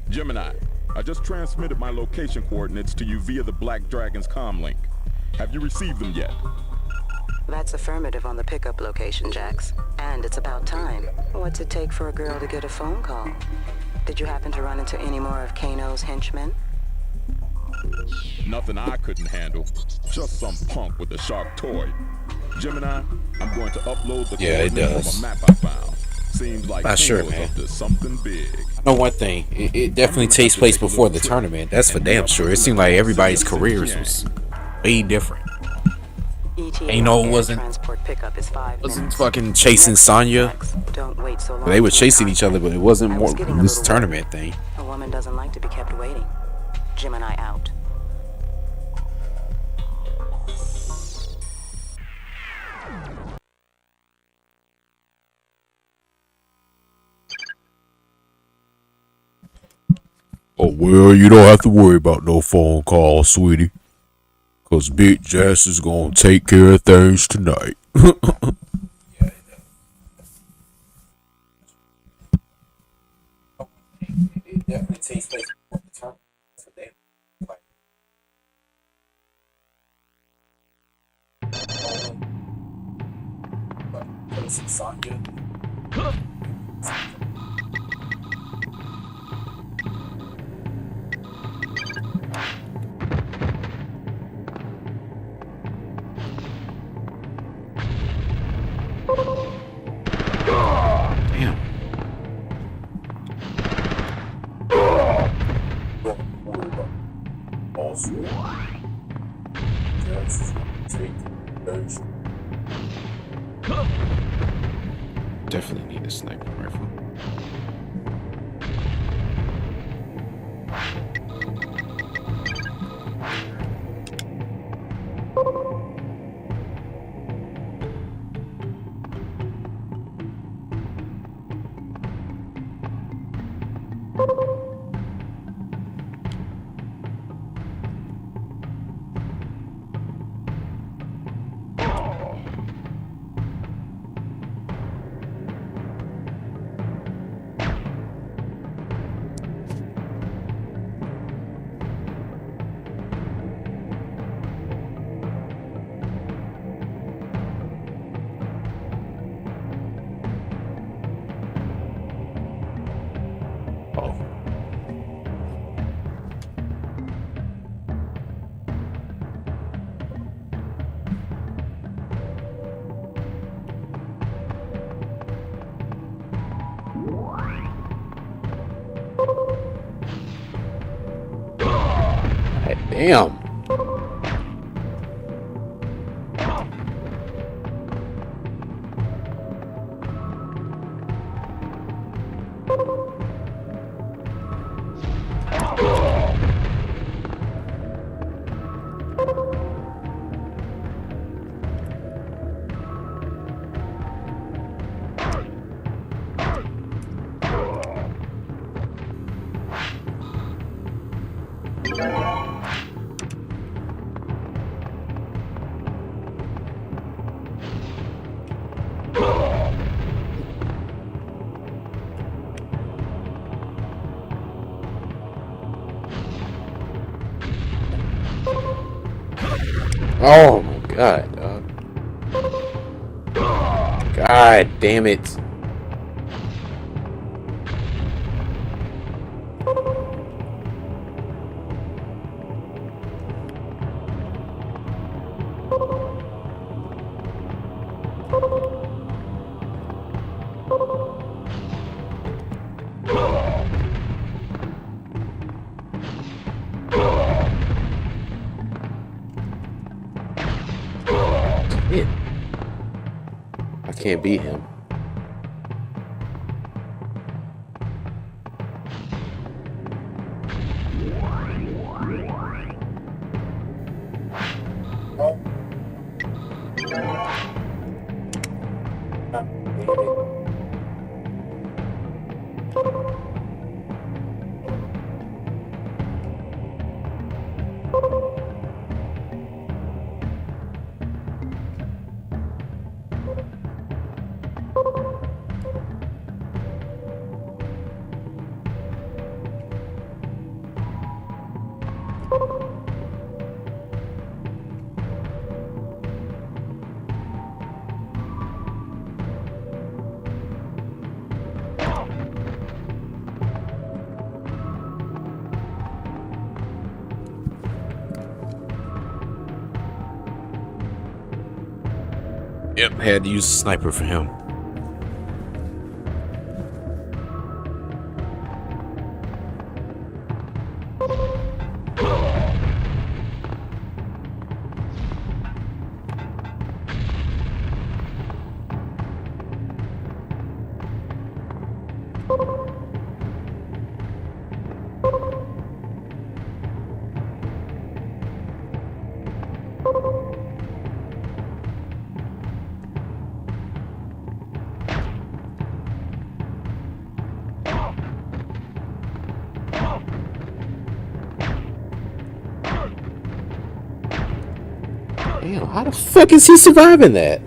Gemini, I just transmitted my location coordinates to you via the Black Dragon's comlink. Have you received them yet? That's affirmative on the pickup location, Jax. And it's about time. What's it take for a girl to get a phone call? Did you happen to run into any more of Kano's henchmen? Nothing I couldn't handle. Just some punk with a sharp toy. Gemini, I'm going to upload the coordinates from a map I found. Seems like Not sure, Kano's man. up to something big. I know one thing. It definitely takes place before the tournament. That's for damn sure. It seemed like everybody's careers was way different. Kano wasn't fucking chasing Sonya. They were chasing each other, but it wasn't more this tournament thing. A woman doesn't like to be kept waiting. Gemini out. Oh, well, you don't have to worry about no phone call, sweetie. Cause Big Jess is gonna take care of things tonight. It definitely takes place before the tournament. Damn. Definitely need a sniper rifle. Damn. Oh my god, dog. God damn it. I can't beat him. Yep, had to use a sniper for him. Damn, how the fuck is he surviving that?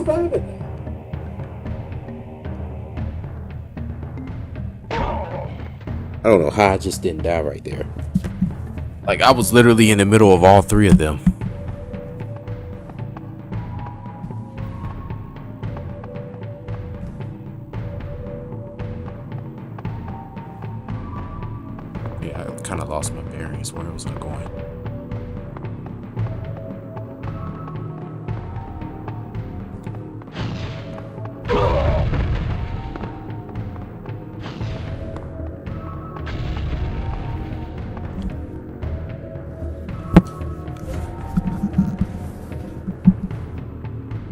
I don't know how I just didn't die right there. Like, I was literally in the middle of all three of them. Yeah, I kind of lost my bearings where was I going.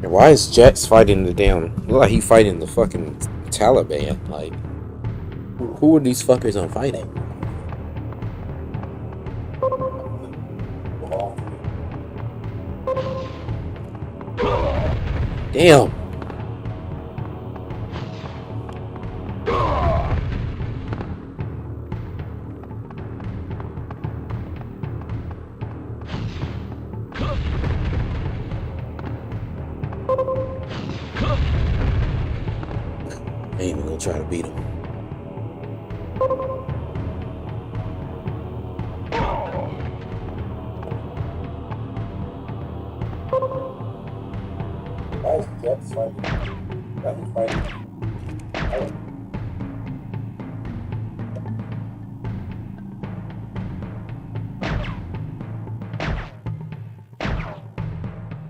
Why is Jax fighting the damn... Look like he fighting the fucking Taliban. Like, who are these fuckers I'm fighting? Damn. I ain't even gonna try to beat him.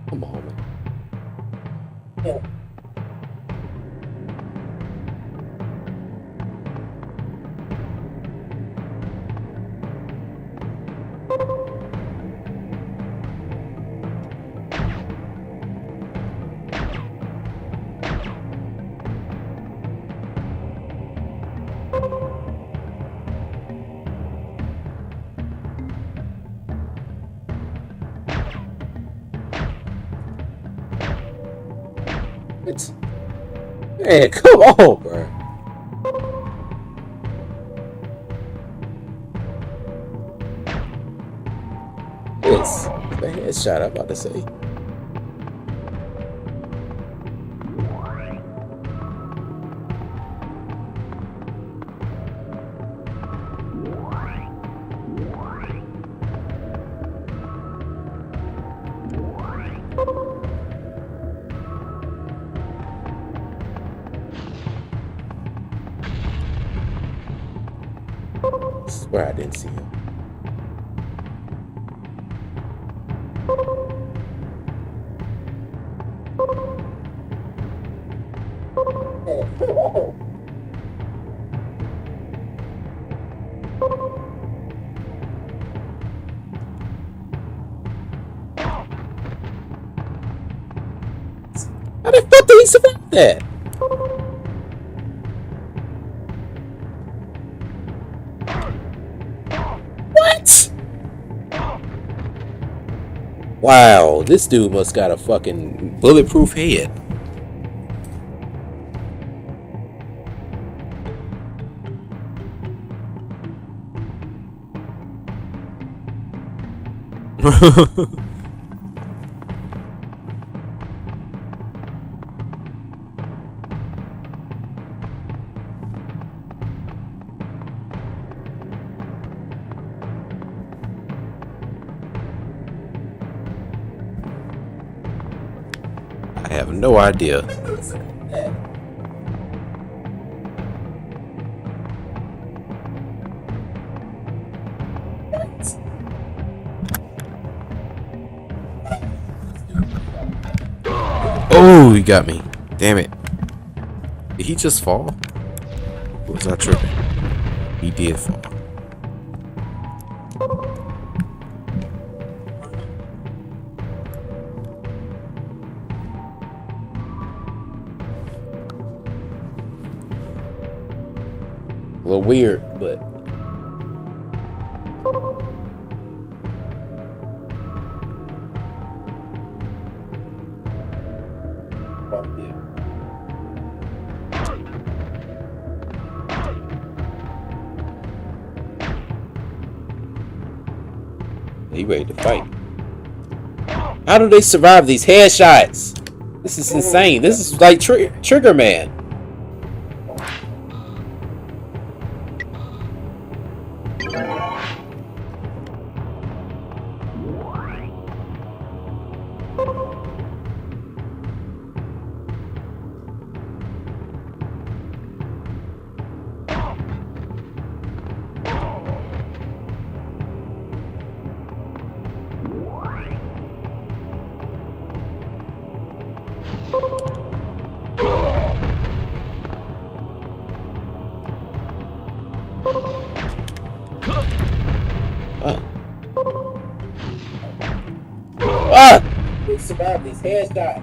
Come on, man. Yeah. Man, come on, bro. It's the headshot I'm about to say. I swear I didn't see him. How the fuck did he survive that? What? Wow, this dude must got a fucking bulletproof head. I have no idea. Oh, he got me. Damn it. Did he just fall? Or was I tripping? He did fall. A little weird, but he ready to fight. How do they survive these headshots? This is insane. This is like Trigger Man. He survived these headshots.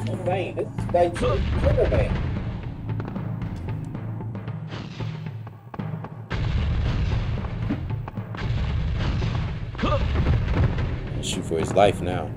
It's insane. This is like Trigger Man. Shoot for his life now.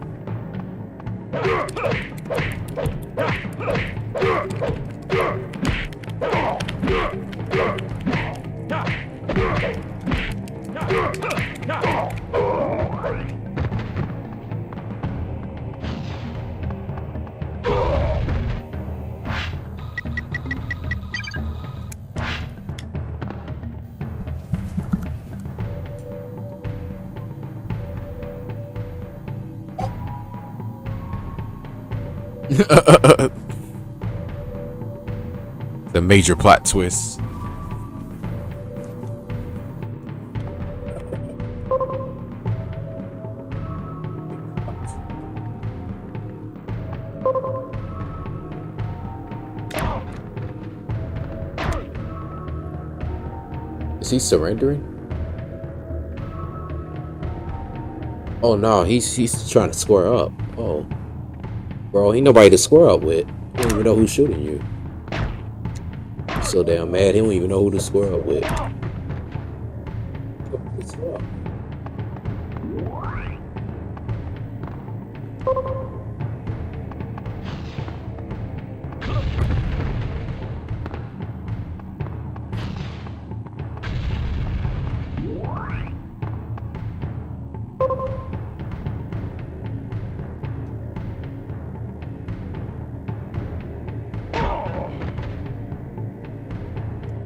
The major plot twist. Is he surrendering? Oh no, he's trying to square up. Oh, bro, ain't nobody to square up with. You don't even know who's shooting you. He's so damn mad, he don't even know who to square up with.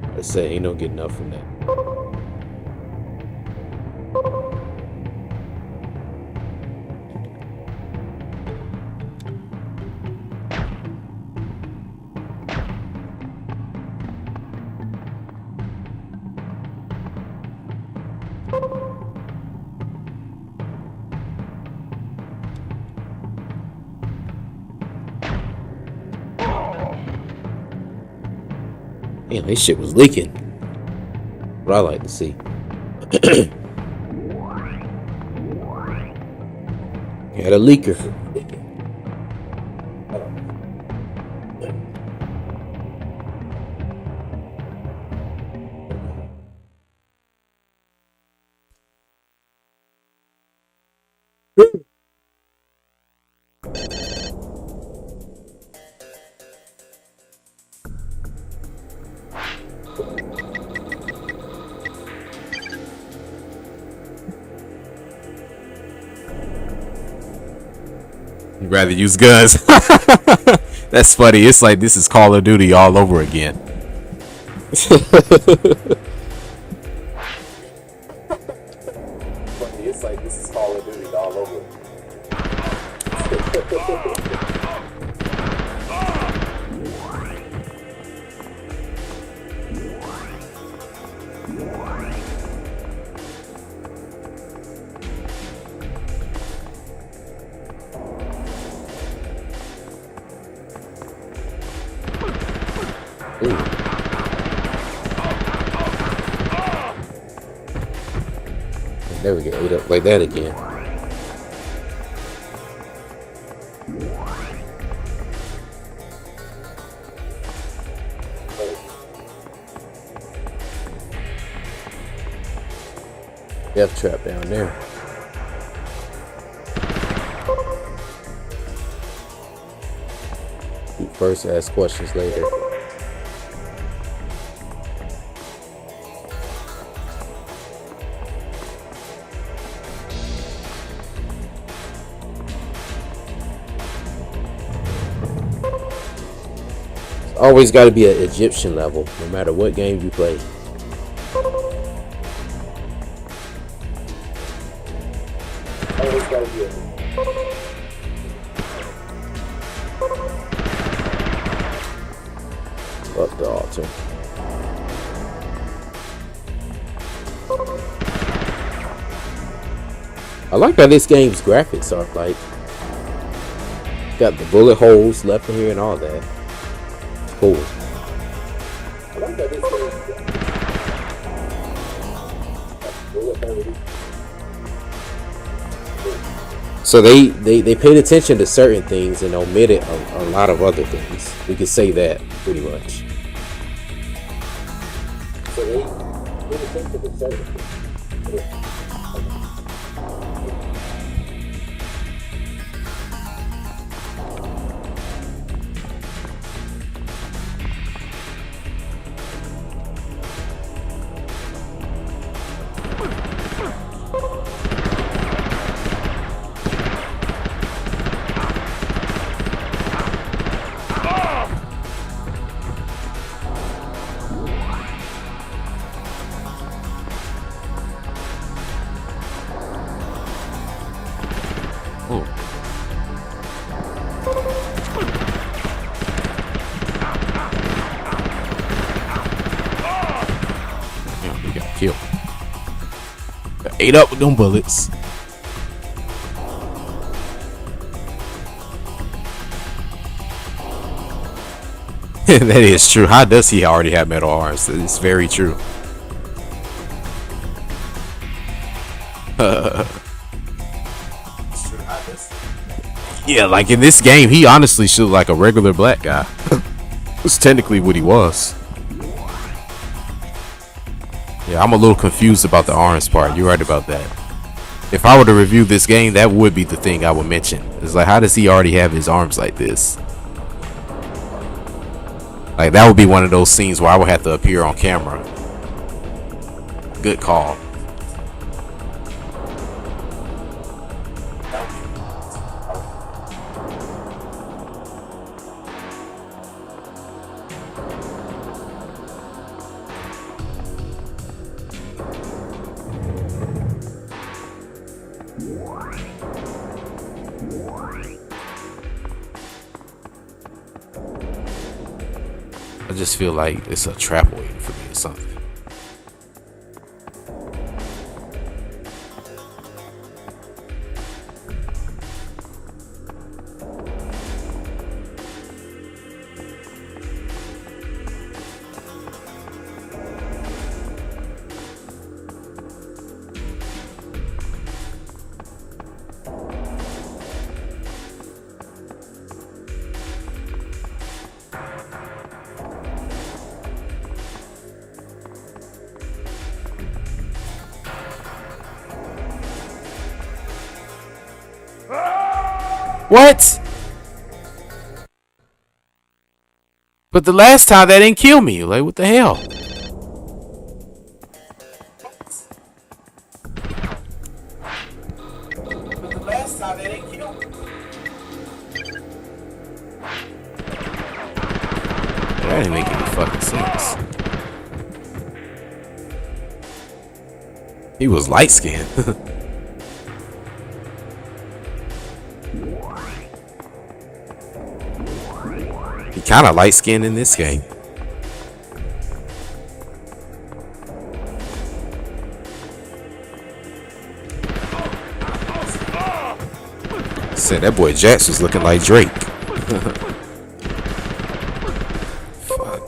I say ain't no getting enough from that. Damn, this shit was leaking. What I like to see. Had a leaker. You'd rather use guns. That's funny. It's like this is Call of Duty all over again. It's like this is Call of Duty all over. There we go. Ate up like that again. Death trap down there. Shoot first, ask questions later. Always got to be an Egyptian level, no matter what game you play. Always got to be up the altar. I like how this game's graphics are like. Got the bullet holes left in here and all that. Cool. I like how this game's so they paid attention to certain things and omitted a lot of other things. We could say that pretty much. So they paid attention to certain things. Kill. Got ate up with them bullets. That is true. How does he already have metal arms? It's very true. Yeah, like in this game, he honestly should look like a regular black guy. That's technically what he was. Yeah, I'm a little confused about the arms part. You're right about that. If I were to review this game, that would be the thing I would mention. It's like, how does he already have his arms like this? Like, that would be one of those scenes where I would have to appear on camera. Good call. I just feel like it's a trap waiting for me or something. What? But the last time that didn't kill me. Like, what the hell? But the last time that didn't kill me. That didn't make any fucking sense. He was light skinned. Kind of light skinned in this game. Said that boy Jax was looking like Drake. Fuck.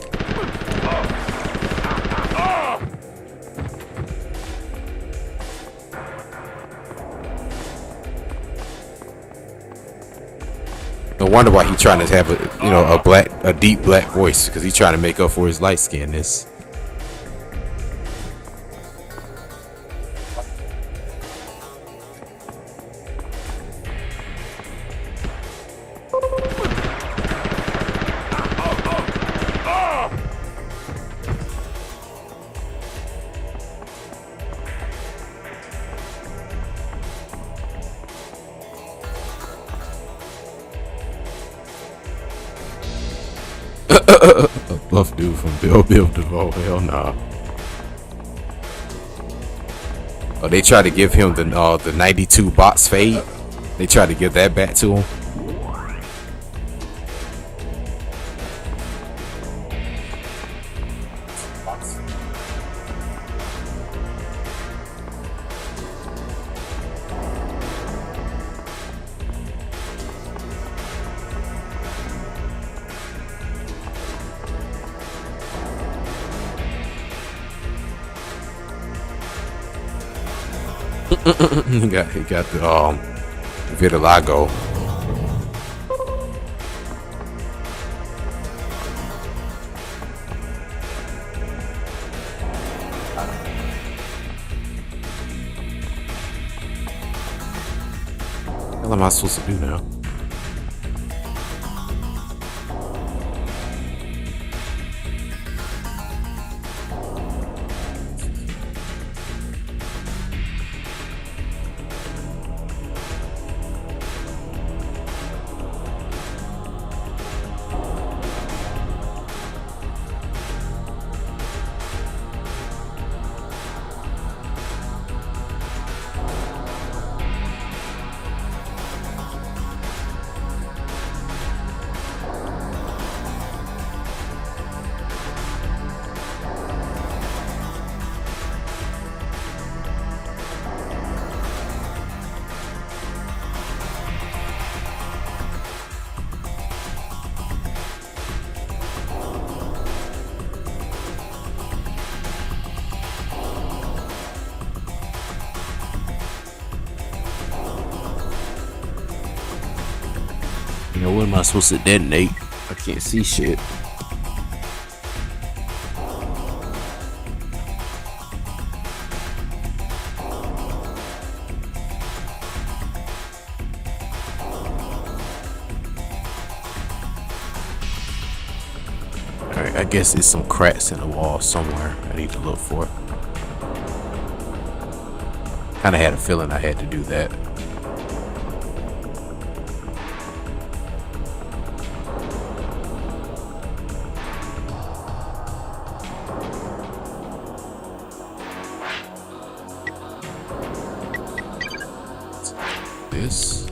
No wonder why he's trying to have a deep black voice, because he's trying to make up for his light skinness. buff dude from Bill DeVoe. Hell nah. Oh, they tried to give him the 92 box fade. They tried to give that back to him. he got the vitiligo. What am I supposed to do now? You know, what am I supposed to detonate? I can't see shit. Alright, I guess it's some cracks in the wall somewhere I need to look for. Kinda had a feeling I had to do that. This.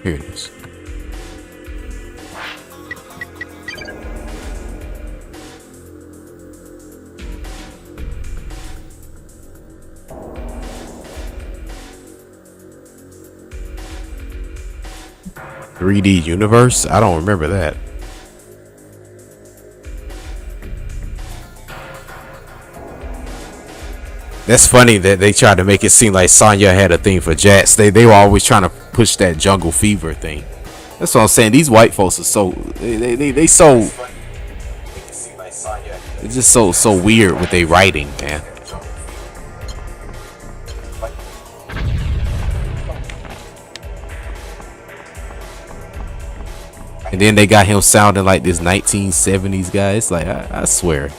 Here it is. "3D universe?" I don't remember that. That's funny that they tried to make it seem like Sonya had a thing for Jax. They were always trying to push that jungle fever thing. That's what I'm saying. These white folks are so they so it's just so weird with their writing, man. And then they got him sounding like this 1970s guy. It's like, I swear.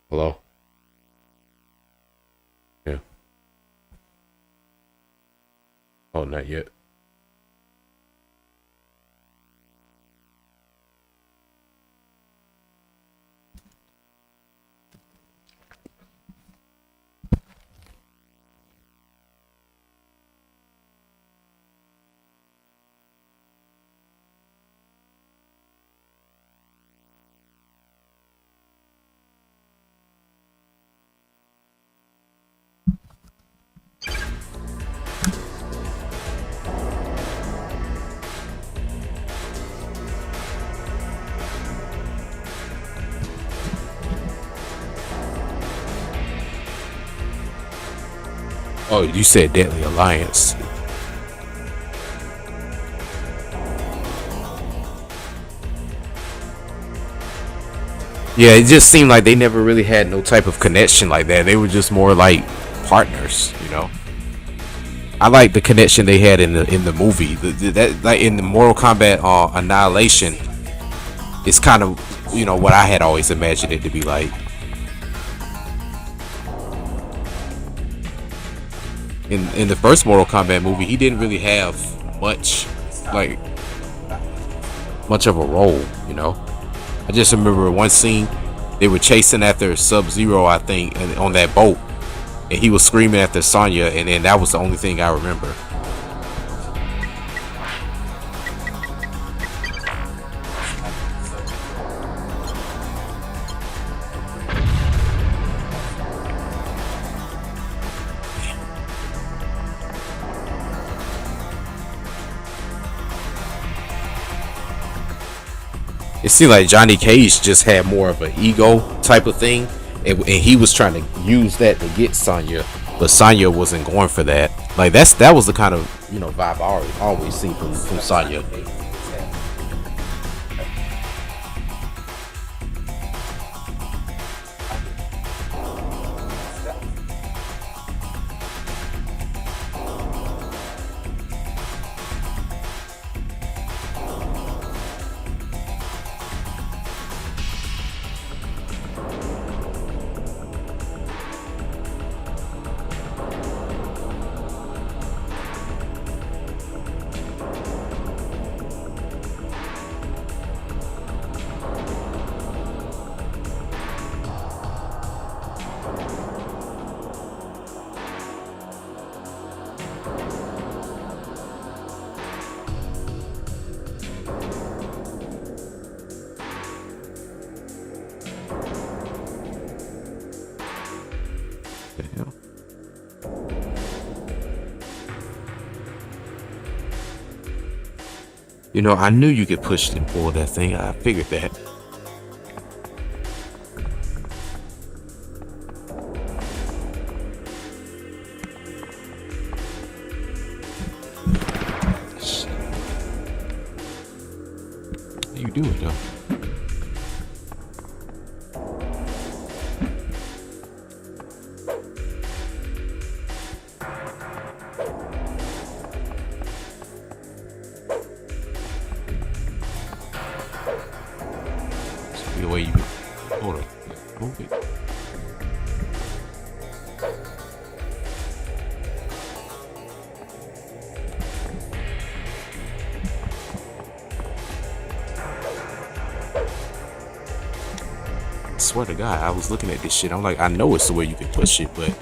Hello? Yeah. Oh, not yet. Oh, you said Deadly Alliance. Yeah, it just seemed like they never really had no type of connection like that. They were just more like partners, you know. I like the connection they had in the movie. That like in the Mortal Kombat Annihilation, it's kind of, you know, what I had always imagined it to be like. In the first Mortal Kombat movie, he didn't really have much of a role, you know. I just remember one scene, they were chasing after Sub-Zero, I think, on that boat, and he was screaming after Sonya, and then that was the only thing I remember. It seemed like Johnny Cage just had more of an ego type of thing, and he was trying to use that to get Sonya, but Sonya wasn't going for that. Like that was the kind of, you know, vibe I always seen from Sonya. You know, I knew you could push and pull that thing. I figured that. How you do it though? The way you hold it, move it. I swear to God, I was looking at this shit. I'm like, I know it's the way you can push it, but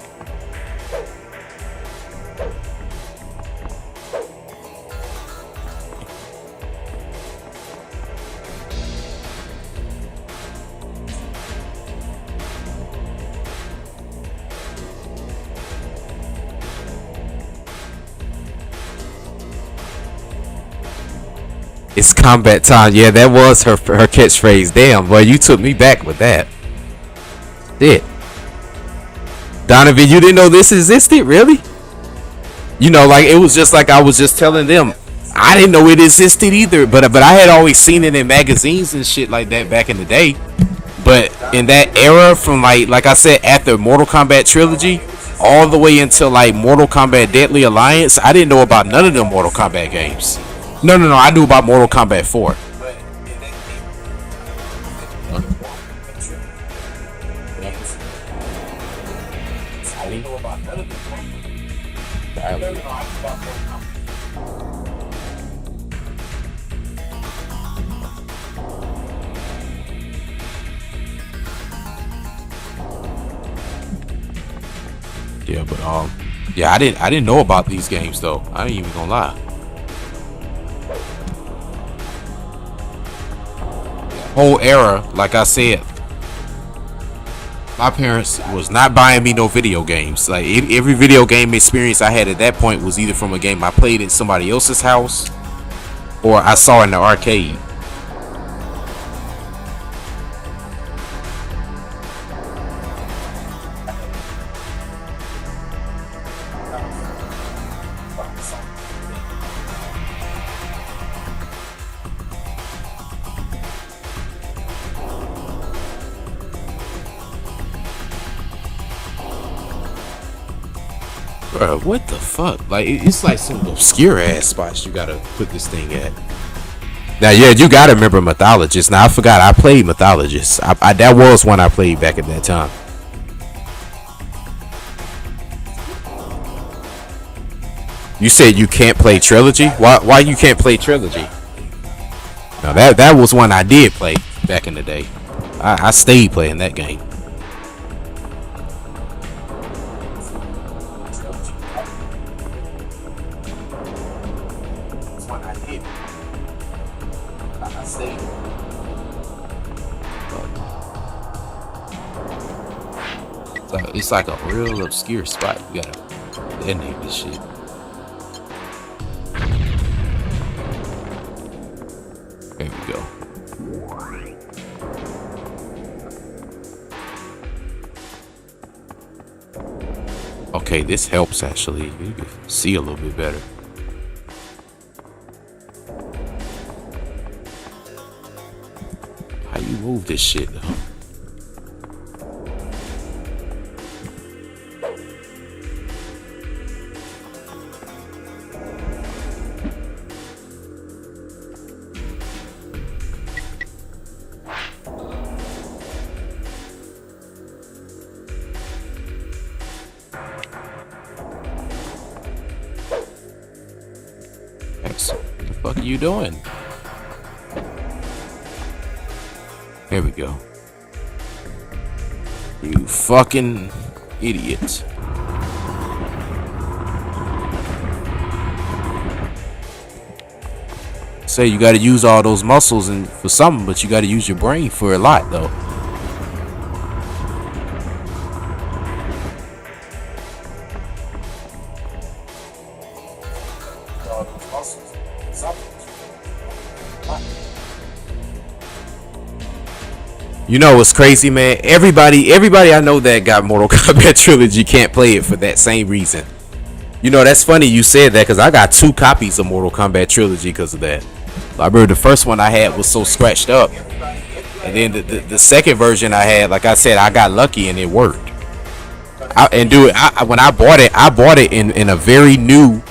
it's combat time. Yeah, that was her catchphrase. Damn, boy, you took me back with that. Shit. Donovan, you didn't know this existed, really? You know, like, it was just like I was just telling them. I didn't know it existed either, but I had always seen it in magazines and shit like that back in the day. But in that era, from like I said, after Mortal Kombat trilogy, all the way until like Mortal Kombat Deadly Alliance, I didn't know about none of them Mortal Kombat games. No, I knew about Mortal Kombat 4. I didn't know about none of them. Yeah, but yeah, I didn't know about these games though. I ain't even gonna lie. Whole era, like I said, my parents was not buying me no video games. Like every video game experience I had at that point was either from a game I played at somebody else's house or I saw in the arcade. Bro, what the fuck? Like, it's like some obscure ass spots you gotta put this thing at. Now, yeah, you gotta remember Mythologist. Now, I forgot I played Mythologist. That was one I played back at that time. You said you can't play Trilogy? Why you can't play Trilogy? Now, that was one I did play back in the day. I stayed playing that game. It's like a real obscure spot. You gotta detonate this shit. There we go. Okay, this helps actually. You can see a little bit better. How you move this shit though? What the fuck are you doing? There we go. You fucking idiot. Say you gotta use all those muscles and for something, but you gotta use your brain for a lot though. You know what's crazy, man? Everybody I know that got Mortal Kombat Trilogy can't play it for that same reason. You know, that's funny you said that because I got 2 copies of Mortal Kombat Trilogy because of that. I remember the first one I had was so scratched up. And then the second version I had, like I said, I got lucky and it worked. When I bought it in a very new,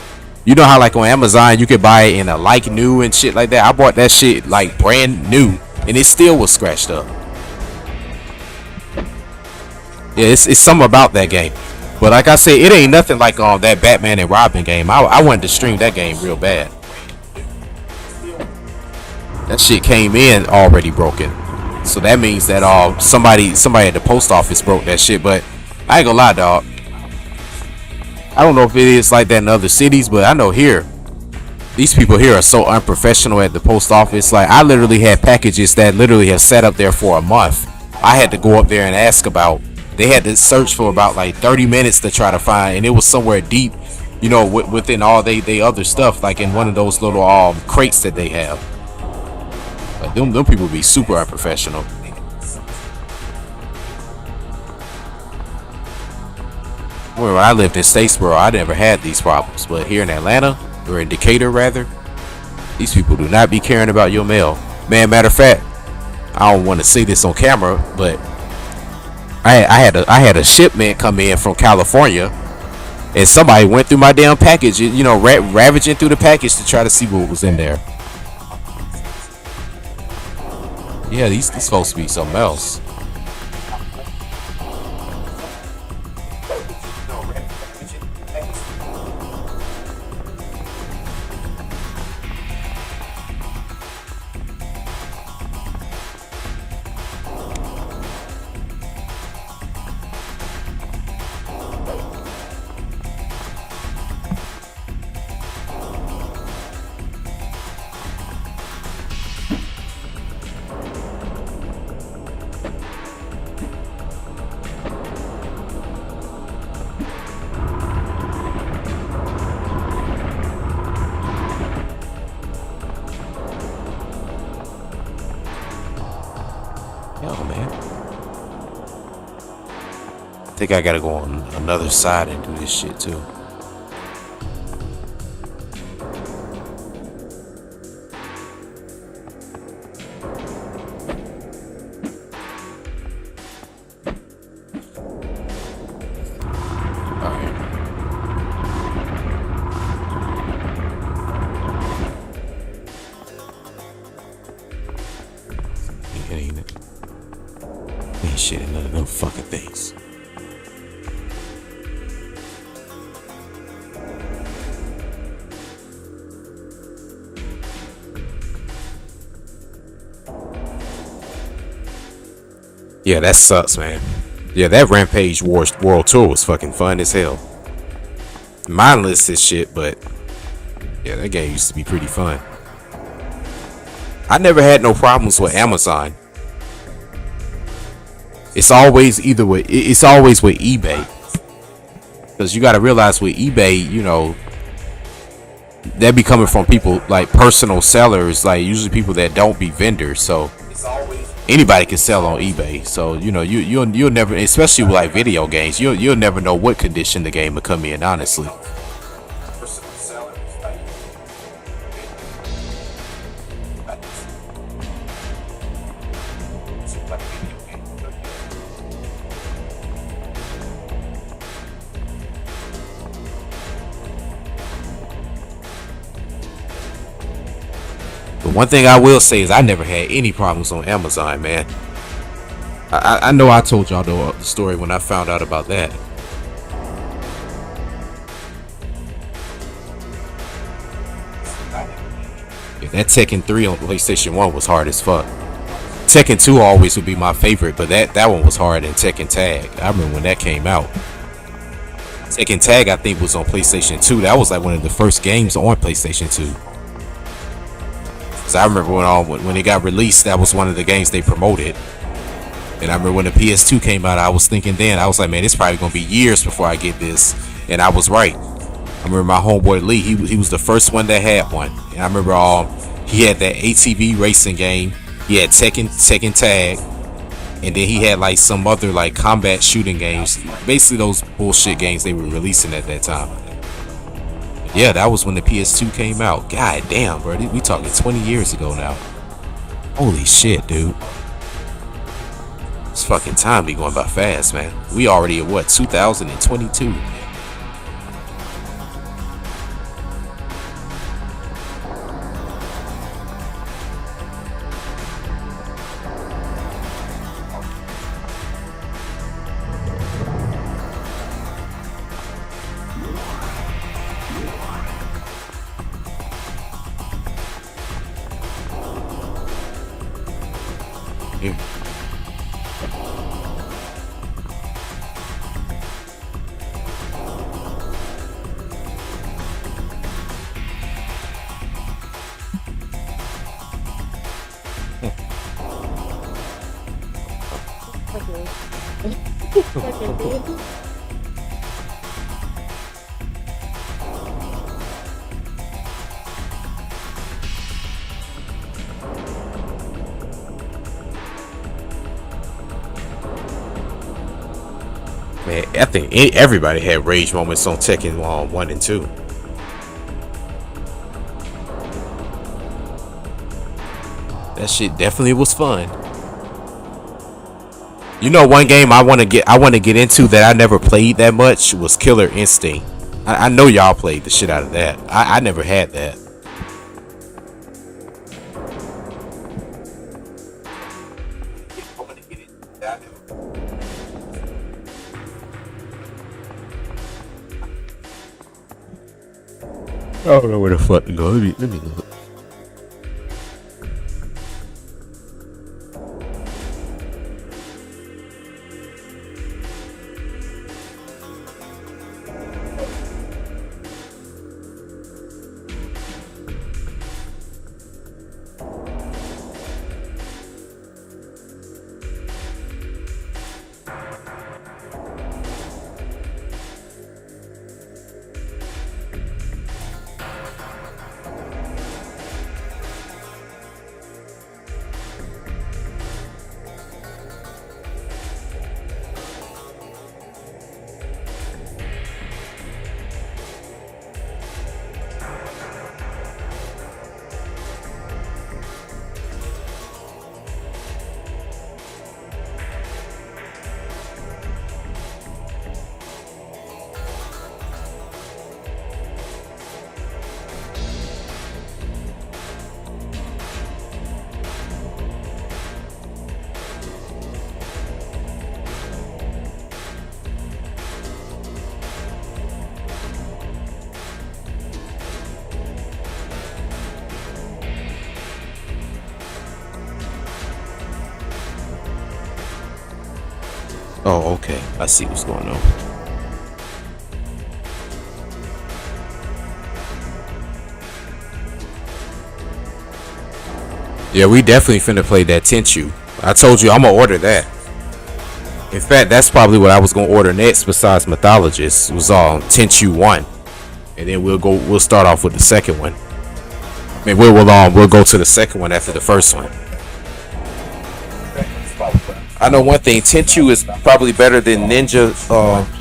you know how like on Amazon you could buy it in a like new and shit like that. I bought that shit like brand new and it still was scratched up. Yeah, it's something about that game. But like I said, it ain't nothing like that Batman and Robin game. I wanted to stream that game real bad. That shit came in already broken. So that means that somebody at the post office broke that shit. But I ain't gonna lie, dog. I don't know if it is like that in other cities, but I know here, these people here are so unprofessional at the post office. Like I literally had packages that literally have sat up there for a month. I had to go up there and ask about. They had to search for about like 30 minutes to try to find, and it was somewhere deep, you know, within all they other stuff, like in one of those little crates that they have. But them people be super unprofessional. When I lived in Statesboro, I never had these problems, but here in Atlanta, or in Decatur rather, these people do not be caring about your mail. Man, matter of fact, I don't want to say this on camera, but I had a shipment come in from California, and somebody went through my damn package, you know, ravaging through the package to try to see what was in there. Yeah, these supposed to be something else. I think I gotta go on another side and do this shit too. Alright. it ain't it. Ain't shit in none of them fucking things. Yeah, that sucks, man. Yeah, that Rampage World Tour was fucking fun as hell. Mindless as shit, but yeah, that game used to be pretty fun. I never had no problems with Amazon. It's always with eBay. Because you got to realize with eBay, you know, that be coming from people like personal sellers, like usually people that don't be vendors. So anybody can sell on eBay. So you know, you'll never, especially with like video games, you'll never know what condition the game will come in. Honestly. But one thing I will say is I never had any problems on Amazon, man. I know I told y'all the story when I found out about that. Yeah, that Tekken 3 on PlayStation 1 was hard as fuck. Tekken 2 always would be my favorite, but that one was hard. And Tekken Tag, I remember when that came out. Tekken Tag, I think, was on PlayStation 2. That was like one of the first games on PlayStation 2. Cause I remember when it got released, that was one of the games they promoted. And I remember when the PS2 came out, I was thinking then, I was like, man, it's probably gonna be years before I get this. And I was right. I remember my homeboy Lee, he was the first one that had one. And I remember he had that ATV racing game. He had Tekken Tag. And then he had like some other like combat shooting games. Basically those bullshit games they were releasing at that time. Yeah, that was when the PS2 came out. God damn, bro. We talking 20 years ago now. Holy shit, dude. This fucking time be going by fast, man. We already at what, 2022? Man, I think everybody had rage moments on Tekken 1 and 2. That shit definitely was fun. You know, one game I want to get into that I never played that much was Killer Instinct. I know y'all played the shit out of that. I never had that. I don't know where the fuck to go. Let me look. Oh, okay. I see what's going on. Yeah, we definitely finna play that Tenchu. I told you I'm gonna order that. In fact, that's probably what I was gonna order next besides Mythologist. Was Tenchu 1. And then we'll start off with the second one. I mean we'll go to the second one after the first one. I know one thing, Tenchu is probably better than Ninja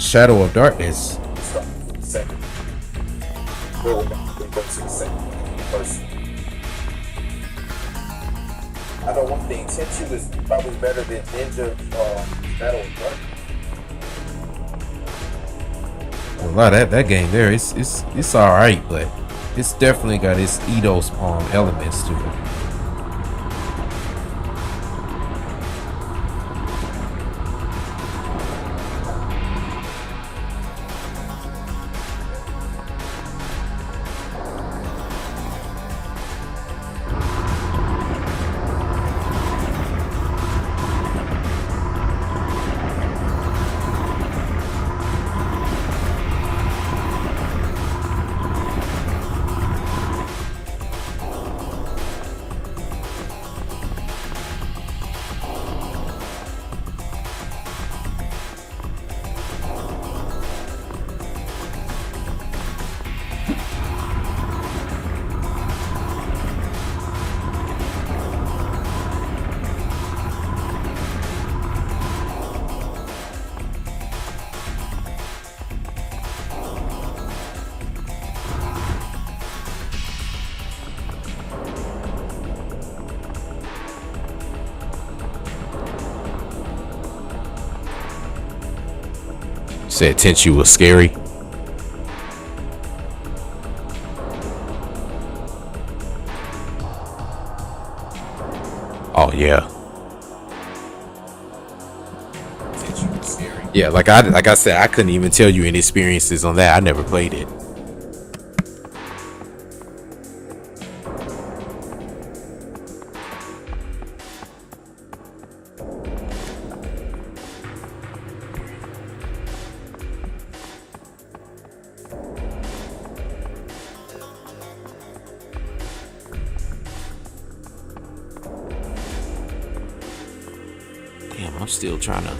Shadow of Darkness. I know one thing, Tenchu is probably better than Ninja Shadow of Darkness. A lot of that game there, it's alright, but it's definitely got its Eidos elements to it. Said Tenchu was scary. Oh yeah. Tenchu was scary. Yeah, like I said, I couldn't even tell you any experiences on that. I never played it. I'm still trying to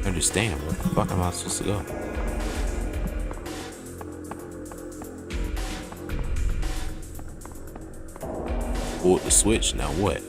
understand where the fuck am I supposed to go. Pull the switch, now what?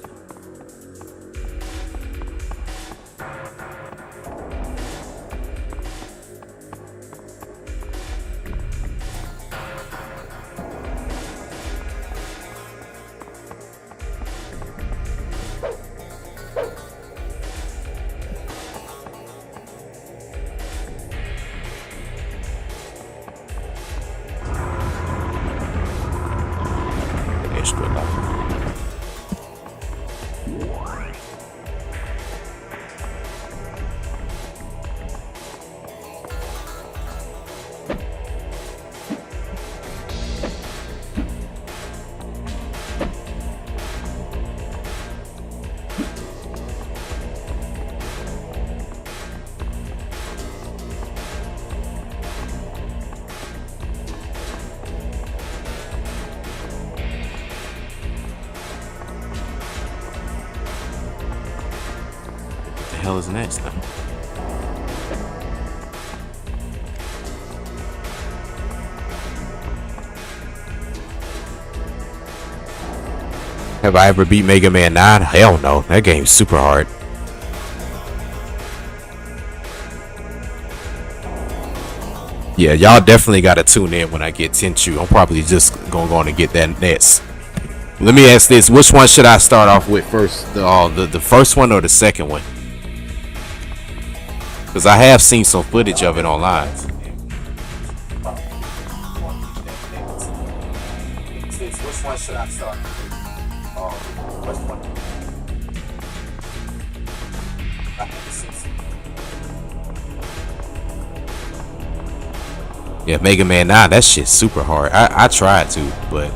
What the hell is next now? Have I ever beat Mega Man 9? Hell no. That game's super hard. Yeah, y'all definitely gotta tune in when I get Tenchu. I'm probably just gonna go on and get that next. Let me ask this: which one should I start off with first? The first one or the second one? Because I have seen some footage of it online. Which one should I start? Which one? Yeah, Mega Man 9, that shit's super hard. I tried to, but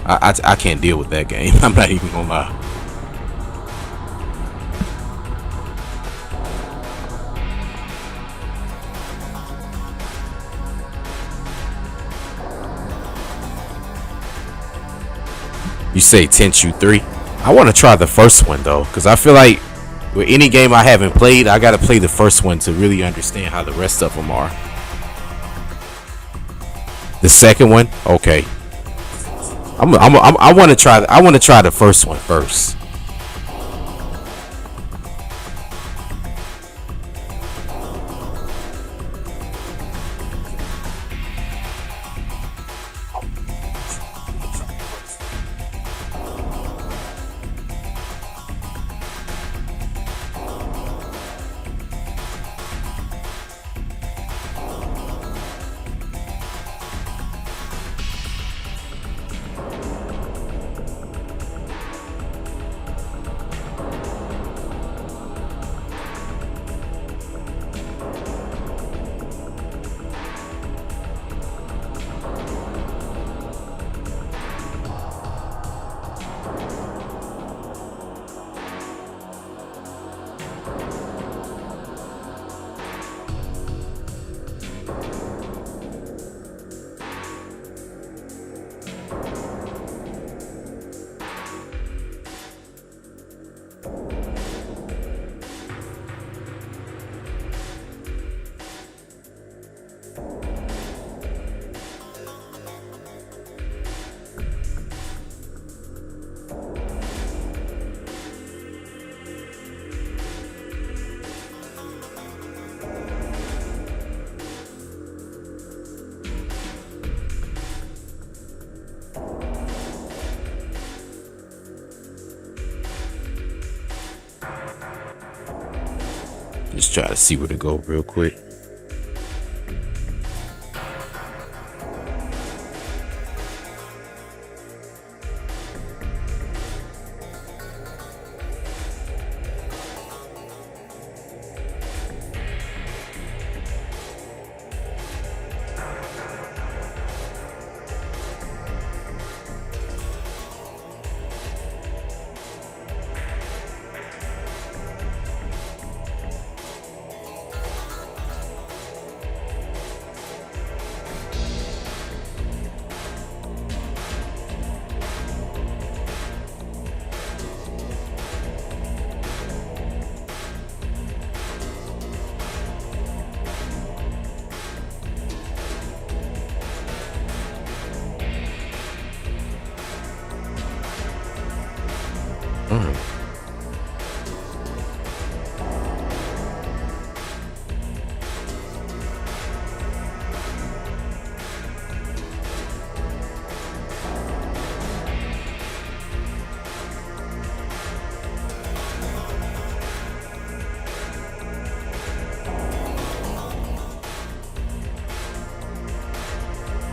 I can't deal with that game. I'm not even gonna lie. You say Tenchu 3? I want to try the first one though, because I feel like with any game I haven't played, I got to play the first one to really understand how the rest of them are. The second one, okay. I want to try. I want to try the first one first. Just try to see where to go real quick.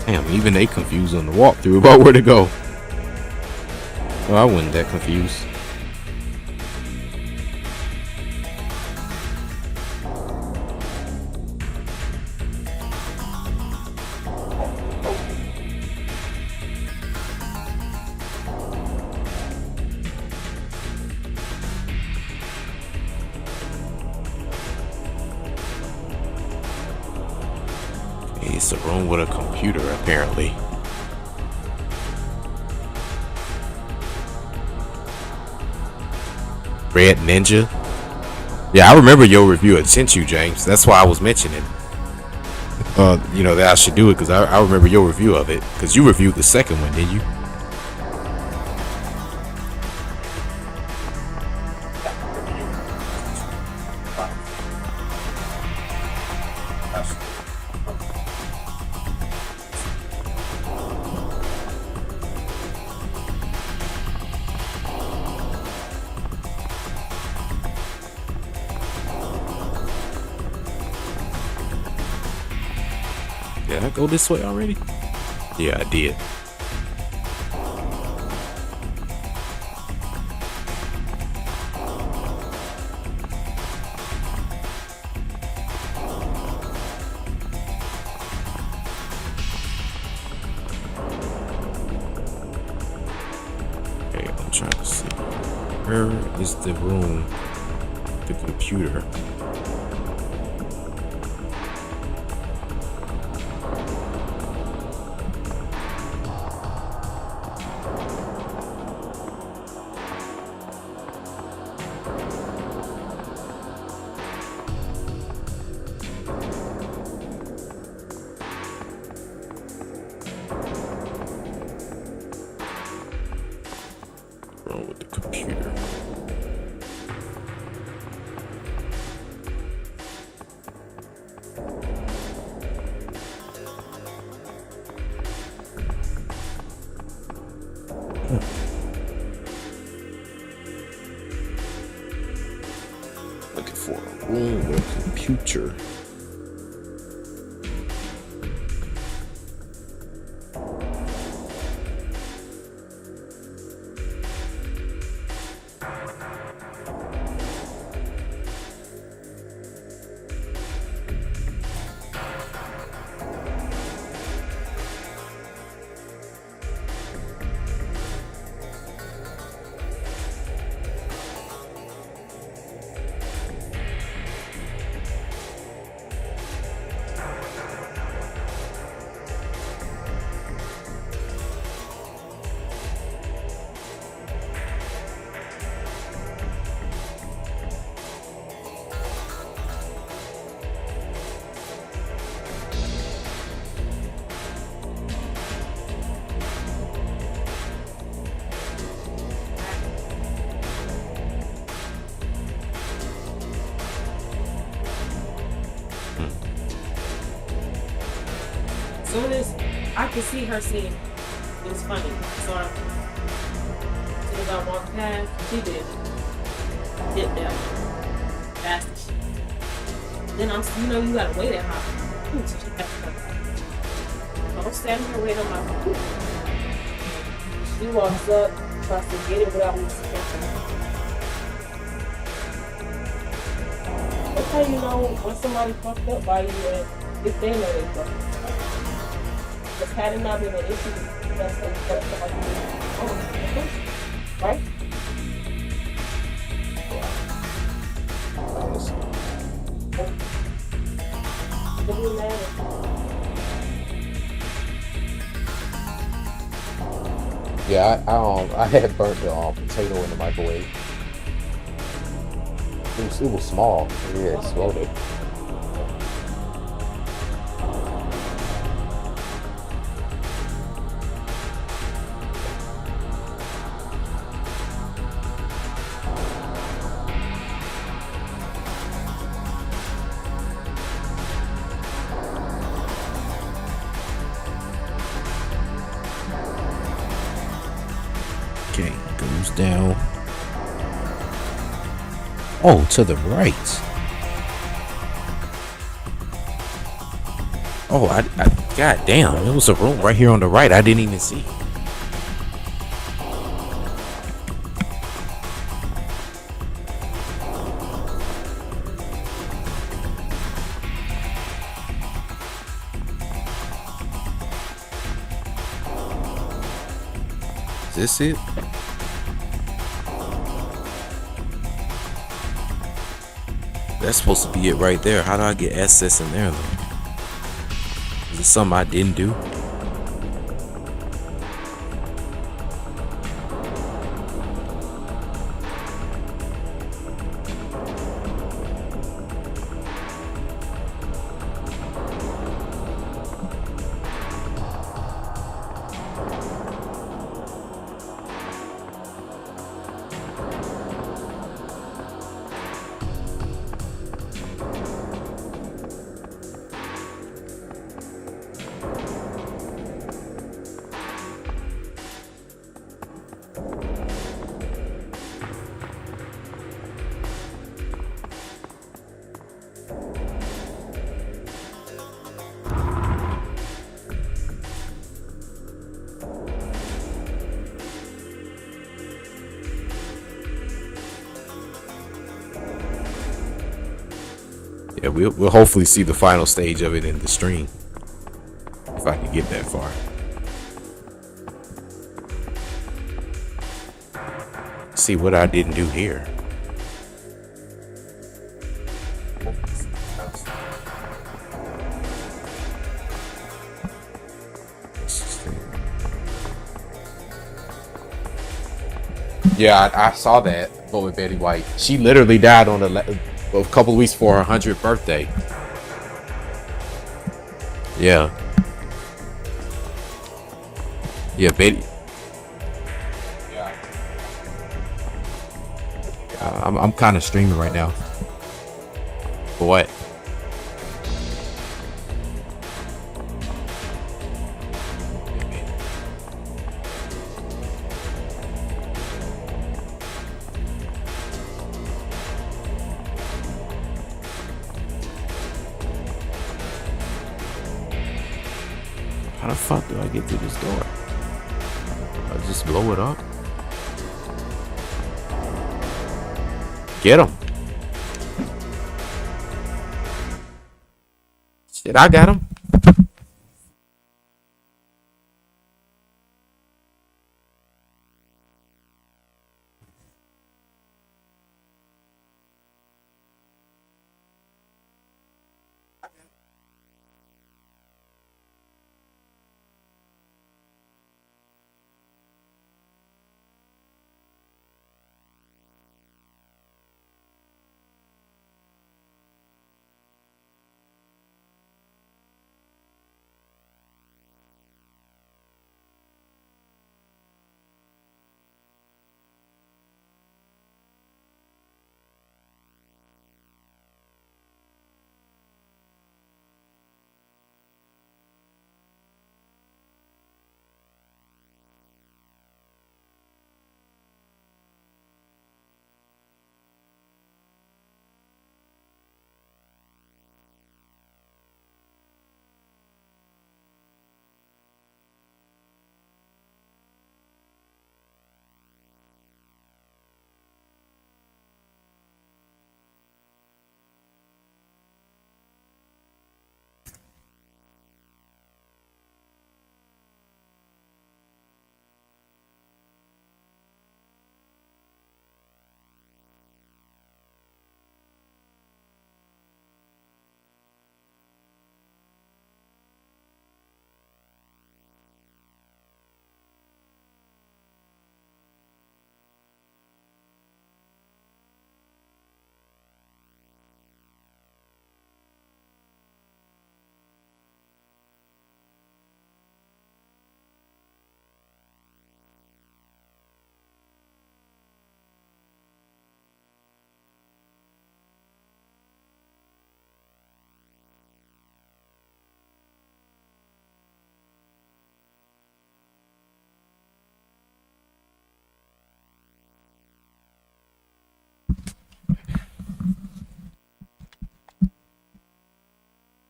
Damn, even they confused on the walkthrough about where to go. Well, I wasn't that confused. It's a room with a computer, apparently. Red Ninja? Yeah, I remember your review of Tenchu, James. That's why I was mentioning you know, that I should do it, because I remember your review of it. Because you reviewed the second one, didn't you? Did I go this way already? Yeah, I did. Okay, I'm trying to see. Where is the room? The computer. Looking for a room with a computer. Soon as I could see her scene, it was funny. So as soon as I walked past, she did that fast as shit. Then you gotta wait at her. So she had to come back. I'm standing here waiting on my food. She walks up, tries to get it without me speaking. That's how you know when somebody fucked up by you and if they know they fucked up. Because had it not been an issue, that's somebody right? Yeah, I had burnt the potato in the microwave. It was small. Yeah, it exploded. Okay, goes down. Oh, to the right. Oh, I god damn, there was a room right here on the right I didn't even see. Is this it? That's supposed to be it right there. How do I get access in there though? Is it something I didn't do? Yeah, we'll hopefully see the final stage of it in the stream. If I can get that far. See what I didn't do here. Yeah, I saw that with Betty White. She literally died on a couple of weeks before her 100th birthday. Yeah. Yeah, Betty. Yeah. I'm kind of streaming right now. For what? How the fuck do I get through this door? I just blow it up? Get him. Shit, I got him.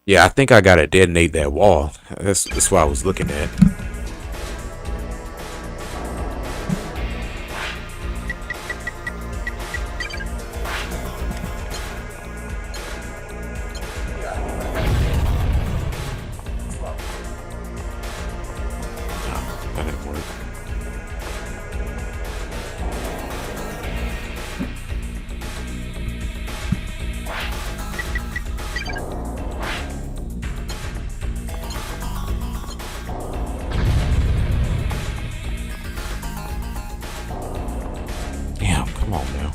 Yeah, I think I gotta detonate that wall. That's what I was looking at. That didn't work. Damn, come on now.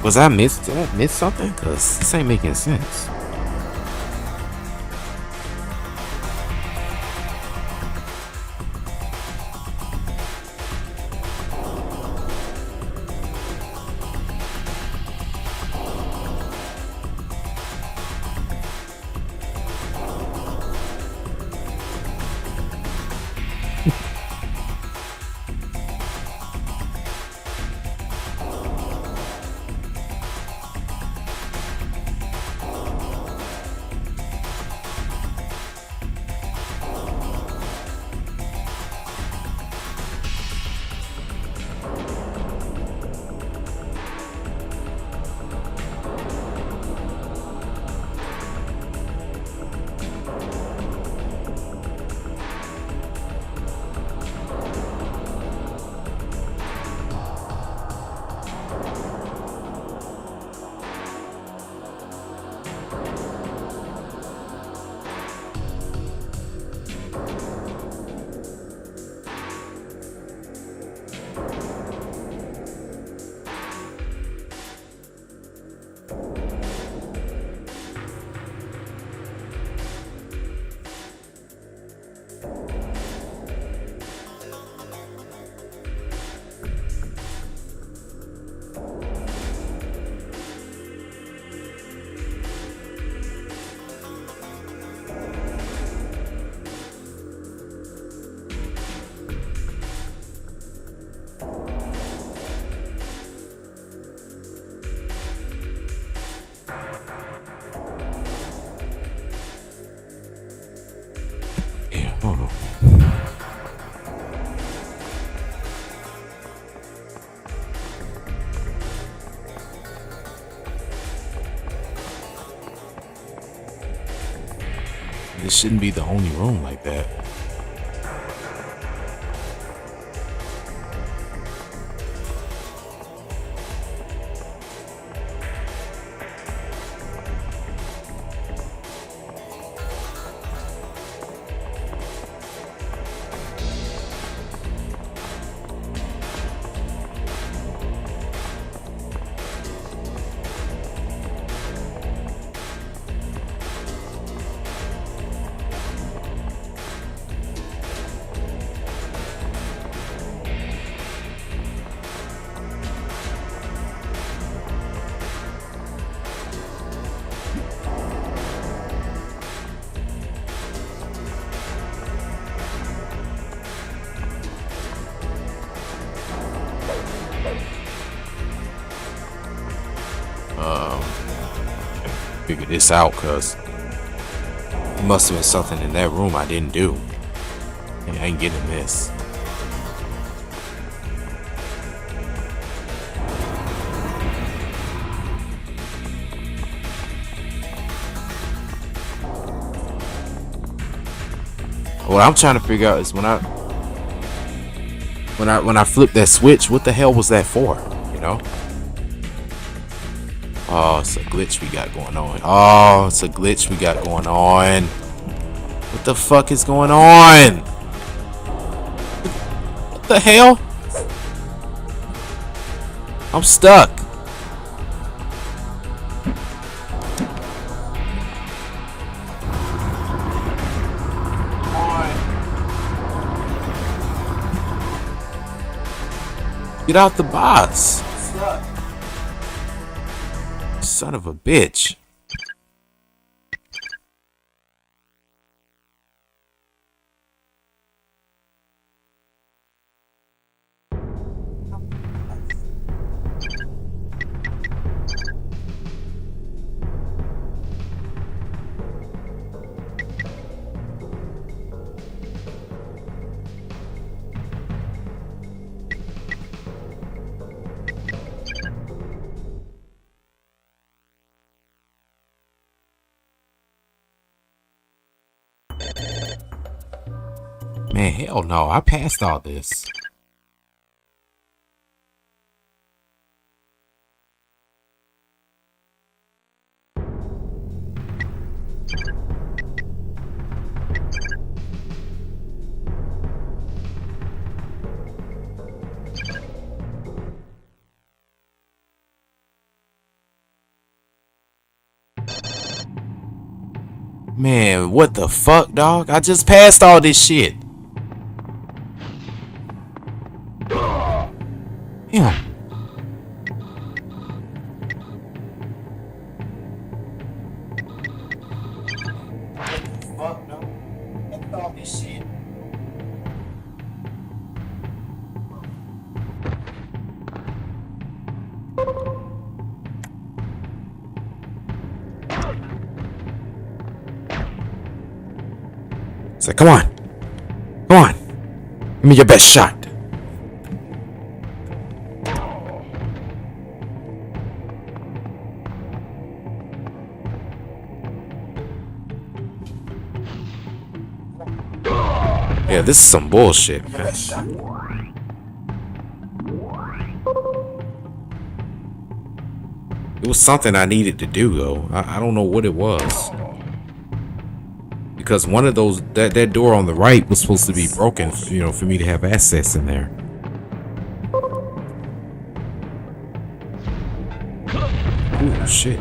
Did I miss something? Cause this ain't making sense. This shouldn't be the only room like that. Figure this out, cause it must have been something in that room I didn't do. I ain't getting this. What I'm trying to figure out is when I flip that switch, what the hell was that for? You know? Oh, it's a glitch we got going on. Oh, it's a glitch we got going on. What the fuck is going on? What the hell? I'm stuck. Get out the box. Son of a bitch. Man, hell no, I passed all this. Man, what the fuck, dog? I just passed all this shit. Yeah. Fuck no. That's all this shit. Say, come on. Come on. Give me your best shot. Yeah, this is some bullshit, man. It was something I needed to do, though. I don't know what it was. Because one of those, that door on the right was supposed to be broken, you know, for me to have access in there. Ooh, shit.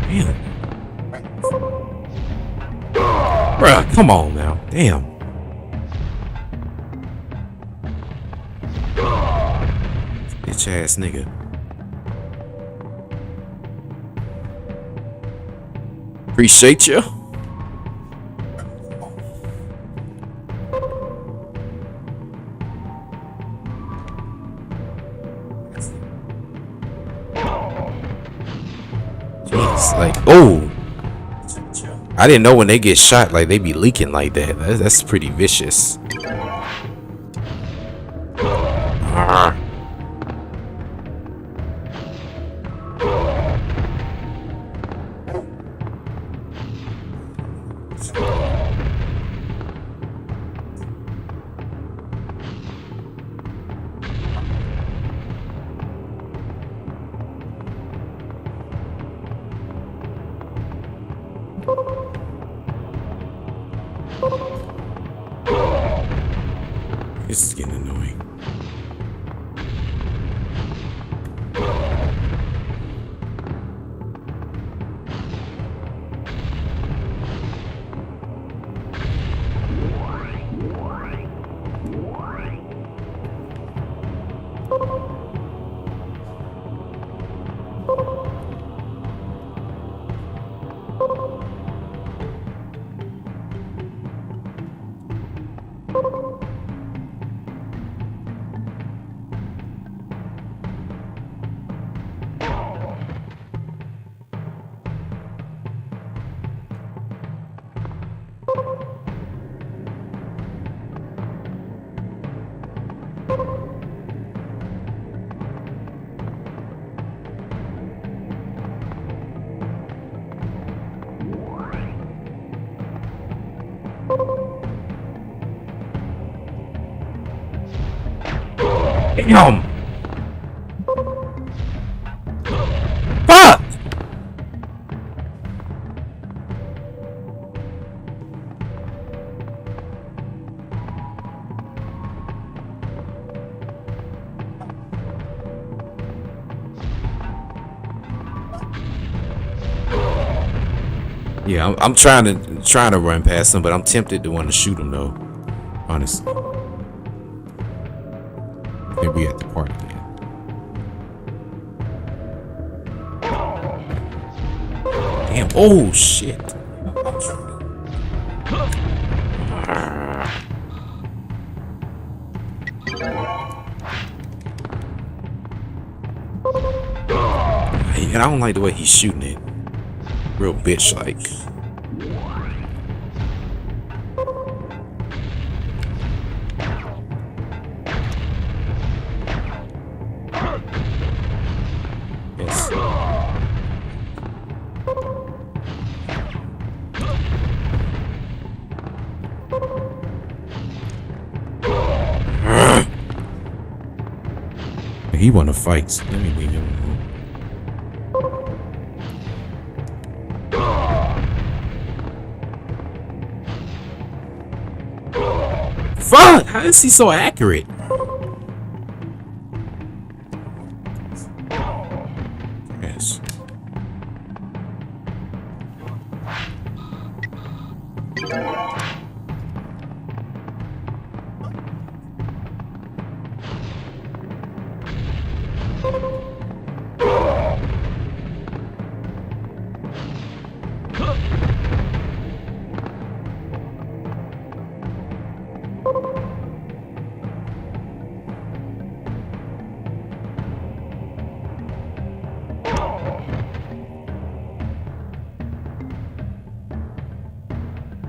Damn. Bruh, come on now. Damn. Bitch ass nigga. Appreciate you. Jeez, like, oh. I didn't know when they get shot, like, they be leaking like that. That's pretty vicious. This is getting annoying. Damn! Fuck! Yeah, I'm trying to run past him, but I'm tempted to want to shoot him though. Honestly. Here we at the park again. Damn! Oh shit! And I don't like the way he's shooting it. Real bitch like. He wanna fight. So let me leave him alone. Fuck! How is he so accurate? Yes.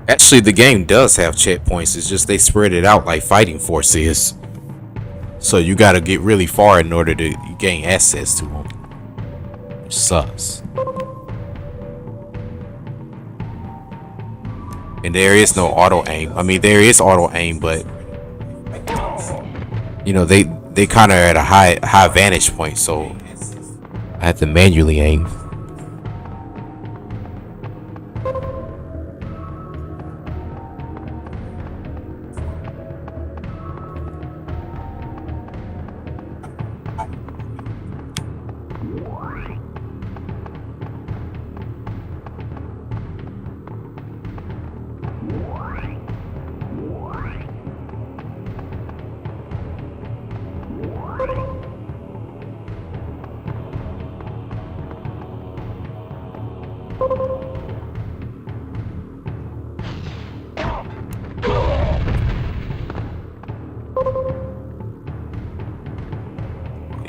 Actually, the game does have checkpoints. It's just they spread it out like Fighting Force is. So you gotta get really far in order to gain access to them. Which sucks. And there is no auto aim. I mean, there is auto aim, but you know they kind of at a high vantage point, so I have to manually aim.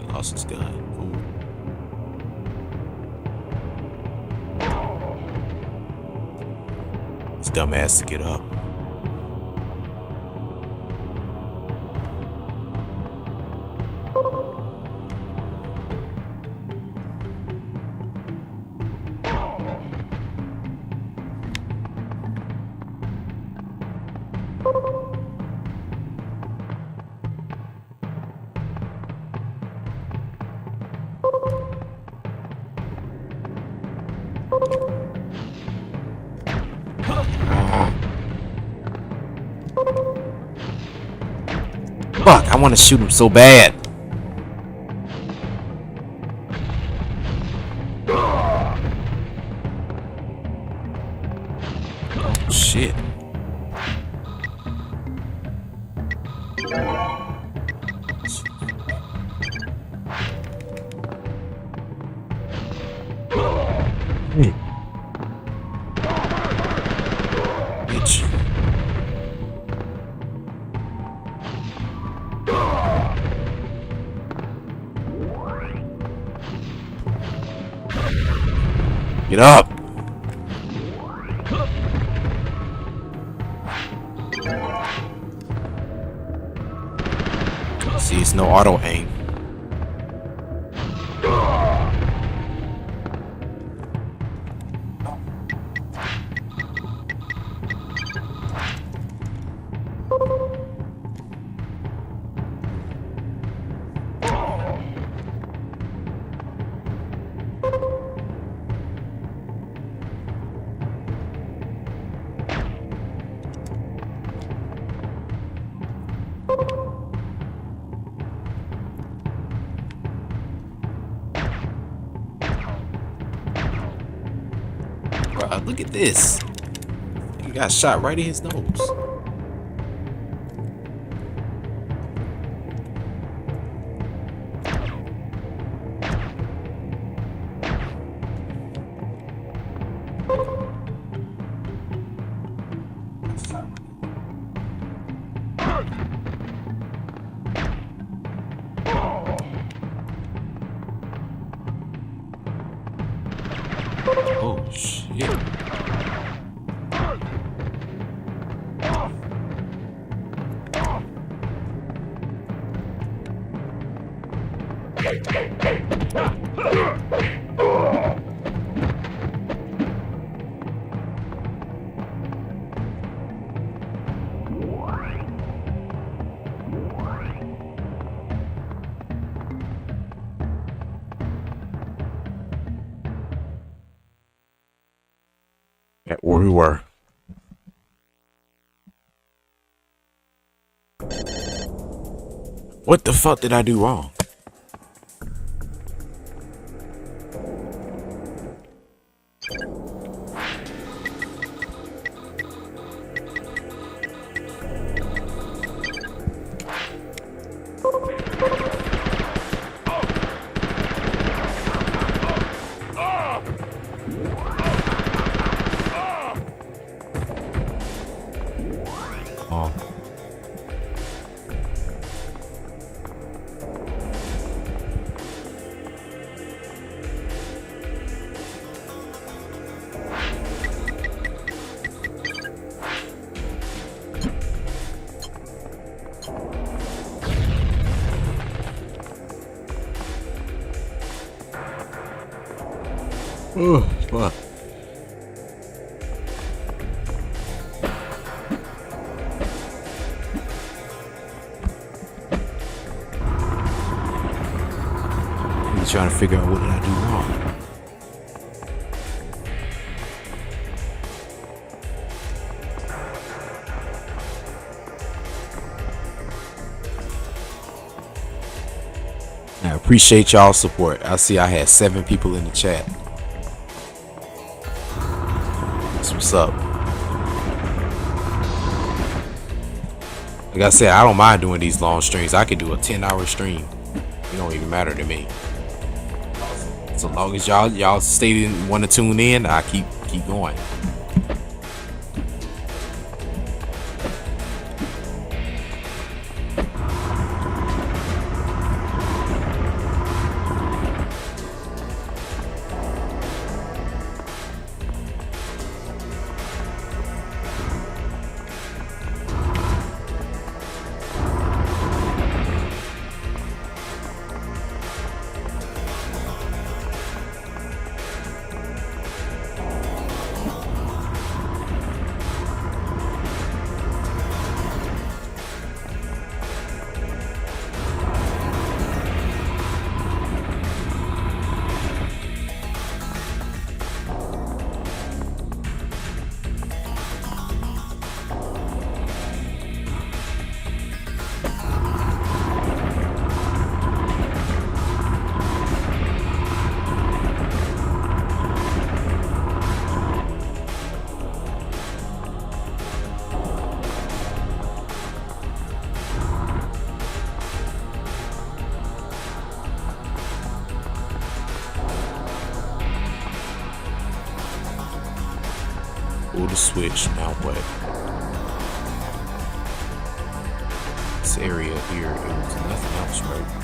Lost his gun. Cool. This dumbass to get up. Fuck, I want to shoot him so bad. Oh, shit. Bitch. Get up. See, it's no auto aim. Bruh, look at this. He got shot right in his nose. Oh shit. At where we were. What the fuck did I do wrong? Oh, fuck. I'm trying to figure out what did I do wrong. I appreciate y'all's support. I see I had 7 people in the chat. That's what's up. Like I said, I don't mind doing these long streams. I could do a 10-hour stream. It don't even matter to me. So long as y'all stay and want to tune in, I keep going. Pull the switch. Now what? This area here, it was nothing else, right?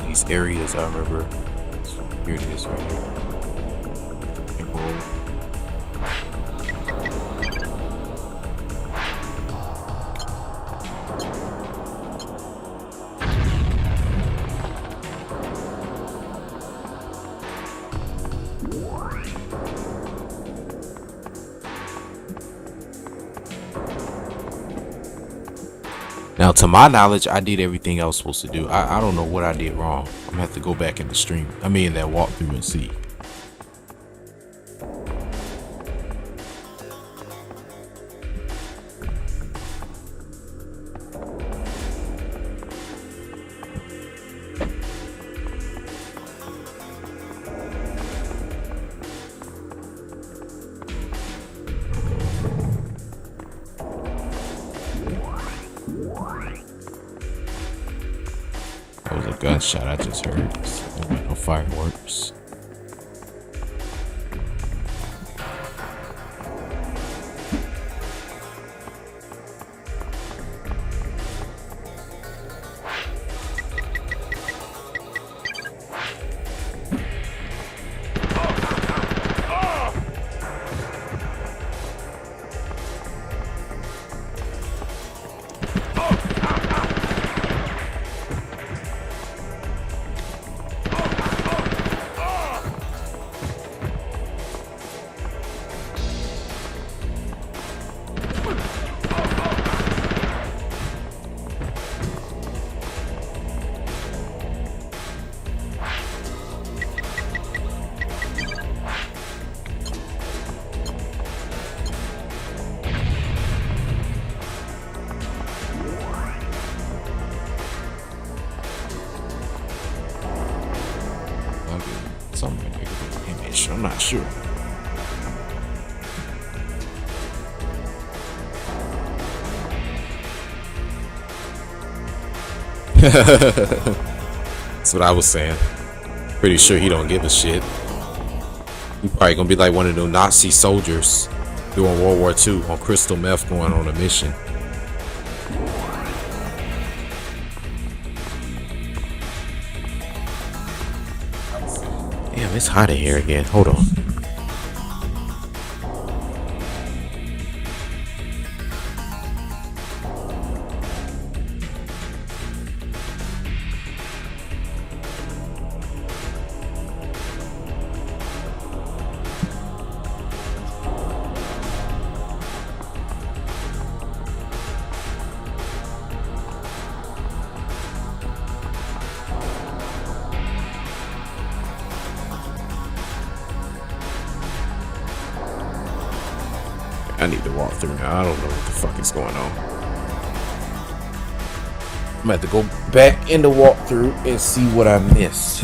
These areas, I remember. Here it is right here. Now, to my knowledge, I did everything I was supposed to do. I don't know what I did wrong. I'm gonna have to go back in the stream. I mean, that walkthrough and see. That was a gunshot I just heard. No fireworks. I'm not sure. That's what I was saying. Pretty sure he don't give a shit. He probably gonna be like one of those Nazi soldiers during World War II on crystal meth going on a mission. Damn, it's hot in here again. Hold on. I need to walk through now. I don't know what the fuck is going on. I'm gonna have to go back in the walkthrough and see what I missed.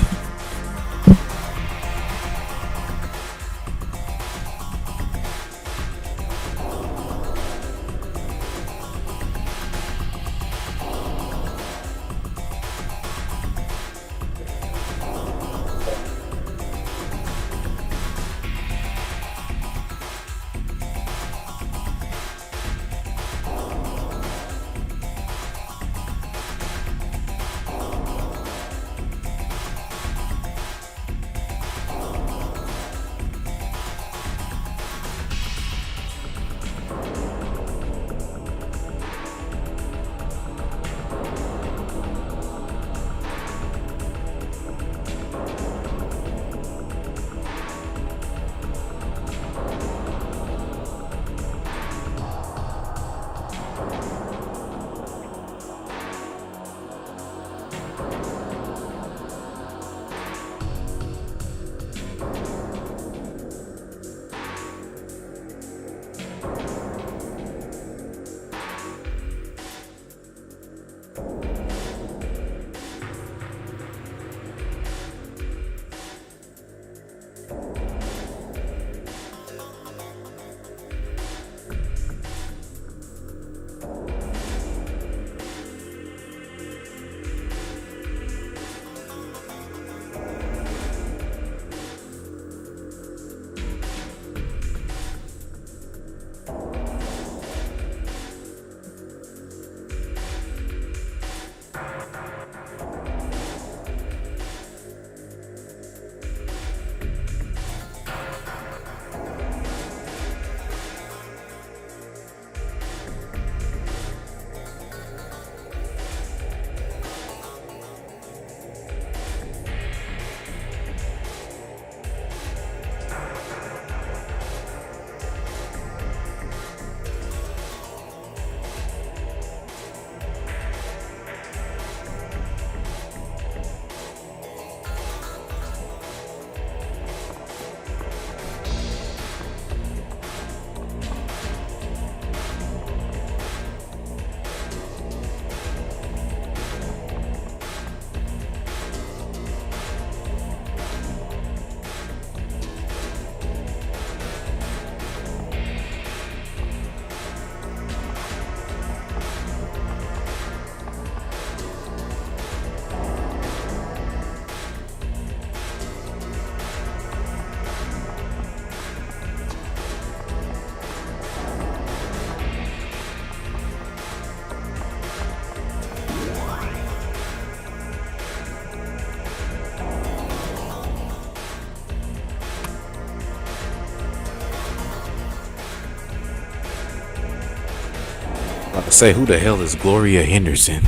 Say, who the hell is Gloria Henderson?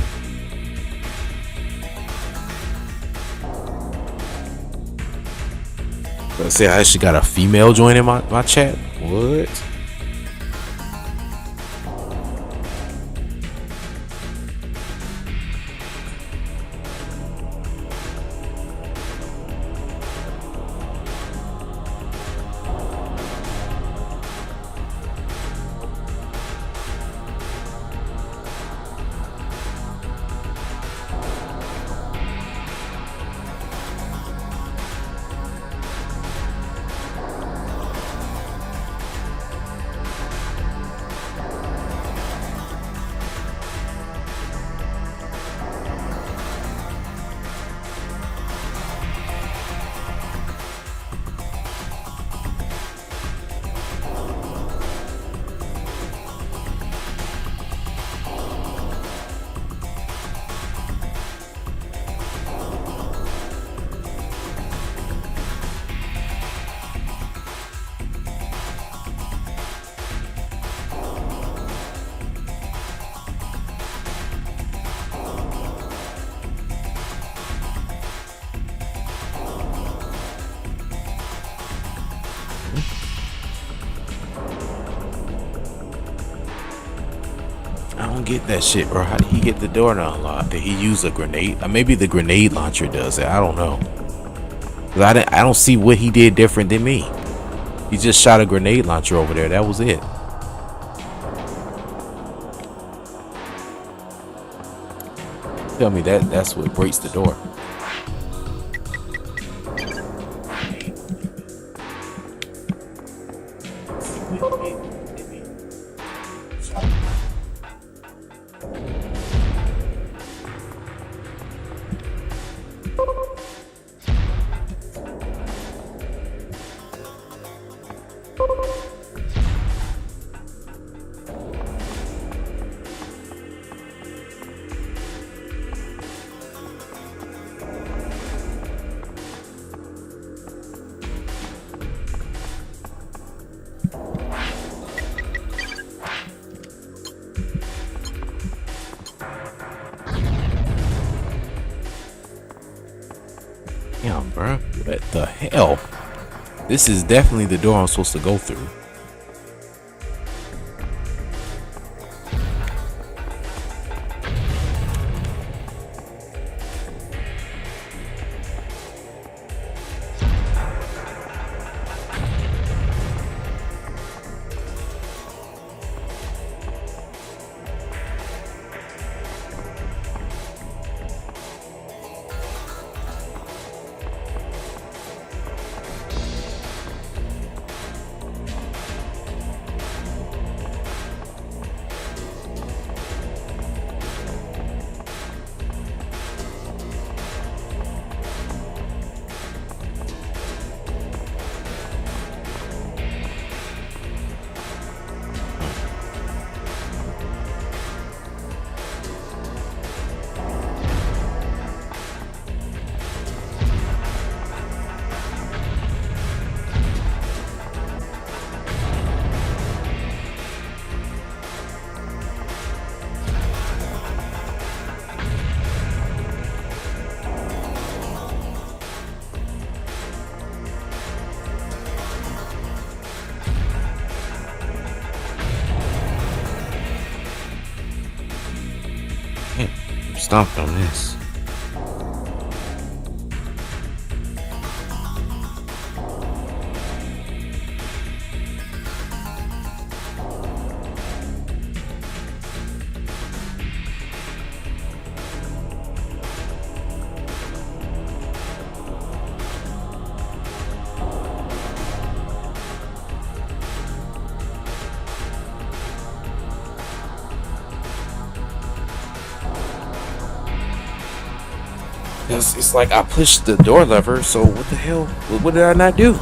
Let's say I actually got a female joining my chat. What? I don't get that shit, bro. How did he get the door to unlock? Did he use a grenade? Maybe the grenade launcher does it. I don't know. 'Cause I don't see what he did different than me. He just shot a grenade launcher over there. That was it. Tell me that's what breaks the door. Damn, bro. What the hell? This is definitely the door I'm supposed to go through. Stomped on this. It's like I pushed the door lever, so what the hell? What did I not do?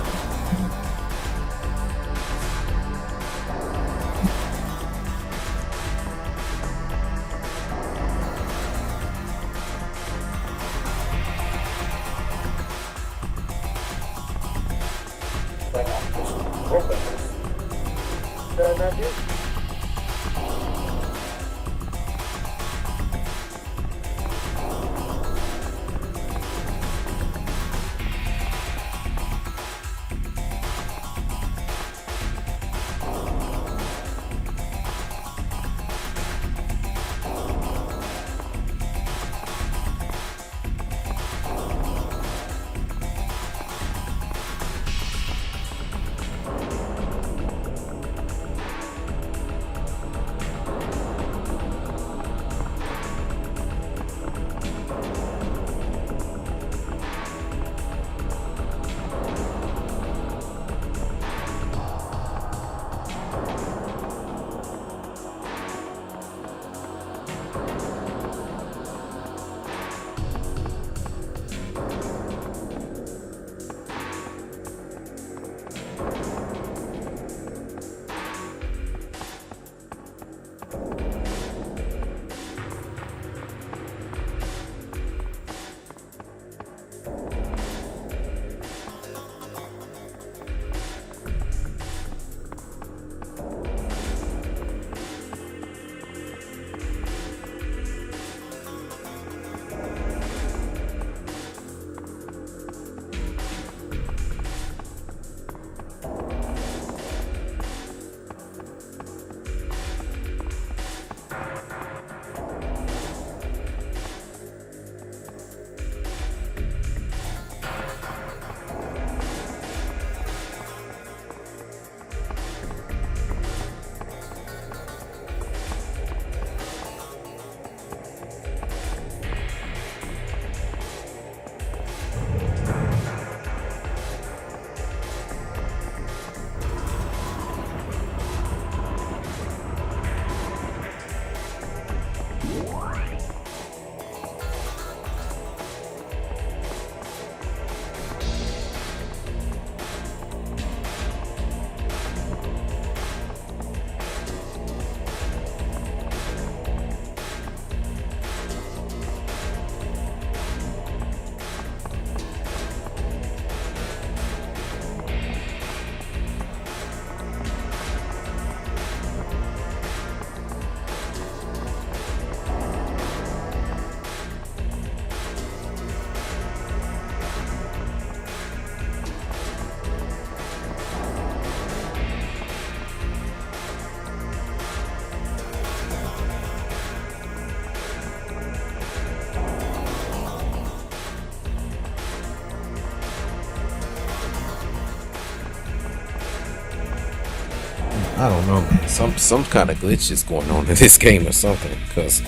I don't know, man. Some kind of glitch is going on in this game or something. Because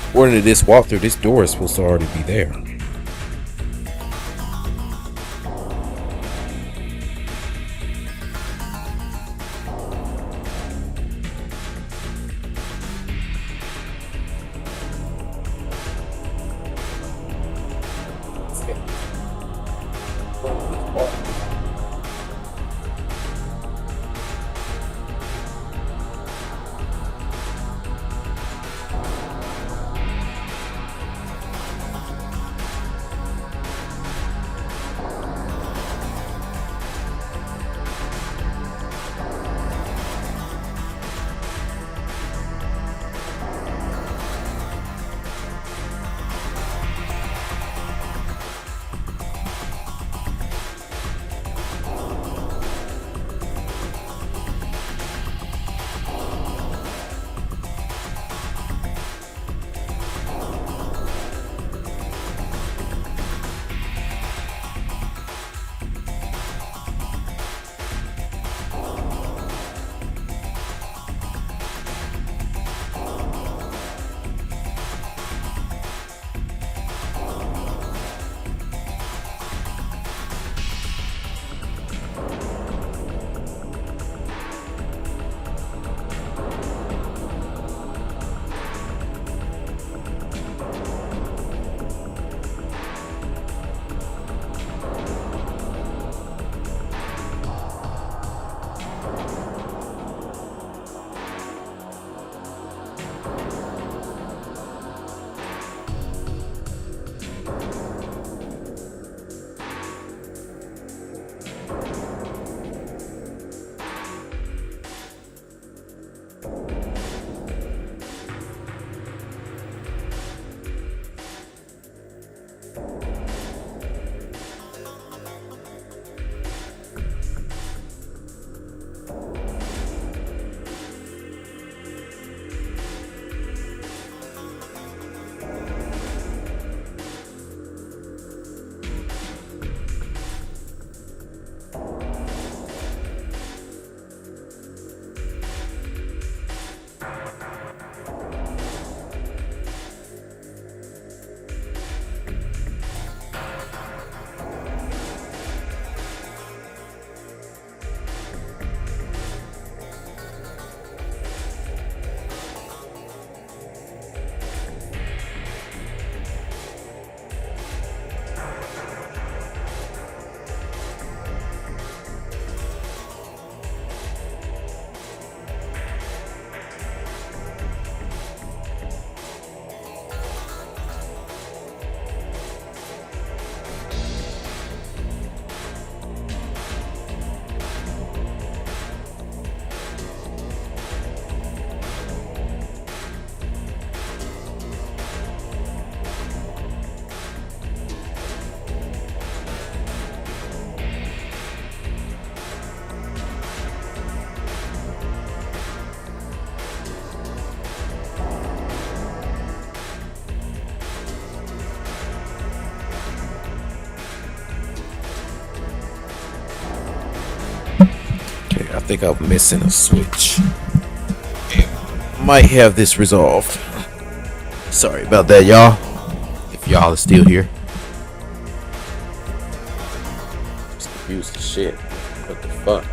according to this walkthrough, this door is supposed to already be there. I think I'm missing a switch. Might have this resolved. Sorry about that, y'all. If y'all are still here. Just confused as shit. What the fuck?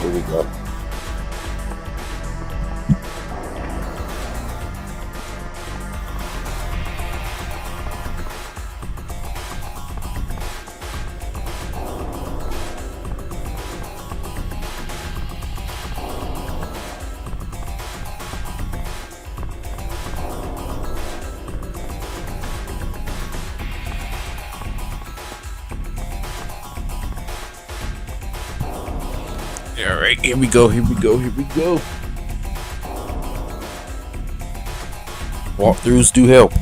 Here we go. All right, here we go. Walkthroughs do help.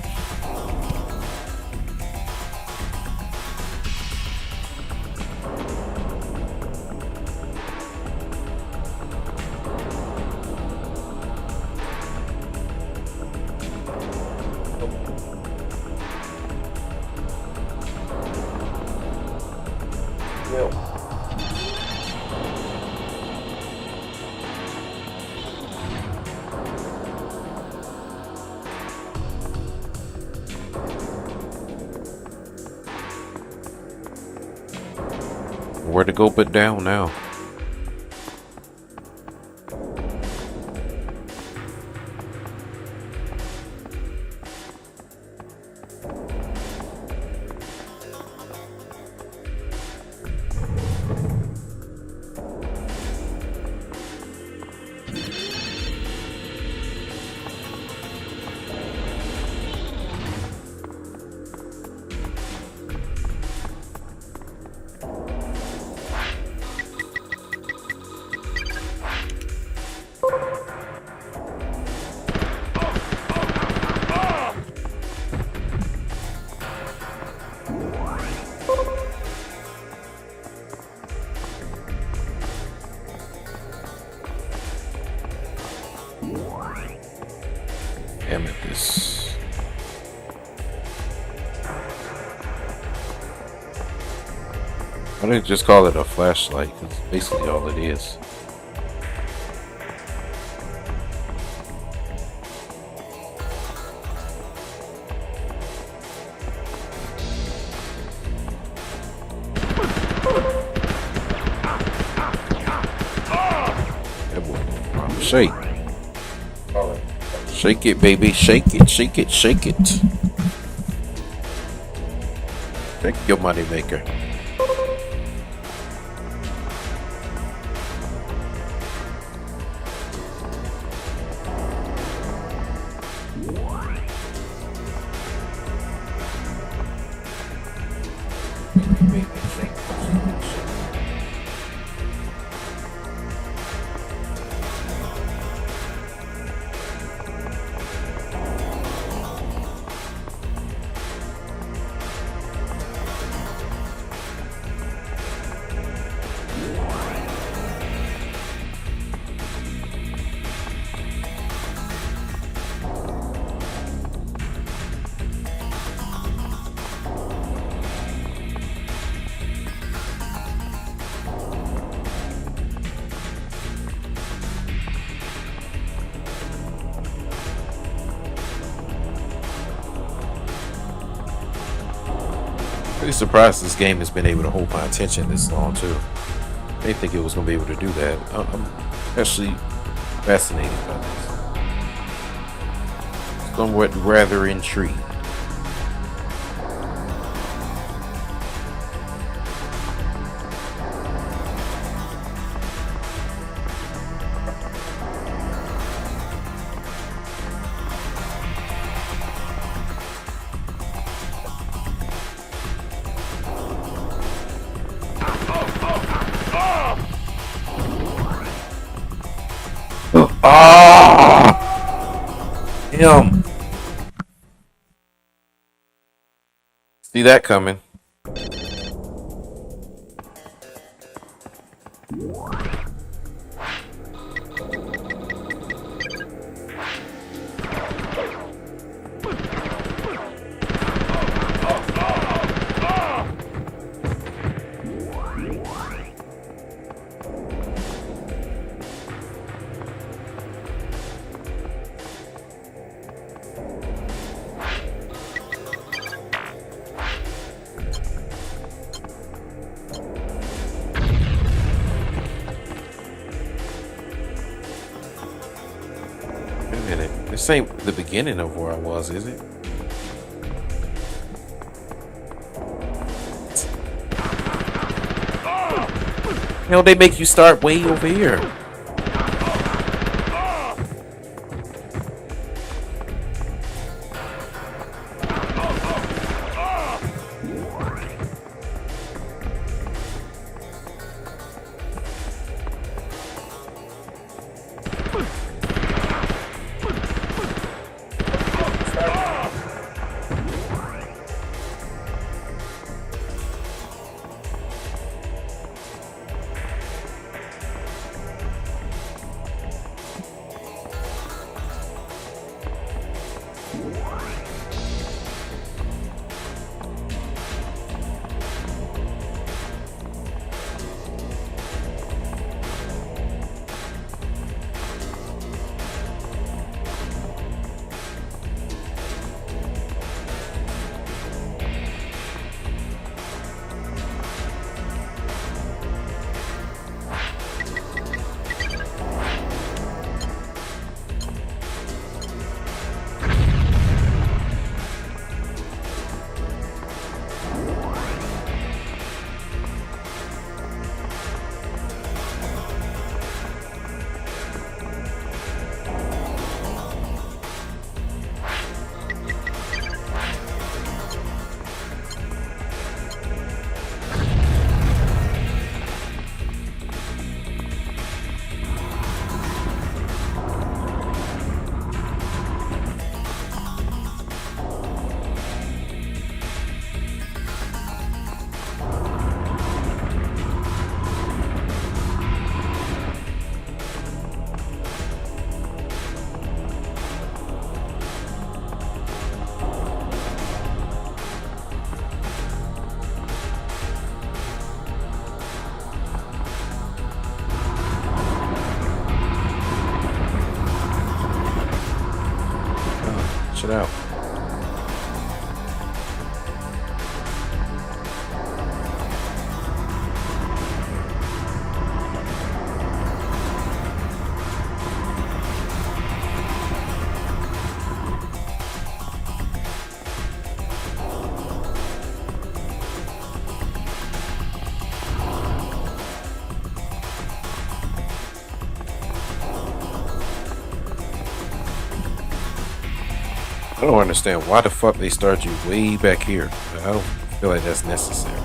Where to go but down now? Amethyst. Why don't they just call it a flashlight? That's basically all it is. That boy gonna shake. Shake it, baby. Shake it, shake it, shake it. Shake your money maker. Pretty surprised this game has been able to hold my attention this long too. I didn't think it was going to be able to do that. I'm actually fascinated by this. Somewhat rather intrigued. Him. See that coming. This ain't the beginning of where I was, is it? Hell, they make you start way over here. Finish it out. I don't understand why the fuck they start you way back here. I don't feel like that's necessary.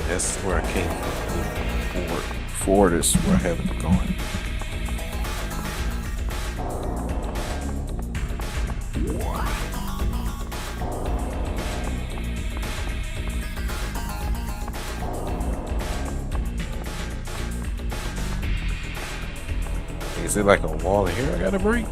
That's where I came from. Before this, where I haven't gone. Is it like a wall in here I gotta break?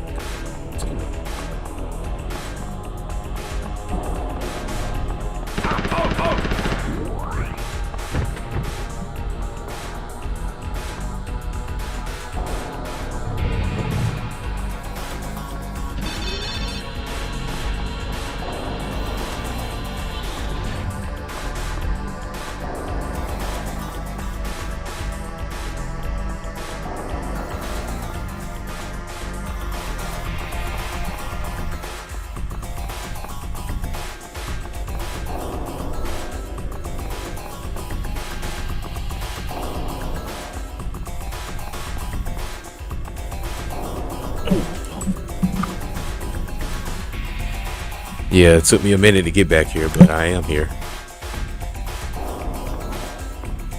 Yeah, it took me a minute to get back here, but I am here.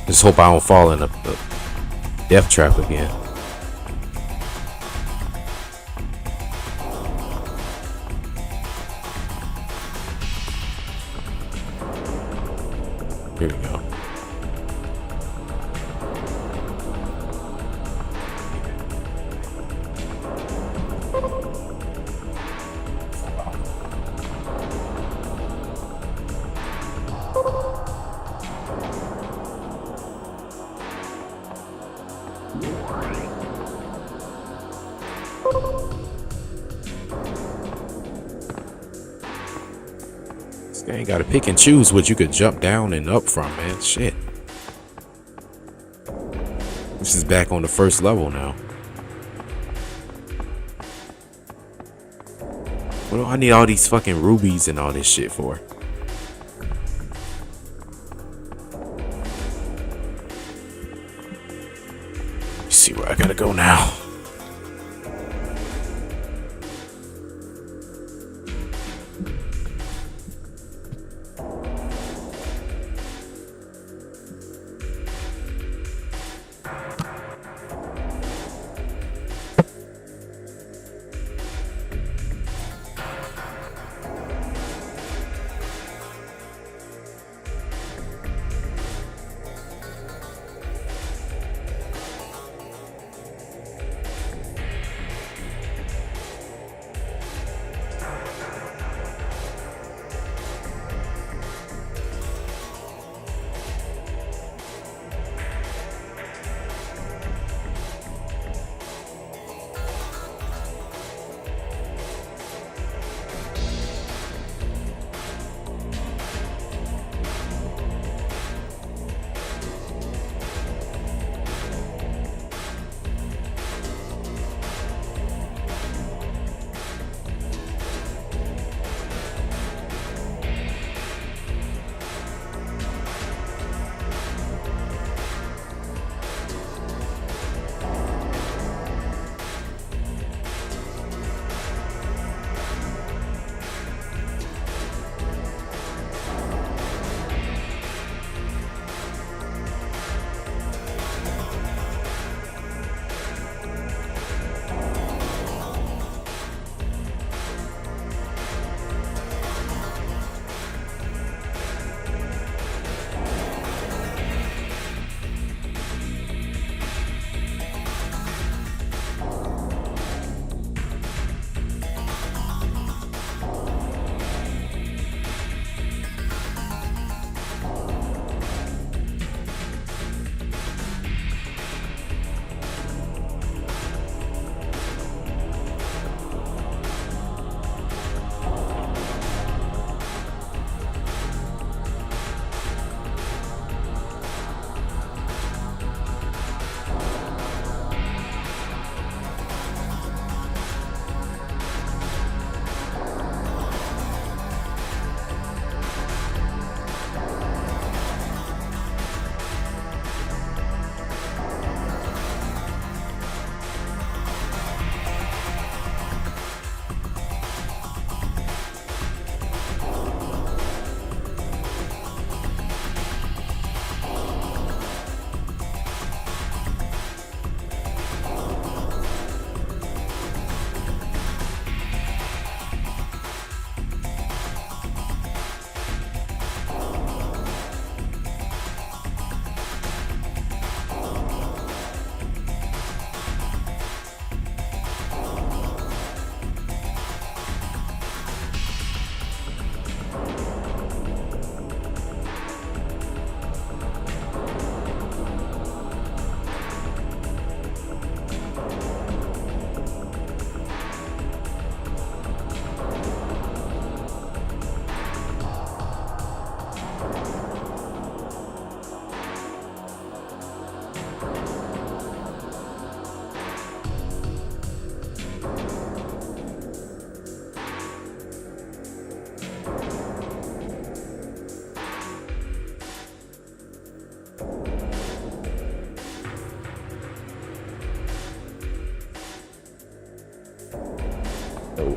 Just hope I don't fall in a death trap again. Here we go. This game gotta pick and choose what you could jump down and up from, man. Shit. This is back on the first level now. What do I need all these fucking rubies and all this shit for? Let's see where I gotta go now.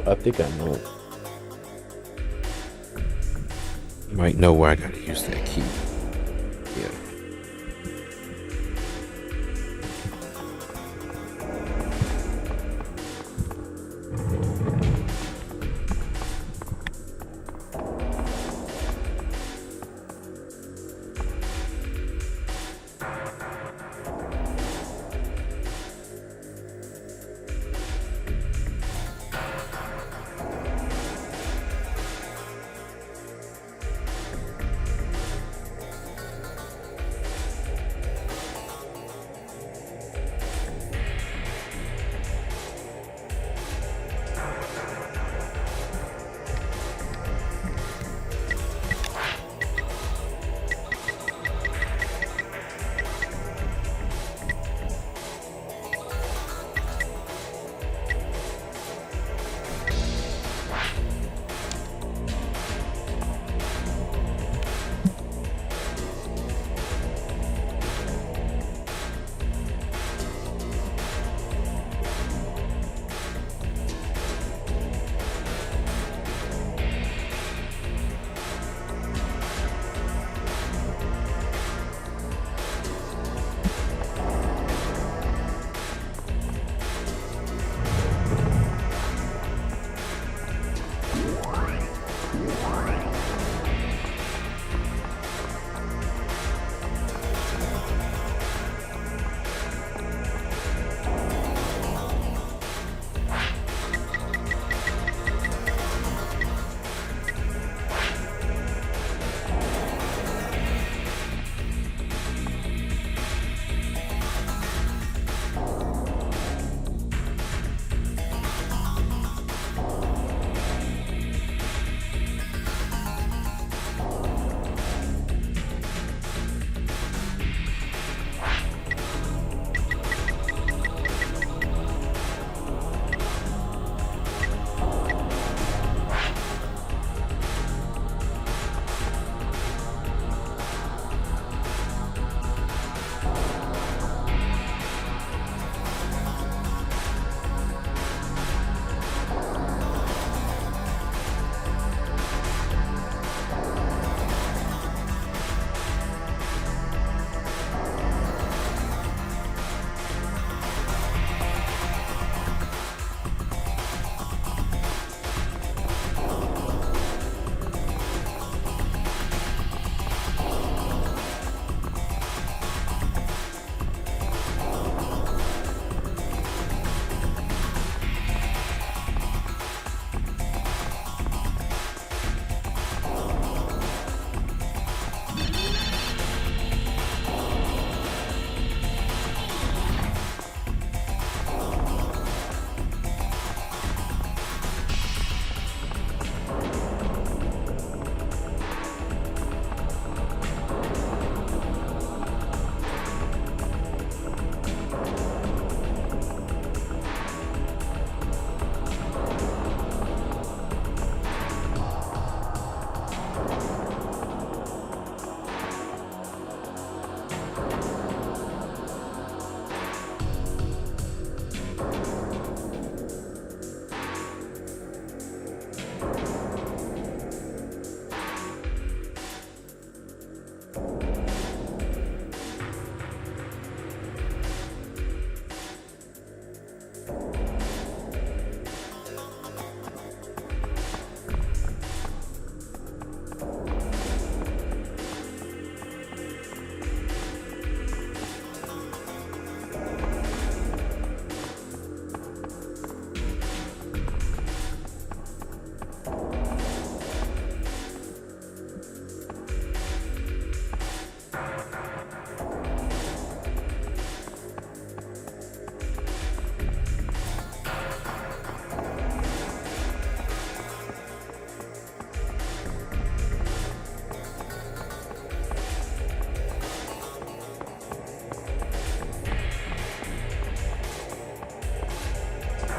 I think I know. You might know where I gotta use that key. Yeah.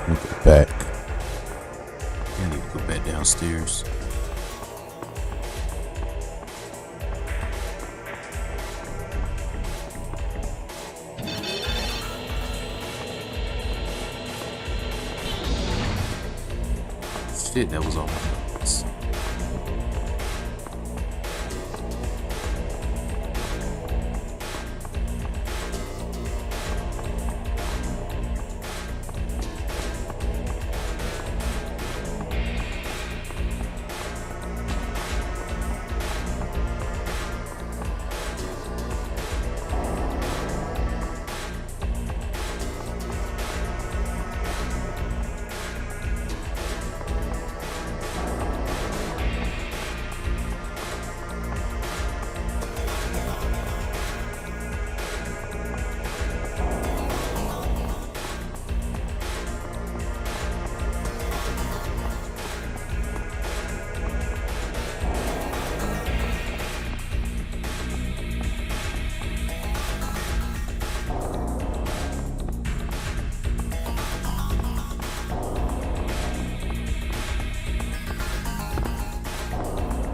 We'll go back. I need to go back downstairs. Shit, that was on my notes.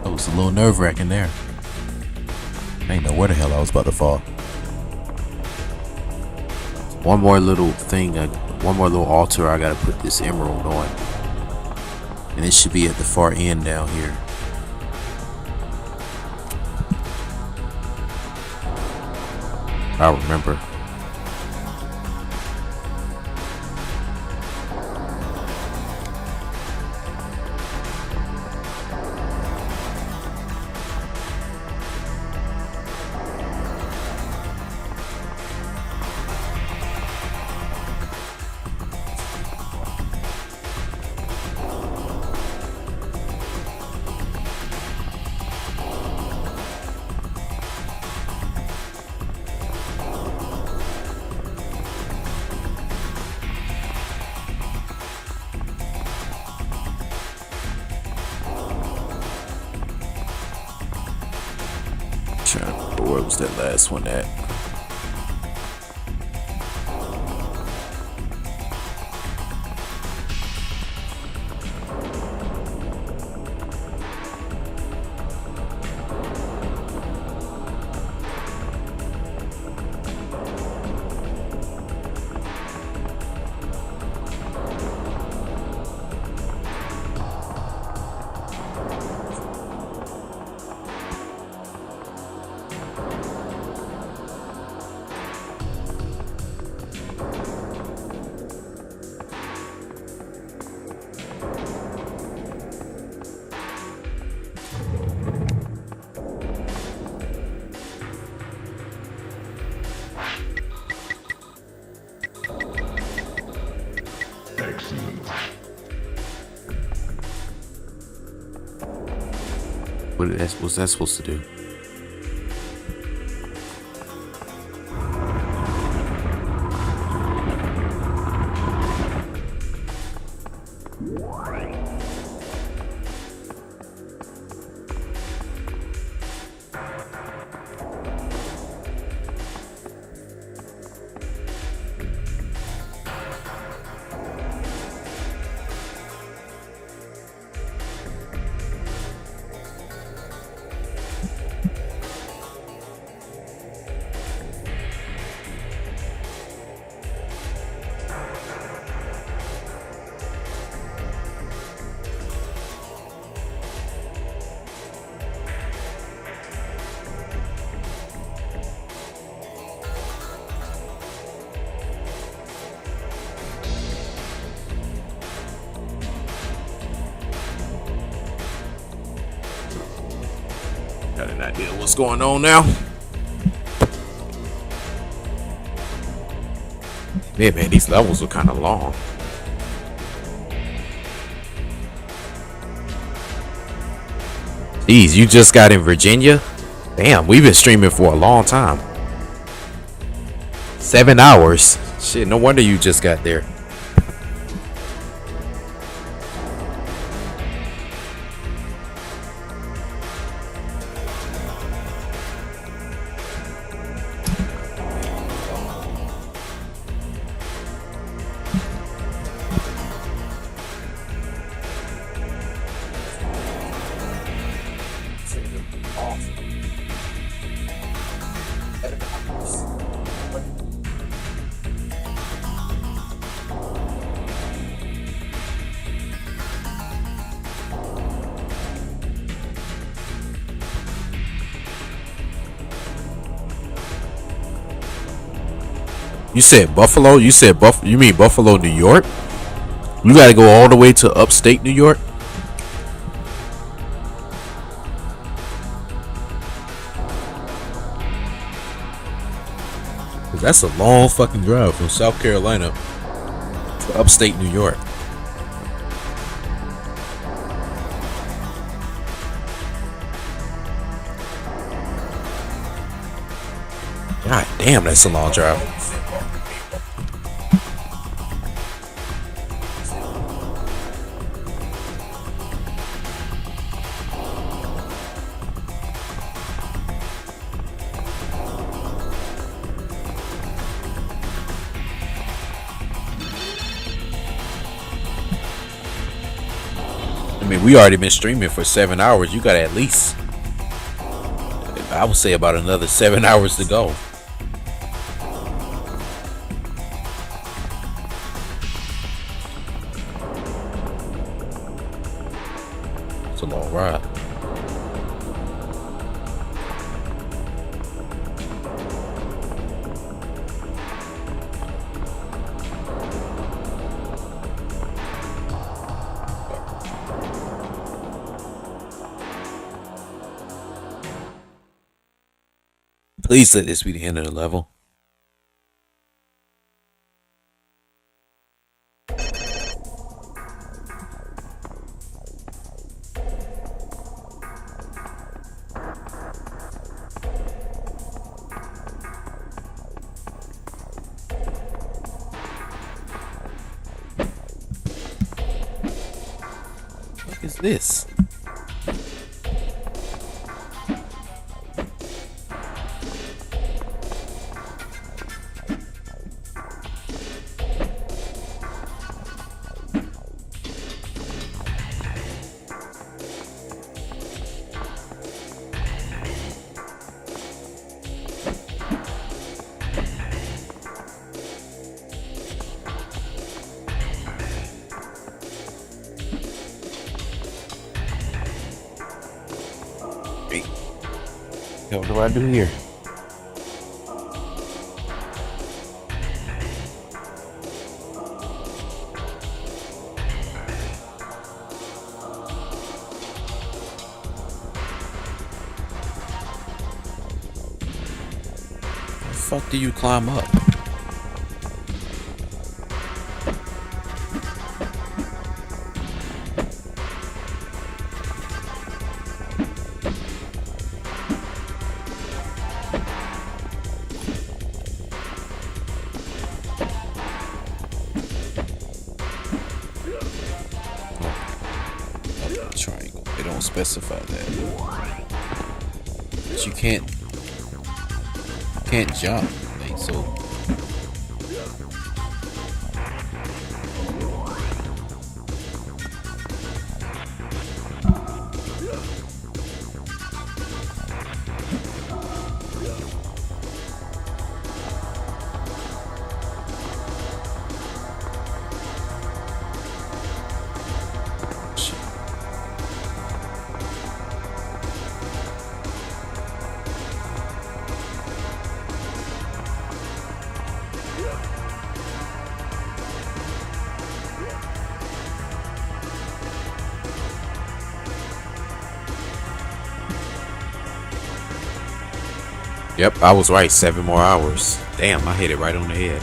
It was a little nerve-wracking there. I didn't know where the hell I was about to fall. One more little thing, one more little altar I gotta put this emerald on. And it should be at the far end down here. I remember. Where was that last one at? What was that supposed to do? Got an idea what's going on now? Yeah, man, these levels are kind of long. Jeez, you just got in Virginia? Damn, we've been streaming for a long time. 7 hours. Shit, no wonder you just got there. said Buffalo? You said You mean Buffalo, New York? You gotta go all the way to upstate New York? Cause that's a long fucking drive from South Carolina to upstate New York. God damn, that's a long drive. I mean, we already been streaming for 7 hours. You got at least, I would say, about another 7 hours to go. It's a long ride. Please let this be the end of the level. What is this? What do I do here? How the fuck do you climb up? Triangle. They don't specify that. But you can't jump. Like, so yep, I was right. 7 more hours. Damn, I hit it right on the head.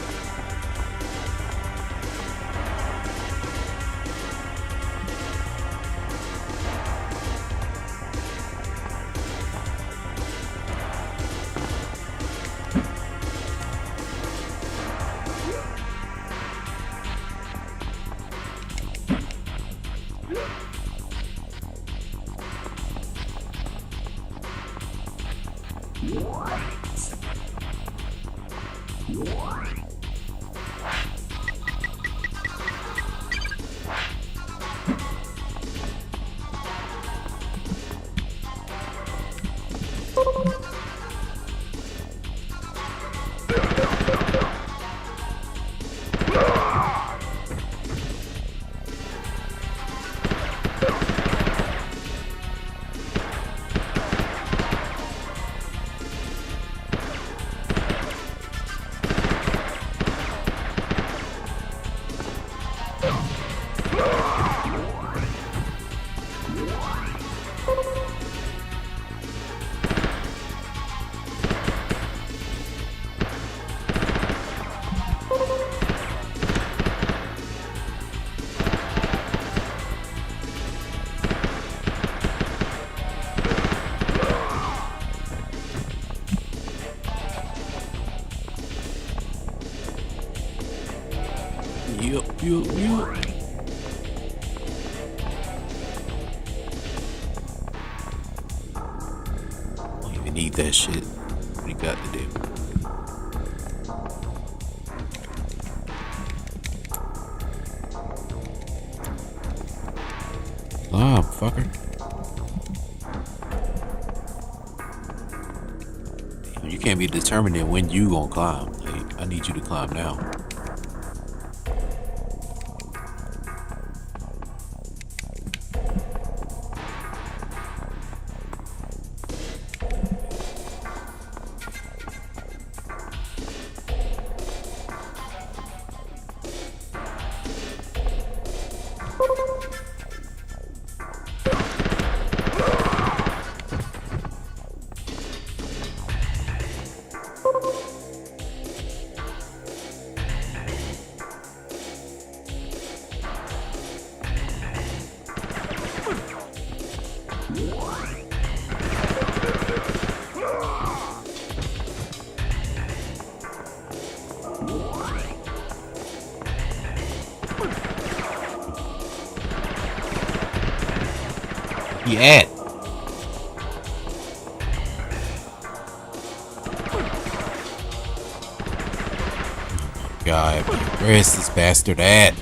Yup. Don't even need that shit. What you got to do? Climb, fucker. You can't be determining when you gonna climb. Like, I need you to climb now. At? God, where is this bastard at?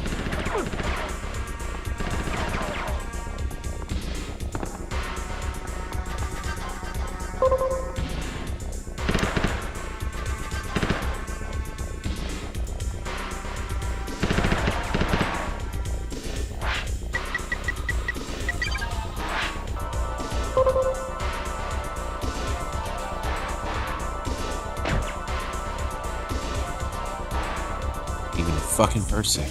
Even a fucking person.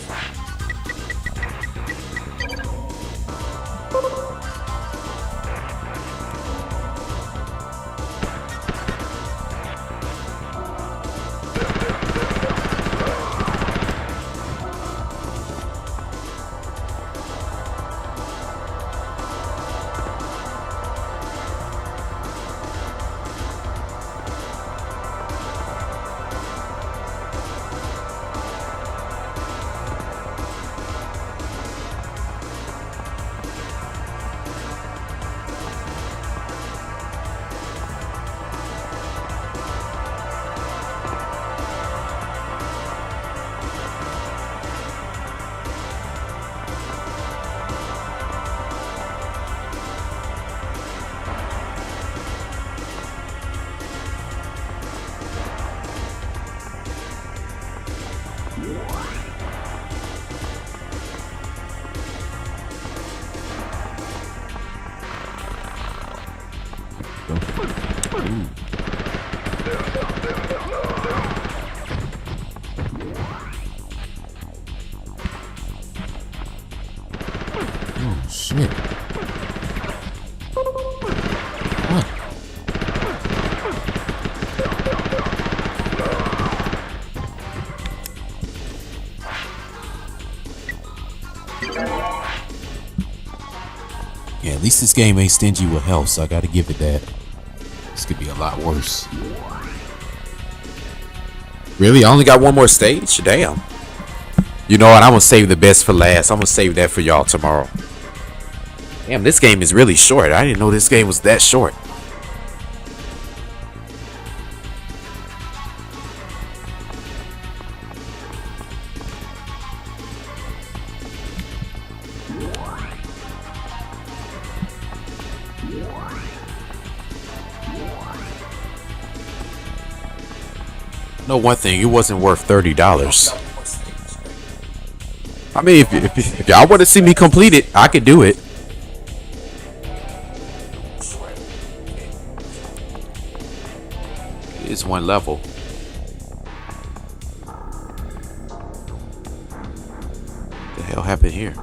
Oh shit. What? Yeah, at least this game ain't stingy with health, so I gotta give it that. This could be a lot worse. Really? I only got one more stage? Damn. You know what? I'm gonna save the best for last. I'm gonna save that for y'all tomorrow. Damn, this game is really short. I didn't know this game was that short. No, one thing, it wasn't worth $30. I mean, if y'all want to see me complete it, I could do it. It's one level. What the hell happened here?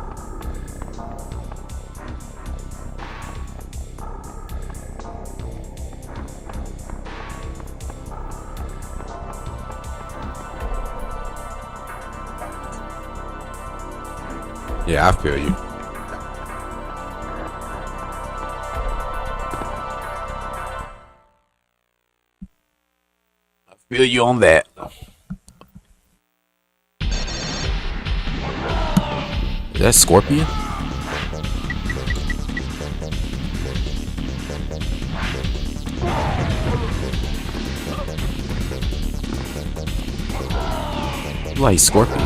Yeah, I feel you. I feel you on that. that Scorpion? Like Scorpion.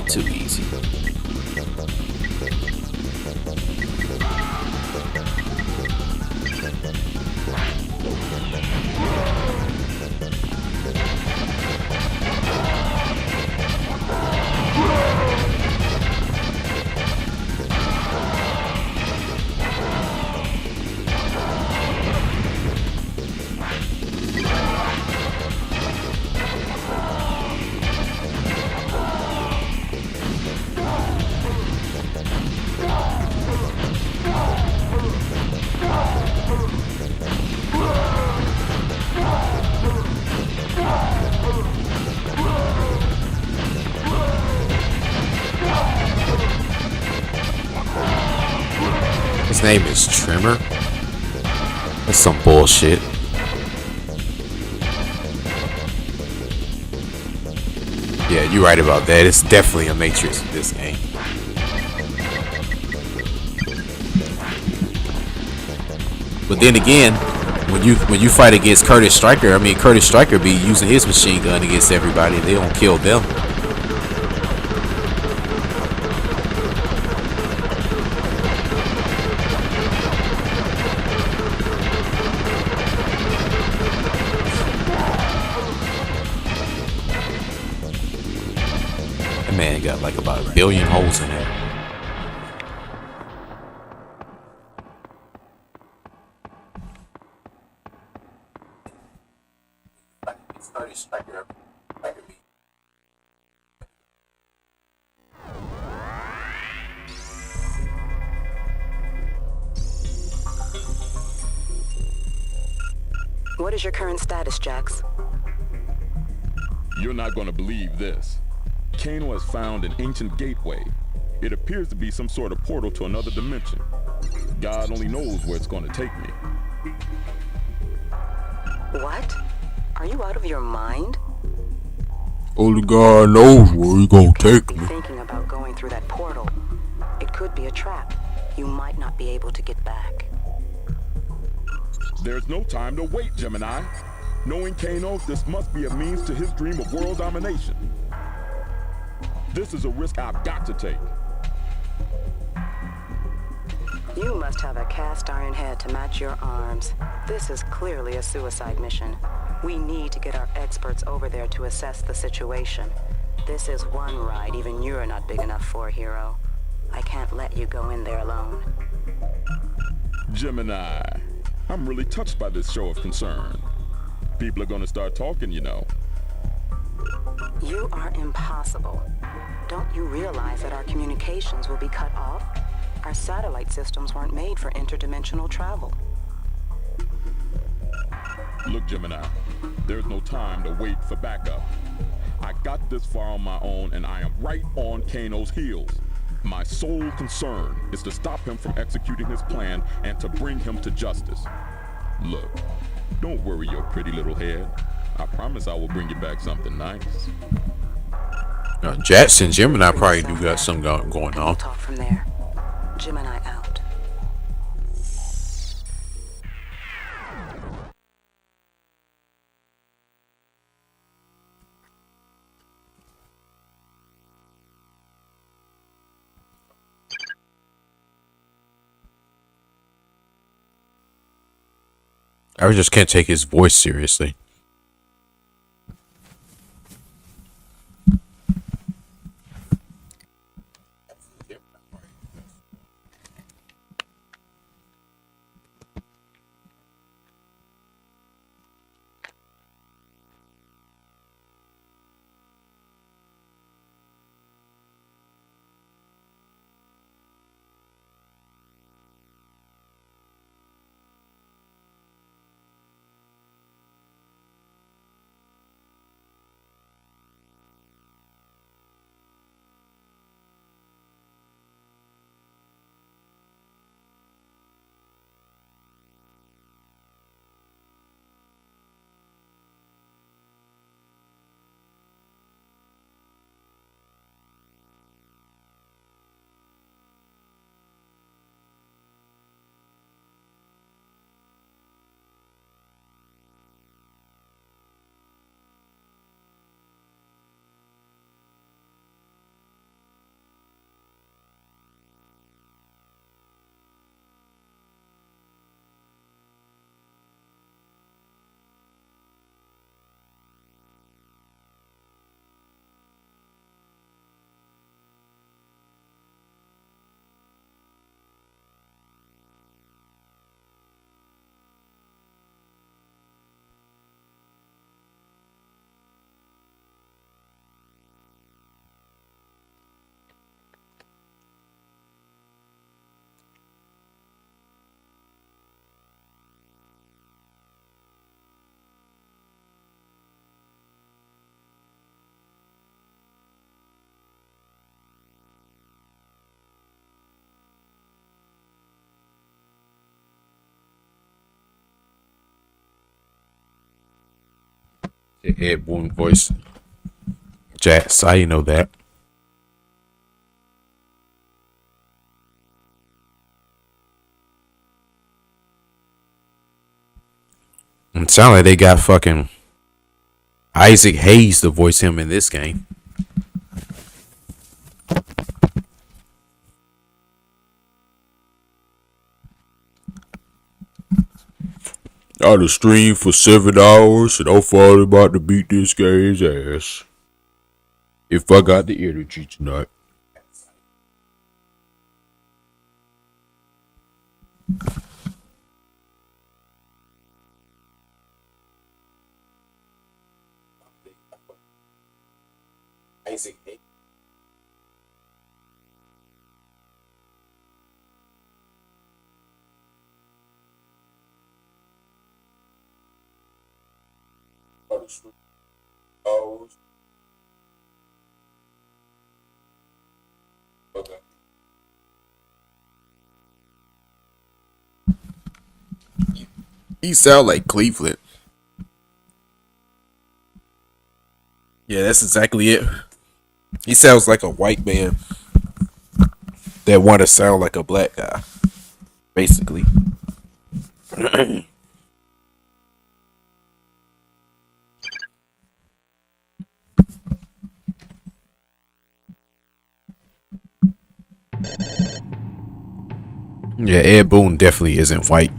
Too easy. His name is Trimmer. That's some bullshit. Yeah, you're right about that. It's definitely a Matrix in this game. But then again, when you fight against Curtis Stryker, I mean Curtis Stryker be using his machine gun against everybody. They don't kill them. That man got like about 1 billion holes in it. What is your current status, Jax? You're not going to believe this. Kano has found an ancient gateway. It appears to be some sort of portal to another dimension. God only knows where it's going to take me. What? Are you out of your mind? Only God knows where he gonna take me. Thinking about going through that portal. It could be a trap. You might not be able to get back. There's no time to wait, Gemini. Knowing Kano, this must be a means to his dream of world domination. This is a risk I've got to take. You must have a cast iron head to match your arms. This is clearly a suicide mission. We need to get our experts over there to assess the situation. This is one ride even you're not big enough for, hero. I can't let you go in there alone. Gemini, I'm really touched by this show of concern. People are gonna start talking, you know. You are impossible. Don't you realize that our communications will be cut off? Our satellite systems weren't made for interdimensional travel. Look, Gemini, there's no time to wait for backup. I got this far on my own, and I am right on Kano's heels. My sole concern is to stop him from executing his plan and to bring him to justice. Look, don't worry your pretty little head. I promise I will bring you back something nice. Jackson Gemini probably do got something going on. We'll talk from there. Gemini out. I just can't take his voice seriously. Ed Boon voice. Jazz, how you know that? It sounds like they got fucking Isaac Hayes to voice him in this game. I done streamed for 7 hours and I'm finally about to beat this game's ass. If I got the energy tonight. Isaac Hayes. Okay. He sound like Cleveland. Yeah, that's exactly it. He sounds like a white man that want to sound like a black guy, basically. Yeah, Ed Boon definitely isn't white.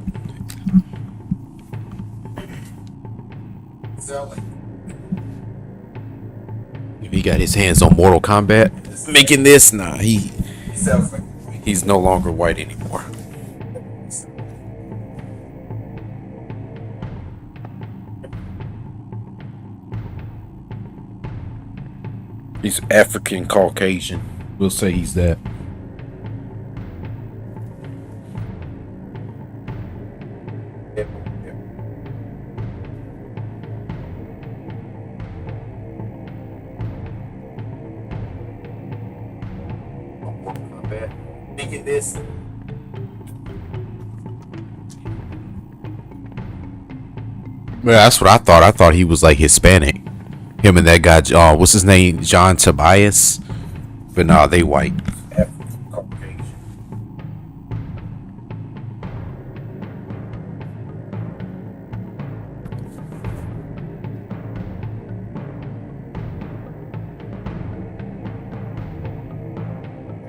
If he got his hands on Mortal Kombat making this, nah, he's no longer white anymore. He's African Caucasian. We'll say he's that. Making this. Yeah, that's what I thought. I thought he was like Hispanic. Him and that guy, what's his name? John Tobias. But nah, they white.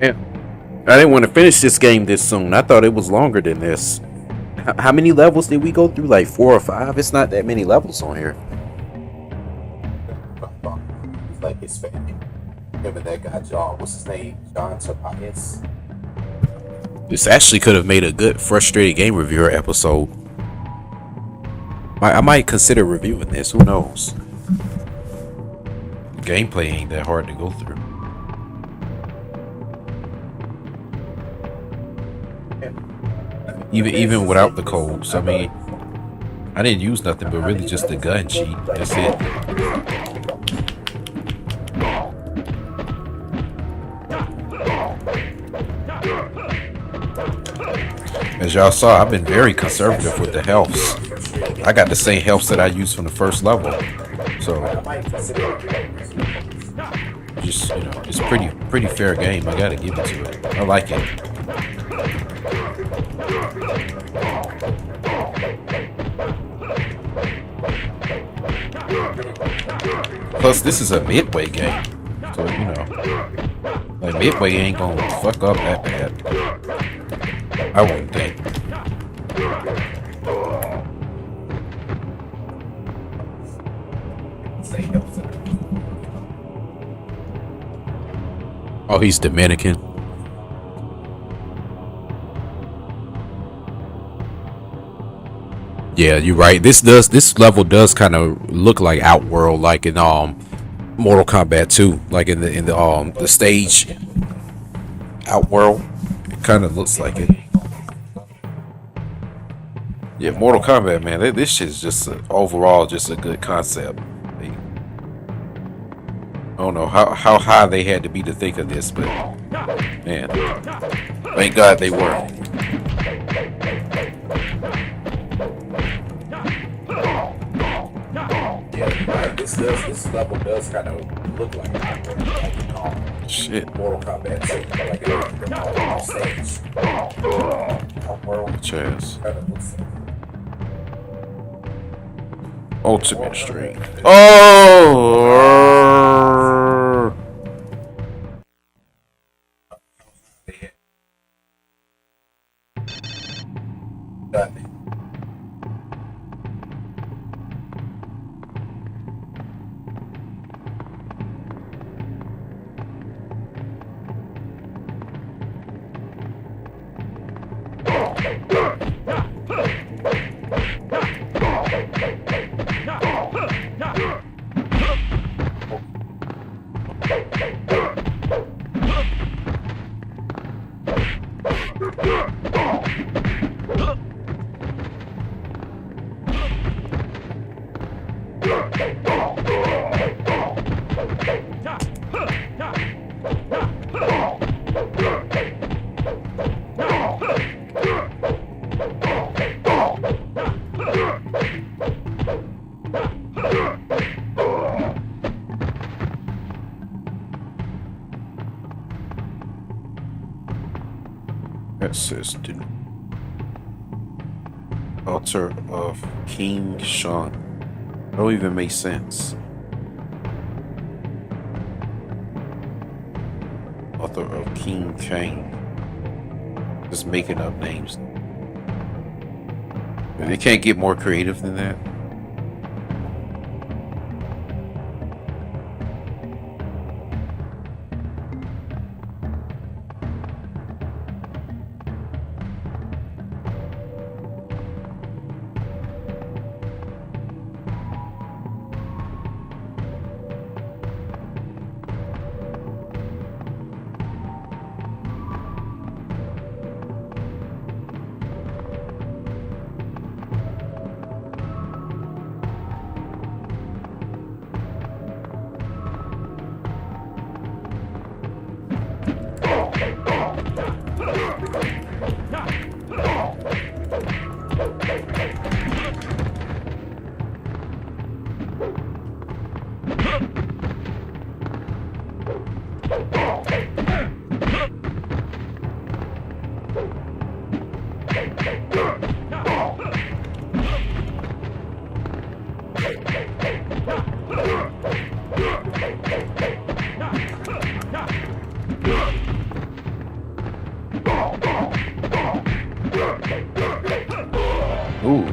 Yeah. I didn't want to finish this game this soon. I thought it was longer than this. How many levels did we go through? Like 4 or 5? It's not that many levels on here. Like his family. Him and that guy, John. What's his name? John Tobias. This actually could have made a good frustrated game reviewer episode. I might consider reviewing this. Who knows? Gameplay ain't that hard to go through. Even without the codes, I mean, I didn't use nothing but really just the gun cheat. That's it. As y'all saw, I've been very conservative with the healths. I got the same healths that I used from the first level, so just it's pretty fair game. I gotta give it to it. I like it. Plus, this is a midway game, so like midway ain't gonna fuck up that bad. I wouldn't think. Oh, he's Dominican. Yeah, you're right. This level does kind of look like Outworld, like in Mortal Kombat 2, like in the stage Outworld. It kind of looks like it. Yeah, Mortal Kombat, man. This shit is just overall just a good concept. I don't know how high they had to be to think of this, but man, thank God they were. level does kind of look like Shit. Mortal Kombat, so like a stage. World Chaz. kind of looks like. Ultimate Stream. Oh! Assistant. Altar of King Sean. Don't even make sense. Author of King Kang. Just making up names. They can't get more creative than that. Ooh.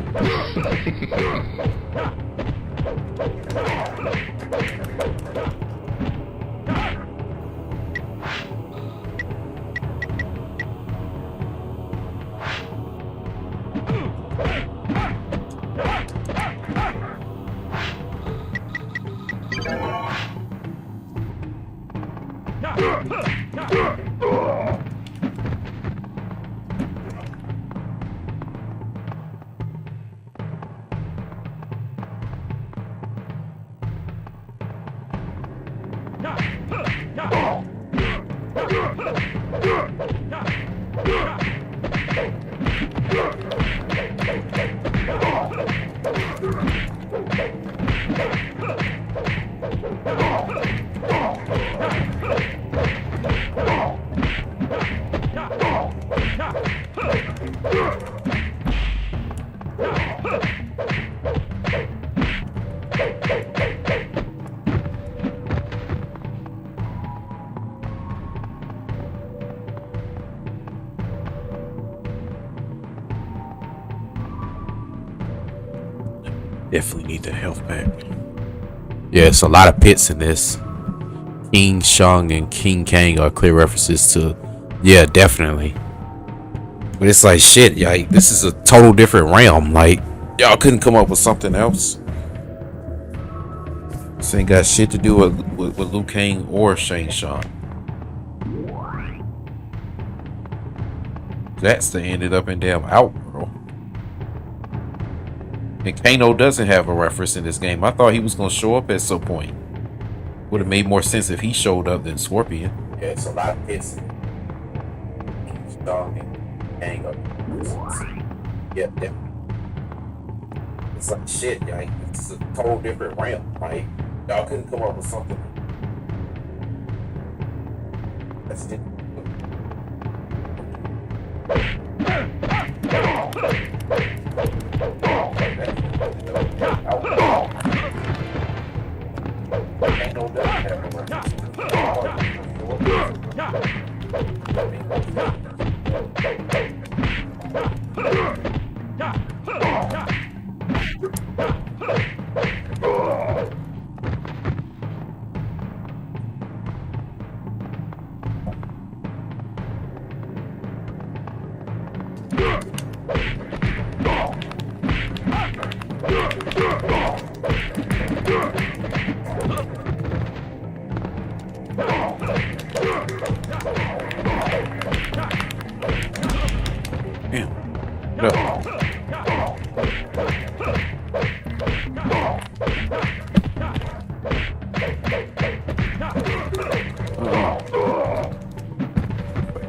Definitely need the health pack. Yeah, it's a lot of pits in this. King Shang and King Kang are clear references to, yeah, definitely. But it's like shit, like this is a total different realm. Like y'all couldn't come up with something else. This ain't got shit to do with Liu Kang or Shang Tsung. That's the ended up in damn Outworld. And Kano doesn't have a reference in this game. I thought he was gonna show up at some point. Would have made more sense if he showed up than Scorpion. Yeah, it's a lot of hits. Dog and hang up. Yeah, definitely. It's like shit, like it's a total different realm, right? Y'all couldn't come up with something. That's it. Ain't no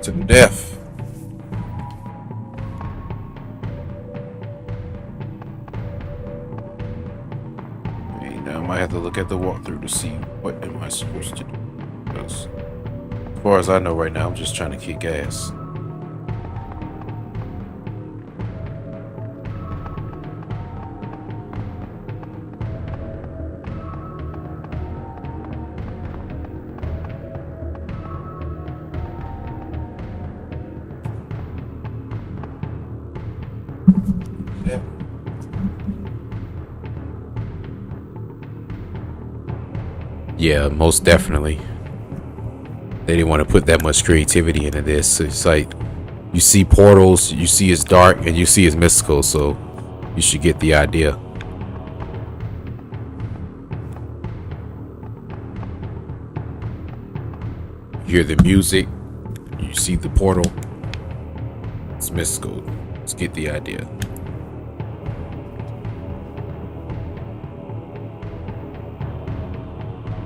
To the death. Okay, now I might have to look at the walkthrough to see what am I supposed to do. Because as far as I know right now, I'm just trying to kick ass. Yeah, most definitely. They didn't want to put that much creativity into this. It's like you see portals, you see it's dark, and you see it's mystical, so you should get the idea. You hear the music, you see the portal, it's mystical. Let's get the idea.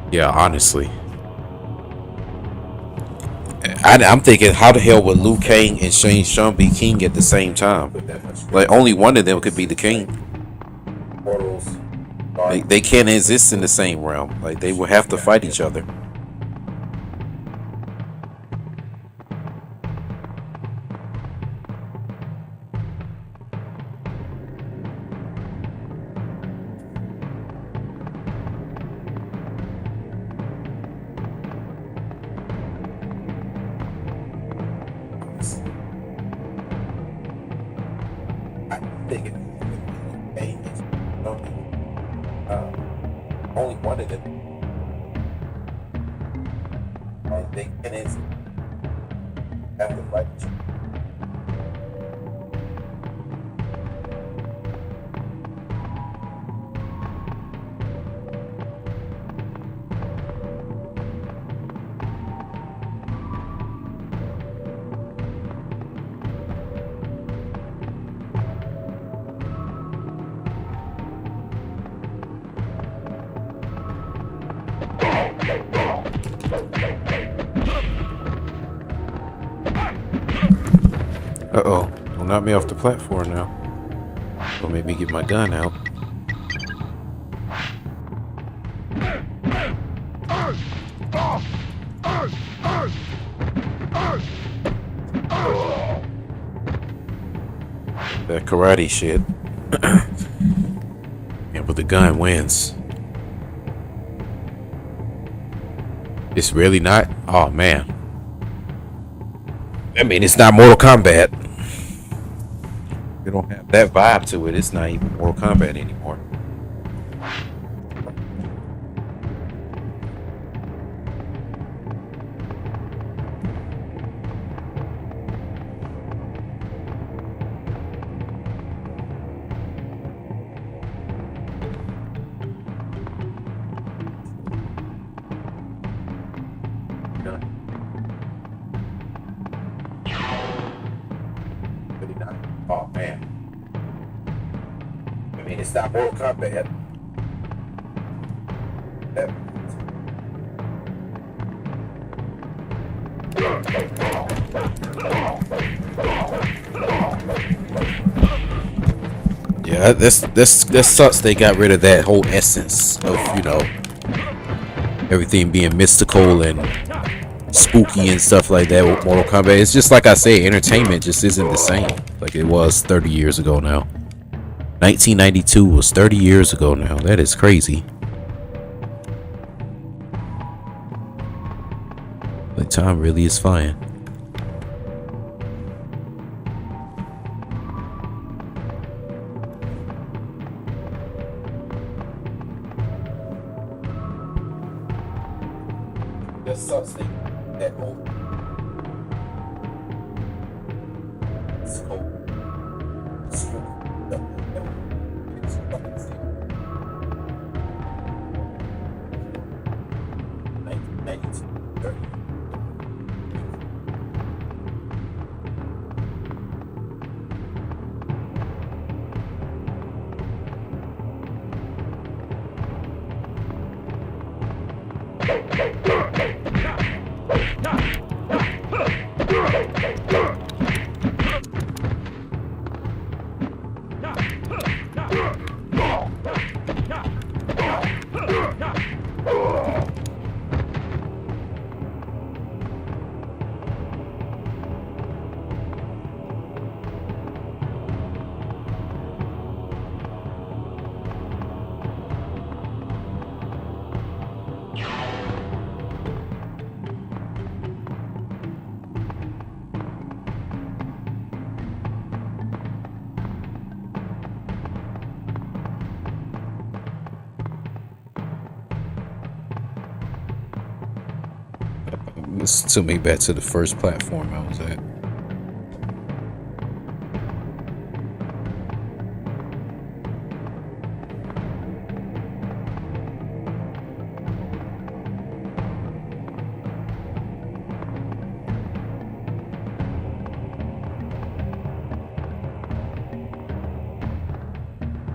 Yeah, honestly. I'm thinking, how the hell would Liu Kang and Shang Tsung be king at the same time? Like, only one of them could be the king. They can't exist in the same realm. Like, they will have to fight each other. Only one of them. They can have to fight each other. Uh-oh. Don't knock me off the platform now. Don't make me get my gun out. That karate shit. Yeah, but the gun wins. It's really not? Oh, man. I mean, it's not Mortal Kombat. It don't have that vibe to it. It's not even Mortal Kombat anymore. Oh man. I mean, it's not Mortal Kombat. Yeah, this sucks. They got rid of that whole essence of, you know, everything being mystical and spooky and stuff like that with Mortal Kombat. It's just like I say, entertainment just isn't the same like it was 30 years ago now. 1992 was 30 years ago now. That is crazy. Like, time really is flying. That's something that old. It's cold. It's cold. 1930. This took me back to the first platform I was at.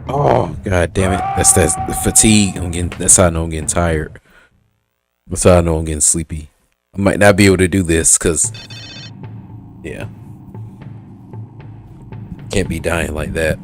Oh, god damn it. That's the fatigue. That's how I know I'm getting tired. That's how I know I'm getting sleepy. I might not be able to do this because, yeah, can't be dying like that.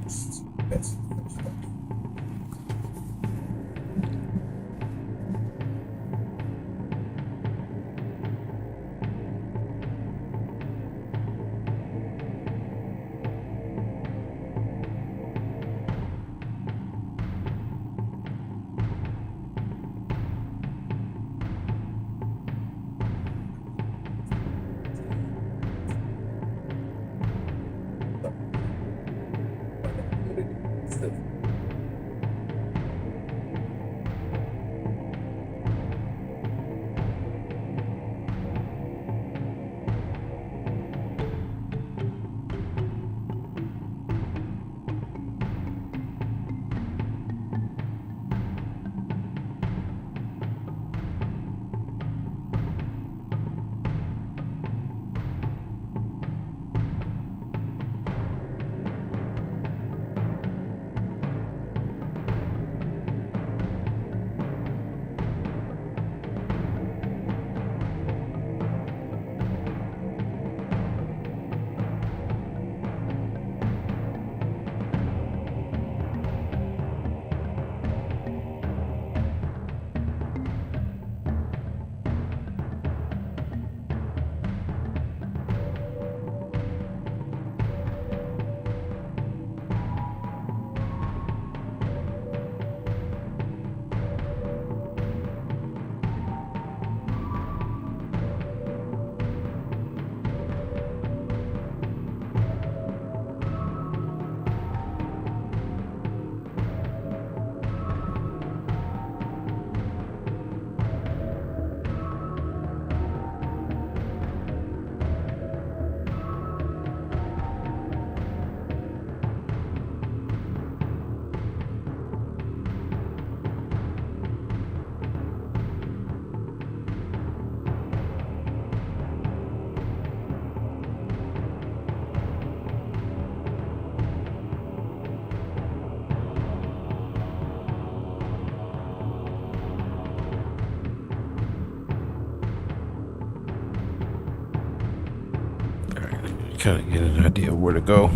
Kind of get an idea of where to go.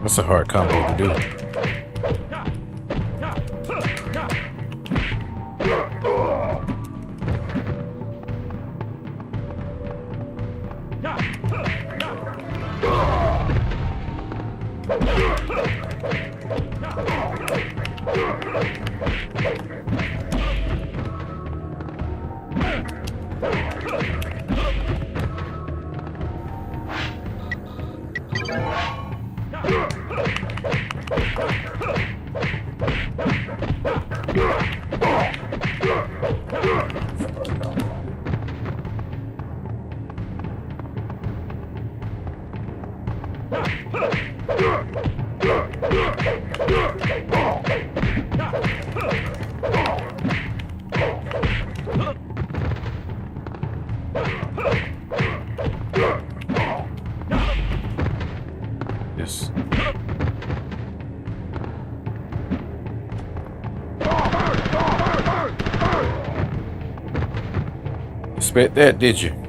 That's a hard combo to do. Yes. Expect that, did you?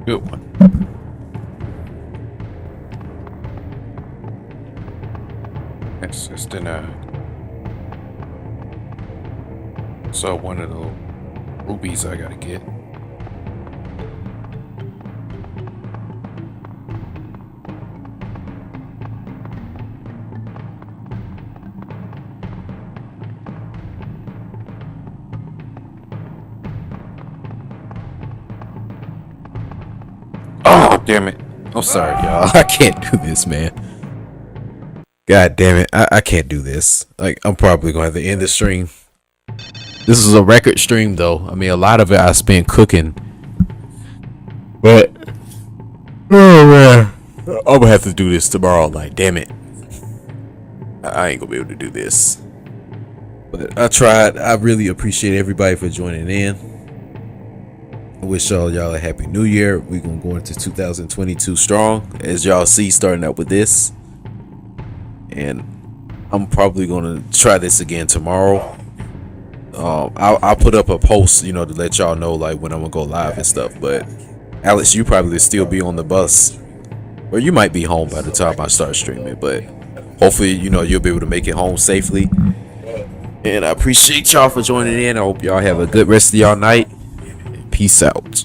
Good one. Access denied. So one of the rubies I gotta get. Oh, damn it. I'm sorry, y'all. I can't do this, man. God damn it. I can't do this. Like, I'm probably going to have to end the stream. This is a record stream, though. I mean, a lot of it I spent cooking. But, oh, man. I'm going to have to do this tomorrow. Like, damn it. I ain't going to be able to do this. But I tried. I really appreciate everybody for joining in. I wish y'all a happy new year. We're gonna go into 2022 strong, as y'all see, starting out with this. And I'm probably gonna try this again tomorrow. I'll put up a post, to let y'all know like when I'm gonna go live and stuff. But Alex, you probably still be on the bus, or you might be home by the time I start streaming. But hopefully, you'll be able to make it home safely. And I appreciate y'all for joining in. I hope y'all have a good rest of y'all night. Peace out.